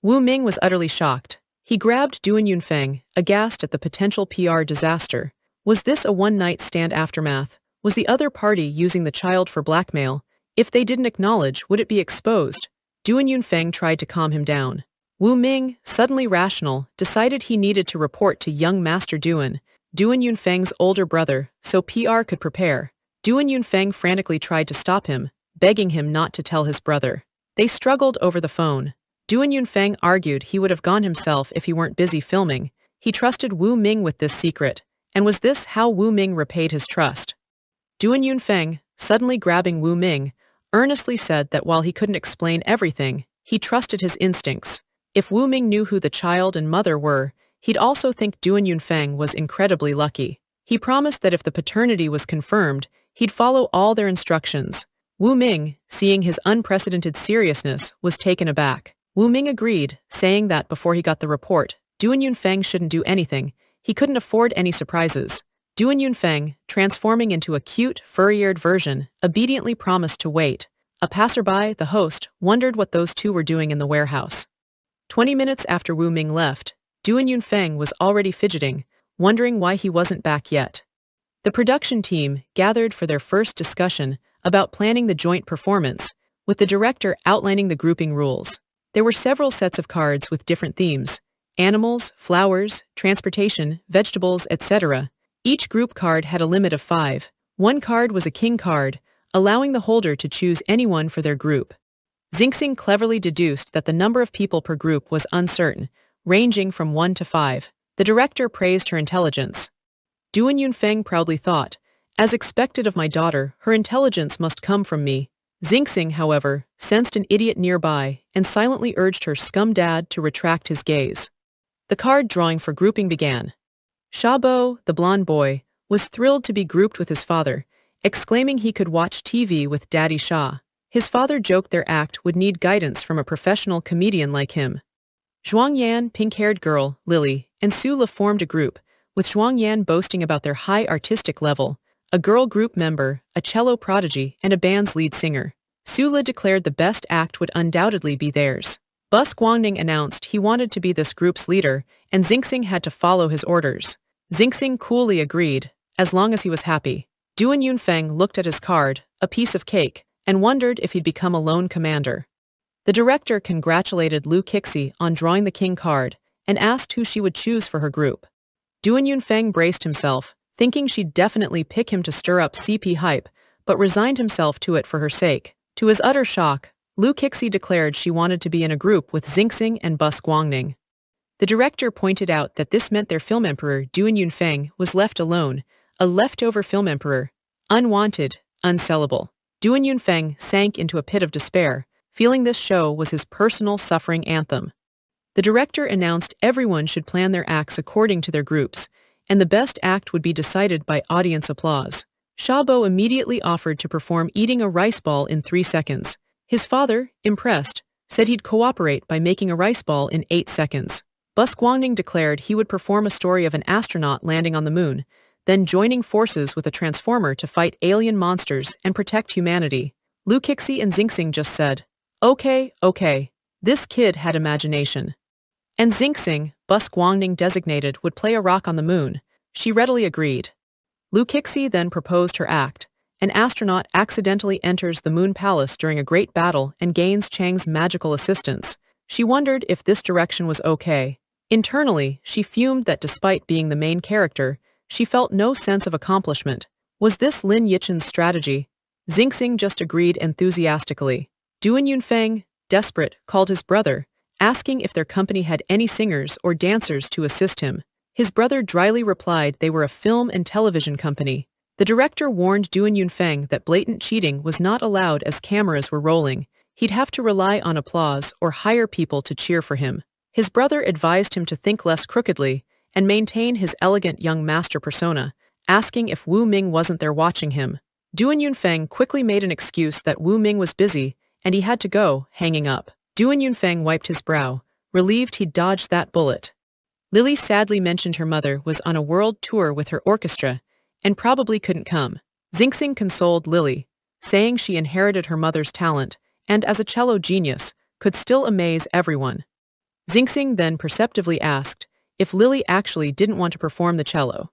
Wu Ming was utterly shocked. He grabbed Duan Yunfeng, aghast at the potential PR disaster. Was this a one-night stand aftermath? Was the other party using the child for blackmail? If they didn't acknowledge, would it be exposed? Duan Yunfeng tried to calm him down. Wu Ming, suddenly rational, decided he needed to report to young Master Duan Yunfeng's older brother, so PR could prepare. Duan Yunfeng frantically tried to stop him, begging him not to tell his brother. They struggled over the phone. Duan Yunfeng argued he would have gone himself if he weren't busy filming. He trusted Wu Ming with this secret, and was this how Wu Ming repaid his trust? Duan Yunfeng, suddenly grabbing Wu Ming, earnestly said that while he couldn't explain everything, he trusted his instincts. If Wu Ming knew who the child and mother were, he'd also think Duan Yunfeng was incredibly lucky. He promised that if the paternity was confirmed, he'd follow all their instructions. Wu Ming, seeing his unprecedented seriousness, was taken aback. Wu Ming agreed, saying that before he got the report, Duan Yunfeng shouldn't do anything. He couldn't afford any surprises. Duan Yunfeng, transforming into a cute, fur-eared version, obediently promised to wait. A passerby, the host, wondered what those two were doing in the warehouse. 20 minutes after Wu Ming left, Duan Yunfeng was already fidgeting, wondering why he wasn't back yet. The production team gathered for their first discussion about planning the joint performance, with the director outlining the grouping rules. There were several sets of cards with different themes: animals, flowers, transportation, vegetables, etc. Each group card had a limit of 5. One card was a king card, allowing the holder to choose anyone for their group. Xingxing cleverly deduced that the number of people per group was uncertain, ranging from 1 to 5. The director praised her intelligence. Duan Yunfeng proudly thought, "As expected of my daughter, her intelligence must come from me." Xingxing, however, sensed an idiot nearby and silently urged her scum dad to retract his gaze. The card drawing for grouping began. Shabo, the blonde boy, was thrilled to be grouped with his father, exclaiming he could watch TV with Daddy Sha. His father joked their act would need guidance from a professional comedian like him. Zhuangyan, pink-haired girl, Lily, and Sula formed a group, with Zhuangyan boasting about their high artistic level, a girl group member, a cello prodigy, and a band's lead singer. Sula declared the best act would undoubtedly be theirs. Bus Guangning announced he wanted to be this group's leader, and Xingxing had to follow his orders. Xingxing coolly agreed, as long as he was happy. Duan Yunfeng looked at his card, a piece of cake, and wondered if he'd become a lone commander. The director congratulated Lu Kixi on drawing the king card, and asked who she would choose for her group. Duan Yunfeng braced himself, thinking she'd definitely pick him to stir up CP hype, but resigned himself to it for her sake. To his utter shock, Lu Kixi declared she wanted to be in a group with Xingxing and Bus Guangning. The director pointed out that this meant their film emperor, Duan Yunfeng, was left alone, a leftover film emperor, unwanted, unsellable. Duan Yunfeng sank into a pit of despair, feeling this show was his personal suffering anthem. The director announced everyone should plan their acts according to their groups, and the best act would be decided by audience applause. Shabo immediately offered to perform eating a rice ball in 3 seconds. His father, impressed, said he'd cooperate by making a rice ball in 8 seconds. Bus Guangning declared he would perform a story of an astronaut landing on the moon, then joining forces with a transformer to fight alien monsters and protect humanity. Lu Kixi and Xingxing just said, "Okay, okay." This kid had imagination. And Xingxing, Bus Guangning designated, would play a rock on the moon. She readily agreed. Lu Kixi then proposed her act. An astronaut accidentally enters the Moon Palace during a great battle and gains Chang's magical assistance. She wondered if this direction was okay. Internally, she fumed that despite being the main character, she felt no sense of accomplishment. Was this Lin Yichen's strategy? Xingxing just agreed enthusiastically. Duan Yunfeng, desperate, called his brother, asking if their company had any singers or dancers to assist him. His brother dryly replied they were a film and television company. The director warned Duan Yunfeng that blatant cheating was not allowed as cameras were rolling. He'd have to rely on applause or hire people to cheer for him. His brother advised him to think less crookedly and maintain his elegant young master persona, asking if Wu Ming wasn't there watching him. Duan Yunfeng quickly made an excuse that Wu Ming was busy and he had to go, hanging up. Duan Yunfeng wiped his brow, relieved he'd dodged that bullet. Lily sadly mentioned her mother was on a world tour with her orchestra and probably couldn't come. Xingxing consoled Lily, saying she inherited her mother's talent and, as a cello genius, could still amaze everyone. Xingxing then perceptively asked if Lily actually didn't want to perform the cello.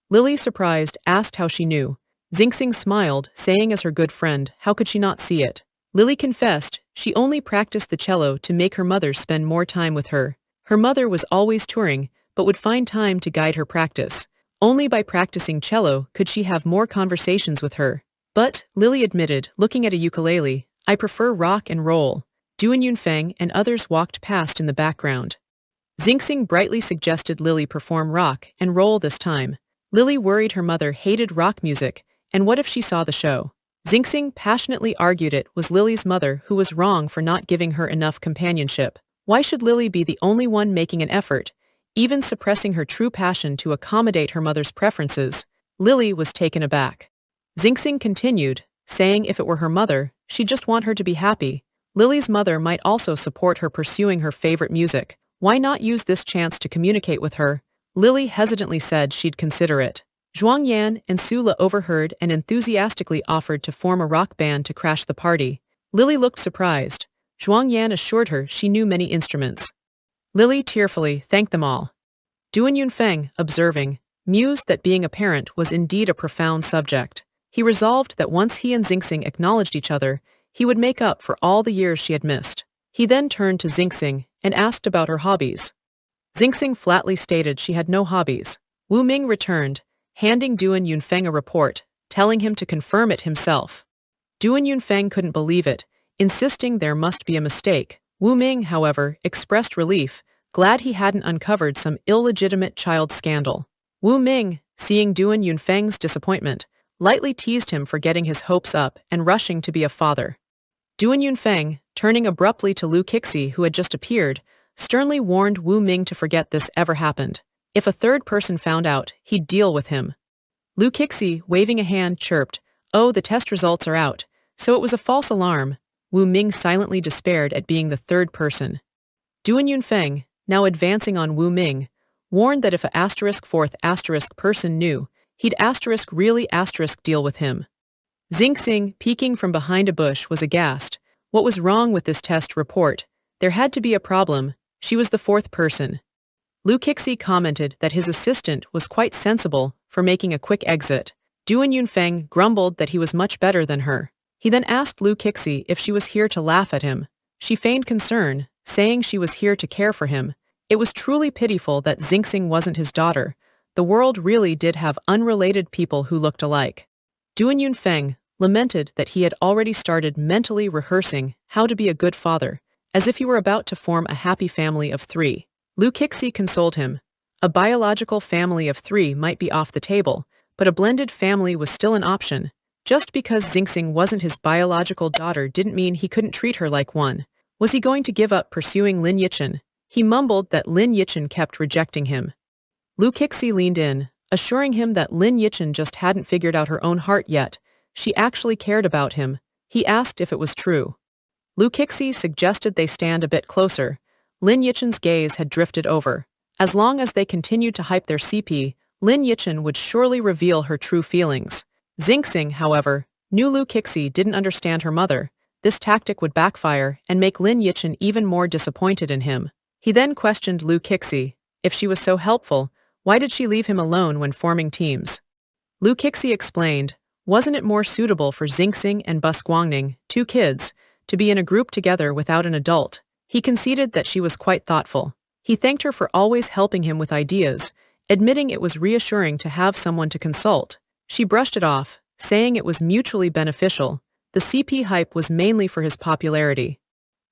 Lily, surprised, asked how she knew. Xingxing smiled, saying as her good friend, how could she not see it? Lily confessed she only practiced the cello to make her mother spend more time with her. Her mother was always touring, but would find time to guide her practice. Only by practicing cello could she have more conversations with her. But, Lily admitted, looking at a ukulele, I prefer rock and roll. Duan Yunfeng and others walked past in the background. Xingxing brightly suggested Lily perform rock and roll this time. Lily worried her mother hated rock music, and what if she saw the show? Xingxing passionately argued it was Lily's mother who was wrong for not giving her enough companionship. Why should Lily be the only one making an effort, even suppressing her true passion to accommodate her mother's preferences? Lily was taken aback. Xingxing continued, saying if it were her mother, she'd just want her to be happy. Lily's mother might also support her pursuing her favorite music. Why not use this chance to communicate with her? Lily hesitantly said she'd consider it. Zhuang Yan and Sula overheard and enthusiastically offered to form a rock band to crash the party. Lily looked surprised. Zhuang Yan assured her she knew many instruments. Lily tearfully thanked them all. Duan Yunfeng, observing, mused that being a parent was indeed a profound subject. He resolved that once he and Xingxing acknowledged each other, he would make up for all the years she had missed. He then turned to Xingxing and asked about her hobbies. Xingxing flatly stated she had no hobbies. Wu Ming returned, handing Duan Yunfeng a report, telling him to confirm it himself. Duan Yunfeng couldn't believe it, insisting there must be a mistake. Wu Ming, however, expressed relief, glad he hadn't uncovered some illegitimate child scandal. Wu Ming, seeing Duan Yunfeng's disappointment, lightly teased him for getting his hopes up and rushing to be a father. Duan Yunfeng, turning abruptly to Lu Kixi who had just appeared, sternly warned Wu Ming to forget this ever happened. If a third person found out, he'd deal with him. Lu Kixi, waving a hand, chirped, "Oh, the test results are out, so it was a false alarm." Wu Ming silently despaired at being the third person. Duan Yunfeng, now advancing on Wu Ming, warned that if a fourth person knew, he'd really deal with him. Xingxing, peeking from behind a bush, was aghast. What was wrong with this test report? There had to be a problem. She was the fourth person. Lu Kixi commented that his assistant was quite sensible for making a quick exit. Duan Yunfeng grumbled that he was much better than her. He then asked Lu Kixi if she was here to laugh at him. She feigned concern, saying she was here to care for him. It was truly pitiful that Xingxing wasn't his daughter. The world really did have unrelated people who looked alike. Duan Yunfeng lamented that he had already started mentally rehearsing how to be a good father, as if he were about to form a happy family of 3. Lu Kixi consoled him. A biological family of 3 might be off the table, but a blended family was still an option. Just because Xingxing wasn't his biological daughter didn't mean he couldn't treat her like one. Was he going to give up pursuing Lin Yichen? He mumbled that Lin Yichen kept rejecting him. Lu Kixi leaned in, assuring him that Lin Yichen just hadn't figured out her own heart yet. She actually cared about him. He asked if it was true. Lu Kixi suggested they stand a bit closer. Lin Yichen's gaze had drifted over. As long as they continued to hype their CP, Lin Yichen would surely reveal her true feelings. Xingxing, however, knew Lu Kixi didn't understand her mother. This tactic would backfire and make Lin Yichen even more disappointed in him. He then questioned Lu Kixi. If she was so helpful, why did she leave him alone when forming teams? Lu Kixi explained, wasn't it more suitable for Xingxing and Bus Guangning, 2 kids, to be in a group together without an adult? He conceded that she was quite thoughtful. He thanked her for always helping him with ideas, admitting it was reassuring to have someone to consult. She brushed it off, saying it was mutually beneficial. The CP hype was mainly for his popularity.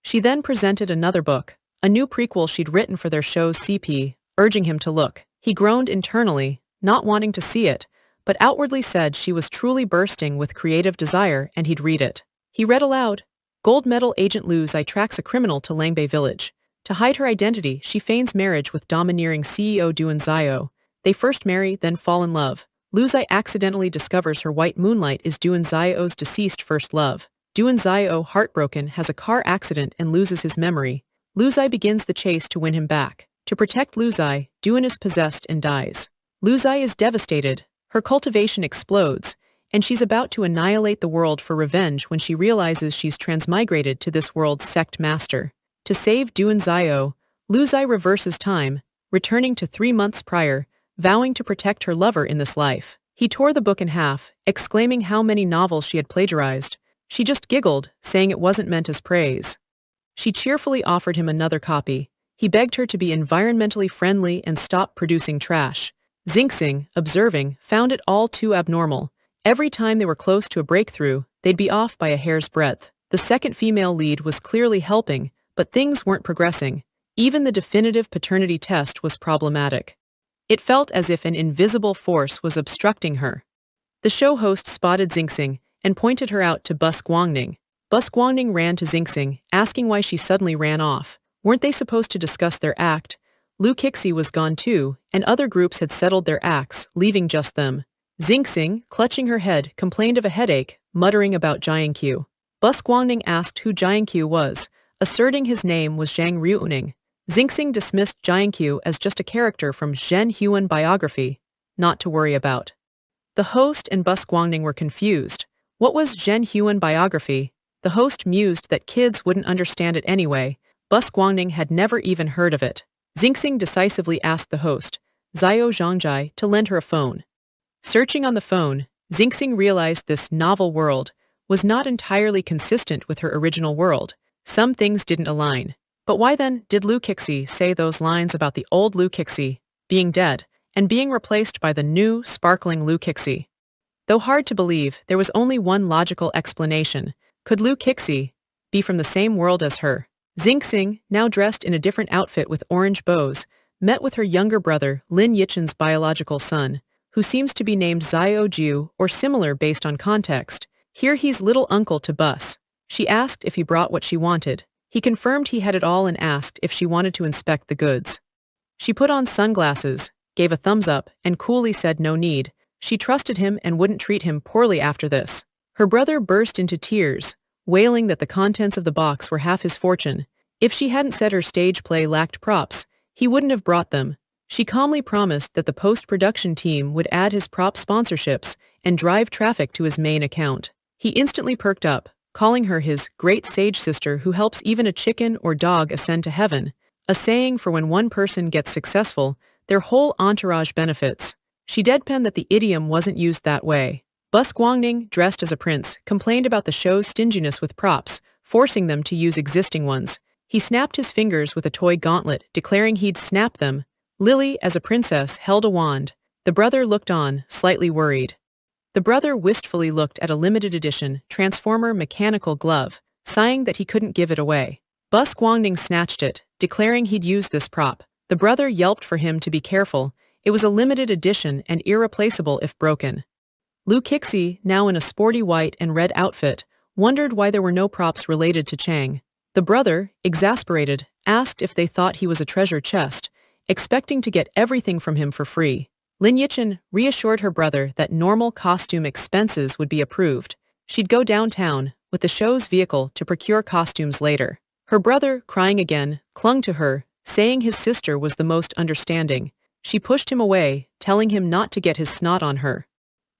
She then presented another book, a new prequel she'd written for their show's CP, urging him to look. He groaned internally, not wanting to see it, but outwardly said she was truly bursting with creative desire and he'd read it. He read aloud. Gold medal agent Lu Zai tracks a criminal to Langbei village. To hide her identity, she feigns marriage with domineering CEO Duan Zio. They first marry, then fall in love. Lu Zai accidentally discovers her white moonlight is Duan Zio's deceased first love. Duan Zio, heartbroken, has a car accident and loses his memory. Lu Zai begins the chase to win him back. To protect Lu Zai, Duan is possessed and dies. Lu Zai is devastated. Her cultivation explodes, and she's about to annihilate the world for revenge when she realizes she's transmigrated to this world's sect master. To save Duan Zio, Lu Zai reverses time, returning to 3 months prior, vowing to protect her lover in this life. He tore the book in half, exclaiming how many novels she had plagiarized. She just giggled, saying it wasn't meant as praise. She cheerfully offered him another copy. He begged her to be environmentally friendly and stop producing trash. Xingxing, observing, found it all too abnormal. Every time they were close to a breakthrough, they'd be off by a hair's breadth. The second female lead was clearly helping, but things weren't progressing. Even the definitive paternity test was problematic. It felt as if an invisible force was obstructing her. The show host spotted Xingxing and pointed her out to Bus Guangning. Bus Guangning ran to Xingxing, asking why she suddenly ran off. Weren't they supposed to discuss their act? Lu Kixi was gone too, and other groups had settled their acts, leaving just them. Xingxing, clutching her head, complained of a headache, muttering about Jiangqiu. Bus Guangning asked who Jiangqiu was, asserting his name was Zhang Ruoning. Xingxing dismissed Jiangqiu as just a character from Zhen Huan biography, not to worry about. The host and Bus Guangning were confused. What was Zhen Huan biography? The host mused that kids wouldn't understand it anyway. Bus Guangning had never even heard of it. Xingxing decisively asked the host, Zio Zhongjai, to lend her a phone. Searching on the phone, Xingxing realized this novel world was not entirely consistent with her original world. Some things didn't align. But why then did Lu Kixi say those lines about the old Lu Kixi being dead and being replaced by the new, sparkling Lu Kixi? Though hard to believe, there was only one logical explanation. Could Lu Kixi be from the same world as her? Xingxing, now dressed in a different outfit with orange bows, met with her younger brother, Lin Yichen's biological son, who seems to be named Zio Jiu or similar based on context. Here he's little uncle to Bus. She asked if he brought what she wanted. He confirmed he had it all and asked if she wanted to inspect the goods. She put on sunglasses, gave a thumbs up, and coolly said no need. She trusted him and wouldn't treat him poorly after this. Her brother burst into tears, wailing that the contents of the box were half his fortune. If she hadn't said her stage play lacked props, he wouldn't have brought them. She calmly promised that the post-production team would add his prop sponsorships and drive traffic to his main account. He instantly perked up, calling her his great sage sister who helps even a chicken or dog ascend to heaven, a saying for when one person gets successful, their whole entourage benefits. She deadpanned that the idiom wasn't used that way. Bus Guangning, dressed as a prince, complained about the show's stinginess with props, forcing them to use existing ones. He snapped his fingers with a toy gauntlet, declaring he'd snap them. Lily, as a princess, held a wand. The brother looked on, slightly worried. The brother wistfully looked at a limited edition Transformer mechanical glove, sighing that he couldn't give it away. Bus Guangning snatched it, declaring he'd use this prop. The brother yelped for him to be careful. It was a limited edition and irreplaceable if broken. Lu Kixi, now in a sporty white and red outfit, wondered why there were no props related to Chang. The brother, exasperated, asked if they thought he was a treasure chest, expecting to get everything from him for free. Lin Yichen reassured her brother that normal costume expenses would be approved. She'd go downtown with the show's vehicle to procure costumes later. Her brother, crying again, clung to her, saying his sister was the most understanding. She pushed him away, telling him not to get his snot on her.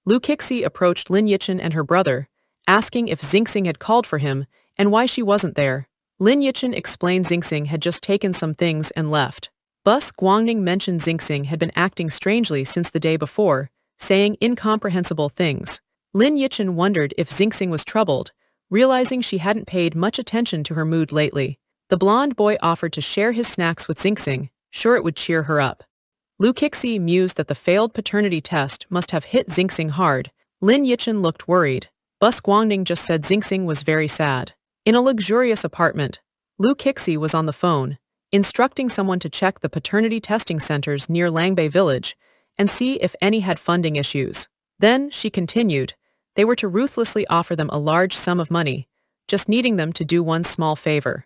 Lu Kixi approached Lin Yichen and her brother, asking if Xingxing had called for him and why she wasn't there. Lin Yichen explained Xingxing had just taken some things and left. Bus Guangning mentioned Xingxing had been acting strangely since the day before, saying incomprehensible things. Lin Yichen wondered if Xingxing was troubled, realizing she hadn't paid much attention to her mood lately. The blonde boy offered to share his snacks with Xingxing, sure it would cheer her up. Lu Kixi mused that the failed paternity test must have hit Xingxing hard. Lin Yichen looked worried. Bus Guangning just said Xingxing was very sad. In a luxurious apartment, Lu Kixi was on the phone. instructing someone to check the paternity testing centers near Langbei village and see if any had funding issues. Then, she continued, they were to ruthlessly offer them a large sum of money, just needing them to do one small favor.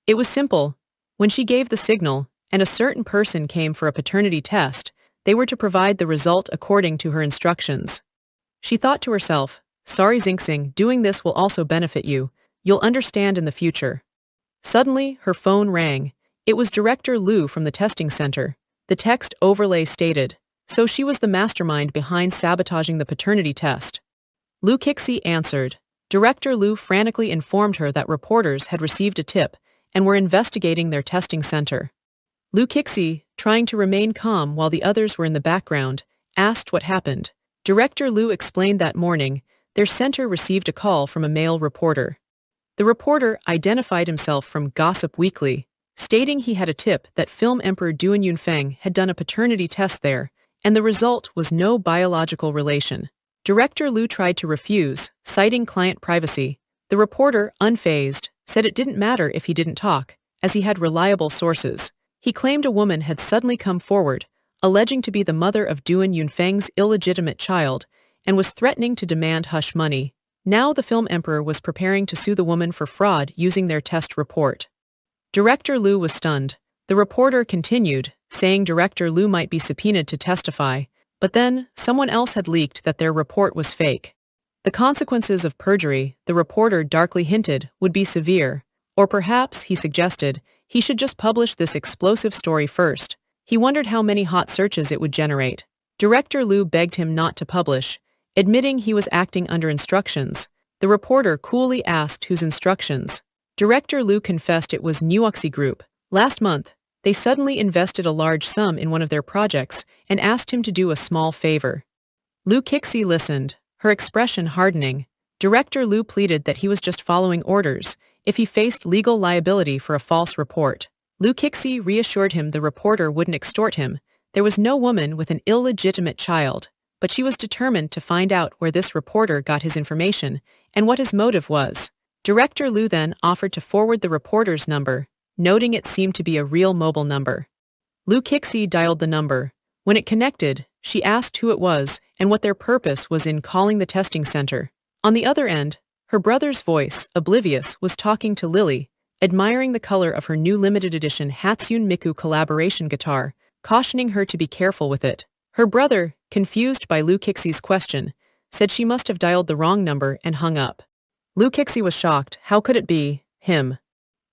It was simple. When she gave the signal, and a certain person came for a paternity test, they were to provide the result according to her instructions. She thought to herself, sorry Xingxing, doing this will also benefit you. You'll understand in the future. Suddenly, her phone rang. It was Director Liu from the testing center. The text overlay stated, so she was the mastermind behind sabotaging the paternity test. Lu Kixi answered. Director Liu frantically informed her that reporters had received a tip and were investigating their testing center. Lu Kixi, trying to remain calm while the others were in the background, asked what happened. Director Liu explained that morning, their center received a call from a male reporter. The reporter identified himself from Gossip Weekly, stating he had a tip that film emperor Duan Yunfeng had done a paternity test there, and the result was no biological relation. Director Liu tried to refuse, citing client privacy. The reporter, unfazed, said it didn't matter if he didn't talk, as he had reliable sources. He claimed a woman had suddenly come forward, alleging to be the mother of Duan Yunfeng's illegitimate child, and was threatening to demand hush money. Now the film emperor was preparing to sue the woman for fraud using their test report. Director Liu was stunned. The reporter continued, saying Director Liu might be subpoenaed to testify, but then someone else had leaked that their report was fake. The consequences of perjury, the reporter darkly hinted, would be severe, or perhaps, he suggested, he should just publish this explosive story first. He wondered how many hot searches it would generate. Director Liu begged him not to publish, admitting he was acting under instructions. The reporter coolly asked whose instructions. Director Liu confessed it was Nuoxi Group. Last month, they suddenly invested a large sum in one of their projects and asked him to do a small favor. Lu Kixi listened, her expression hardening. Director Liu pleaded that he was just following orders if he faced legal liability for a false report. Lu Kixi reassured him the reporter wouldn't extort him. There was no woman with an illegitimate child, but she was determined to find out where this reporter got his information and what his motive was. Director Liu then offered to forward the reporter's number, noting it seemed to be a real mobile number. Lu Kixi dialed the number. When it connected, she asked who it was and what their purpose was in calling the testing center. On the other end, her brother's voice, oblivious, was talking to Lily, admiring the color of her new limited edition Hatsune Miku collaboration guitar, cautioning her to be careful with it. Her brother, confused by Lu Kixi's question, said she must have dialed the wrong number and hung up. Lu Kixi was shocked. How could it be him?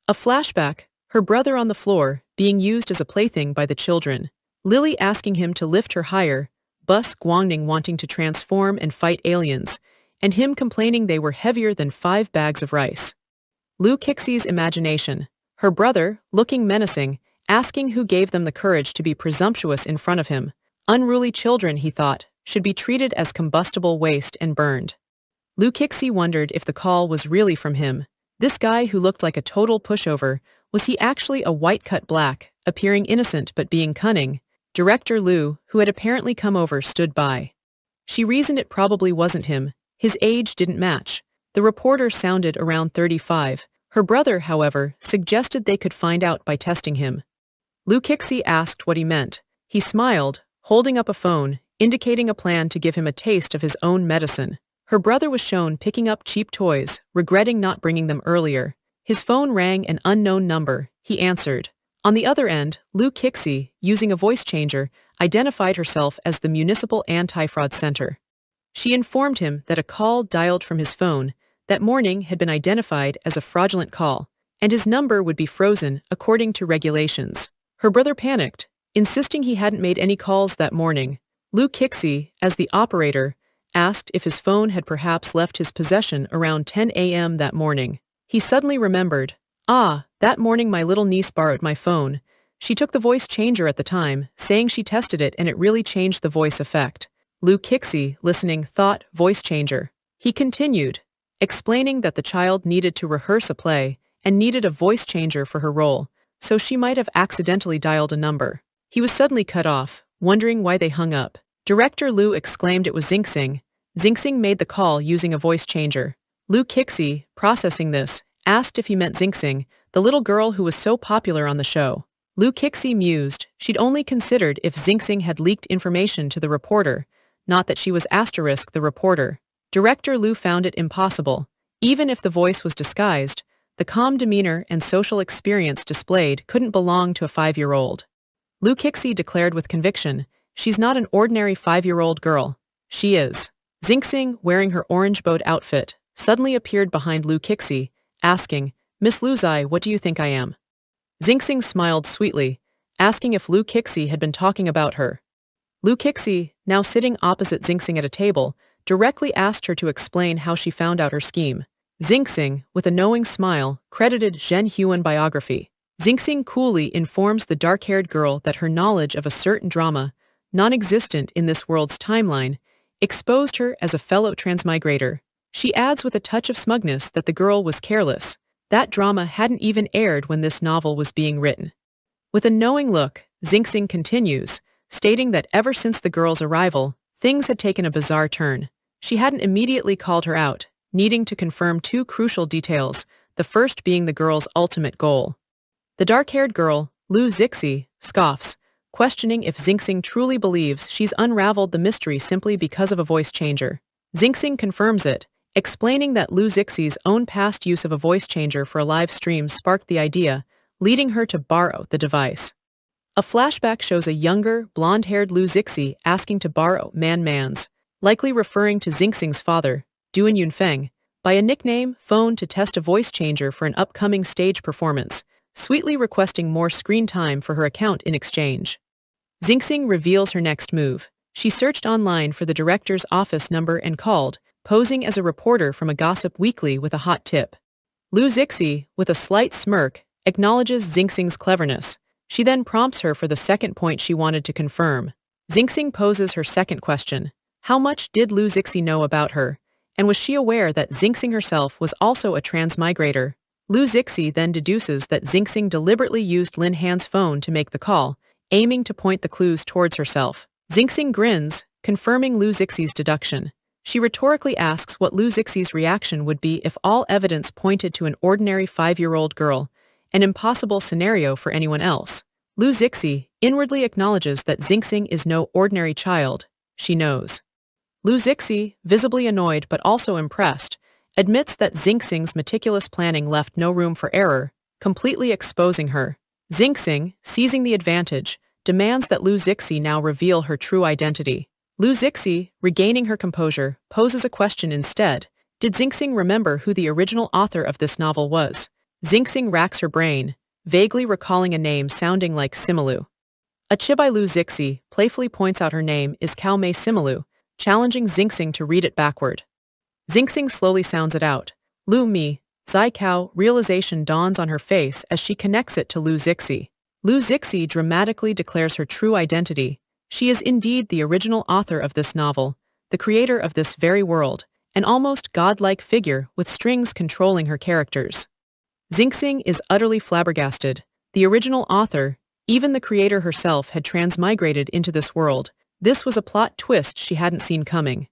A flashback, her brother on the floor, being used as a plaything by the children. Lily asking him to lift her higher, Bus Guangning wanting to transform and fight aliens, and him complaining they were heavier than 5 bags of rice. Lu Kixi's imagination. Her brother, looking menacing, asking who gave them the courage to be presumptuous in front of him. Unruly children, he thought, should be treated as combustible waste and burned. Lu Kixi wondered if the call was really from him. This guy who looked like a total pushover, was he actually a white-cut black, appearing innocent but being cunning? Director Liu, who had apparently come over, stood by. She reasoned it probably wasn't him. His age didn't match. The reporter sounded around 35. Her brother, however, suggested they could find out by testing him. Lu Kixi asked what he meant. He smiled, holding up a phone, indicating a plan to give him a taste of his own medicine. Her brother was shown picking up cheap toys, regretting not bringing them earlier. His phone rang an unknown number. He answered. On the other end, Lu Kixi, using a voice changer, identified herself as the Municipal Anti-Fraud Center. She informed him that a call dialed from his phone that morning had been identified as a fraudulent call, and his number would be frozen according to regulations. Her brother panicked, insisting he hadn't made any calls that morning. Lu Kixi, as the operator, asked if his phone had perhaps left his possession around 10 a.m. that morning. He suddenly remembered. That morning my little niece borrowed my phone. She took the voice changer at the time, saying she tested it and it really changed the voice effect. Lu Kixi, listening, thought, voice changer. He continued, explaining that the child needed to rehearse a play and needed a voice changer for her role, so she might have accidentally dialed a number. He was suddenly cut off, wondering why they hung up. Director Liu exclaimed it was Xingxing. Xingxing made the call using a voice changer. Lu Kixi, processing this, asked if he meant Xingxing, the little girl who was so popular on the show. Lu Kixi mused. She'd only considered if Xingxing had leaked information to the reporter, not that she was the reporter. Director Lu found it impossible. Even if the voice was disguised, the calm demeanor and social experience displayed couldn't belong to a 5-year-old. Lu Kixi declared with conviction, "She's not an ordinary 5-year-old girl. She is." Xingxing, wearing her orange boat outfit, suddenly appeared behind Lu Kixi, asking, "Miss Luzai, what do you think I am?" Xingxing smiled sweetly, asking if Lu Kixi had been talking about her. Lu Kixi, now sitting opposite Xingxing at a table, directly asked her to explain how she found out her scheme. Xingxing, with a knowing smile, credited Zhen Huan biography. Xingxing coolly informs the dark-haired girl that her knowledge of a certain drama, non-existent in this world's timeline, exposed her as a fellow transmigrator. She adds with a touch of smugness that the girl was careless. That drama hadn't even aired when this novel was being written. With a knowing look, Xingxing continues, stating that ever since the girl's arrival, things had taken a bizarre turn. She hadn't immediately called her out, needing to confirm two crucial details, the first being the girl's ultimate goal. The dark-haired girl, Lu Zixi, scoffs, questioning if Xingxing truly believes she's unraveled the mystery simply because of a voice changer. Xingxing confirms it, explaining that Lu Zixi's own past use of a voice changer for a live stream sparked the idea, leading her to borrow the device. A flashback shows a younger, blonde-haired Lu Zixi asking to borrow Man's, likely referring to Xingxing's father, Duan Yunfeng, by a nickname phone to test a voice changer for an upcoming stage performance, sweetly requesting more screen time for her account in exchange. Xingxing reveals her next move. She searched online for the director's office number and called, posing as a reporter from a gossip weekly with a hot tip. Lu Zixi, with a slight smirk, acknowledges Xingxing's cleverness. She then prompts her for the second point she wanted to confirm. Xingxing poses her second question. How much did Lu Zixi know about her? And was she aware that Xingxing herself was also a transmigrator? Lu Zixi then deduces that Xingxing deliberately used Lin Han's phone to make the call, aiming to point the clues towards herself. Xingxing grins, confirming Lu Zixi's deduction. She rhetorically asks what Lu Zixi's reaction would be if all evidence pointed to an ordinary 5-year-old girl, an impossible scenario for anyone else. Lu Zixi inwardly acknowledges that Xingxing is no ordinary child. She knows. Lu Zixi, visibly annoyed but also impressed, admits that Xingxing's meticulous planning left no room for error, completely exposing her. Xingxing, seizing the advantage, demands that Lu Zixi now reveal her true identity. Lu Zixi, regaining her composure, poses a question instead. Did Xingxing remember who the original author of this novel was? Xingxing racks her brain, vaguely recalling a name sounding like Similu. A Chibai Lu Zixi playfully points out her name is Cao Mei Similu, challenging Xingxing to read it backward. Xingxing slowly sounds it out. Lu Mi, Zai Cao. Realization dawns on her face as she connects it to Lu Zixi. Lu Zixi dramatically declares her true identity. She is indeed the original author of this novel, the creator of this very world, an almost godlike figure with strings controlling her characters. Xingxing is utterly flabbergasted. The original author, even the creator herself, had transmigrated into this world. This was a plot twist she hadn't seen coming.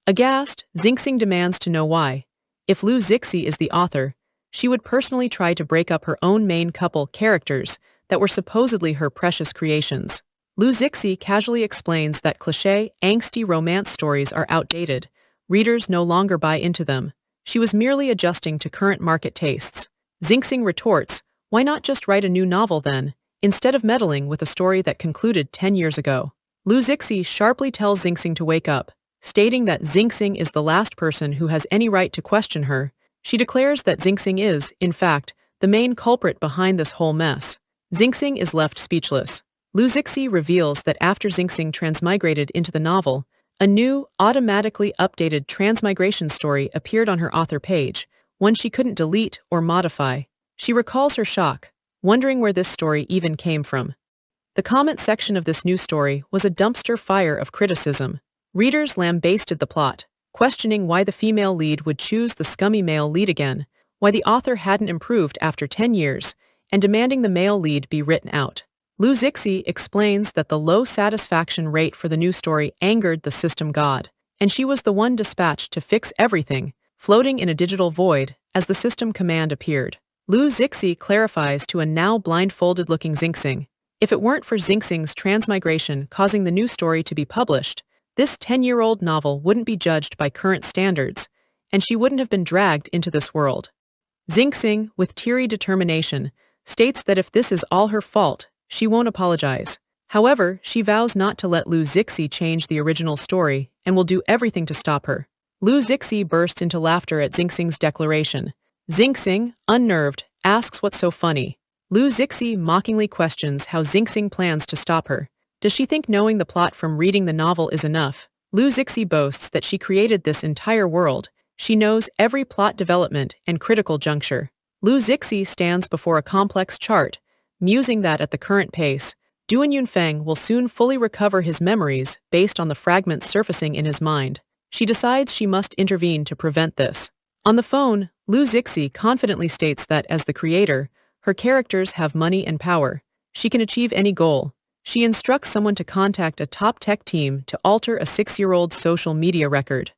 Aghast, Xingxing demands to know why. If Lu Zixi is the author, she would personally try to break up her own main couple characters that were supposedly her precious creations. Lu Zixi casually explains that cliché, angsty romance stories are outdated. Readers no longer buy into them. She was merely adjusting to current market tastes. Xingxing retorts, why not just write a new novel then, instead of meddling with a story that concluded 10 years ago? Lu Zixi sharply tells Xingxing to wake up, stating that Xingxing is the last person who has any right to question her. She declares that Xingxing is, in fact, the main culprit behind this whole mess. Xingxing is left speechless. Lu Zixi reveals that after Xingxing transmigrated into the novel, a new, automatically updated transmigration story appeared on her author page, one she couldn't delete or modify. She recalls her shock, wondering where this story even came from. The comment section of this new story was a dumpster fire of criticism. Readers lambasted the plot, questioning why the female lead would choose the scummy male lead again, why the author hadn't improved after 10 years, and demanding the male lead be written out. Lu Zixi explains that the low satisfaction rate for the new story angered the system god, and she was the one dispatched to fix everything, floating in a digital void, as the system command appeared. Lu Zixi clarifies to a now blindfolded-looking Xingxing. If it weren't for Xingxing's transmigration causing the new story to be published, this 10-year-old novel wouldn't be judged by current standards, and she wouldn't have been dragged into this world. Xingxing, with teary determination, states that if this is all her fault, she won't apologize. However, she vows not to let Lu Zixi change the original story and will do everything to stop her. Lu Zixi bursts into laughter at Xingxing's declaration. Xingxing, unnerved, asks what's so funny. Lu Zixi mockingly questions how Xingxing plans to stop her. Does she think knowing the plot from reading the novel is enough? Lu Zixi boasts that she created this entire world. She knows every plot development and critical juncture. Lu Zixi stands before a complex chart, musing that at the current pace, Duan Yunfeng will soon fully recover his memories based on the fragments surfacing in his mind. She decides she must intervene to prevent this. On the phone, Lu Zixi confidently states that as the creator, her characters have money and power. She can achieve any goal. She instructs someone to contact a top tech team to alter a 6-year-old's social media record.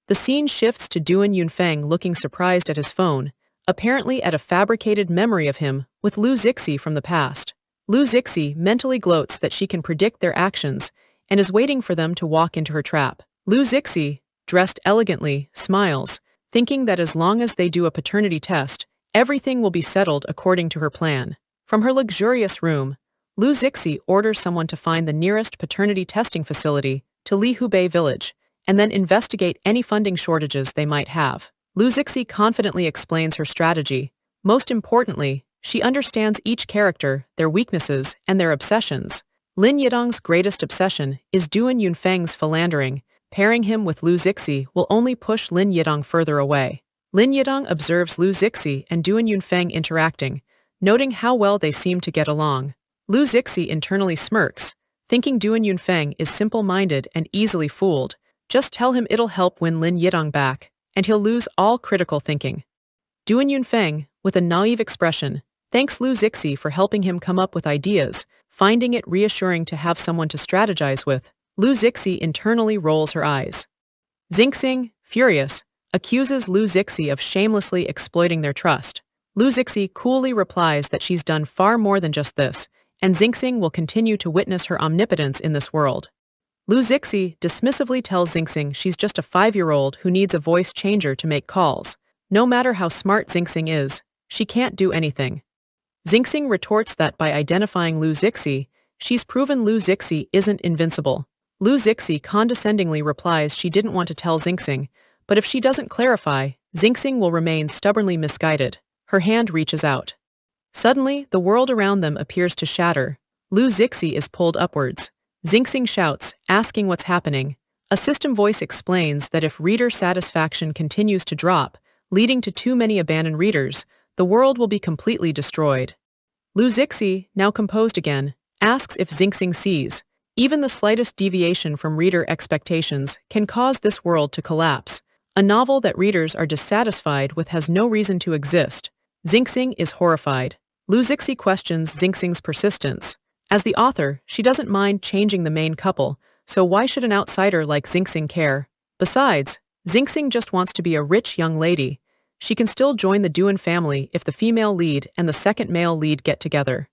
The scene shifts to Duan Yunfeng looking surprised at his phone, apparently at a fabricated memory of him with Lu Zixi from the past. Lu Zixi mentally gloats that she can predict their actions and is waiting for them to walk into her trap. Lu Zixi, dressed elegantly, smiles, thinking that as long as they do a paternity test, everything will be settled according to her plan. From her luxurious room, Lu Zixi orders someone to find the nearest paternity testing facility to Lihubei village, and then investigate any funding shortages they might have. Lu Zixi confidently explains her strategy. Most importantly, she understands each character, their weaknesses, and their obsessions. Lin Yidong's greatest obsession is Duan Yunfeng's philandering. Pairing him with Lu Zixi will only push Lin Yidong further away. Lin Yidong observes Lu Zixi and Duan Yunfeng interacting, noting how well they seem to get along. Lu Zixi internally smirks, thinking Duan Yunfeng is simple-minded and easily fooled. Just tell him it'll help win Lin Yidong back, and he'll lose all critical thinking. Duan Yunfeng, with a naive expression, thanks Lu Zixi for helping him come up with ideas, finding it reassuring to have someone to strategize with. Lu Zixi internally rolls her eyes. Xingxing, furious, accuses Lu Zixi of shamelessly exploiting their trust. Lu Zixi coolly replies that she's done far more than just this, and Xingxing will continue to witness her omnipotence in this world. Lu Zixi dismissively tells Xingxing she's just a 5-year-old who needs a voice changer to make calls. No matter how smart Xingxing is, she can't do anything. Xingxing retorts that by identifying Lu Zixi, she's proven Lu Zixi isn't invincible. Lu Zixi condescendingly replies she didn't want to tell Xingxing, but if she doesn't clarify, Xingxing will remain stubbornly misguided. Her hand reaches out. Suddenly, the world around them appears to shatter. Lu Zixi is pulled upwards. Xingxing shouts, asking what's happening. A system voice explains that if reader satisfaction continues to drop, leading to too many abandoned readers, the world will be completely destroyed. Lu Zixi, now composed again, asks if Xingxing sees. Even the slightest deviation from reader expectations can cause this world to collapse. A novel that readers are dissatisfied with has no reason to exist. Xingxing is horrified. Lu Zixi questions Xingxing's persistence. As the author, she doesn't mind changing the main couple, so why should an outsider like Xingxing care? Besides, Xingxing just wants to be a rich young lady. She can still join the Duan family if the female lead and the second male lead get together.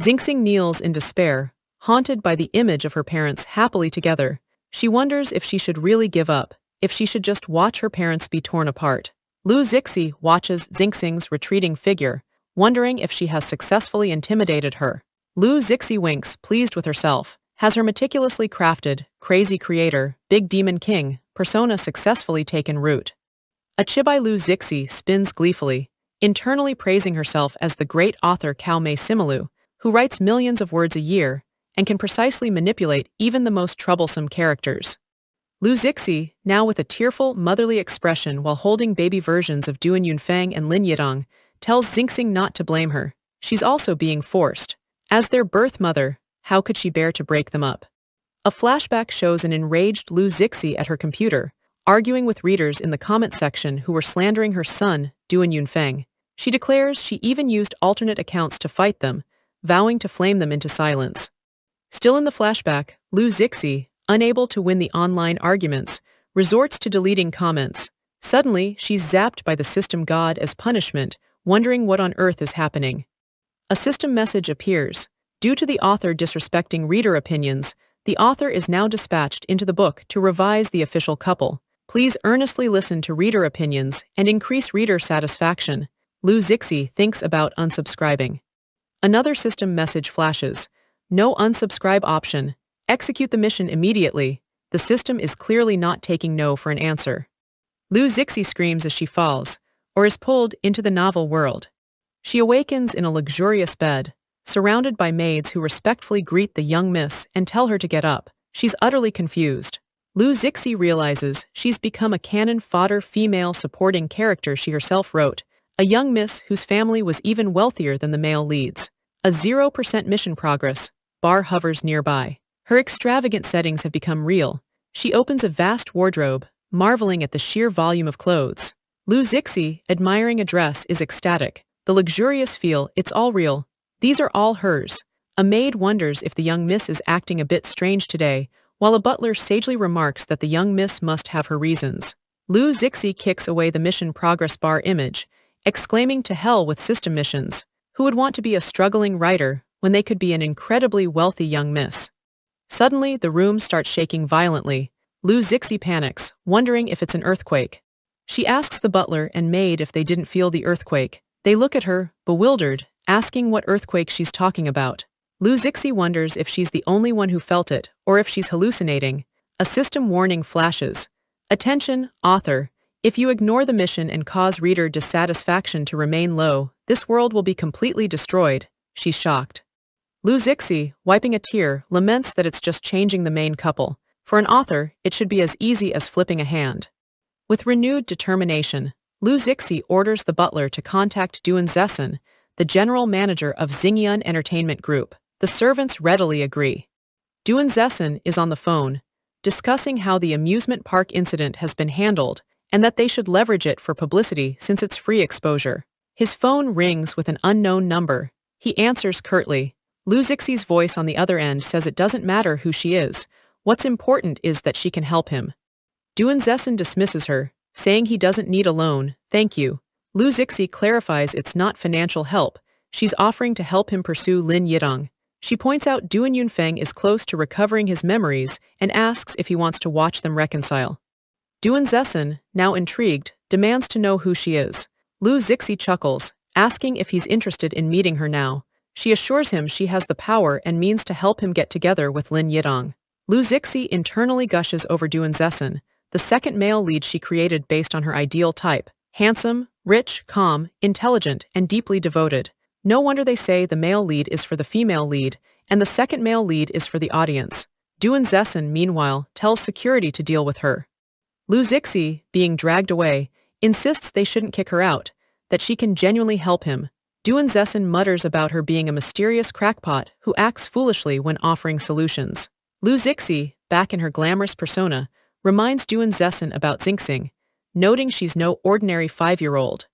Xingxing kneels in despair, haunted by the image of her parents happily together. She wonders if she should really give up, if she should just watch her parents be torn apart. Lu Zixi watches Xingxing's retreating figure, wondering if she has successfully intimidated her. Lu Zixi winks, pleased with herself. Has her meticulously crafted, crazy creator, big demon king, persona successfully taken root? Achibai Lu Zixi spins gleefully, internally praising herself as the great author Cao Mei Similu, who writes millions of words a year, and can precisely manipulate even the most troublesome characters. Lu Zixi, now with a tearful, motherly expression while holding baby versions of Duan Yunfeng and Lin Yidong, tells Xingxing not to blame her. She's also being forced. As their birth mother, how could she bear to break them up? A flashback shows an enraged Lu Zixi at her computer, arguing with readers in the comment section who were slandering her son, Duan Yunfeng. She declares she even used alternate accounts to fight them, vowing to flame them into silence. Still in the flashback, Lu Zixi, unable to win the online arguments, resorts to deleting comments. Suddenly, she's zapped by the system god as punishment, wondering what on earth is happening. A system message appears. Due to the author disrespecting reader opinions, the author is now dispatched into the book to revise the official couple. Please earnestly listen to reader opinions and increase reader satisfaction. Lu Zixi thinks about unsubscribing. Another system message flashes. No unsubscribe option. Execute the mission immediately. The system is clearly not taking no for an answer. Lu Zixi screams as she falls, or is pulled into the novel world. She awakens in a luxurious bed, surrounded by maids who respectfully greet the young miss and tell her to get up. She's utterly confused. Lu Zixi realizes she's become a cannon fodder female supporting character she herself wrote, a young miss whose family was even wealthier than the male leads. A 0% mission progress bar hovers nearby. Her extravagant settings have become real. She opens a vast wardrobe, marveling at the sheer volume of clothes. Lu Zixi, admiring a dress, is ecstatic. The luxurious feel, it's all real. These are all hers. A maid wonders if the young miss is acting a bit strange today, while a butler sagely remarks that the young miss must have her reasons. Lu Zixi kicks away the mission progress bar image, exclaiming to hell with system missions. Who would want to be a struggling writer when they could be an incredibly wealthy young miss? Suddenly, the room starts shaking violently. Lu Zixi panics, wondering if it's an earthquake. She asks the butler and maid if they didn't feel the earthquake. They look at her, bewildered, asking what earthquake she's talking about. Lu Zixi wonders if she's the only one who felt it, or if she's hallucinating. A system warning flashes. Attention, author. If you ignore the mission and cause reader dissatisfaction to remain low, this world will be completely destroyed. She's shocked. Lu Zixi, wiping a tear, laments that it's just changing the main couple. For an author, it should be as easy as flipping a hand. With renewed determination, Lu Zixi orders the butler to contact Duan Zesen, the general manager of Xingyun Entertainment Group. The servants readily agree. Duan Zesen is on the phone, discussing how the amusement park incident has been handled and that they should leverage it for publicity since it's free exposure. His phone rings with an unknown number. He answers curtly. Lu Zixi's voice on the other end says it doesn't matter who she is. What's important is that she can help him. Duan Zesen dismisses her, saying he doesn't need a loan, thank you. Lu Zixi clarifies it's not financial help. She's offering to help him pursue Lin Yidong. She points out Duan Yunfeng is close to recovering his memories and asks if he wants to watch them reconcile. Duan Zesen, now intrigued, demands to know who she is. Lu Zixi chuckles, asking if he's interested in meeting her now. She assures him she has the power and means to help him get together with Lin Yidong. Lu Zixi internally gushes over Duan Zesen, the second male lead she created based on her ideal type: handsome, rich, calm, intelligent, and deeply devoted. No wonder they say the male lead is for the female lead, and the second male lead is for the audience. Duan Zesen, meanwhile, tells security to deal with her. Lu Zixi, being dragged away, insists they shouldn't kick her out, that she can genuinely help him. Duan Zesen mutters about her being a mysterious crackpot who acts foolishly when offering solutions. Lu Zixi, back in her glamorous persona, reminds Duan Zesen about Xingxing, noting she's no ordinary 5-year-old.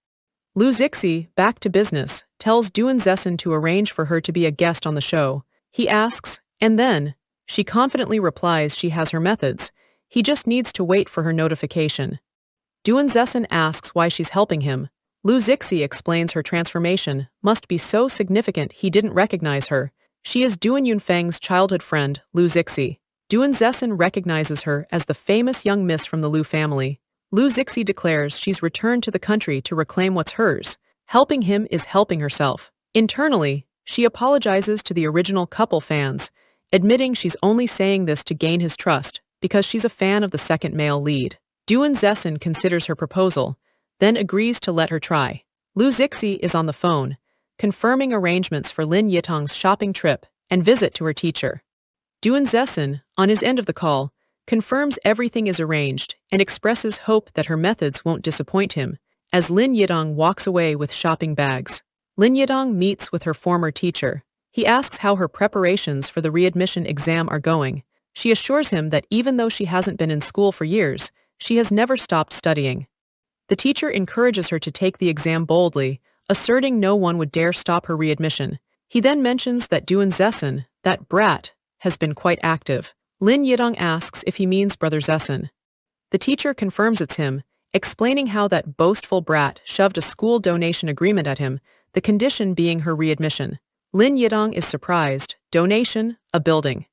Lu Zixi, back to business, tells Duan Zesen to arrange for her to be a guest on the show. He asks, and then? She confidently replies she has her methods. He just needs to wait for her notification. Duan Zesen asks why she's helping him. Lu Zixi explains her transformation must be so significant he didn't recognize her. She is Duan Yunfeng's childhood friend, Lu Zixi. Duan Zesen recognizes her as the famous young miss from the Lu family. Lu Zixi declares she's returned to the country to reclaim what's hers. Helping him is helping herself. Internally, she apologizes to the original couple fans, admitting she's only saying this to gain his trust because she's a fan of the second male lead. Duan Zesen considers her proposal, then agrees to let her try. Lu Zixi is on the phone, confirming arrangements for Lin Yitong's shopping trip and visit to her teacher. Duan Zesen, on his end of the call, confirms everything is arranged and expresses hope that her methods won't disappoint him, as Lin Yidong walks away with shopping bags. Lin Yidong meets with her former teacher. He asks how her preparations for the readmission exam are going. She assures him that even though she hasn't been in school for years, she has never stopped studying. The teacher encourages her to take the exam boldly, asserting no one would dare stop her readmission. He then mentions that Duan Zesen, that brat, has been quite active. Lin Yidong asks if he means Brother Zesen. The teacher confirms it's him, explaining how that boastful brat shoved a school donation agreement at him, the condition being her readmission. Lin Yidong is surprised. Donation, a building.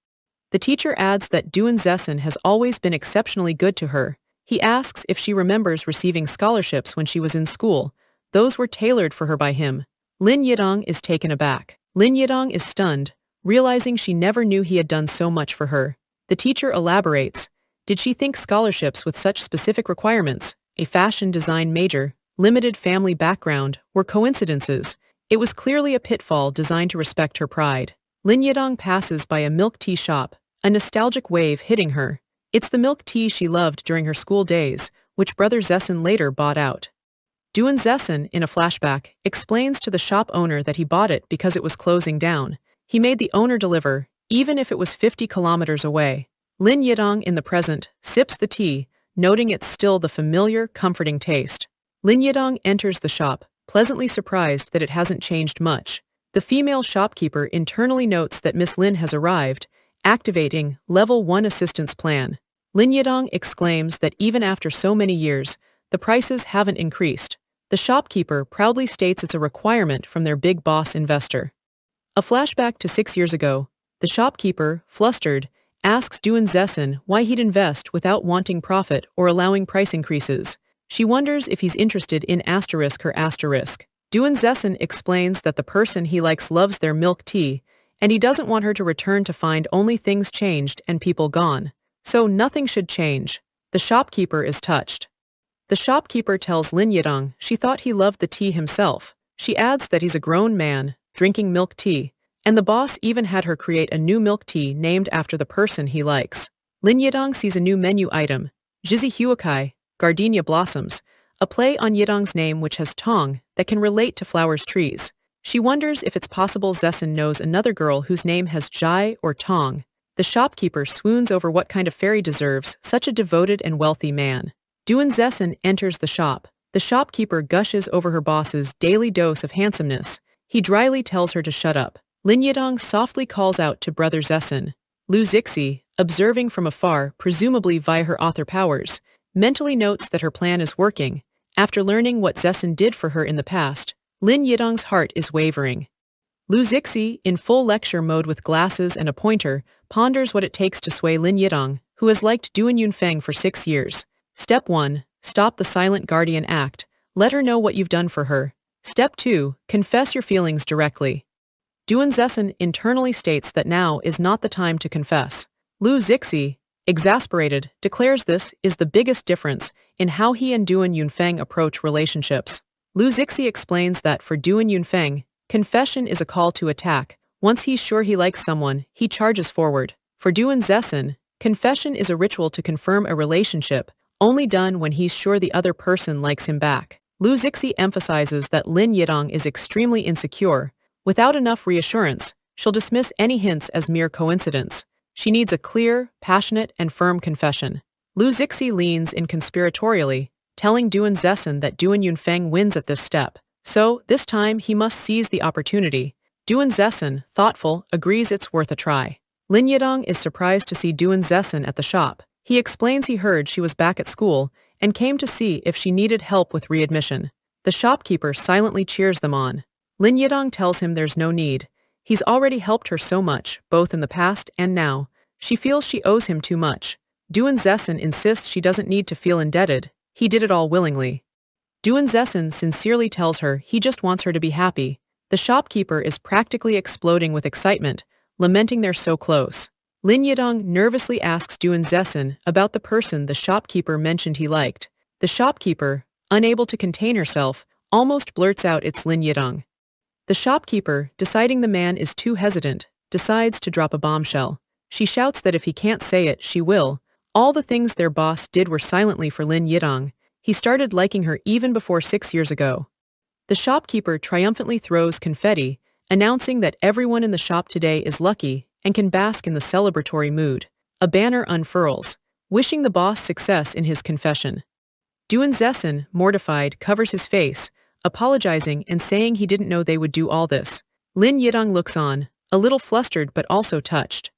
The teacher adds that Duan Zessen has always been exceptionally good to her. He asks if she remembers receiving scholarships when she was in school. Those were tailored for her by him. Lin Yidong is taken aback. Lin Yidong is stunned, realizing she never knew he had done so much for her. The teacher elaborates. Did she think scholarships with such specific requirements, a fashion design major, limited family background, were coincidences? It was clearly a pitfall designed to respect her pride. Lin Yidong passes by a milk tea shop, a nostalgic wave hitting her. It's the milk tea she loved during her school days, which Brother Zessen later bought out. Duan Zessen, in a flashback, explains to the shop owner that he bought it because it was closing down. He made the owner deliver, even if it was 50 kilometers away. Lin Yidong, in the present, sips the tea, noting it's still the familiar, comforting taste. Lin Yidong enters the shop, pleasantly surprised that it hasn't changed much. The female shopkeeper internally notes that Miss Lin has arrived, activating Level 1 Assistance Plan. Lin Yidong exclaims that even after so many years, the prices haven't increased. The shopkeeper proudly states it's a requirement from their big boss investor. A flashback to 6 years ago, the shopkeeper, flustered, asks Duan Zessen why he'd invest without wanting profit or allowing price increases. She wonders if he's interested in her asterisk. Duan Zessen explains that the person he likes loves their milk tea, and he doesn't want her to return to find only things changed and people gone. So nothing should change. The shopkeeper is touched. The shopkeeper tells Lin Yidong she thought he loved the tea himself. She adds that he's a grown man, drinking milk tea, and the boss even had her create a new milk tea named after the person he likes. Lin Yidong sees a new menu item, Jizi Huakai, gardenia blossoms, a play on Yidong's name which has tong that can relate to flowers trees. She wonders if it's possible Zessen knows another girl whose name has Jai or Tong. The shopkeeper swoons over what kind of fairy deserves such a devoted and wealthy man. Duan Zessen enters the shop. The shopkeeper gushes over her boss's daily dose of handsomeness. He dryly tells her to shut up. Lin Yidong softly calls out to Brother Zessen. Lu Zixi, observing from afar, presumably via her author powers, mentally notes that her plan is working. After learning what Zessen did for her in the past, Lin Yidong's heart is wavering. Lu Zixi, in full lecture mode with glasses and a pointer, ponders what it takes to sway Lin Yidong, who has liked Duan Yunfeng for 6 years. Step 1. Stop the silent guardian act. Let her know what you've done for her. Step 2. Confess your feelings directly. Duan Zessen internally states that now is not the time to confess. Lu Zixi, exasperated, declares this is the biggest difference in how he and Duan Yunfeng approach relationships. Lu Zixi explains that for Duan Yunfeng, confession is a call to attack. Once he's sure he likes someone, he charges forward. For Duan Zessen, confession is a ritual to confirm a relationship, only done when he's sure the other person likes him back. Lu Zixi emphasizes that Lin Yidong is extremely insecure. Without enough reassurance, she'll dismiss any hints as mere coincidence. She needs a clear, passionate, and firm confession. Lu Zixi leans in conspiratorially, telling Duan Zessen that Duan Yunfeng wins at this step. So, this time he must seize the opportunity. Duan Zessen, thoughtful, agrees it's worth a try. Lin Yidong is surprised to see Duan Zessen at the shop. He explains he heard she was back at school and came to see if she needed help with readmission. The shopkeeper silently cheers them on. Lin Yidong tells him there's no need. He's already helped her so much, both in the past and now. She feels she owes him too much. Duan Zessen insists she doesn't need to feel indebted. He did it all willingly. Duan Zessen sincerely tells her he just wants her to be happy. The shopkeeper is practically exploding with excitement, lamenting they're so close. Lin Yidong nervously asks Duan Zessen about the person the shopkeeper mentioned he liked. The shopkeeper, unable to contain herself, almost blurts out it's Lin Yidong. The shopkeeper, deciding the man is too hesitant, decides to drop a bombshell. She shouts that if he can't say it, she will. All the things their boss did were silently for Lin Yidong. He started liking her even before 6 years ago. The shopkeeper triumphantly throws confetti, announcing that everyone in the shop today is lucky and can bask in the celebratory mood. A banner unfurls, wishing the boss success in his confession. Duan Zessen, mortified, covers his face, apologizing and saying he didn't know they would do all this. Lin Yidong looks on, a little flustered but also touched.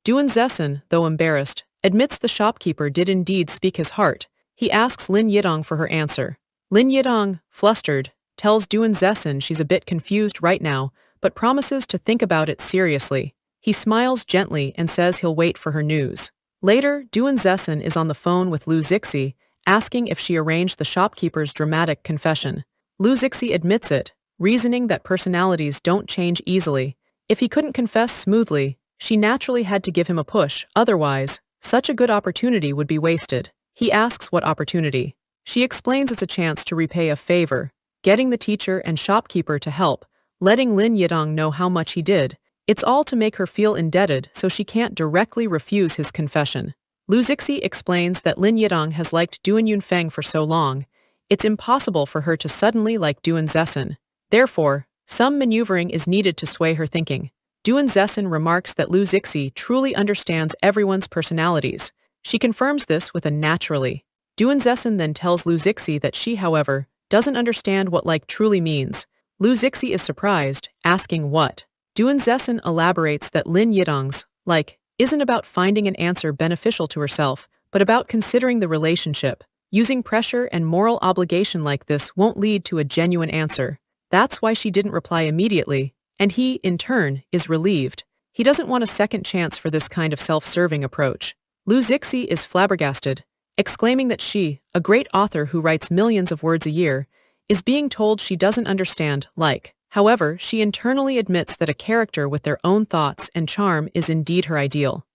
Duan Zessen, though embarrassed, admits the shopkeeper did indeed speak his heart. He asks Lin Yidong for her answer. Lin Yidong, flustered, tells Duan Zessen she's a bit confused right now, but promises to think about it seriously. He smiles gently and says he'll wait for her news. Later, Duan Zessen is on the phone with Lu Zixi, asking if she arranged the shopkeeper's dramatic confession. Lu Zixi admits it, reasoning that personalities don't change easily. If he couldn't confess smoothly, she naturally had to give him a push, otherwise, such a good opportunity would be wasted. He asks what opportunity. She explains it's a chance to repay a favor, getting the teacher and shopkeeper to help, letting Lin Yidong know how much he did. It's all to make her feel indebted so she can't directly refuse his confession. Lu Zixi explains that Lin Yidong has liked Duan Yunfeng for so long, it's impossible for her to suddenly like Duan Zessen. Therefore, some maneuvering is needed to sway her thinking. Duan Zessen remarks that Lu Zixi truly understands everyone's personalities. She confirms this with a naturally. Duan Zessen then tells Lu Zixi that she, however, doesn't understand what like truly means. Lu Zixi is surprised, asking what. Duan Zessen elaborates that Lin Yidong's like isn't about finding an answer beneficial to herself, but about considering the relationship. Using pressure and moral obligation like this won't lead to a genuine answer. That's why she didn't reply immediately, and he, in turn, is relieved. He doesn't want a second chance for this kind of self-serving approach. Lu Zixi is flabbergasted, exclaiming that she, a great author who writes millions of words a year, is being told she doesn't understand like. However, she internally admits that a character with their own thoughts and charm is indeed her ideal.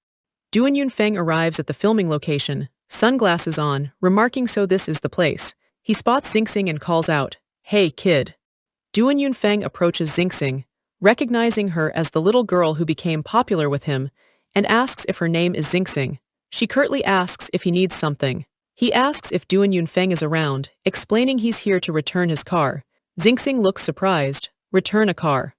Duan Yunfeng arrives at the filming location, sunglasses on, remarking so this is the place. He spots Xingxing and calls out, "Hey, kid." Duan Yunfeng approaches Xingxing, recognizing her as the little girl who became popular with him, and asks if her name is Xingxing. She curtly asks if he needs something. He asks if Duan Yunfeng is around, explaining he's here to return his car. Xingxing looks surprised. Return a car.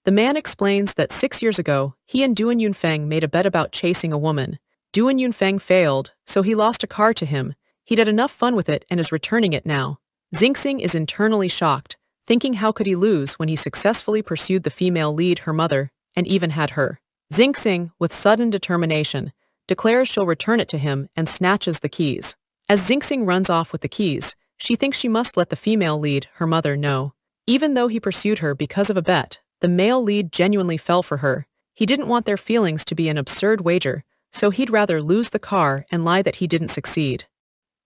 The man explains that 6 years ago, he and Duan Yunfeng made a bet about chasing a woman. Duan Yunfeng failed, so he lost a car to him. He'd had enough fun with it and is returning it now. Xingxing is internally shocked, thinking how could he lose when he successfully pursued the female lead, her mother, and even had her. Xingxing, with sudden determination, declares she'll return it to him and snatches the keys. As Xingxing runs off with the keys, she thinks she must let the female lead, her mother, know. Even though he pursued her because of a bet, the male lead genuinely fell for her. He didn't want their feelings to be an absurd wager, so he'd rather lose the car and lie that he didn't succeed.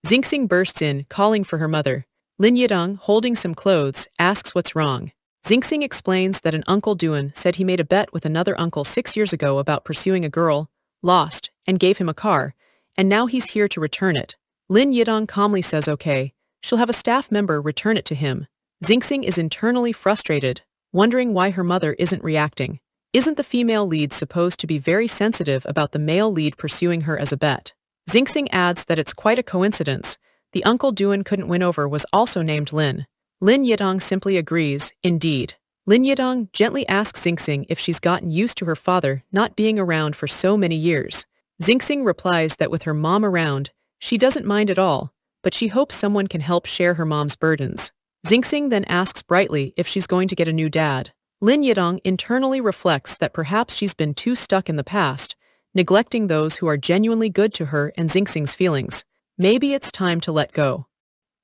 Xingxing bursts in, calling for her mother. Lin Yidong, holding some clothes, asks what's wrong. Xingxing explains that an Uncle Duan said he made a bet with another uncle 6 years ago about pursuing a girl, lost, and gave him a car, and now he's here to return it. Lin Yidong calmly says okay, she'll have a staff member return it to him. Xingxing is internally frustrated, wondering why her mother isn't reacting. Isn't the female lead supposed to be very sensitive about the male lead pursuing her as a bet? Xingxing adds that it's quite a coincidence. The uncle Duan couldn't win over was also named Lin. Lin Yidong simply agrees, indeed. Lin Yidong gently asks Xingxing if she's gotten used to her father not being around for so many years. Xingxing replies that with her mom around, she doesn't mind at all, but she hopes someone can help share her mom's burdens. Xingxing then asks brightly if she's going to get a new dad. Lin Yidong internally reflects that perhaps she's been too stuck in the past, neglecting those who are genuinely good to her and Xingxing's feelings. Maybe it's time to let go.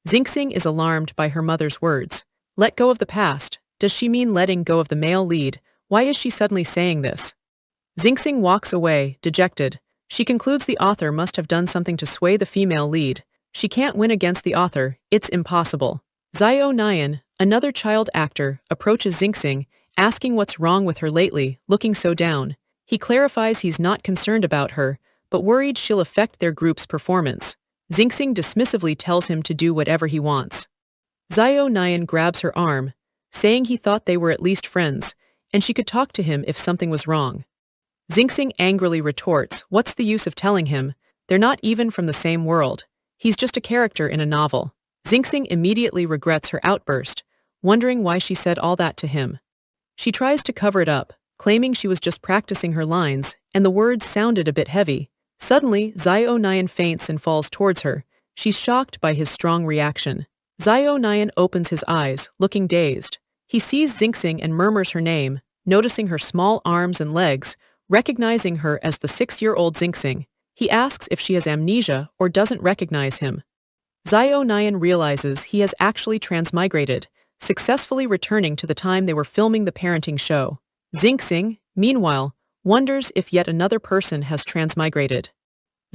Xingxing is alarmed by her mother's words. Let go of the past. Does she mean letting go of the male lead? Why is she suddenly saying this? Xingxing walks away, dejected. She concludes the author must have done something to sway the female lead. She can't win against the author. It's impossible. Xiao Nian, another child actor, approaches Xingxing, asking what's wrong with her lately, looking so down. He clarifies he's not concerned about her, but worried she'll affect their group's performance. Xingxing dismissively tells him to do whatever he wants. Xiao Nian grabs her arm, saying he thought they were at least friends, and she could talk to him if something was wrong. Xingxing angrily retorts, what's the use of telling him? They're not even from the same world. He's just a character in a novel. Xingxing immediately regrets her outburst, wondering why she said all that to him. She tries to cover it up, claiming she was just practicing her lines, and the words sounded a bit heavy. Suddenly, Xiao Nian faints and falls towards her. She's shocked by his strong reaction. Xiao Nian opens his eyes, looking dazed. He sees Xingxing and murmurs her name, noticing her small arms and legs, recognizing her as the 6-year-old Xingxing. He asks if she has amnesia or doesn't recognize him. Zio Nyan realizes he has actually transmigrated, successfully returning to the time they were filming the parenting show. Xingxing, meanwhile, wonders if yet another person has transmigrated.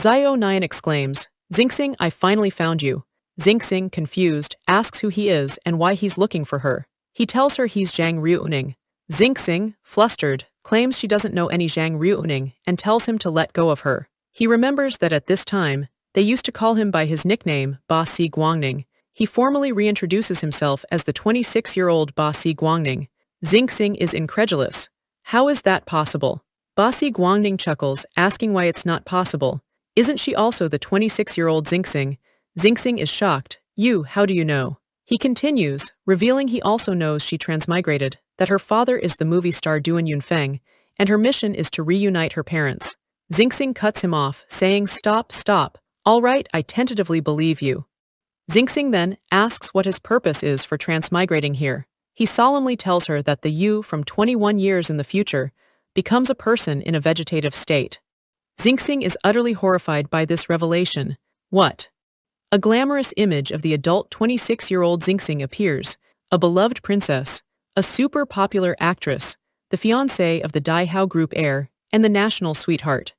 Zio Nyan exclaims, Xingxing, I finally found you. Xingxing, confused, asks who he is and why he's looking for her. He tells her he's Zhang Ruoning. Xingxing, flustered, claims she doesn't know any Zhang Ruoning and tells him to let go of her. He remembers that at this time, they used to call him by his nickname, Ba Si Guangning. He formally reintroduces himself as the 26-year-old Ba Si Guangning. Xingxing is incredulous. How is that possible? Ba Si Guangning chuckles, asking why it's not possible. Isn't she also the 26-year-old Xingxing? Xingxing is shocked. How do you know? He continues, revealing he also knows she transmigrated, that her father is the movie star Duan Yunfeng, and her mission is to reunite her parents. Xingxing cuts him off, saying, Stop, stop. All right, I tentatively believe you. Xingxing then asks what his purpose is for transmigrating here. He solemnly tells her that the you from 21 years in the future becomes a person in a vegetative state. Xingxing is utterly horrified by this revelation. What? A glamorous image of the adult 26-year-old Xingxing appears, a beloved princess, a super popular actress, the fiancée of the Dai Hao Group heir, and the national sweetheart.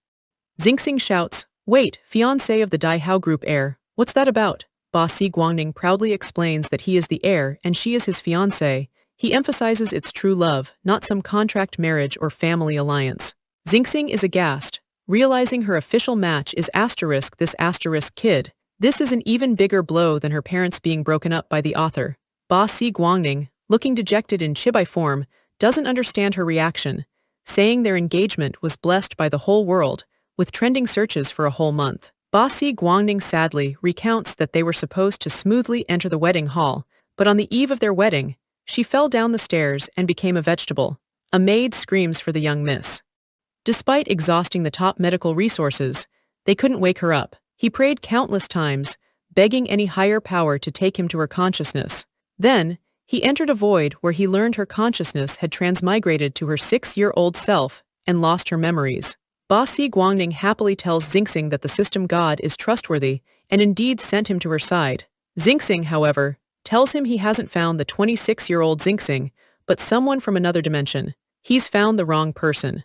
Xingxing shouts, Wait, fiancé of the Dai Hao Group heir, what's that about? Ba Si Guangning proudly explains that he is the heir and she is his fiancée. He emphasizes it's true love, not some contract marriage or family alliance. Xingxing is aghast, realizing her official match is this asterisk kid. This is an even bigger blow than her parents being broken up by the author. Ba Si Guangning, looking dejected in chibai form, doesn't understand her reaction, saying their engagement was blessed by the whole world, with trending searches for a whole month. Ba Si Guangning sadly recounts that they were supposed to smoothly enter the wedding hall, but on the eve of their wedding, she fell down the stairs and became a vegetable. A maid screams for the young miss. Despite exhausting the top medical resources, they couldn't wake her up. He prayed countless times, begging any higher power to take him to her consciousness. Then, he entered a void where he learned her consciousness had transmigrated to her 6-year-old self and lost her memories. Ba Si Guangning happily tells Xingxing that the system god is trustworthy and indeed sent him to her side. Xingxing, however, tells him he hasn't found the 26-year-old Xingxing, but someone from another dimension. He's found the wrong person.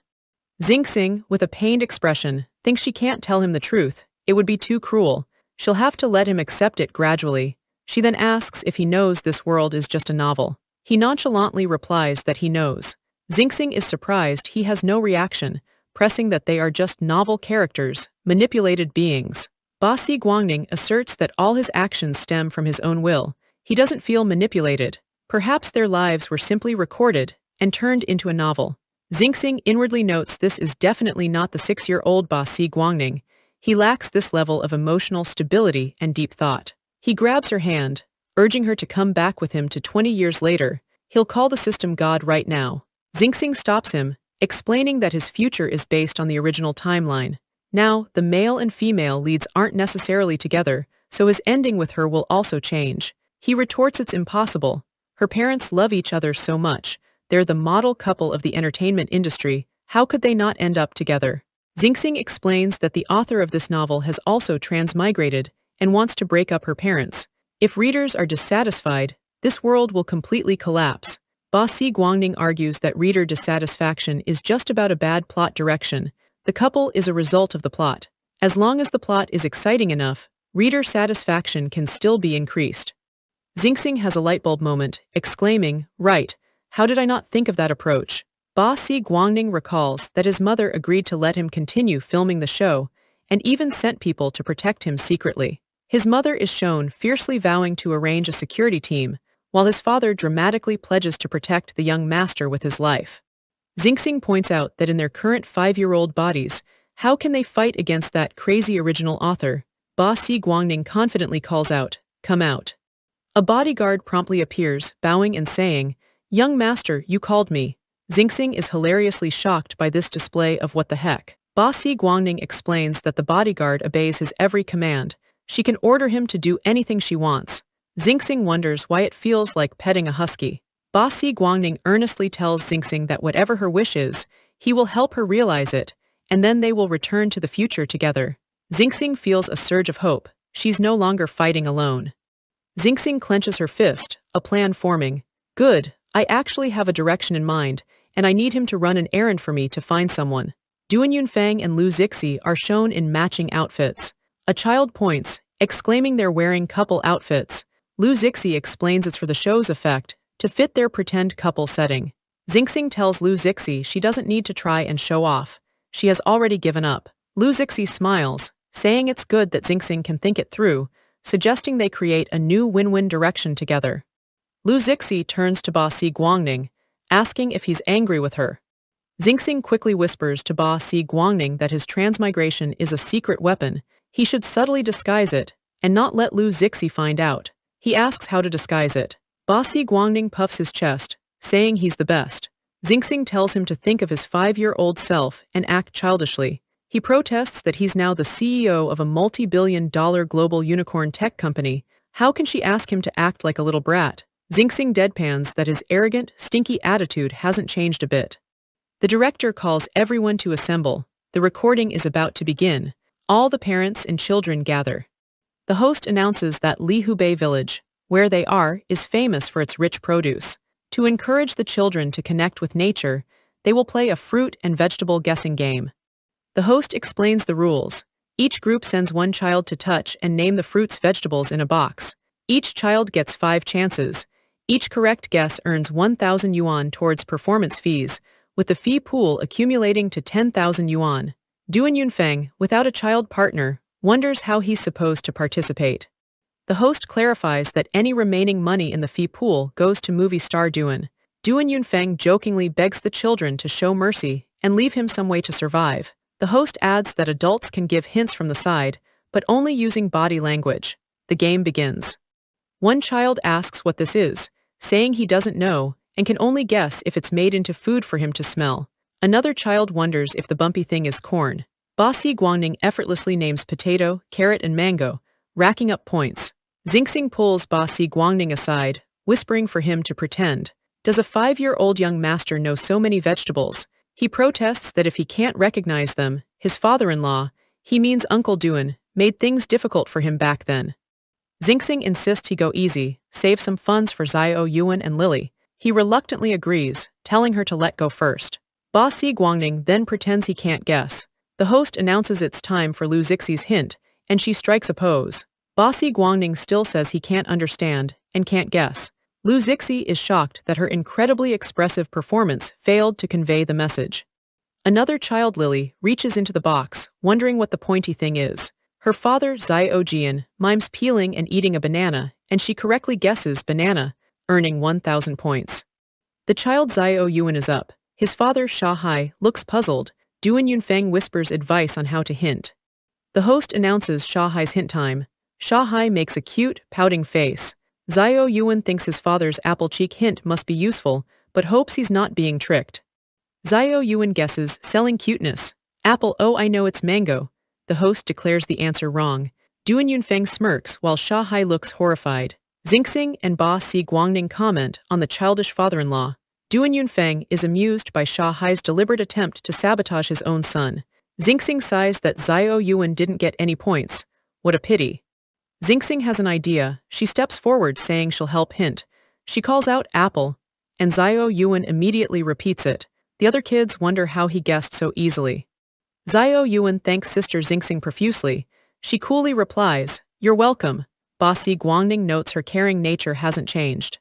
Xingxing, with a pained expression, thinks she can't tell him the truth. It would be too cruel. She'll have to let him accept it gradually. She then asks if he knows this world is just a novel. He nonchalantly replies that he knows. Xingxing is surprised he has no reaction, pressing that they are just novel characters, manipulated beings. Ba Si Guangning asserts that all his actions stem from his own will. He doesn't feel manipulated. Perhaps their lives were simply recorded and turned into a novel. Xingxing inwardly notes this is definitely not the 6-year-old Ba Si Guangning. He lacks this level of emotional stability and deep thought. He grabs her hand, urging her to come back with him to 20 years later. He'll call the system god right now. Xingxing stops him, explaining that his future is based on the original timeline. Now, the male and female leads aren't necessarily together, so his ending with her will also change. He retorts it's impossible. Her parents love each other so much. They're the model couple of the entertainment industry. How could they not end up together? Xingxing explains that the author of this novel has also transmigrated and wants to break up her parents. If readers are dissatisfied, this world will completely collapse. Ba Si Guangning argues that reader dissatisfaction is just about a bad plot direction. The couple is a result of the plot. As long as the plot is exciting enough, reader satisfaction can still be increased. Xingxing has a lightbulb moment, exclaiming, Right, how did I not think of that approach? Ba Si Guangning recalls that his mother agreed to let him continue filming the show, and even sent people to protect him secretly. His mother is shown fiercely vowing to arrange a security team, while his father dramatically pledges to protect the young master with his life. Xingxing points out that in their current 5-year-old bodies, how can they fight against that crazy original author? Ba Si Guangning confidently calls out, Come out. A bodyguard promptly appears, bowing and saying, Young master, you called me. Xingxing is hilariously shocked by this display of what the heck. Ba Si Guangning explains that the bodyguard obeys his every command. She can order him to do anything she wants. Xingxing wonders why it feels like petting a husky. Ba Si Guangning earnestly tells Xingxing that whatever her wish is, he will help her realize it, and then they will return to the future together. Xingxing feels a surge of hope. she's no longer fighting alone. Xingxing clenches her fist, a plan forming. Good, I actually have a direction in mind, and I need him to run an errand for me to find someone. Duan Yunfeng and Lu Zixi are shown in matching outfits. A child points, exclaiming they're wearing couple outfits. Lu Zixi explains it's for the show's effect, to fit their pretend couple setting. Xingxing tells Lu Zixi she doesn't need to try and show off. She has already given up. Lu Zixi smiles, saying it's good that Xingxing can think it through, suggesting they create a new win-win direction together. Lu Zixi turns to Ba Si Guangning, asking if he's angry with her. Xingxing quickly whispers to Ba Si Guangning that his transmigration is a secret weapon. He should subtly disguise it, and not let Lu Zixi find out. He asks how to disguise it. Ba Si Guangning puffs his chest, saying he's the best. Xingxing tells him to think of his 5-year-old self and act childishly. He protests that he's now the CEO of a multi-billion-dollar global unicorn tech company. How can she ask him to act like a little brat? Xingxing deadpans that his arrogant, stinky attitude hasn't changed a bit. The director calls everyone to assemble. The recording is about to begin. All the parents and children gather. The host announces that Lihubei village, where they are, is famous for its rich produce. To encourage the children to connect with nature, they will play a fruit and vegetable guessing game. The host explains the rules. Each group sends one child to touch and name the fruits vegetables in a box. Each child gets 5 chances. Each correct guess earns 1,000 yuan towards performance fees, with the fee pool accumulating to 10,000 yuan. Duan Yunfeng, without a child partner, wonders how he's supposed to participate. The host clarifies that any remaining money in the fee pool goes to movie star Duan. Duan Yunfeng jokingly begs the children to show mercy and leave him some way to survive. The host adds that adults can give hints from the side, but only using body language. The game begins. One child asks what this is, saying he doesn't know, and can only guess if it's made into food for him to smell. Another child wonders if the bumpy thing is corn. Ba Si Guangning effortlessly names potato, carrot and mango, racking up points. Xingxing pulls Ba Si Guangning aside, whispering for him to pretend. Does a 5-year-old young master know so many vegetables? He protests that if he can't recognize them, his father-in-law, he means Uncle Duan, made things difficult for him back then. Xingxing insists he go easy, save some funds for Xiao Yuan and Lily. He reluctantly agrees, telling her to let go first. Ba Si Guangning then pretends he can't guess. The host announces it's time for Lu Zixi's hint, and she strikes a pose. Ba Si Guangning still says he can't understand and can't guess. Lu Zixi is shocked that her incredibly expressive performance failed to convey the message. Another child, Lily, reaches into the box, wondering what the pointy thing is. Her father, Xiao Jian, mimes peeling and eating a banana, and she correctly guesses banana, earning 1,000 points. The child Xiao Yuan is up. His father, Sha Hai, looks puzzled. Duan Yunfeng whispers advice on how to hint. The host announces Sha Hai's hint time. Sha Hai makes a cute, pouting face. Xiao Yuan thinks his father's apple cheek hint must be useful, but hopes he's not being tricked. Xiao Yuan guesses, selling cuteness. Apple, oh I know it's mango. The host declares the answer wrong. Duan Yunfeng smirks while Sha Hai looks horrified. Xingxing and Ba Si Guangning comment on the childish father-in-law. Duan Yunfeng is amused by Sha Hai's deliberate attempt to sabotage his own son. Xingxing sighs that Xiao Yuan didn't get any points. What a pity. Xingxing has an idea. She steps forward saying she'll help hint. She calls out apple, and Xiao Yuan immediately repeats it. The other kids wonder how he guessed so easily. Xiao Yuan thanks Sister Xingxing profusely. She coolly replies, "You're welcome." Ba Si Guangning notes her caring nature hasn't changed.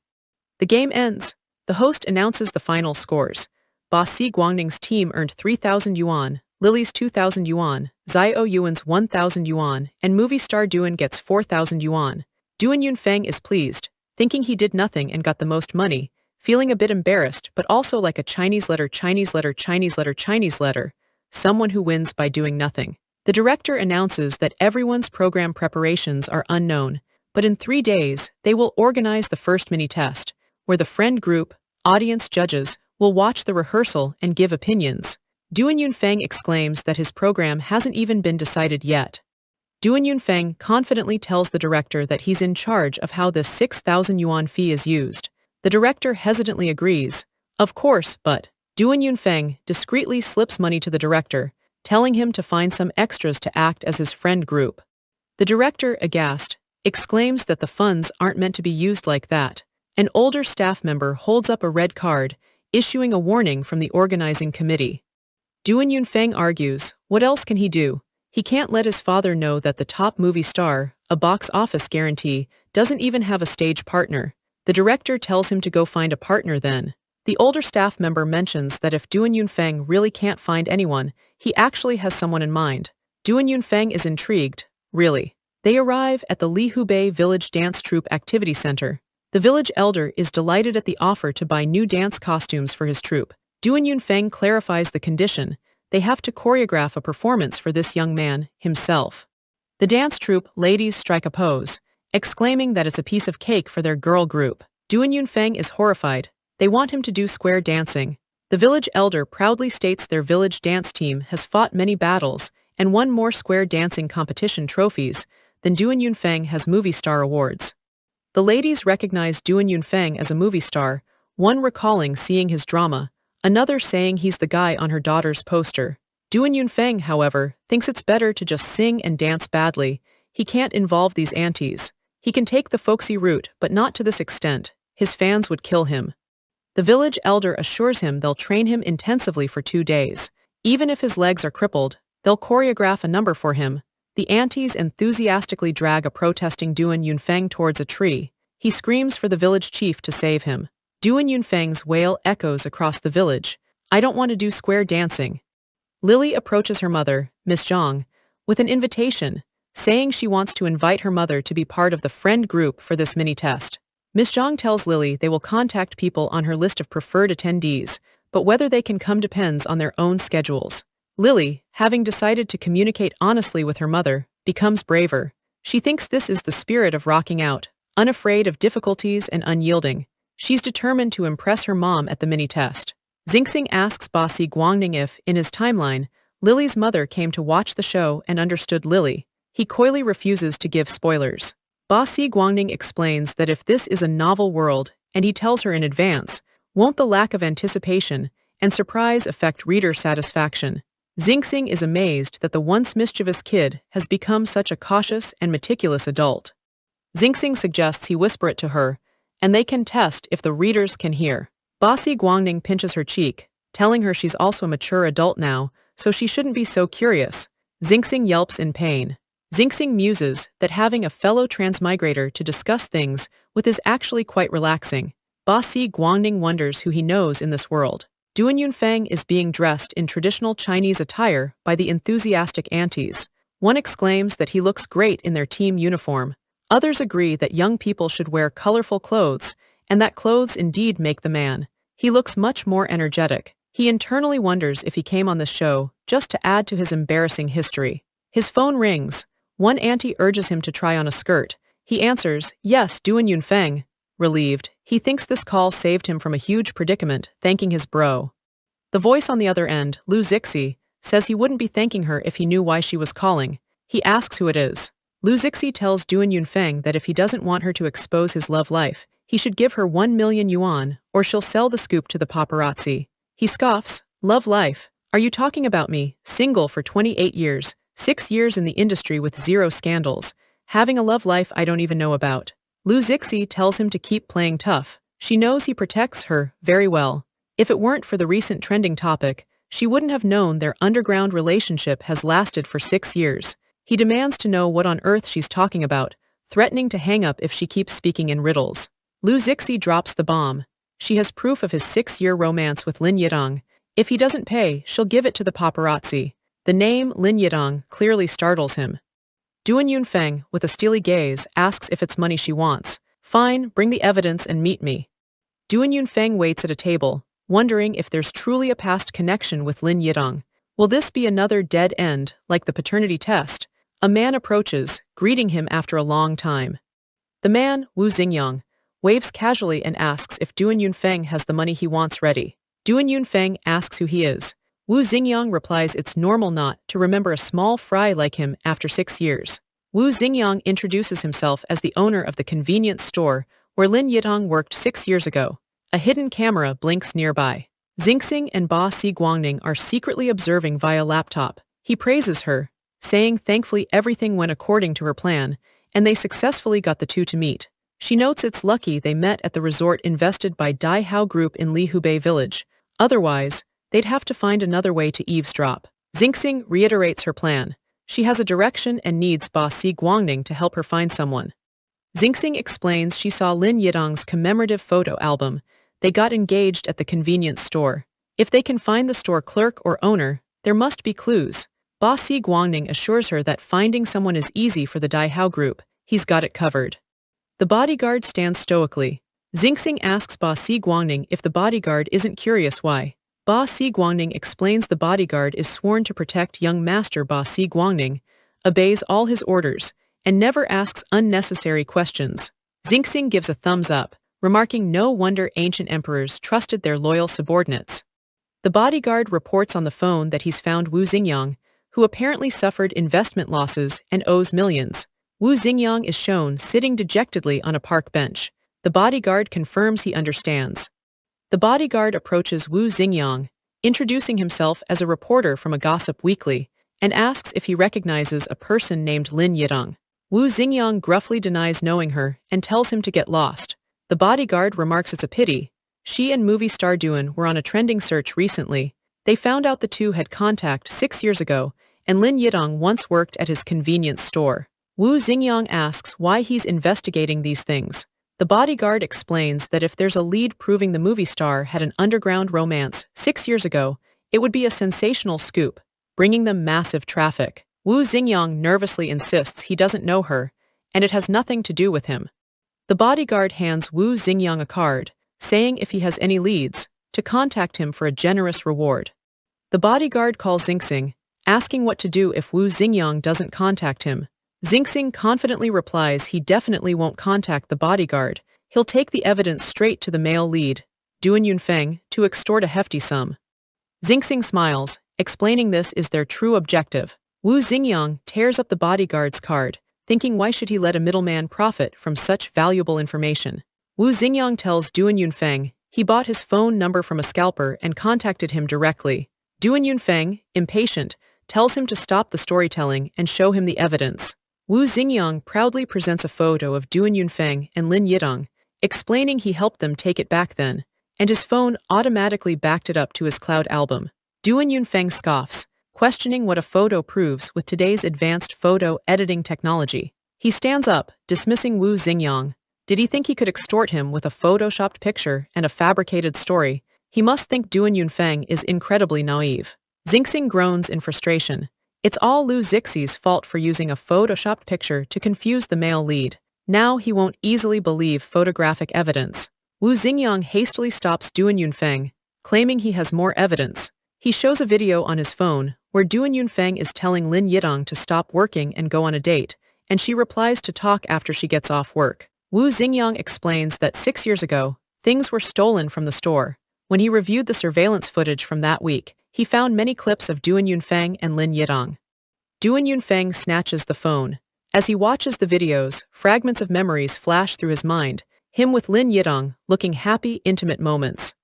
The game ends. The host announces the final scores. Ba Si Guangning's team earned 3,000 yuan, Lily's 2,000 yuan, Xiao Yuan's 1,000 yuan, and movie star Duan gets 4,000 yuan. Duan Yunfeng is pleased, thinking he did nothing and got the most money, feeling a bit embarrassed but also like a Chinese letter, someone who wins by doing nothing. The director announces that everyone's program preparations are unknown, but in 3 days, they will organize the first mini-test, where the friend group, audience judges, will watch the rehearsal and give opinions. Duan Yunfeng exclaims that his program hasn't even been decided yet. Duan Yunfeng confidently tells the director that he's in charge of how this 6,000 yuan fee is used. The director hesitantly agrees. Of course, but Duan Yunfeng discreetly slips money to the director, telling him to find some extras to act as his friend group. The director, aghast, exclaims that the funds aren't meant to be used like that. An older staff member holds up a red card, issuing a warning from the organizing committee. Duan Yunfeng argues, what else can he do? He can't let his father know that the top movie star, a box office guarantee, doesn't even have a stage partner. The director tells him to go find a partner then. The older staff member mentions that if Duan Yunfeng really can't find anyone, he actually has someone in mind. Duan Yunfeng is intrigued. Really? They arrive at the Lihubei Village Dance Troupe Activity Center. The village elder is delighted at the offer to buy new dance costumes for his troupe. Duan Yunfeng clarifies the condition. They have to choreograph a performance for this young man, himself. The dance troupe ladies strike a pose, exclaiming that it's a piece of cake for their girl group. Duan Yunfeng is horrified. They want him to do square dancing. The village elder proudly states their village dance team has fought many battles and won more square dancing competition trophies than Duan Yunfeng has movie star awards. The ladies recognize Duan Yunfeng as a movie star, one recalling seeing his drama, another saying he's the guy on her daughter's poster. Duan Yunfeng, however, thinks it's better to just sing and dance badly. He can't involve these aunties. He can take the folksy route, but not to this extent. His fans would kill him. The village elder assures him they'll train him intensively for 2 days. Even if his legs are crippled, they'll choreograph a number for him. The aunties enthusiastically drag a protesting Duan Yunfeng towards a tree. He screams for the village chief to save him. Duan Yunfeng's wail echoes across the village. I don't want to do square dancing. Lily approaches her mother, Miss Zhang, with an invitation, saying she wants to invite her mother to be part of the friend group for this mini-test. Miss Zhang tells Lily they will contact people on her list of preferred attendees, but whether they can come depends on their own schedules. Lily, having decided to communicate honestly with her mother, becomes braver. She thinks this is the spirit of rocking out, unafraid of difficulties and unyielding. She's determined to impress her mom at the mini-test. Xingxing asks Bossy Guangning if, in his timeline, Lily's mother came to watch the show and understood Lily. He coyly refuses to give spoilers. Bossy Guangning explains that if this is a novel world, and he tells her in advance, won't the lack of anticipation and surprise affect reader satisfaction? Xingxing is amazed that the once mischievous kid has become such a cautious and meticulous adult. Xingxing suggests he whisper it to her, and they can test if the readers can hear. Bossy Guangning pinches her cheek, telling her she's also a mature adult now, so she shouldn't be so curious. Xingxing yelps in pain. Xingxing muses that having a fellow transmigrator to discuss things with is actually quite relaxing. Bossy Guangning wonders who he knows in this world. Duan Yunfeng is being dressed in traditional Chinese attire by the enthusiastic aunties. One exclaims that he looks great in their team uniform. Others agree that young people should wear colorful clothes, and that clothes indeed make the man. He looks much more energetic. He internally wonders if he came on the show just to add to his embarrassing history. His phone rings. One auntie urges him to try on a skirt. He answers, yes, Duan Yunfeng. Relieved, he thinks this call saved him from a huge predicament, thanking his bro. The voice on the other end, Lu Zixi, says he wouldn't be thanking her if he knew why she was calling. He asks who it is. Lu Zixi tells Duan Yunfeng that if he doesn't want her to expose his love life, he should give her 1 million yuan, or she'll sell the scoop to the paparazzi. He scoffs, love life? Are you talking about me, single for 28 years? 6 years in the industry with 0 scandals, having a love life I don't even know about. Lu Zixi tells him to keep playing tough. She knows he protects her very well. If it weren't for the recent trending topic, she wouldn't have known their underground relationship has lasted for 6 years. He demands to know what on earth she's talking about, threatening to hang up if she keeps speaking in riddles. Lu Zixi drops the bomb. She has proof of his 6-year romance with Lin Yidong. If he doesn't pay, she'll give it to the paparazzi. The name Lin Yidong clearly startles him. Duan Yunfeng, with a steely gaze, asks if it's money she wants. Fine, bring the evidence and meet me. Duan Yunfeng waits at a table, wondering if there's truly a past connection with Lin Yidong. Will this be another dead end, like the paternity test? A man approaches, greeting him after a long time. The man, Wu Xingyang, waves casually and asks if Duan Yunfeng has the money he wants ready. Duan Yunfeng asks who he is. Wu Xingyang replies it's normal not to remember a small fry like him after 6 years. Wu Xingyang introduces himself as the owner of the convenience store where Lin Yidong worked 6 years ago. A hidden camera blinks nearby. Xingxing and Ba Si Guangning are secretly observing via laptop. He praises her, saying thankfully everything went according to her plan, and they successfully got the two to meet. She notes it's lucky they met at the resort invested by Dai Hao Group in Lihubei Village. Otherwise, they'd have to find another way to eavesdrop. Xingxing reiterates her plan. She has a direction and needs boss Si Guangning to help her find someone. Xingxing explains she saw Lin Yidong's commemorative photo album. They got engaged at the convenience store. If they can find the store clerk or owner, there must be clues. Boss Si Guangning assures her that finding someone is easy for the Dai Hao Group. He's got it covered. The bodyguard stands stoically. Xingxing asks Boss Si Guangning if the bodyguard isn't curious why. Boss Si Guangning explains the bodyguard is sworn to protect young master Boss Si Guangning, obeys all his orders, and never asks unnecessary questions. Xingxing gives a thumbs up, remarking no wonder ancient emperors trusted their loyal subordinates. The bodyguard reports on the phone that he's found Wu Xingyang, who apparently suffered investment losses and owes millions. Wu Xingyang is shown sitting dejectedly on a park bench. The bodyguard confirms he understands. The bodyguard approaches Wu Xingyang, introducing himself as a reporter from a gossip weekly, and asks if he recognizes a person named Lin Yidong. Wu Xingyang gruffly denies knowing her and tells him to get lost. The bodyguard remarks it's a pity. She and movie star Duan were on a trending search recently. They found out the two had contact 6 years ago, and Lin Yidong once worked at his convenience store. Wu Xingyang asks why he's investigating these things. The bodyguard explains that if there's a lead proving the movie star had an underground romance 6 years ago, it would be a sensational scoop, bringing them massive traffic. Wu Xingyang nervously insists he doesn't know her, and it has nothing to do with him. The bodyguard hands Wu Xingyang a card, saying if he has any leads, to contact him for a generous reward. The bodyguard calls Xingxing, asking what to do if Wu Xingyang doesn't contact him. Xingxing confidently replies he definitely won't contact the bodyguard. He'll take the evidence straight to the male lead, Duan Yunfeng, to extort a hefty sum. Xingxing smiles, explaining this is their true objective. Wu Xingyang tears up the bodyguard's card, thinking why should he let a middleman profit from such valuable information. Wu Xingyang tells Duan Yunfeng he bought his phone number from a scalper and contacted him directly. Duan Yunfeng, impatient, tells him to stop the storytelling and show him the evidence. Wu Xingyang proudly presents a photo of Duan Yunfeng and Lin Yidong, explaining he helped them take it back then, and his phone automatically backed it up to his cloud album. Duan Yunfeng scoffs, questioning what a photo proves with today's advanced photo editing technology. He stands up, dismissing Wu Xingyang. Did he think he could extort him with a photoshopped picture and a fabricated story? He must think Duan Yunfeng is incredibly naive. Xingxing groans in frustration. It's all Lu Zixi's fault for using a photoshopped picture to confuse the male lead. Now he won't easily believe photographic evidence. Wu Xingyang hastily stops Duan Yunfeng, claiming he has more evidence. He shows a video on his phone where Duan Yunfeng is telling Lin Yidong to stop working and go on a date, and she replies to talk after she gets off work. Wu Xingyang explains that 6 years ago, things were stolen from the store. When he reviewed the surveillance footage from that week, he found many clips of Duan Yunfeng and Lin Yidong. Duan Yunfeng snatches the phone. As he watches the videos, fragments of memories flash through his mind, him with Lin Yidong, looking happy, intimate moments.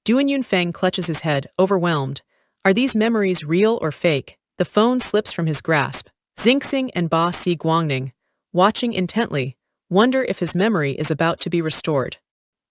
Duan Yunfeng clutches his head, overwhelmed. Are these memories real or fake? The phone slips from his grasp. Xingxing and Boss Si Guangning, watching intently, wonder if his memory is about to be restored.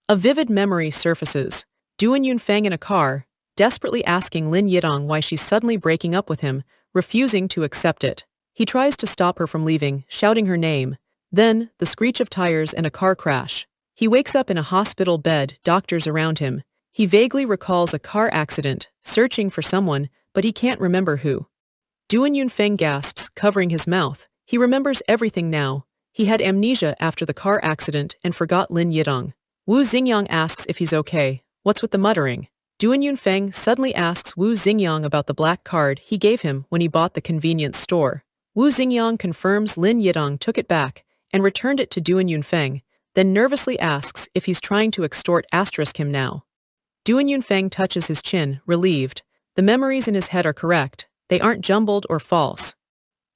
A vivid memory surfaces. Duan Yunfeng in a car, desperately asking Lin Yidong why she's suddenly breaking up with him, refusing to accept it. He tries to stop her from leaving, shouting her name. Then, the screech of tires and a car crash. He wakes up in a hospital bed, doctors around him. He vaguely recalls a car accident, searching for someone, but he can't remember who. Duan Yunfeng gasps, covering his mouth. He remembers everything now. He had amnesia after the car accident and forgot Lin Yidong. Wu Xingyang asks if he's okay. What's with the muttering? Duan Yunfeng suddenly asks Wu Xingyang about the black card he gave him when he bought the convenience store. Wu Xingyang confirms Lin Yidong took it back and returned it to Duan Yunfeng, then nervously asks if he's trying to extort him now. Duan Yunfeng touches his chin, relieved. The memories in his head are correct. They aren't jumbled or false.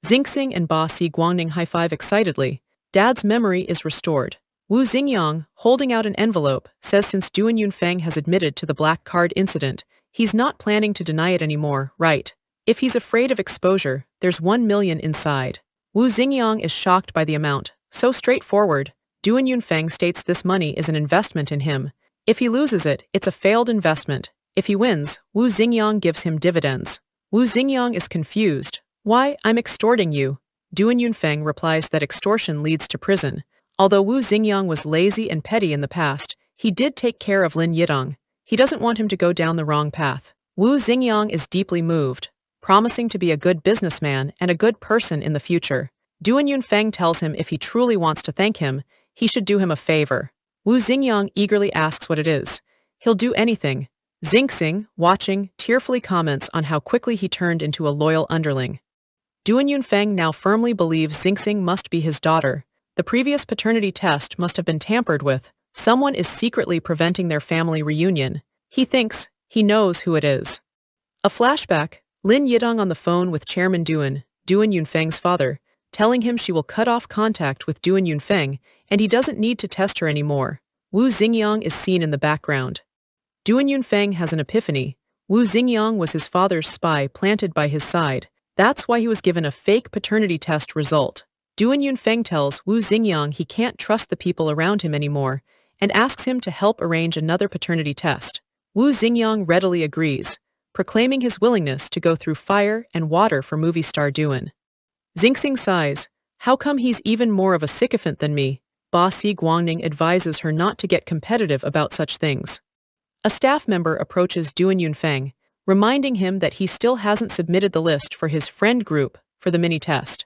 Xingxing and Boss Si Guangning high-five excitedly. Dad's memory is restored. Wu Xingyang, holding out an envelope, says since Duan Yunfeng has admitted to the black card incident, he's not planning to deny it anymore, right? If he's afraid of exposure, there's 1 million inside. Wu Xingyang is shocked by the amount. So straightforward. Duan Yunfeng states this money is an investment in him. If he loses it, it's a failed investment. If he wins, Wu Xingyang gives him dividends. Wu Xingyang is confused. Why, I'm extorting you. Duan Yunfeng replies that extortion leads to prison. Although Wu Xingyang was lazy and petty in the past, he did take care of Lin Yidong. He doesn't want him to go down the wrong path. Wu Xingyang is deeply moved, promising to be a good businessman and a good person in the future. Duan Yunfeng tells him if he truly wants to thank him, he should do him a favor. Wu Xingyang eagerly asks what it is. He'll do anything. Xingxing, watching, tearfully comments on how quickly he turned into a loyal underling. Duan Yunfeng now firmly believes Xingxing must be his daughter. The previous paternity test must have been tampered with. Someone is secretly preventing their family reunion. He thinks he knows who it is. A flashback, Lin Yidong on the phone with Chairman Duan Yunfeng's father, telling him she will cut off contact with Duan Yunfeng and he doesn't need to test her anymore. Wu Xingyang is seen in the background. Duan Yunfeng has an epiphany. Wu Xingyang was his father's spy planted by his side. That's why he was given a fake paternity test result. Duan Yunfeng tells Wu Xingyang he can't trust the people around him anymore and asks him to help arrange another paternity test. Wu Xingyang readily agrees, proclaiming his willingness to go through fire and water for movie star Duan. Xingxing sighs. How come he's even more of a sycophant than me? Ba Si Guangning advises her not to get competitive about such things. A staff member approaches Duan Yunfeng, reminding him that he still hasn't submitted the list for his friend group for the mini-test.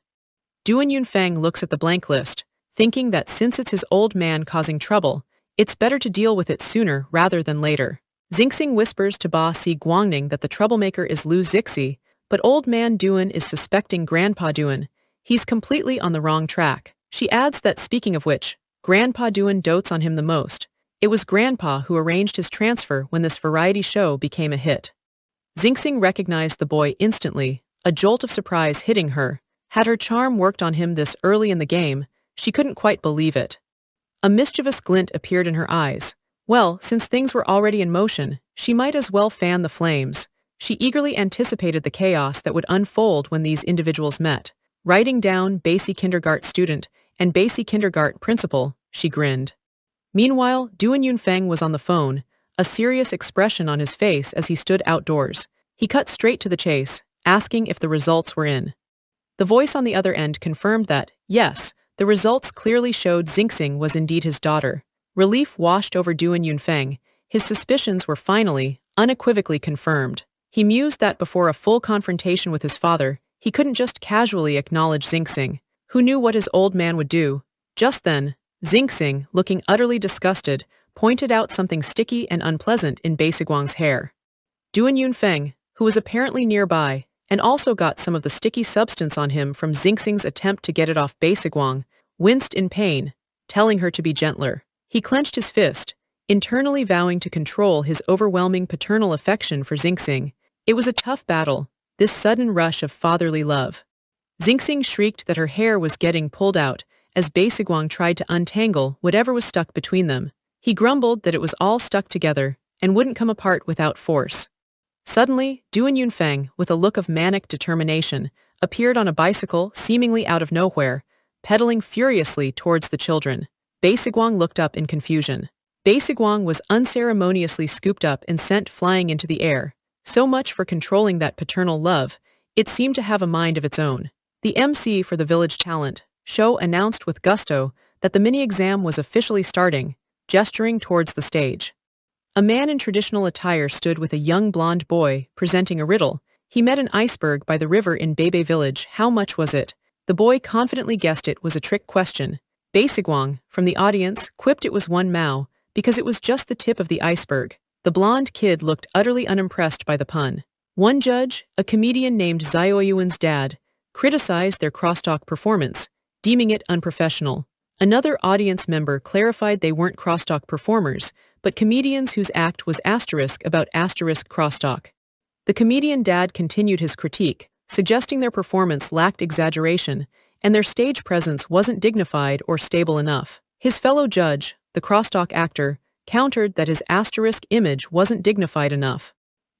Duan Yunfeng looks at the blank list, thinking that since it's his old man causing trouble, it's better to deal with it sooner rather than later. Xingxing whispers to Ba Si Guangning that the troublemaker is Lu Zixi, but old man Duan is suspecting Grandpa Duan. He's completely on the wrong track. She adds that speaking of which, Grandpa Duan dotes on him the most. It was Grandpa who arranged his transfer when this variety show became a hit. Xingxing recognized the boy instantly, a jolt of surprise hitting her. Had her charm worked on him this early in the game, she couldn't quite believe it. A mischievous glint appeared in her eyes. Well, since things were already in motion, she might as well fan the flames. She eagerly anticipated the chaos that would unfold when these individuals met. Writing down Basie Kindergarten student and Basie Kindergarten principal, she grinned. Meanwhile, Duan Yunfeng was on the phone, a serious expression on his face as he stood outdoors. He cut straight to the chase, asking if the results were in. The voice on the other end confirmed that, yes, the results clearly showed Xingxing was indeed his daughter. Relief washed over Duan Yunfeng. His suspicions were finally, unequivocally confirmed. He mused that before a full confrontation with his father, he couldn't just casually acknowledge Xingxing. Who knew what his old man would do? Just then, Xingxing, looking utterly disgusted, pointed out something sticky and unpleasant in Basigwang's hair. Duan Yunfeng, who was apparently nearby, and also got some of the sticky substance on him from Xingxing's attempt to get it off Basigwang, winced in pain, telling her to be gentler. He clenched his fist, internally vowing to control his overwhelming paternal affection for Xingxing. It was a tough battle, this sudden rush of fatherly love. Xingxing shrieked that her hair was getting pulled out as Basigwang tried to untangle whatever was stuck between them. He grumbled that it was all stuck together and wouldn't come apart without force. Suddenly, Duan Yunfeng, with a look of manic determination, appeared on a bicycle seemingly out of nowhere, pedaling furiously towards the children. Basigwang looked up in confusion. Basigwang was unceremoniously scooped up and sent flying into the air. So much for controlling that paternal love. It seemed to have a mind of its own. The MC for the Village Talent show announced with gusto that the mini-exam was officially starting, gesturing towards the stage. A man in traditional attire stood with a young blonde boy, presenting a riddle. He met an iceberg by the river in Bebe Village. How much was it? The boy confidently guessed it was a trick question. Basigwang, from the audience, quipped it was 1 mao, because it was just the tip of the iceberg. The blonde kid looked utterly unimpressed by the pun. One judge, a comedian named Zioyuan's dad, criticized their crosstalk performance, deeming it unprofessional. Another audience member clarified they weren't crosstalk performers, but comedians whose act was asterisk about asterisk crosstalk. The comedian dad continued his critique, suggesting their performance lacked exaggeration, and their stage presence wasn't dignified or stable enough. His fellow judge, the crosstalk actor, countered that his asterisk image wasn't dignified enough.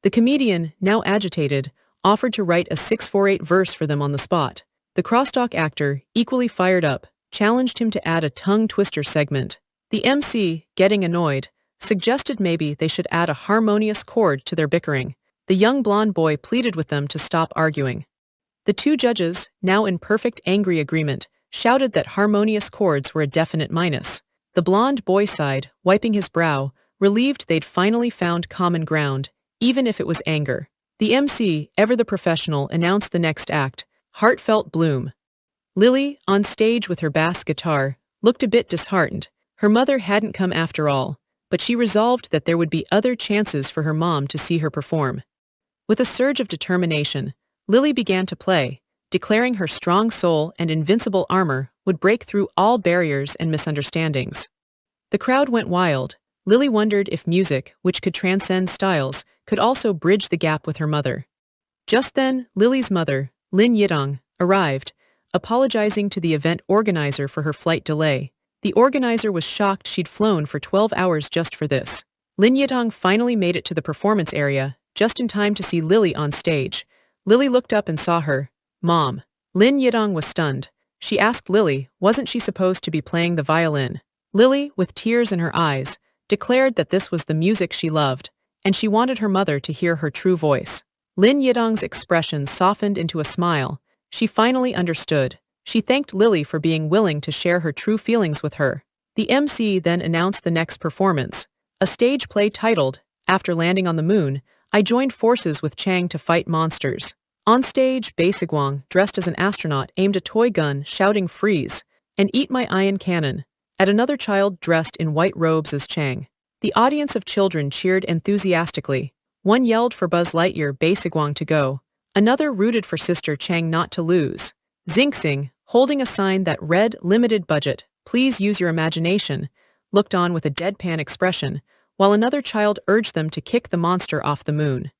The comedian, now agitated, offered to write a 648 verse for them on the spot. The crosstalk actor, equally fired up, challenged him to add a tongue-twister segment. The MC, getting annoyed, suggested maybe they should add a harmonious chord to their bickering. The young blonde boy pleaded with them to stop arguing. The two judges, now in perfect angry agreement, shouted that harmonious chords were a definite minus. The blonde boy sighed, wiping his brow, relieved they'd finally found common ground, even if it was anger. The MC, ever the professional, announced the next act, Heartfelt Bloom. Lily, on stage with her bass guitar, looked a bit disheartened. Her mother hadn't come after all, but she resolved that there would be other chances for her mom to see her perform. With a surge of determination, Lily began to play, declaring her strong soul and invincible armor would break through all barriers and misunderstandings. The crowd went wild. Lily wondered if music, which could transcend styles, could also bridge the gap with her mother. Just then, Lily's mother, Lin Yidong, arrived, apologizing to the event organizer for her flight delay. The organizer was shocked she'd flown for 12 hours just for this. Lin Yidong finally made it to the performance area, just in time to see Lily on stage. Lily looked up and saw her. Mom. Lin Yidong was stunned. She asked Lily, wasn't she supposed to be playing the violin? Lily, with tears in her eyes, declared that this was the music she loved, and she wanted her mother to hear her true voice. Lin Yidong's expression softened into a smile. She finally understood. She thanked Lily for being willing to share her true feelings with her. The MC then announced the next performance, a stage play titled, After Landing on the Moon, I Joined Forces with Chang to Fight Monsters. On stage, Basigwang, dressed as an astronaut, aimed a toy gun, shouting freeze, and eat my ion cannon, at another child dressed in white robes as Chang. The audience of children cheered enthusiastically. One yelled for Buzz Lightyear Basigwang to go. Another rooted for Sister Chang not to lose. Xingxing, holding a sign that read limited budget, please use your imagination, looked on with a deadpan expression, while another child urged them to kick the monster off the moon.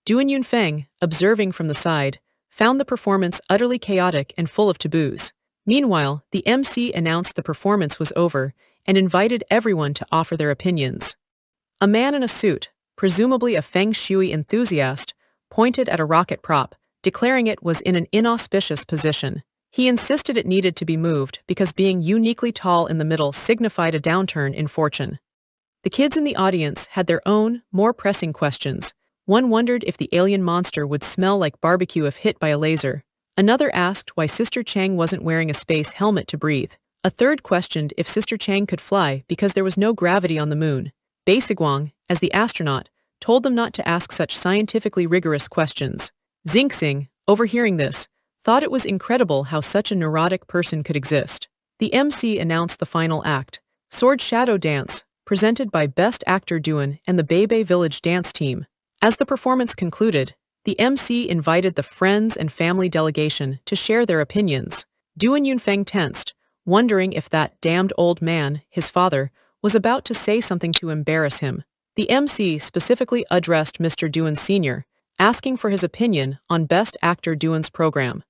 Duan Yunfeng, observing from the side, found the performance utterly chaotic and full of taboos. Meanwhile, the MC announced the performance was over and invited everyone to offer their opinions. A man in a suit, presumably a feng shui enthusiast, pointed at a rocket prop, declaring it was in an inauspicious position. He insisted it needed to be moved because being uniquely tall in the middle signified a downturn in fortune. The kids in the audience had their own, more pressing questions. One wondered if the alien monster would smell like barbecue if hit by a laser. Another asked why Sister Chang wasn't wearing a space helmet to breathe. A third questioned if Sister Chang could fly because there was no gravity on the moon. Basigwang, as the astronaut, told them not to ask such scientifically rigorous questions. Xingxing, overhearing this, thought it was incredible how such a neurotic person could exist. The MC announced the final act, Sword Shadow Dance, presented by Best Actor Duan and the Beibei Village dance team. As the performance concluded, the MC invited the friends and family delegation to share their opinions. Duan Yunfeng tensed, wondering if that damned old man, his father, was about to say something to embarrass him. The MC specifically addressed Mr. Duan Sr., asking for his opinion on Best Actor Duan's program.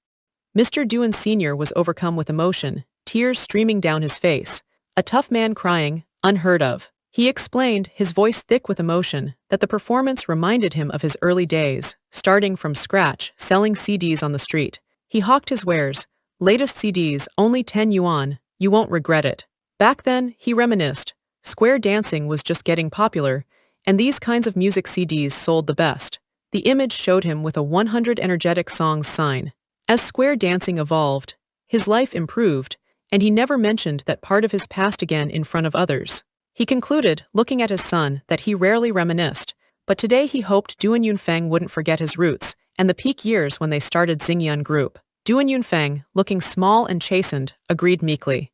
Mr. Duan Sr. was overcome with emotion, tears streaming down his face. A tough man crying, unheard of. He explained, his voice thick with emotion, that the performance reminded him of his early days, starting from scratch, selling CDs on the street. He hawked his wares. Latest CDs, only 10 yuan, you won't regret it. Back then, he reminisced, square dancing was just getting popular, and these kinds of music CDs sold the best. The image showed him with a 100 energetic songs sign. As square dancing evolved, his life improved, and he never mentioned that part of his past again in front of others. He concluded, looking at his son, that he rarely reminisced, but today he hoped Duan Yunfeng wouldn't forget his roots and the peak years when they started Xingyun Group. Duan Yunfeng, looking small and chastened, agreed meekly.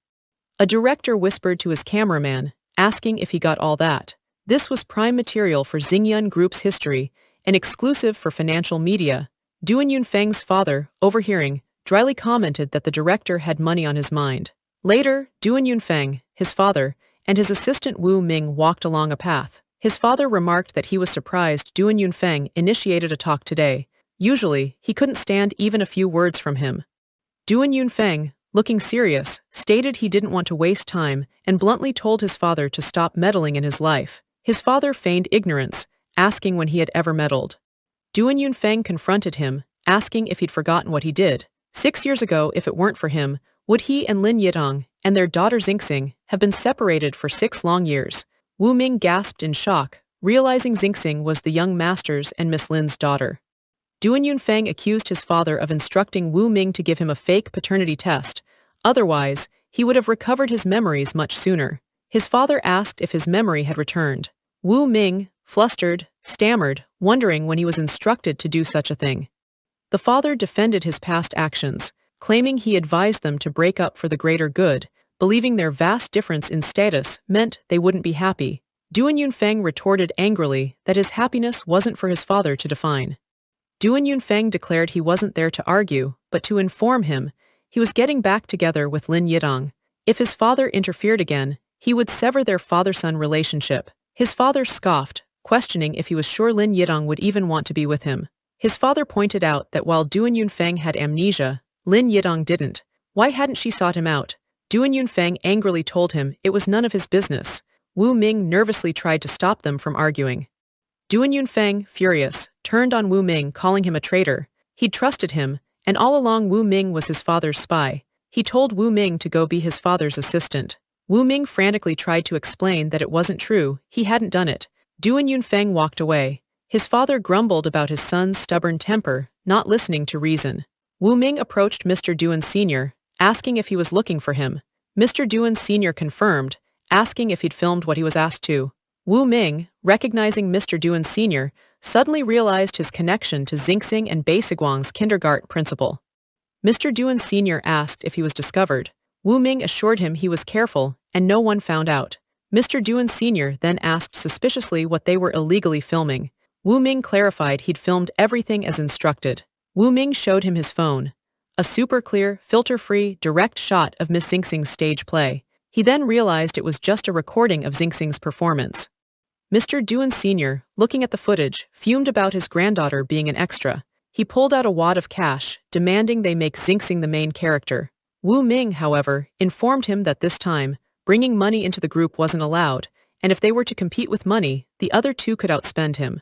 A director whispered to his cameraman, asking if he got all that. This was prime material for Xingyun Group's history, and exclusive for financial media. Duan Yunfeng's father, overhearing, dryly commented that the director had money on his mind. Later, Duan Yunfeng, his father, and his assistant Wu Ming walked along a path. His father remarked that he was surprised Duan Yunfeng initiated a talk today. Usually, he couldn't stand even a few words from him. Duan Yunfeng, looking serious, stated he didn't want to waste time and bluntly told his father to stop meddling in his life. His father feigned ignorance, asking when he had ever meddled. Duan Yunfeng confronted him, asking if he'd forgotten what he did. 6 years ago, if it weren't for him, would he and Lin Yitong, and their daughter Xingxing, have been separated for 6 long years? Wu Ming gasped in shock, realizing Xingxing was the young master's and Miss Lin's daughter. Duan Yunfeng accused his father of instructing Wu Ming to give him a fake paternity test. Otherwise, he would have recovered his memories much sooner. His father asked if his memory had returned. Wu Ming, flustered, stammered, wondering when he was instructed to do such a thing. The father defended his past actions, claiming he advised them to break up for the greater good, believing their vast difference in status meant they wouldn't be happy. Duan Yunfeng retorted angrily that his happiness wasn't for his father to define. Duan Yunfeng declared he wasn't there to argue, but to inform him he was getting back together with Lin Yitong. If his father interfered again, he would sever their father-son relationship. His father scoffed, questioning if he was sure Lin Yitong would even want to be with him. His father pointed out that while Duan Yunfeng had amnesia, Lin Yitong didn't. Why hadn't she sought him out? Duan Yunfeng angrily told him it was none of his business. Wu Ming nervously tried to stop them from arguing. Duan Yunfeng, furious, turned on Wu Ming, calling him a traitor. He'd trusted him, and all along Wu Ming was his father's spy. He told Wu Ming to go be his father's assistant. Wu Ming frantically tried to explain that it wasn't true, he hadn't done it. Duan Yunfeng walked away. His father grumbled about his son's stubborn temper, not listening to reason. Wu Ming approached Mr. Duan Sr., asking if he was looking for him. Mr. Duan Sr. confirmed, asking if he'd filmed what he was asked to. Wu Ming, recognizing Mr. Duan Sr., suddenly realized his connection to Xingxing and Beisiguang's kindergarten principal. Mr. Duan Sr. asked if he was discovered. Wu Ming assured him he was careful, and no one found out. Mr. Duan Sr. then asked suspiciously what they were illegally filming. Wu Ming clarified he'd filmed everything as instructed. Wu Ming showed him his phone. A super clear, filter-free, direct shot of Miss Xingxing's stage play. He then realized it was just a recording of Xingxing's performance. Mr. Duan Sr., looking at the footage, fumed about his granddaughter being an extra. He pulled out a wad of cash, demanding they make Xingxing the main character. Wu Ming, however, informed him that this time, bringing money into the group wasn't allowed, and if they were to compete with money, the other two could outspend him.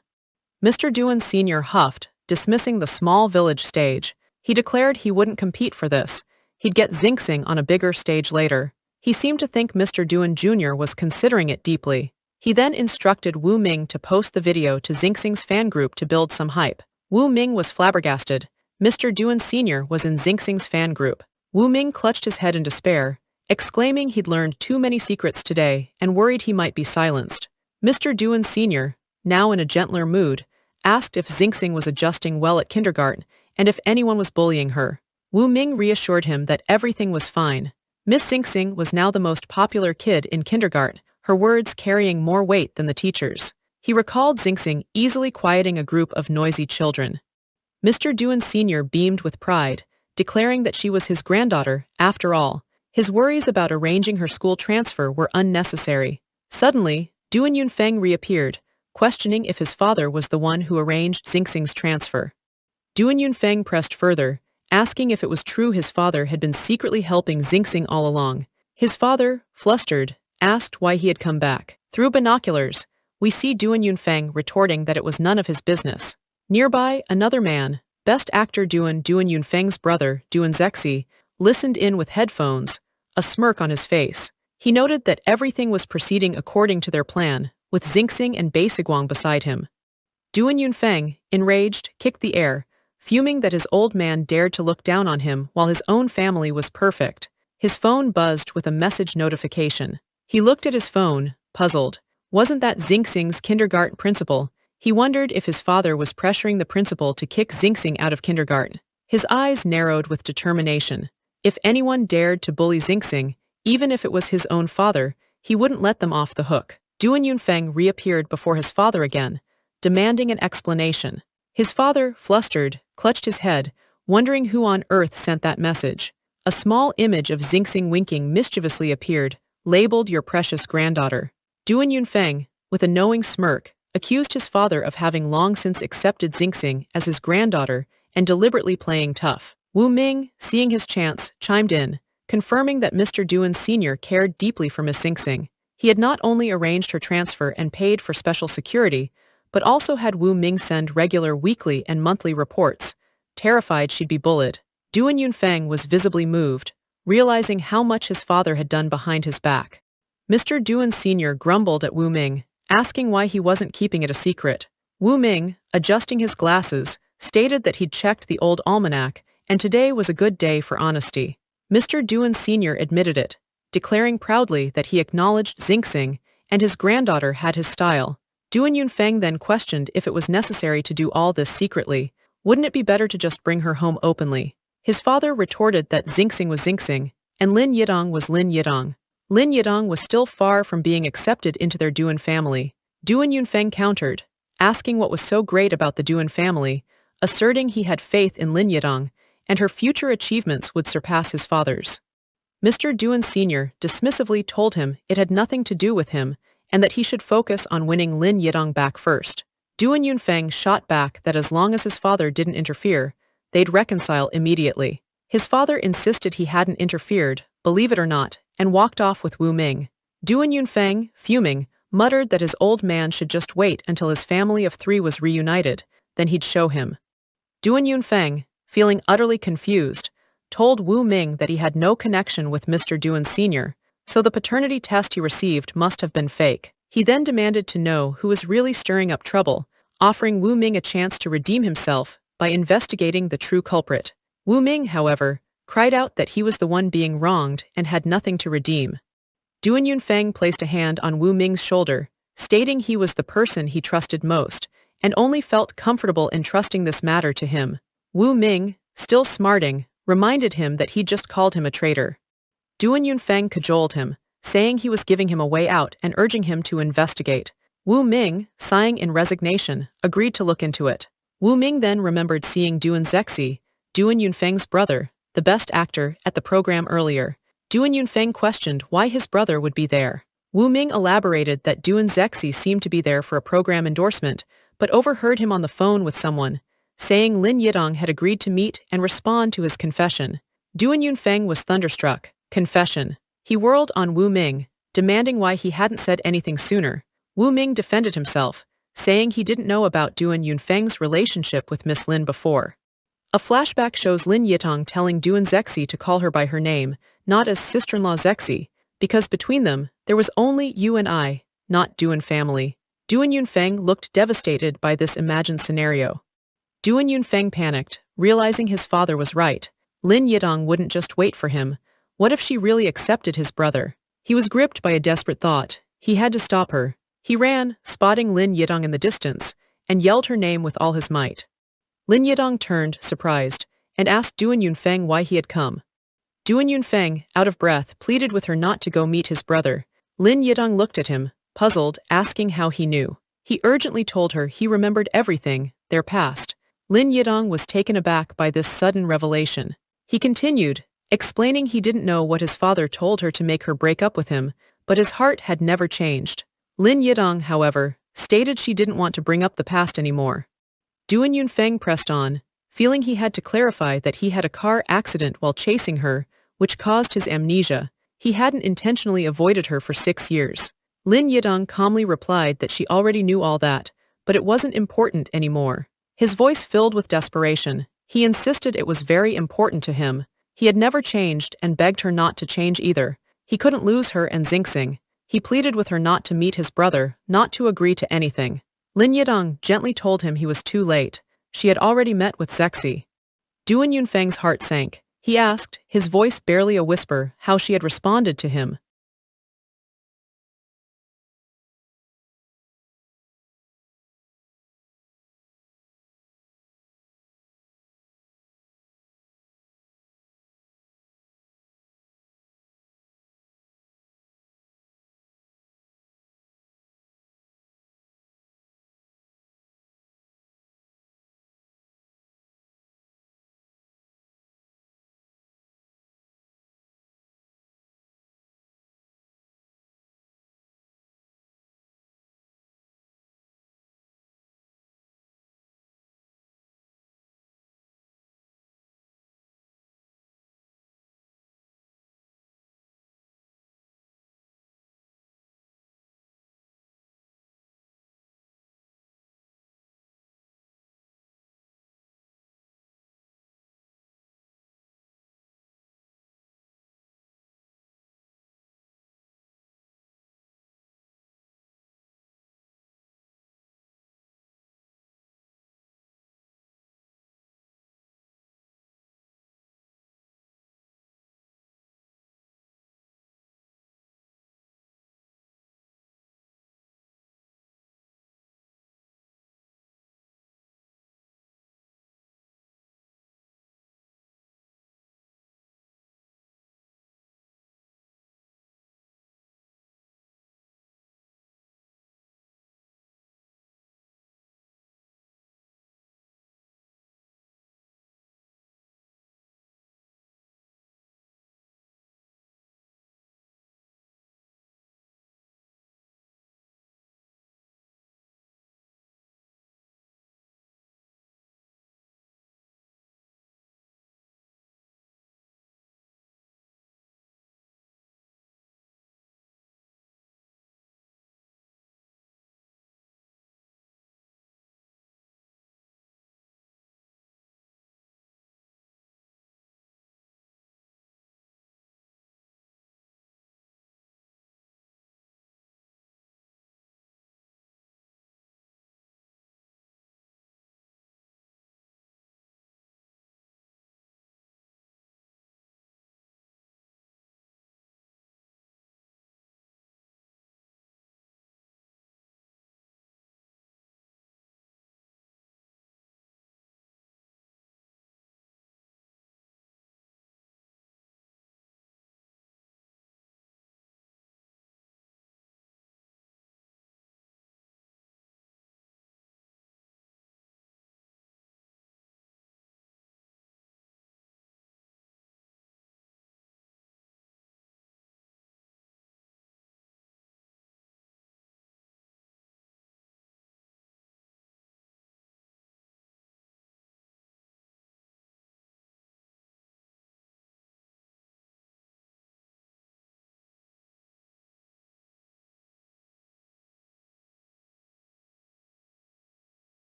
Mr. Duan Sr. huffed, dismissing the small village stage. He declared he wouldn't compete for this. He'd get Xingxing on a bigger stage later. He seemed to think Mr. Duan Jr. was considering it deeply. He then instructed Wu Ming to post the video to Xingxing's fan group to build some hype. Wu Ming was flabbergasted. Mr. Duan Sr. was in Xingxing's fan group. Wu Ming clutched his head in despair, exclaiming he'd learned too many secrets today and worried he might be silenced. Mr. Duan Sr., now in a gentler mood, asked if Xingxing was adjusting well at kindergarten and if anyone was bullying her. Wu Ming reassured him that everything was fine. Miss Xingxing was now the most popular kid in kindergarten, her words carrying more weight than the teacher's. He recalled Xingxing easily quieting a group of noisy children. Mr. Duan Sr. beamed with pride, declaring that she was his granddaughter, after all. His worries about arranging her school transfer were unnecessary. Suddenly, Duan Yunfeng reappeared, questioning if his father was the one who arranged Xingxing's transfer. Duan Yunfeng pressed further, asking if it was true his father had been secretly helping Xingxing all along. His father, flustered, asked why he had come back. Through binoculars, we see Duan Yunfeng retorting that it was none of his business. Nearby, another man, best actor Duan Yunfeng's brother, Duan Zexi, listened in with headphones, a smirk on his face. He noted that everything was proceeding according to their plan, with Xingxing and Beisiguang beside him. Duan Yunfeng, enraged, kicked the air, fuming that his old man dared to look down on him while his own family was perfect. His phone buzzed with a message notification. He looked at his phone, puzzled. Wasn't that Xingxing's kindergarten principal? He wondered if his father was pressuring the principal to kick Xingxing out of kindergarten. His eyes narrowed with determination. If anyone dared to bully Xingxing, even if it was his own father, he wouldn't let them off the hook. Duan Yunfeng reappeared before his father again, demanding an explanation. His father, flustered, clutched his head, wondering who on earth sent that message. A small image of Xingxing winking mischievously appeared, labeled your precious granddaughter. Duan Yunfeng, with a knowing smirk, accused his father of having long since accepted Xingxing as his granddaughter and deliberately playing tough. Wu Ming, seeing his chance, chimed in, confirming that Mr. Duan Sr. cared deeply for Miss Xingxing. He had not only arranged her transfer and paid for special security, but also had Wu Ming send regular weekly and monthly reports. Terrified she'd be bullied, Duan Yunfeng was visibly moved, realizing how much his father had done behind his back. Mr. Duan Sr. grumbled at Wu Ming, asking why he wasn't keeping it a secret. Wu Ming, adjusting his glasses, stated that he'd checked the old almanac, and today was a good day for honesty. Mr. Duan Sr. admitted it, declaring proudly that he acknowledged Xingxing, and his granddaughter had his style. Duan Yunfeng then questioned if it was necessary to do all this secretly. Wouldn't it be better to just bring her home openly? His father retorted that Xingxing was Xingxing, and Lin Yidong was Lin Yidong. Lin Yidong was still far from being accepted into their Duan family. Duan Yunfeng countered, asking what was so great about the Duan family, asserting he had faith in Lin Yidong, and her future achievements would surpass his father's. Mr. Duan Sr. dismissively told him it had nothing to do with him, and that he should focus on winning Lin Yidong back first. Duan Yunfeng shot back that as long as his father didn't interfere, they'd reconcile immediately. His father insisted he hadn't interfered, believe it or not, and walked off with Wu Ming. Duan Yunfeng, fuming, muttered that his old man should just wait until his family of 3 was reunited, then he'd show him. Duan Yunfeng, feeling utterly confused, told Wu Ming that he had no connection with Mr. Duan Sr., so the paternity test he received must have been fake. He then demanded to know who was really stirring up trouble, offering Wu Ming a chance to redeem himself by investigating the true culprit. Wu Ming, however, cried out that he was the one being wronged and had nothing to redeem. Duan Yunfeng placed a hand on Wu Ming's shoulder, stating he was the person he trusted most, and only felt comfortable entrusting this matter to him. Wu Ming, still smarting, reminded him that he'd just called him a traitor. Duan Yunfeng cajoled him, saying he was giving him a way out and urging him to investigate. Wu Ming, sighing in resignation, agreed to look into it. Wu Ming then remembered seeing Duan Zexi, Duan Yunfeng's brother, the best actor, at the program earlier. Duan Yunfeng questioned why his brother would be there. Wu Ming elaborated that Duan Zexi seemed to be there for a program endorsement, but overheard him on the phone with someone, saying Lin Yidong had agreed to meet and respond to his confession. Duan Yunfeng was thunderstruck. Confession. He whirled on Wu Ming, demanding why he hadn't said anything sooner. Wu Ming defended himself, saying he didn't know about Duan Yunfeng's relationship with Miss Lin before. A flashback shows Lin Yitong telling Duan Zexi to call her by her name, not as sister-in-law Zexi, because between them, there was only you and I, not Duan family. Duan Yunfeng looked devastated by this imagined scenario. Duan Yunfeng panicked, realizing his father was right. Lin Yitong wouldn't just wait for him. What if she really accepted his brother? He was gripped by a desperate thought. He had to stop her. He ran, spotting Lin Yidong in the distance, and yelled her name with all his might. Lin Yidong turned, surprised, and asked Duan Yunfeng why he had come. Duan Yunfeng, out of breath, pleaded with her not to go meet his brother. Lin Yidong looked at him, puzzled, asking how he knew. He urgently told her he remembered everything, their past. Lin Yidong was taken aback by this sudden revelation. He continued, explaining he didn't know what his father told her to make her break up with him, but his heart had never changed. Lin Yidong, however, stated she didn't want to bring up the past anymore. Duan Yunfeng pressed on, feeling he had to clarify that he had a car accident while chasing her, which caused his amnesia. He hadn't intentionally avoided her for 6 years. Lin Yidong calmly replied that she already knew all that, but it wasn't important anymore. His voice filled with desperation. He insisted it was very important to him. He had never changed and begged her not to change either. He couldn't lose her and Xingxing. He pleaded with her not to meet his brother, not to agree to anything. Lin Yidong gently told him he was too late. She had already met with Zexi. Duan Yunfeng's heart sank. He asked, his voice barely a whisper, how she had responded to him.